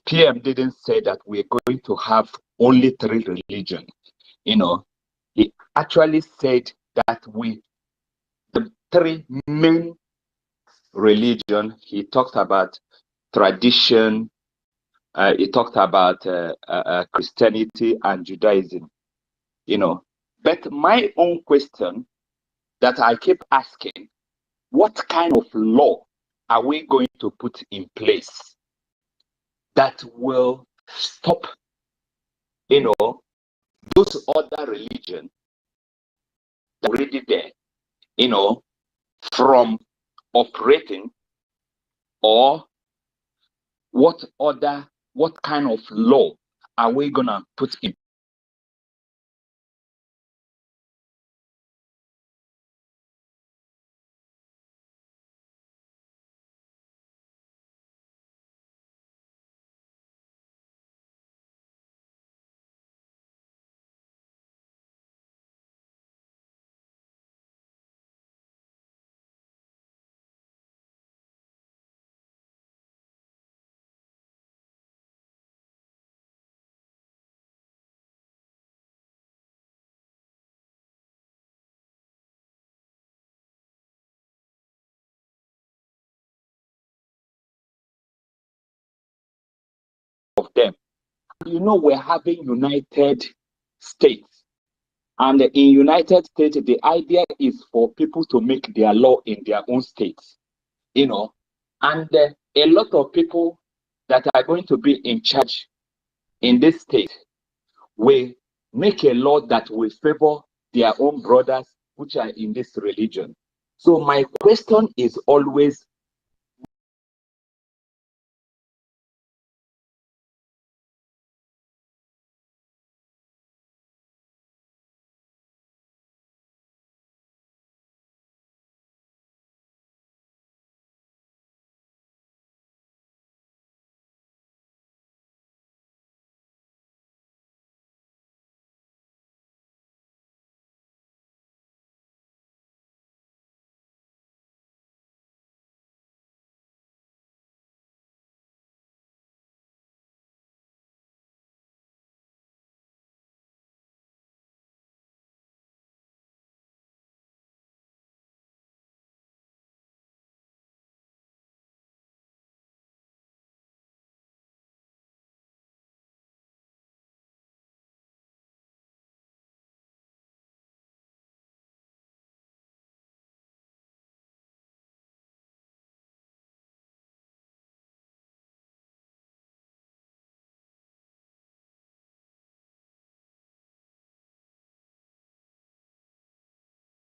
PM didn't say that we're going to have only 3 religions. He actually said that the 3 main religion. He talked about tradition. He talked about Christianity and Judaism. But my own question that I keep asking: what kind of law are we going to put in place that will stop, those other religions that are already there, from operating, or what kind of law are we gonna put in of them? We're having United States, and in United States, the idea is for people to make their law in their own states, and a lot of people that are going to be in charge in this state will make a law that will favor their own brothers which are in this religion. So my question is always,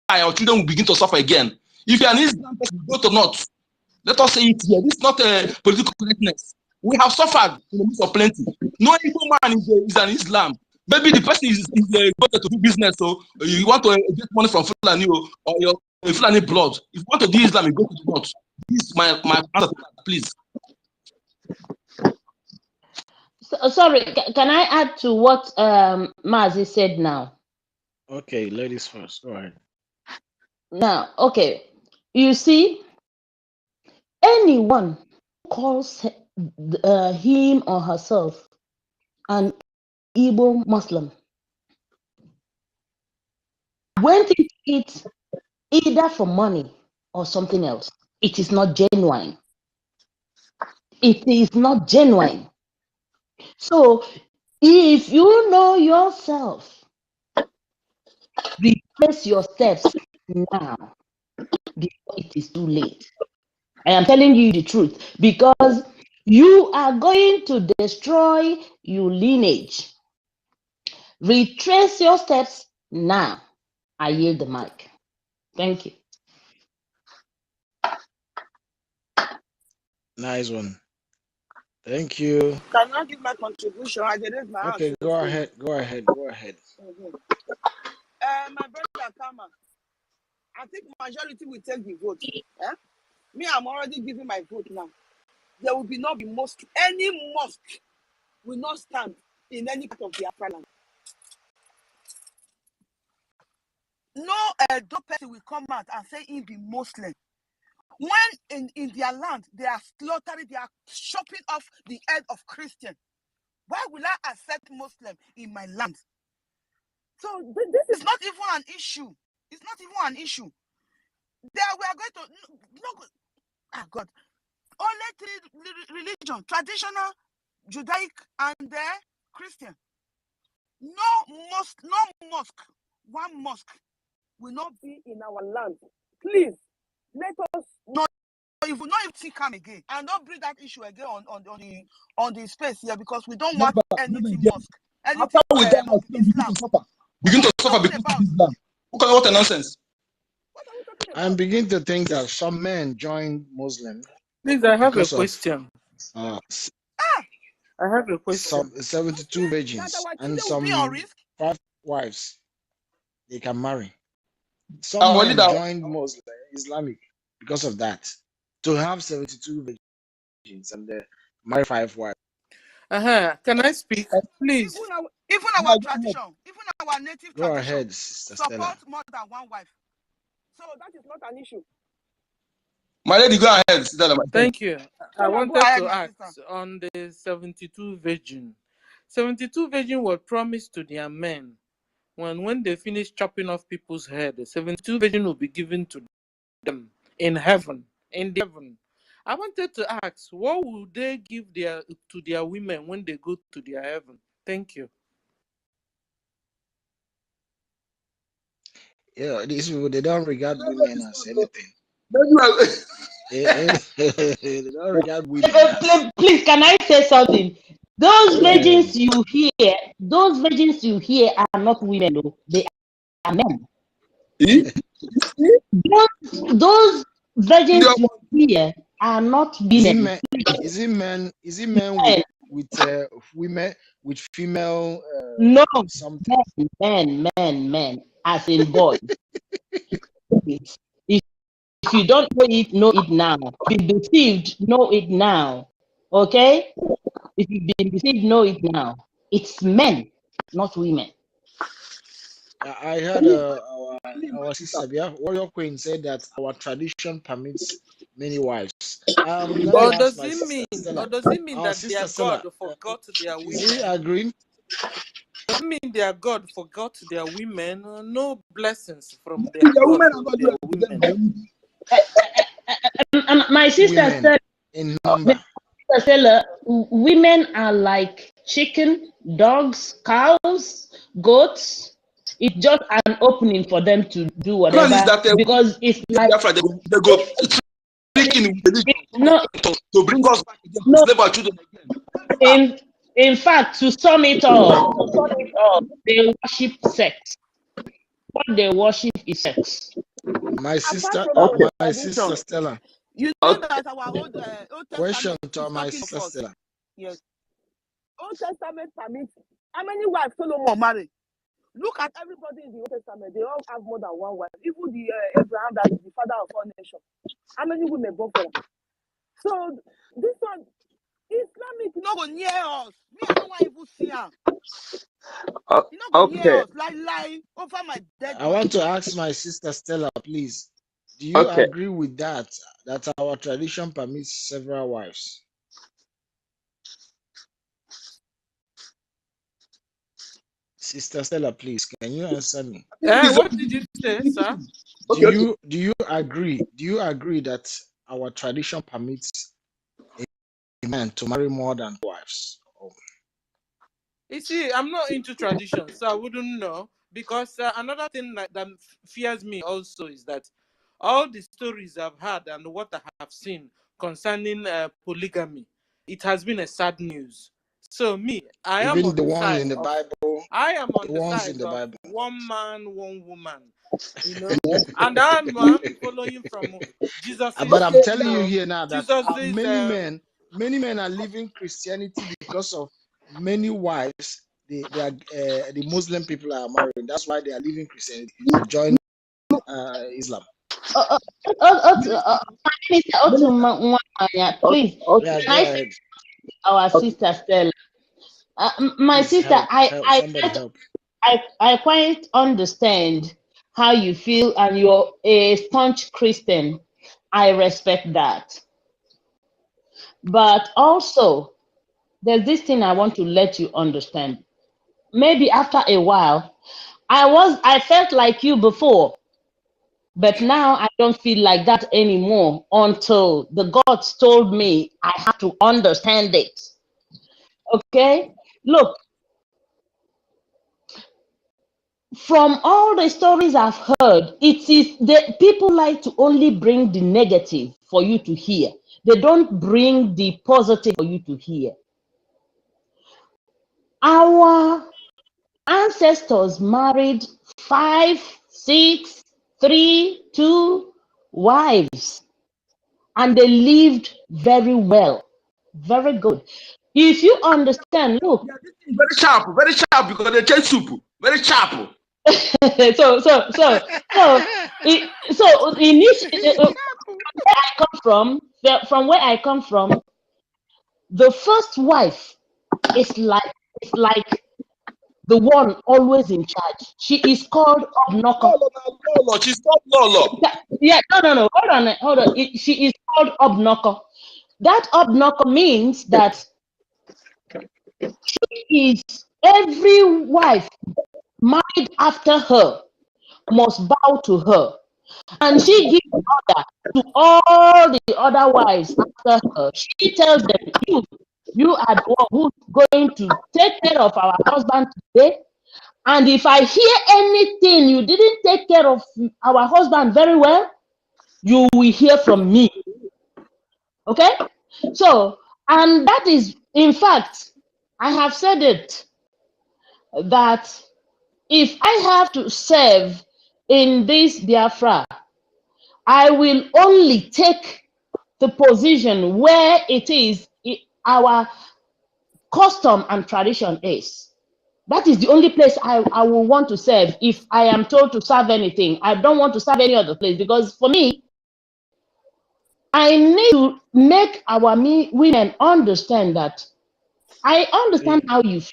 our children will begin to suffer again. If you are an Islam person, go to North. Let us say it here. This is not a political correctness. We have suffered in the midst of plenty. No evil man is an Islam. Maybe the person is wanted to do business, so you want to get money from Fulani or your Fulani blood. If you want to do Islam, you go to the North. This is my answer to that, please. Sorry, can I add to what Mazi said now? Okay, ladies first. Go ahead. Now, okay, you see, anyone who calls him or herself an Igbo Muslim went into it either for money or something else. It is not genuine. It is not genuine. So, if you know yourself, retrace your steps now before it is too late. I am telling you the truth, because you are going to destroy your lineage. Retrace your steps now. I yield the mic. Thank you. Nice one. Thank you. Can I give my contribution? I did raise my hand. Okay, go ahead. Go ahead. Go ahead. My brother Kama, I think majority will take the vote. Me, I'm already giving my vote now. There will not be mosque. Any mosque will not stand in any part of the Biafra land. No Edo person will come out and say he be Muslim. When in their land, they are slaughtering, they are chopping off the head of Christian. Why will I accept Muslim in my land? So this is not even an issue. It's not even an issue. There we are going to God. Only three religion: traditional, Judaic, and Christian. No mosque. One mosque will not be in our land. Please let us not if we not even come again and don't bring that issue again on the space here, because we don't want anything mosque. After we die, begin to suffer because of Islam. What a nonsense. I'm beginning to think that some men joined Muslim. Please, I have a because question. Of, I have a question. Some 72 virgins and some 5 wives they can marry. Some men joined Muslim Islamic because of that. To have 72 virgins and marry 5 wives. Can I speak, please? Even our tradition, even our native Go tradition, ahead, Sister support Stella. more than one wife. So that is not an issue. My lady, go ahead. Thank you. I wanted to ask on the 72 virgin. 72 virgin were promised to their men. When they finish chopping off people's head, the 72 virgin will be given to them in heaven. In heaven. I wanted to ask, what will they give to their women when they go to their heaven? Thank you. Yeah, these people, they don't regard women as anything. They don't regard women as... Please, can I say something? Those virgins you hear are not women, though. They are men. Those virgins you hear are not women. Is it men with women with female? No, something. Men, as in boys. If you don't know it now. Be deceived, know it now. Okay? If you've been deceived, know it now. It's men, not women. I heard our sister Warrior Queen said that our tradition permits many wives. Or does it mean that their God forgot their women? Is he agreeing? Does it mean their God forgot their women? No blessings from their God to their women. My sister said, in number. Women are like chicken, dogs, cows, goats. It's just an opening for them to do whatever, because it's like they go to bring us back again, to slave our children again. In fact, to sum it all, they worship sex. What they worship is sex. My sister Stella. You know that our Old Question Testament to my sister Stella. Yes. Old Testament permits how many wives Solomon married? Look at everybody in the Old Testament. They all have more than one wife. Even the Abraham, that is the father of all nations. How many women born for him? So this one, Islamic, you not go near us. Me, I don't want to even see her. You not go near us. Lie over my dead. I want to ask my sister Stella, please. Do you agree with that our tradition permits several wives? Sister Stella, please, can you answer me? What did you say, sir? Do you agree? Do you agree that our tradition permits a man to marry more than wives? You see, I'm not into tradition, so I wouldn't know. Because another thing that fears me also is that all the stories I've heard and what I have seen concerning polygamy, it has been a sad news. So me, I am on the side in the Bible. I am on the side of one man, one woman. You know, and I'm following from Jesus. But I'm telling you here now that many men are leaving Christianity because of many wives the Muslim people are marrying. That's why they are leaving Christianity to join Islam. Please, can I say our sister Stella? My Please sister, help. I quite understand how you feel, and you're a staunch Christian. I respect that. But also, there's this thing I want to let you understand. Maybe after a while, I felt like you before, but now I don't feel like that anymore until the gods told me I have to understand it. Okay? Look, from all the stories I've heard, it is the people like to only bring the negative. for you to hear. They don't bring the positive for you to hear. Our ancestors married 5, 6, 3, 2 wives, and they lived very well, very good. If you understand, look. Yeah, this is very sharp because they change soup. Very sharp. From where I come from, the first wife is like the one always in charge. She is called Obnoko. Lolo. She's called Lolo. Yeah, no. Hold on. She is called Obnoko. That Obnoko means that she is every wife married after her must bow to her, and she gives order to all the other wives after her. She tells them, you are the one who's going to take care of our husband today. And if I hear anything you didn't take care of our husband very well, you will hear from me. Okay? So, and that is, in fact, I have said it, that if I have to serve in this Biafra, I will only take the position where it is our custom and tradition is. That is the only place I will want to serve. If I am told to serve anything, I don't want to serve any other place, because for me, I need to make our women understand that I understand how you feel.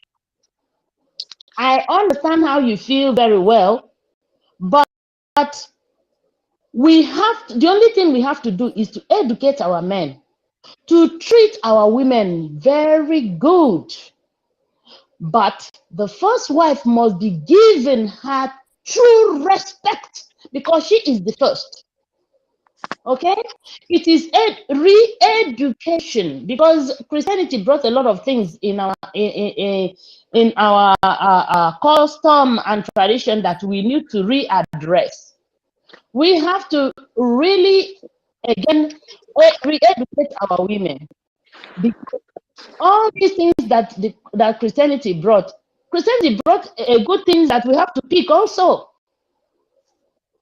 I understand how you feel very well, but we have to, the only thing we have to do is to educate our men to treat our women very good. But the first wife must be given her true respect because she is the first. Okay? It is a re-education, because Christianity brought a lot of things in our custom and tradition that we need to readdress. We have to really, again, re-educate our women. Because all these things that Christianity brought a good thing that we have to pick also.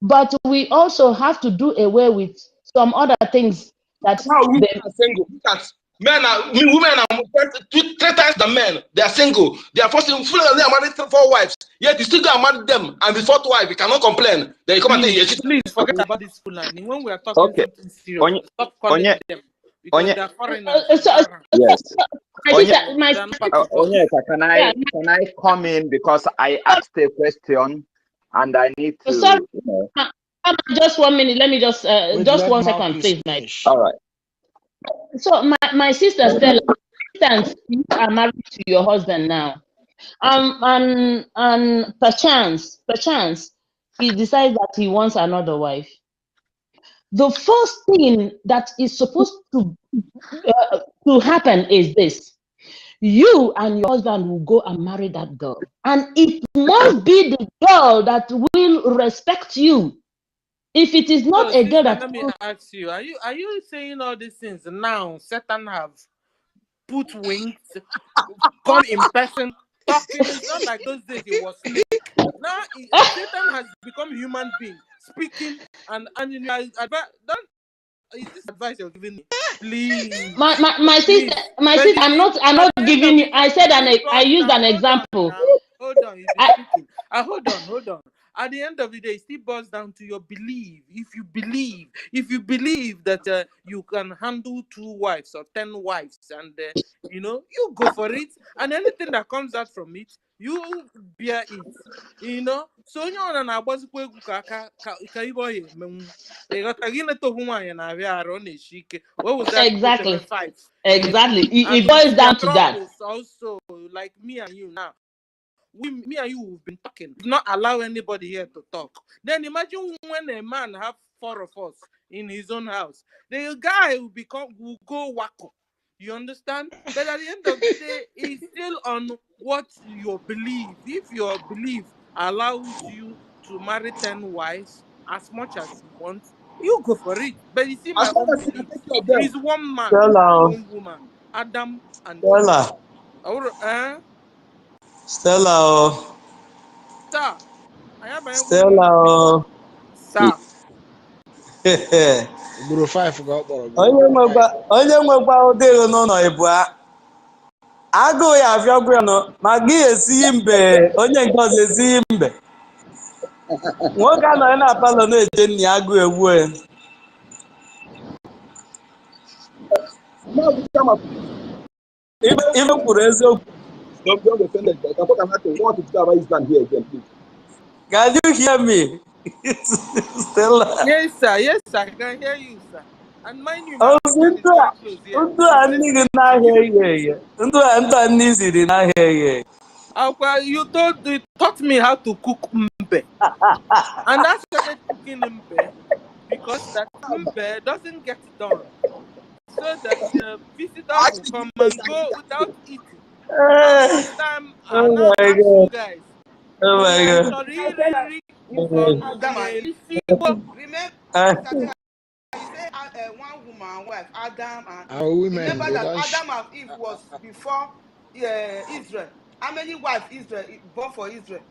But we also have to do away with some other things that Now women are single. Women are 3 times the men. They are single. They are forcing they are married 4 wives. Yet you still go and marry them, and the 4th wife, you cannot complain. Then you come and say, please forget about this Fulani. When we are talking something serious, stop calling them because they are foreigners. Yes. My can I come in because I asked a question and I need to. Sorry, just 1 minute. Let me just 1 second, please. All right. So my sister Stella, you are married to your husband now, and perchance he decides that he wants another wife. The first thing that is supposed to happen is this: you and your husband will go and marry that girl, and it must be the girl that will respect you. If it is not a girl that, let me ask you: Are you saying all these things now? Satan have put wings, come in person, talking. It's not like those days it was snake. Now Satan has become human being, speaking, and don't. Is this advice you're giving me? Please. My sister, I'm not giving you. I said I used an example. Hold on, hold on. At the end of the day, it still boils down to your belief. If you believe that you can handle 2 wives or 10 wives, and you go for it, and anything that comes out from it, you bear it. So you know na agbazikwa egwu ka ibo ye menwu. What was that? Exactly. It boils down to that. Also, like me and you now. Me and you have been talking. Not allow anybody here to talk. Then imagine when a man have 4 of us in his own house. The guy will go wacko. You understand? But at the end of the day, it's still on what your belief. If your belief allows you to marry 10 wives as much as you want, You go for it. But you see, my As long own as you can belief. take care of There them. is one man, Stella, one woman, Adam and Eve. Stella, Or, Stella, sir, I have my own belief. Stella. Sir. Ugboro 5 ga ọkpọrọ gị onye ugboro 5. nwekwa ụdịrị n'ụlọ ịbụa agụụ ya abịagwu ya nọ ma gị esighị mbe onye nke ọzọ esighị mbe nwoke anọghị na palọ na-eche nna ya agụụ egbu ya. Now we come up. Ife kwuru eziokwu. Don't be offended. I can talk about what to do about Islam here again, please. Can you hear me? Stella. Yes, sir. Yes, sir. I can hear you, sir. And mind you, my kitchen is Ndụ very close here. a ndị gị n'ahịa eghe eghe. Ndụ a ndị siri n'ahịa eghe. Well, you taught me how to cook mbe. And I started cooking mbe because that mbe doesn't get done. So that the visitors will come and go without eating. Last time, I now asked you guys. Oh my God. Remember, you say one woman, wife, Adam, and women, remember that Adam and Eve was before Israel. How many wives Israel born for Israel?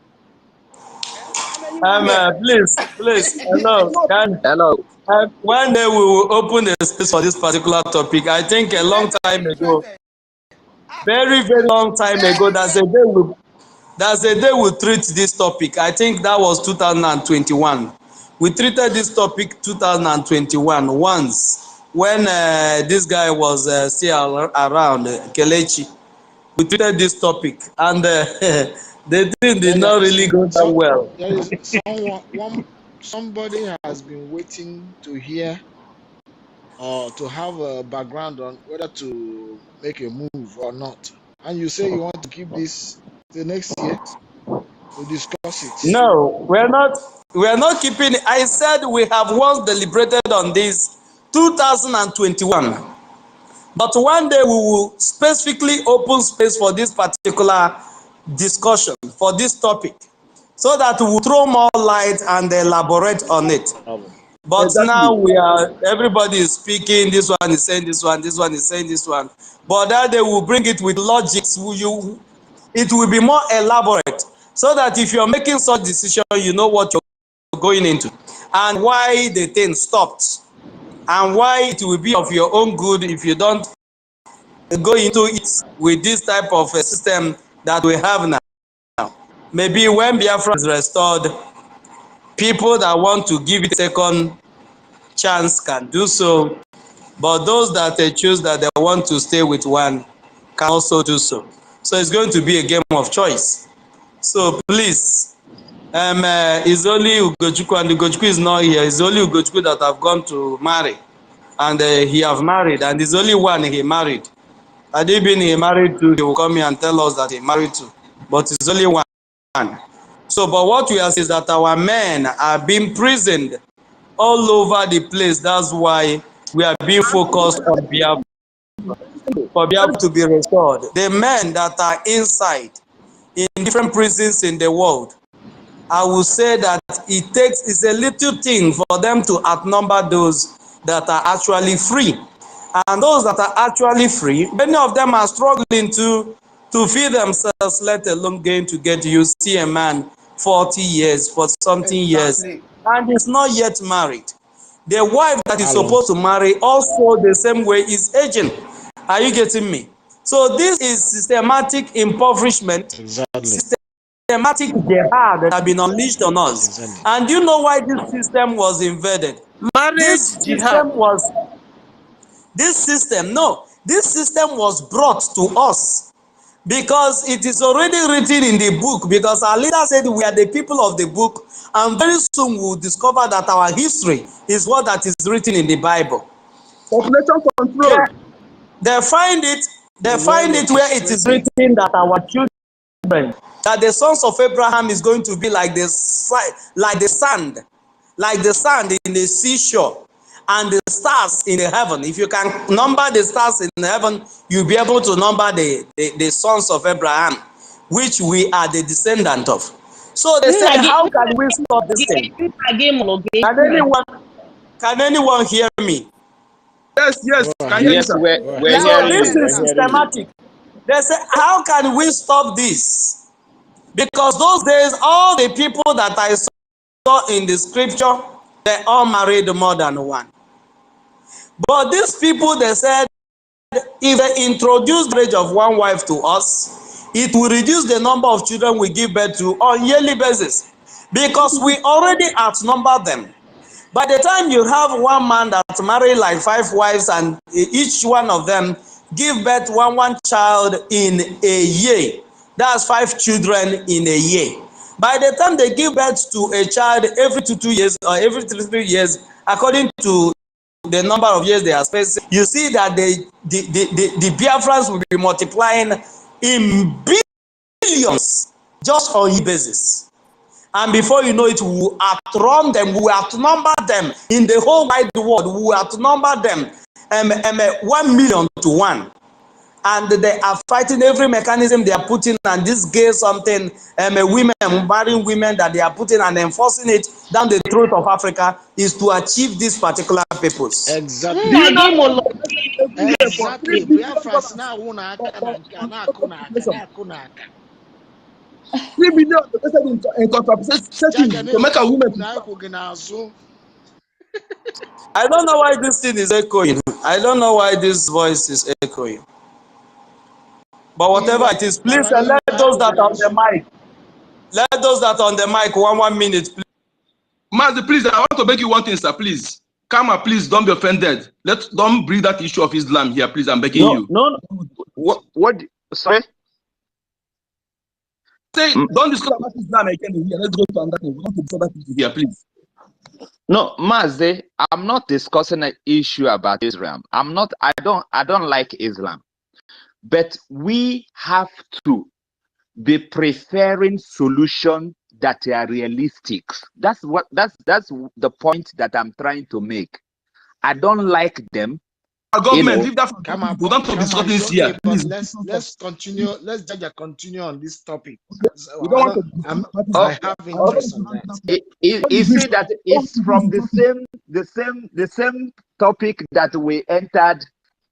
Please, hello. Hello. One day we will open a space for this particular topic. I think a long time ago, very long time ago, that's a day we treat this topic. I think that was 2021. We treated this topic 2021 once when this guy was still around, Kelechi. We treated this topic and the thing did not really go that well. There is somebody has been waiting to hear or to have a background on whether to make a move or not. And you say you want to keep this the next year to discuss it. No, we are not keeping it. I said we have once deliberated on this 2021. But one day we will specifically open space for this particular discussion, for this topic, so that we will throw more light and elaborate on it. But now everybody is speaking, this one is saying this one, this one is saying this one. But that they will bring it with logics. It will be more elaborate, so that if you're making such decision, you know what you're going into and why the thing stopped and why it will be of your own good if you don't go into it with this type of a system that we have now. Maybe when Biafra is restored, people that want to give it a second chance can do so, but those that choose that they want to stay with one can also do so. So it's going to be a game of choice. So please, it's only Ugochukwu, and Ugochukwu is not here. It's only Ugochukwu that have gone to marry, and he have married, and it's only one he married. Had he been he married to, he will come here and tell us that he married to, but it's only one. So, but what we are saying is that our men are being prisoned all over the place. That's why we are being focused on Biafra, for Biafra to be restored. The men that are inside in different prisons in the world, I will say that it's a little thing for them to outnumber those that are actually free. And those that are actually free, many of them are struggling to feed themselves, let alone going to get you. See a man 40 years, for something years, and is not yet married. The wife that is supposed to marry also the same way is aging. Are you getting me? So this is systematic impoverishment, systematic jihad that have been unleashed on us. And do you know why this system was invaded? This system was brought to us because it is already written in the book, because our leader said we are the people of the book, and very soon we will discover that our history is what that is written in the Bible. Population control. They find it where it is written that our children, that the sons of Abraham is going to be like the sand in the seashore, and the stars in the heaven. If you can number the stars in the heaven, you'll be able to number the sons of Abraham, which we are the descendant of. So they say, how can we stop this thing? Can anyone hear me? Yes, Go can hear ahead. you, Yes, sir. we're Yes, So go hearing this you. ahead. is We're hearing you. systematic. They say, how can we stop this? Because those days, all the people that I saw in the scripture, they all married more than one. But these people, they said, if they introduce the marriage of one wife to us, it will reduce the number of children we give birth to on yearly basis, because we already outnumber them. By the time you have one man that marry like 5 wives and each one of them give birth one child in a year, that's 5 children in a year. By the time they give birth to a child every 2 years or every 3 years, according to the number of years they are spacing, you see that the Biafrans will be multiplying in billions just on a basis. And before you know it, we will outrun them, we will outnumber them in the whole wide world. We will outnumber them 1 million to 1. And they are fighting every mechanism they are putting, and this gay something, women marrying women that they are putting and enforcing it down the throat of Africa is to achieve these particular purpose. Exactly. Do you know Exactly. $3 billion Biafra si na awụ na aka na nke a na-akụ na aka population, na-akụ na aka. 3 billion invested in contraceptives to make a woman to na ekwu gị n'azụ. I don't know why this thing is echoing. I don't know why this voice is echoing. But whatever it is, please let those that are on the mic, let those that are on the mic 1 minute, please. Mazi, please, I want to beg you one thing, sir, please. Kama, please, don't be offended. Don't bring that issue of Islam here, please. I'm begging you. No. What? Sorry. Say, don't discuss about Islam again here. Let's go to another thing. We want to discuss that issue here, please. No, Mazi, I'm not discussing an issue about Islam. I don't like Islam. But we have to be preferring solutions that are realistic. That's the point that I'm trying to make. I don't like them. Our government, leave that for we don't discuss this here. Please. Let's continue. Let's continue on this topic. We don't want to. I have interest on that. You see that it's from the same topic that we entered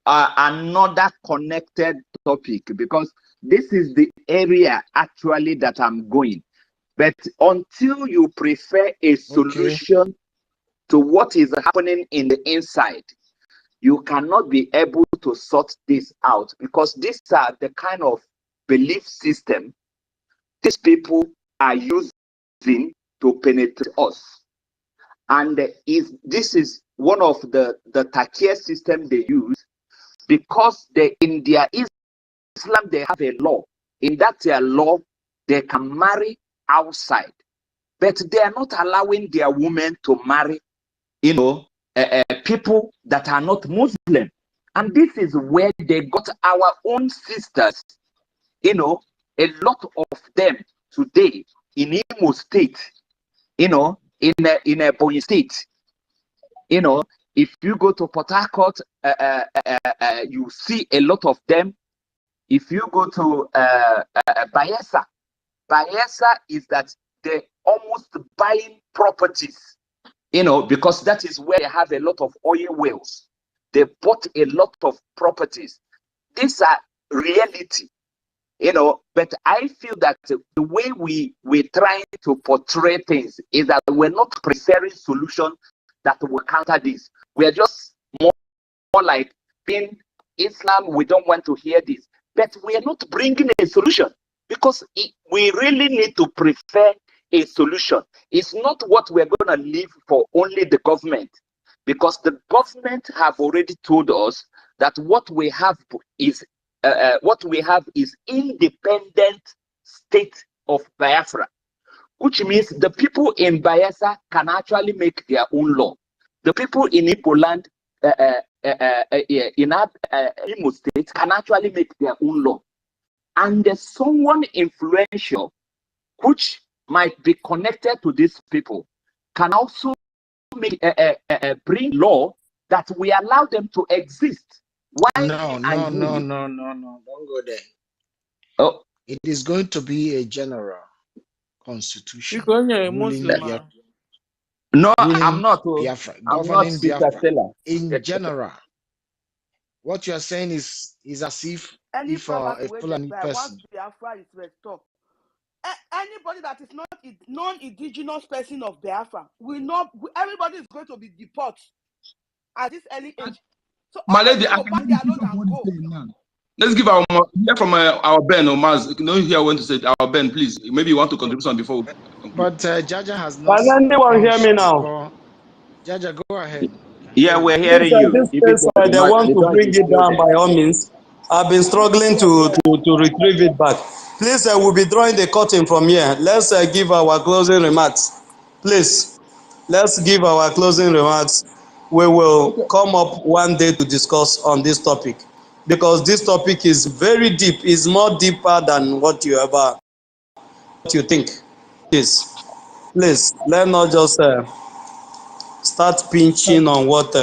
another connected topic, because this is the area actually that I'm going. But until you prefer a solution to what is happening in the inside, you cannot be able to sort this out, because these are the kind of belief system these people are using to penetrate us. And this is one of the Takir system they use, because in their Islam they have a law. In that law, they can marry outside, but they are not allowing their women to marry, people that are not Muslim. And this is where they got our own sisters, a lot of them today in Imo State, in Ebonyi State, if you go to Port Harcourt, you see a lot of them. If you go to Bayelsa is that they almost buying properties, because that is where they have a lot of oil wells. They bought a lot of properties. These are reality, but I feel that the way we're trying to portray things is that we're not preferring solutions that will counter this. We're just more like in Islam, we don't want to hear this. But we are not bringing a solution, because we really need to prefer a solution. It's not what we're going to leave for only the government, because the government have already told us that what we have is independent state of Biafra, which means the people in Bayelsa can actually make their own law. The people in Igbo land, in Imo State, can actually make their own law. And there's someone influential, which might be connected to these people, can also make bring law that we allow them to exist. Why? No. Don't go there. Oh, it is going to be a general constitution. Because you're a Muslim. No, ruling I'm not. Biafra, I'm not governing Sister Biafra Stella. in general. What you are saying is as if Any property a where they Fulani buy once person. Biafra is restored, anybody that is not non-indigenous person of Biafra will not. Everybody is going to be deported at this early age. So My all of lady, you I go can pack hear the their piece load of and what he's go. saying now. Let's give hear from our Ben or Maz. You know, here I want to say our Ben, please. Maybe you want to contribute something before we conclude. But Jaja has not Can anyone hear me finished now? before. Jaja, go ahead. We can hear Yeah, you. we're Please, hearing you. this Even case, though they want the to noise bring is it still down there. by all means. I've been struggling to retrieve it back. Please, we'll be drawing the curtain from here. Let's give our closing remarks. Please, let's give our closing remarks. We will come up one day to discuss on this topic because this topic is very deep. It's more deeper than what you think. Please, let's not just start pinching on what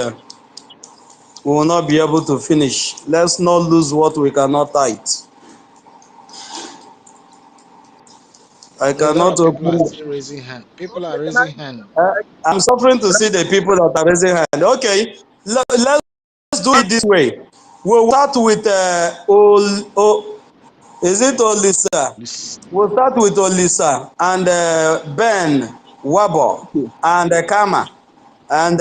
we will not be able to finish. Let's not lose what we cannot fight. I A lot cannot of people are open. still raising hand. People are raising hand. I'm suffering to see the people that are raising hand. Okay, let's do it this way. We'll start with is it Olisa? This We'll start with Olisa and Ben Wabo Okay. and Kama and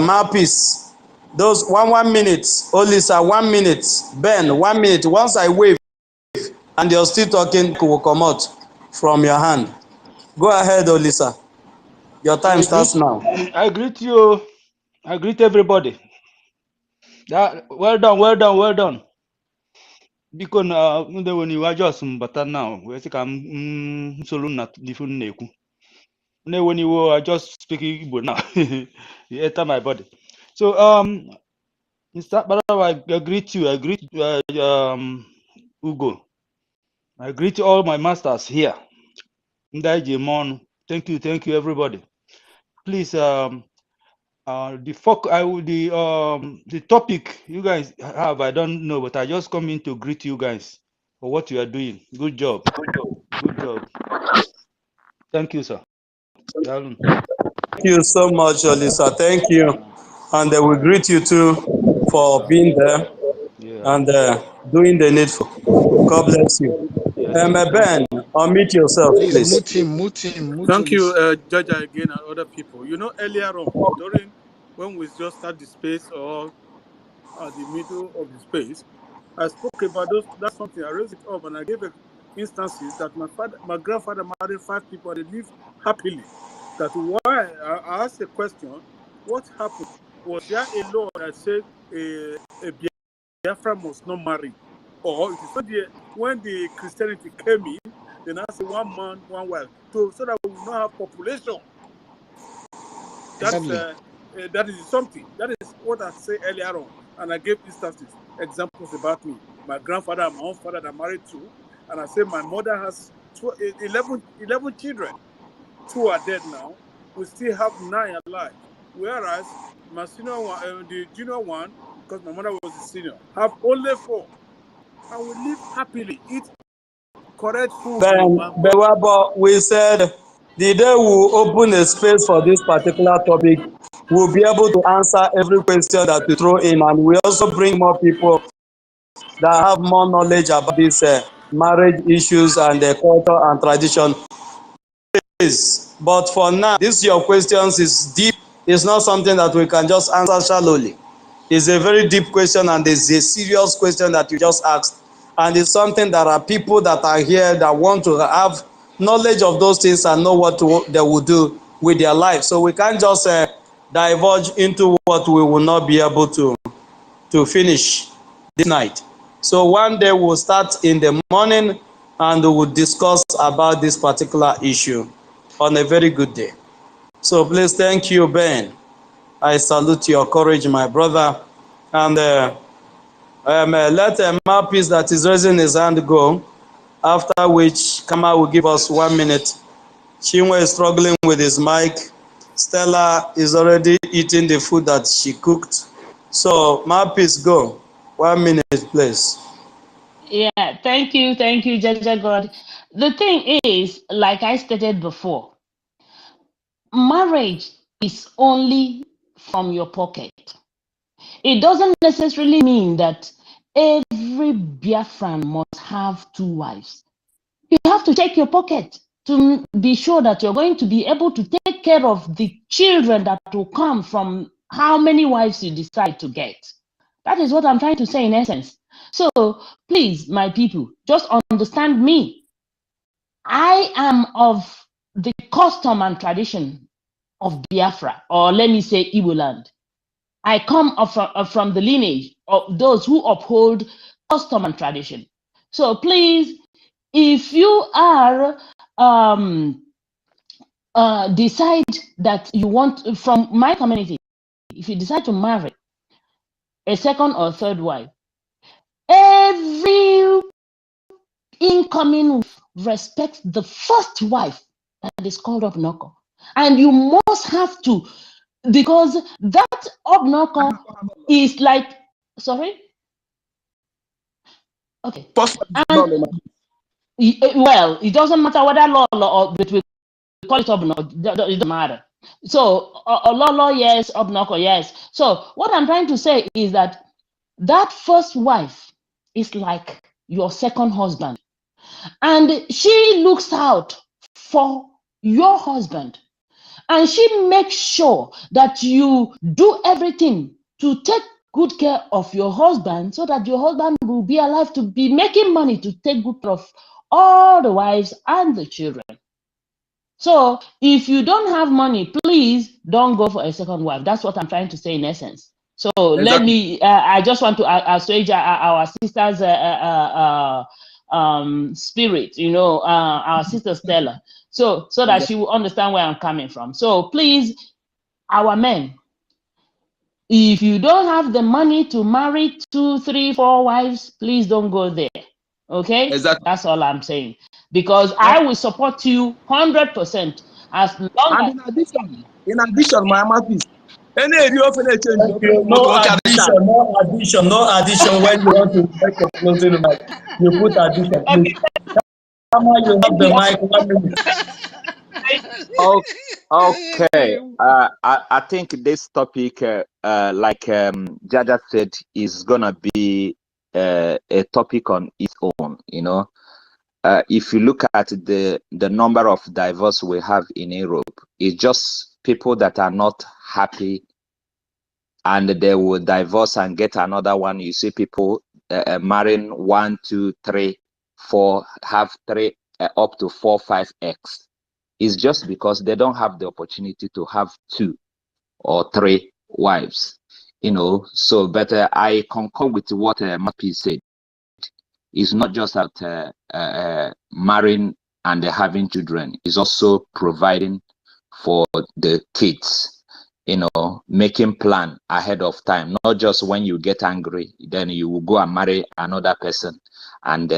Mapis. Those 1 minute. Olisa 1 minute. Ben 1 minute. Once I wave and you're still talking, will come out from your hand. Go ahead, Olisa. Your time I starts greet, now. I greet you. I greet everybody. Well done, well done, well done. Biko na ndị when you just mbata now, we say ka solo na different na-ekwu. Ndị when you are just speaking Igbo now, you enter my body. So Mr. Barawa, I greet you. I greet Ugo. I greet all my masters here. Ndai Jimon. Thank you, everybody. Please the topic you guys have, I don't know, but I just come in to greet you guys for what you are doing. Good job. Good job. Thank you, sir. Thank you so much, Olisa. Thank you. And we greet you too for Yeah. being there Yeah. and doing the needful. God bless you. Yes, sir. Thank Ben, unmute yourself, please please. mute him, mute Thank you, Olisa. Jaja, again, and other people. You know, earlier on, during when we just start the space or at the middle of the space, I spoke about that's something. I raised it up and I gave instances that my grandfather married 5 people and they lived happily. That why I asked a question, what happened? Was there a law that said a Biafra must not marry? Or it is when the Christianity came in, then I say 1 man, 1 wife, so that we will not have population. Exactly. That is something. That is what I said earlier on. And I gave instances, examples about me. My grandfather and my own father that married 2. And I said my mother has 11 children. 2 are dead now. We still have 9 alive. Whereas my senior one, the junior one, because my mother was the senior, have only 4. And we live happily, eat correct food. Ben Bewabo, we said the day we open a space for this particular topic, we'll be able to answer every question that you throw in, and we also bring more people that have more knowledge about these marriage issues and culture and tradition. But for now, this your questions is deep. It's not something that we can just answer shallowly. It's a very deep question and it's a serious question that you just asked. And it's something that are people that are here that want to have knowledge of those things and know what they will do with their life. So we can't just divulge into what we will not be able to finish this night. So one day we'll start in the morning and we'll discuss about this particular issue on a very good day. So please thank you, Ben. I salute your courage, my brother. And let Mapis that is raising his hand go, after which Kama will give us 1 minute. Chinwe is struggling with his mic. Stella is already eating the food that she cooked. So Mapis, go. 1 minute, please. Yeah, thank you, Jaja God. The thing is, like I stated before, marriage is only from your pocket. It doesn't necessarily mean that every Biafran must have 2 wives. You have to check your pocket to be sure that you're going to be able to take care of the children that will come from how many wives you decide to get. That is what I'm trying to say in essence. So please, my people, just understand me. I am of the custom and tradition of Biafra, or let me say Igbo land. I come from the lineage of those who uphold custom and tradition. So please, if you are decide that you want, from my community, if you decide to marry a second or third wife, every incoming respects the first wife that is called Obnoko. And you must have to, because that Obnoko is like, sorry? Okay. And, well, it doesn't matter whether law or we call it Obnoko, it doesn't matter. So, law, yes, Obnoko, yes. So, what I'm trying to say is that that first wife is like your second husband. And she looks out for your husband. And she makes sure that you do everything to take good care of your husband so that your husband will be alive to be making money to take good care of all the wives and the children. So if you don't have money, please don't go for a second wife. That's what I'm trying to say in essence. So let me, I just want to assuage our sister's spirit, you know, our sister Stella, so that she will understand where I'm coming from. So please, our men, if you don't have the money to marry 2, 3, 4 wives, please don't go there. Okay? Exactly. That's all I'm saying. Because I will support you 100% as long as. In addition, my mouthpiece. Any area of any change. No addition. When you want to make a closing remark, you put addition. Please. Kama, you have the mic. 1 minute. Okay. I think this topic, like Jaja said, is gonna be a topic on its own. You know, if you look at the number of divorce we have in Europe, it's just people that are not happy, and they will divorce and get another one. You see people marrying 1, 2, 3, 4, have 3 up to 4, 5 ex. It's just because they don't have the opportunity to have 2 or 3 wives, you know. So, but I concur with what Mapi said. It's not just about marrying and having children. It's also providing for the kids, you know, making plan ahead of time. Not just when you get angry, then you will go and marry another person, and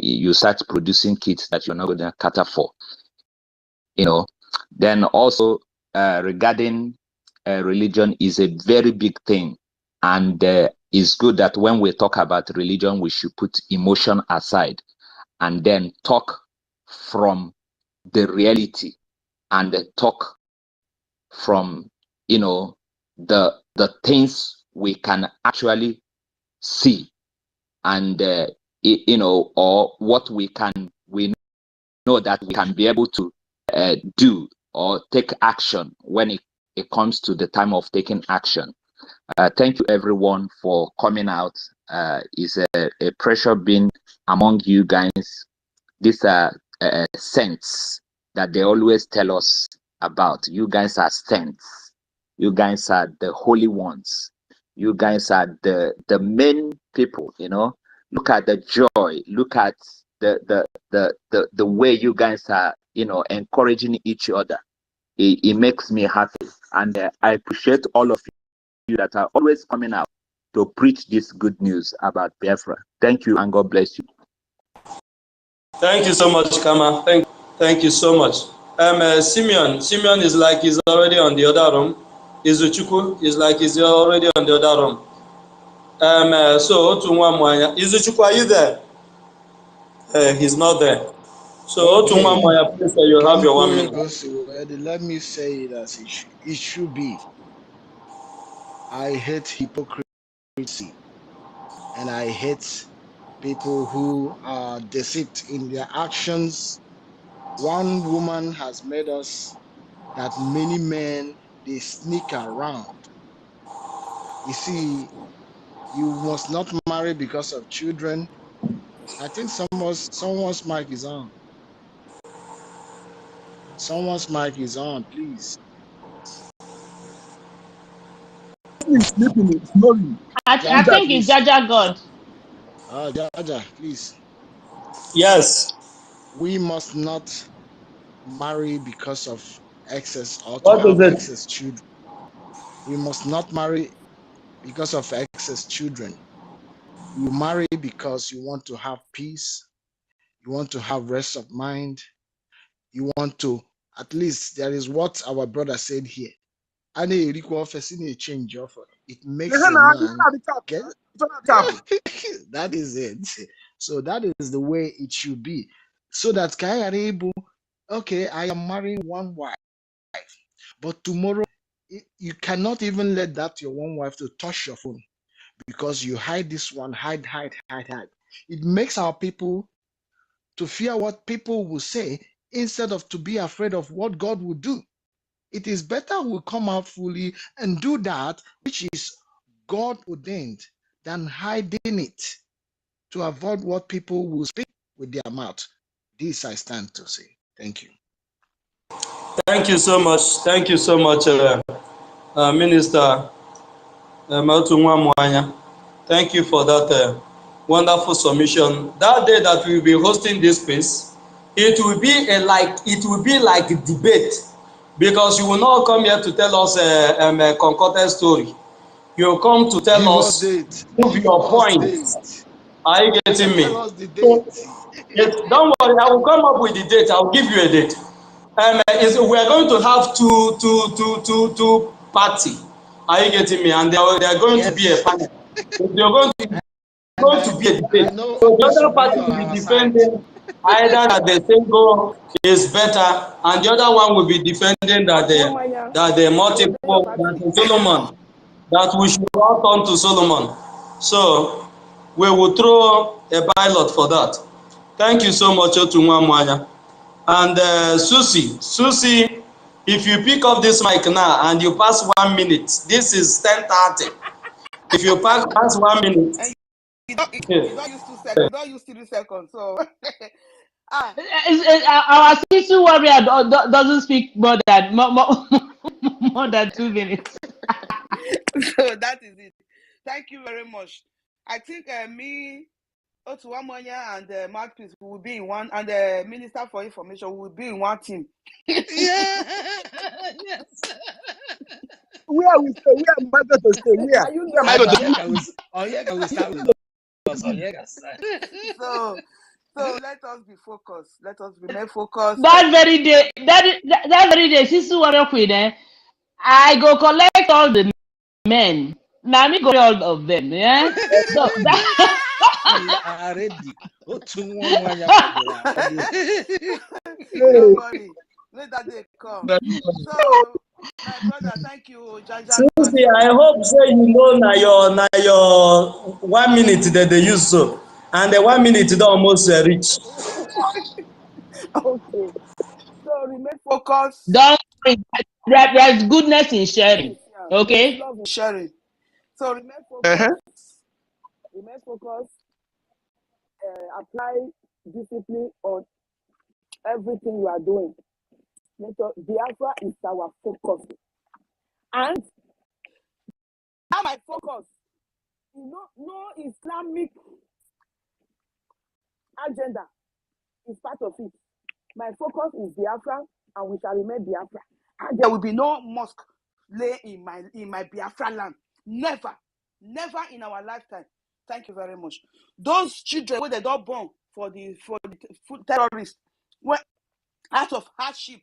you start producing kids that you're not going to cater for. You know, then also regarding religion is a very big thing, and it's good that when we talk about religion, we should put emotion aside and then talk from the reality, and talk from, you know, the things we can actually see, and you know, or what we know that we can be able to do or take action when it comes to the time of taking action. Thank you everyone for coming out. It's a pressure being among you guys. These are saints that they always tell us about. You guys are saints. You guys are the holy ones. You guys are the main people, you know. Look at the joy. Look at the way you guys are, you know, encouraging each other. It makes me happy, and I appreciate all of you that are always coming out to preach this good news about Biafra. Thank you, and God bless you. Thank you so much, Kama. Thank you so much. Simeon is like he's already on the other room. Izuchukwu is like he's already on the other room. So Otunwa Mwanya. Izuchukwu, are you there? He's not there. So, Okay. Otumwa, please, you have your 1 minute. Let me say it as it should be. I hate hypocrisy and I hate people who are deceived in their actions. One woman has made us that many men they sneak around. You see, you must not marry because of children. I think someone's mic is on. Someone's mic is on, please. He's sleeping, he's snoring. I Jaja, think it's please. Jaja God. Jaja, please. Yes. We must not marry because of excess or to What is have it? excess children. We must not marry because of excess children. You marry because you want to have peace, you want to have rest of mind, you want to, at least there is what our brother said here. And a change offer. It makes a man get that is it. So that is the way it should be. So that Kayarebo, okay, I am marrying one wife, but tomorrow you cannot even let that your one wife to touch your phone because you hide this one, hide. It makes our people to fear what people will say instead of to be afraid of what God will do. It is better we come out fully and do that which is God ordained than hiding it to avoid what people will speak with their mouth. This I stand to say. Thank you. Thank you so much. Thank you so much, Minister Otumwa Mwanya. Thank you for that wonderful submission. That day that we will be hosting this space, it will be like debate, because you will not come here to tell us a concocted story. You will come to tell Give us us, date. prove Give your us points. date. Are you getting Tell me? us the So, date. yes, don't worry, I will come up with the date. I will give you a date. We are going to have two party. Are you getting me? And they are going to be a Yes. panel. They are And going to be a I debate. know So the this other will be party on will be our side. defending either that the single is better, and the other one will be defending that the multiple, that the Solomon, that we should all turn to Solomon. So we will throw a pilot for that. Thank you so much, Otumwa Mwanya. And Susie, if you pick up this mic now and you pass 1 minute, this is 10:30. If you pass 1 minute, And you don't use 2 seconds. You don't use 3 seconds. So Our sister warrior doesn't speak more than more than 2 minutes. so that is it. Thank you very much. I think me, Otuwamonya, and the Mouthpiece will be in one, and the Minister for Information will be in one team. Yeah. Yes. Where we stay? Where am I going to stay? Where? Are you Where am I not? going to Onyeka will start with us. Onyeka. So let us be focused. Let us remain focused. That very day, sister warrior queen, I go collect all the men. Now me go all of them, yeah. So that We are ready. Don't worry. Let that day come. So, my brother, thank you, Jaja God. Susie, I hope so you know your 1 minute that they use so, and the 1 minute don't almost reach. Okay. So remain focused. don't worry. There's goodness in sharing. Yes, yeah. There's Okay. love in sharing. So remain Uh-huh. focused. Remain focused. Apply discipline on everything you are doing. Biafra is our focus. And now my focus, no Islamic agenda is part of it. My focus is Biafra, and we shall remain Biafra. And there will be no mosque lay in my Biafra land. Never in our lifetime. Thank you very much. Those children where they don't born for the terrorists, when out of hardship,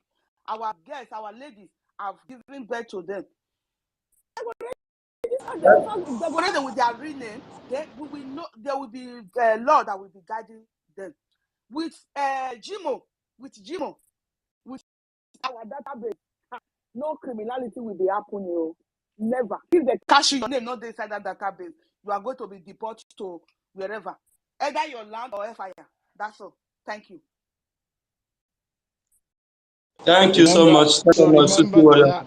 our girls, our ladies have given birth to them. Decorate them with their real name. Then we will know there will be a law that will be guiding them. With Jimo, with Jimo, with our database, no criminality will be happening. Oh. Never. If they cash your name not inside that database, you are going to be deported to wherever, either your land or fire. That's all. Thank you. Thank you so much. Thank you so much, Super remember Warrior. that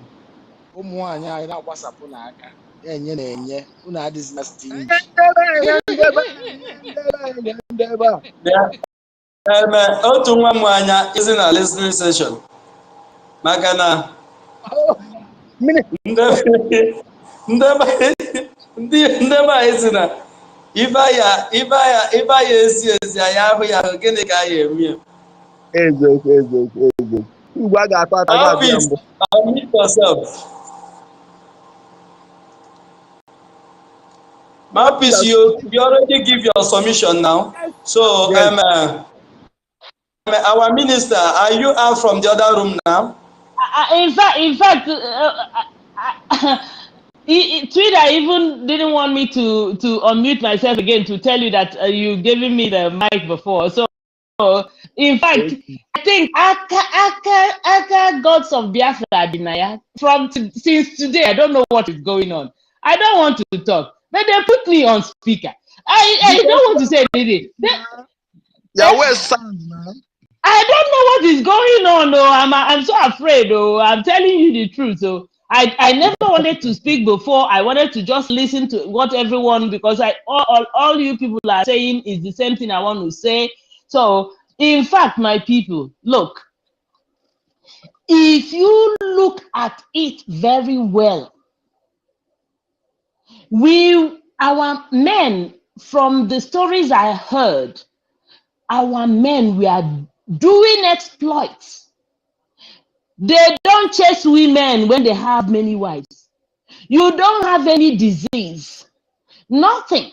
ụmụnwaanyị anyị na-agbasapụ n'aka enye na-enye unu adịzina stingy. Yeah. Otu nwa m anya is in a listening session. Maka na ndị ba esi na ibe ya esi ya ahụ ya ahụ gịnị ka ya eme. Eziokwu. Ugwu a ga-atọ ata ga-abụ ya mbụ. Unmute yourself. Mapis, you already give your submission now. So, Yes. our minister, are you out from the other room now? In fact, Twitter even didn't want me to unmute myself again to tell you that you giving me the mic before. So, in fact, I think Aka gods of Biafra denial since today. I don't know what is going on. I don't want to talk, but they put me on speaker. I don't want to say anything. Your words sound, man. I don't know what is going on. Oh, I'm so afraid. Oh, I'm telling you the truth. So I never wanted to speak before. I wanted to just listen to what everyone, because all you people are saying is the same thing I want to say. So in fact, my people, look, if you look at it very well, our men, from the stories I heard, our men were doing exploits. They don't chase women when they have many wives. You don't have any disease, nothing.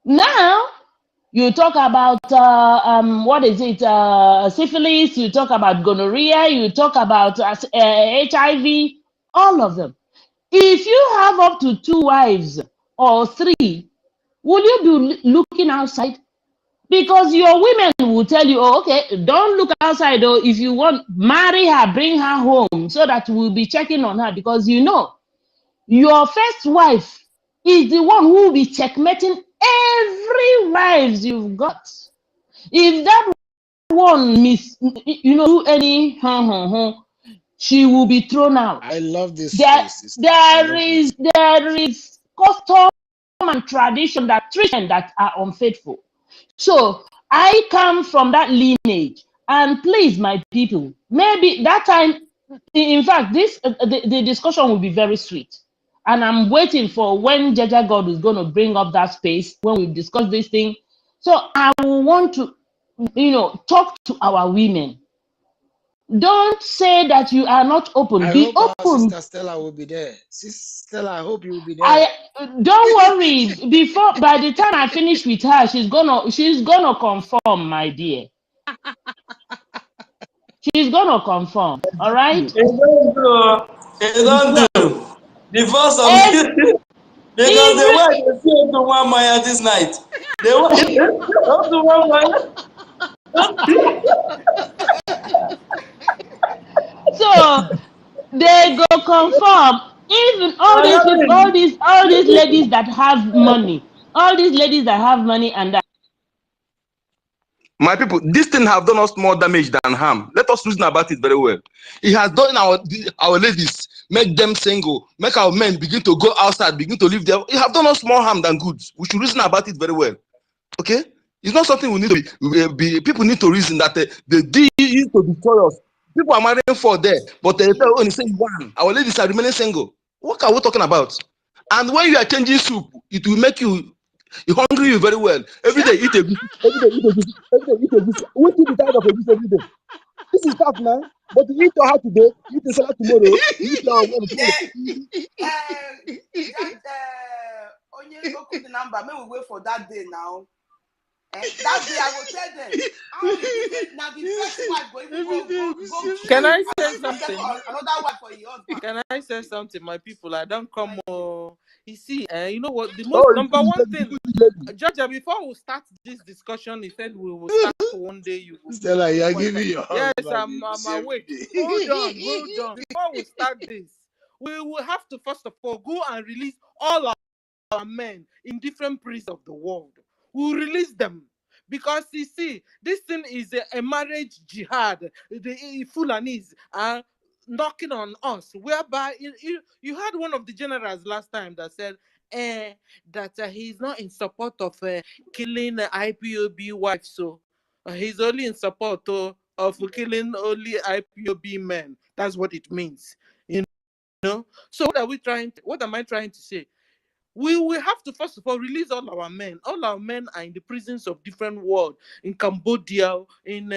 Now you talk about syphilis, you talk about gonorrhea, you talk about HIV, all of them. If you have up to 2 wives or 3, will you be looking outside? Because your women will tell you, oh, okay, don't look outside. Or if you want, marry her, bring her home so that we'll be checking on her. Because you know, your first wife is the one who will be checkmating every wife you've got. If that one do any, she will be thrown out. I love this. There is custom and tradition that are unfaithful. So I come from that lineage, and please, my people, maybe that time, in fact, the discussion will be very sweet, and I'm waiting for when Jaja God is going to bring up that space when we discuss this thing. So I will want to, talk to our women. Don't say that you are not open. Be open. Sister Stella will be there. Sister Stella, I hope you will be there. Don't worry. By the time I finish with her, she's gonna confirm, my dear. She's gonna confirm. All right. It don't do. The first of because the way they see to one Maya this night, the way to one Maya. So they go confirm. Even all these people, all these ladies that have money, and that. My people, this thing have done us more damage than harm. Let us reason about it very well. It has done our ladies, make them single, make our men begin to go outside, begin to live there. It have done us more harm than good. We should reason about it very well. Okay? It's not something we need to be people need to reason that the deed is to destroy us. People are marrying for there, but they only say one. Our ladies are remaining single. What are we talking about? And when you are changing soup, it will make you hungry you very well. Every day eat a goose, every day eat a goose, every day eat a goose. We should be tired of a goose every day. This is tough, man. But you eat your heart today, you eat the salad tomorrow, you eat your the number. May we wait for that day now. That day I will tell them. Now the first wife go. Can I say something? Another wife for your husband. Can I say something, my people? I don't come. You see, you know what? The most Oh, number one you thing, lady. Georgia. Before we start this discussion, he said we will start one day. You will Stella, you are point giving out. your Yes, husband I'm the awake. every Hold on, hold day. on. Before we start this, we will have to first of all go and release all our men in different prisons of the world. We'll release them. Because you see, this thing is a marriage jihad. The Fulanis are knocking on us, whereby you had one of the generals last time that said that he's not in support of killing IPOB wives. So he's only in support of killing only IPOB men. That's what it means. You know? So what are we trying to, what am I trying to say? We will have to first of all release all our men. All our men are in the prisons of different world, in Cambodia, in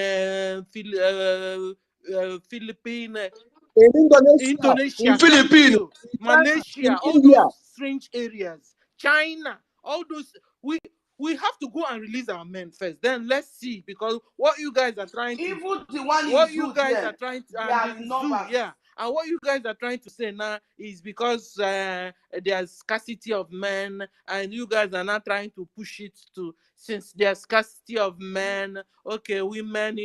Philippines, In Indonesia, in Indonesia, thank Philippines, you, in China, in Malaysia, all India. those strange areas, China, all those. We have to go and release our men first. Then let's see, because what you guys are trying to, Even the one in what you zoo guys are there, trying to, they and are the in zoo, numbers. yeah, and what you guys are trying to say now is because there's scarcity of men, and you guys are not trying to push it to, since there's scarcity of men, okay, women,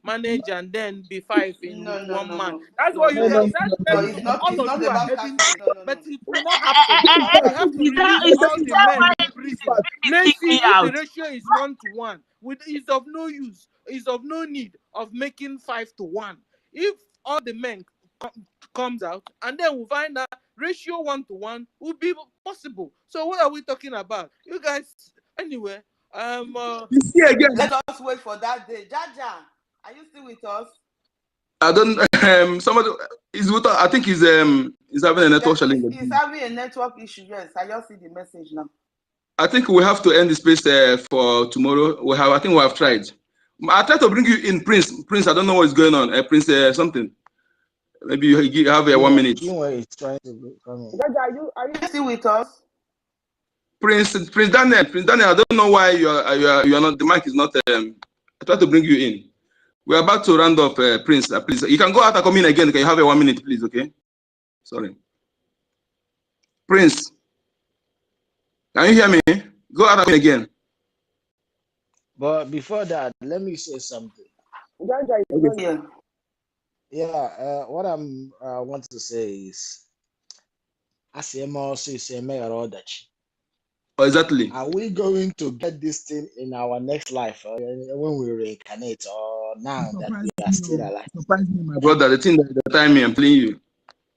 manage and then be five in No, with no, one no, man. no, That's what no, you No, guys, no, no, that's no, where no. no, you, It's no. not. all It's of not you are about heading casting. to, No, no, no, but no. it will not happen. We have to Is release that all is the that men why in the this prison. part? Let's see me if the out. ratio is 1 to 1. Is of no use, is of no need of making 5 to 1. If all the men comes out, and then we'll find that ratio 1 to 1 will be possible. So what are we talking about? You guys, anyway. You see again. Let us wait for that day. Jaja, are you still with us? I don't. Somebody is with. I think he's having a network challenge. He's having a network issue. Yes, I just see the message now. I think we have to end the space for tomorrow. We have. I think we have tried. I tried to bring you in, Prince. Prince, I don't know what's going on. Prince, something. Maybe you have 1 minute. Meanwhile, is trying to come in. Jaja, are you still with us? Prince Daniel. Prince Daniel. I don't know why you are not. The mic is not. I tried to bring you in. We're about to round up, Prince. Please, you can go out and come in again. Can you have 1 minute, please? Okay. Sorry, Prince. Can you hear me? Go out and come in again. But before that, let me say something. Jaja is Okay. not here. Yeah, what I'm want to say is, as also say, Oh, exactly. are we going to get this thing in our next life when we reincarnate, or now that we are still alive? Surprise me, my brother. The thing that the time I'm telling you.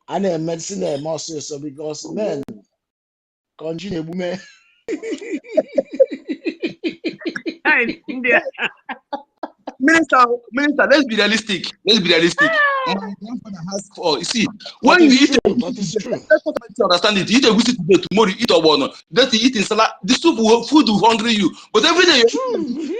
And medicine also so because men continue man. Minister, let's be realistic. Let's be realistic. My grandfather has four. You see, But when you it's eat a true. goosey But it's today, true. let's not make you understand it. You eat a goosey today, tomorrow you eat a one. That you eat in salad. The soup will food will hungry you. But every day you True.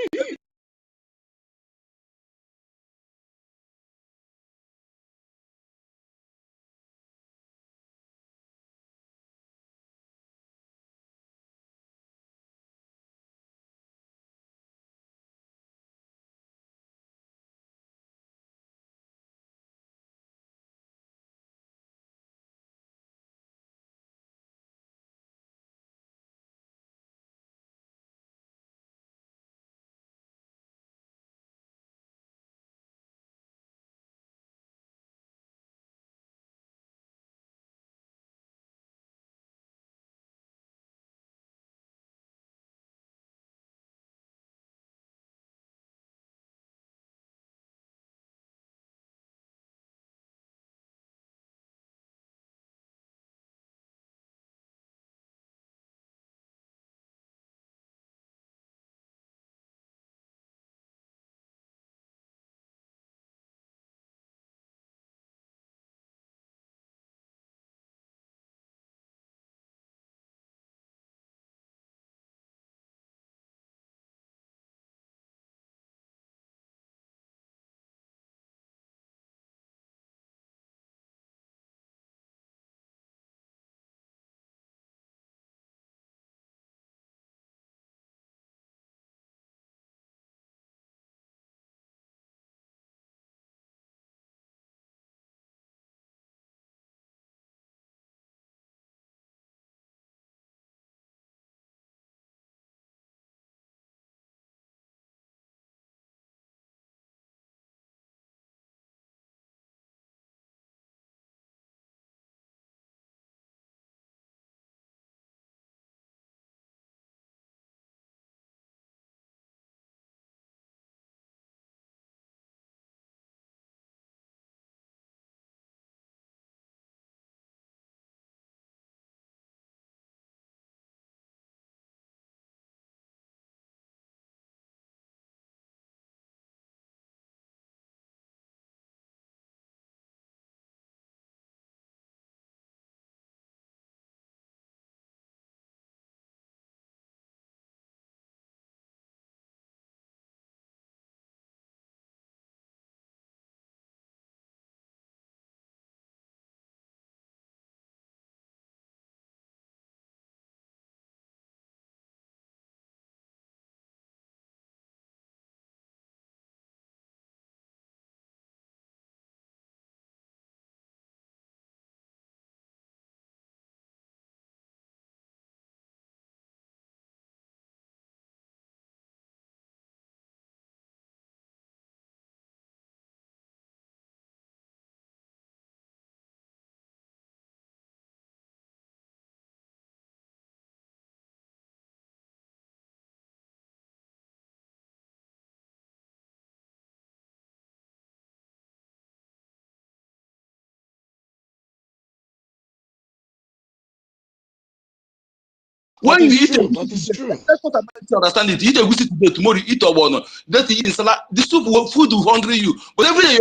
When That you is eat a true. goosey That is today, true. let's not understand it. You eat a goosey today, tomorrow you eat a one. That you eat salad. The soup will food will hungry you. But every day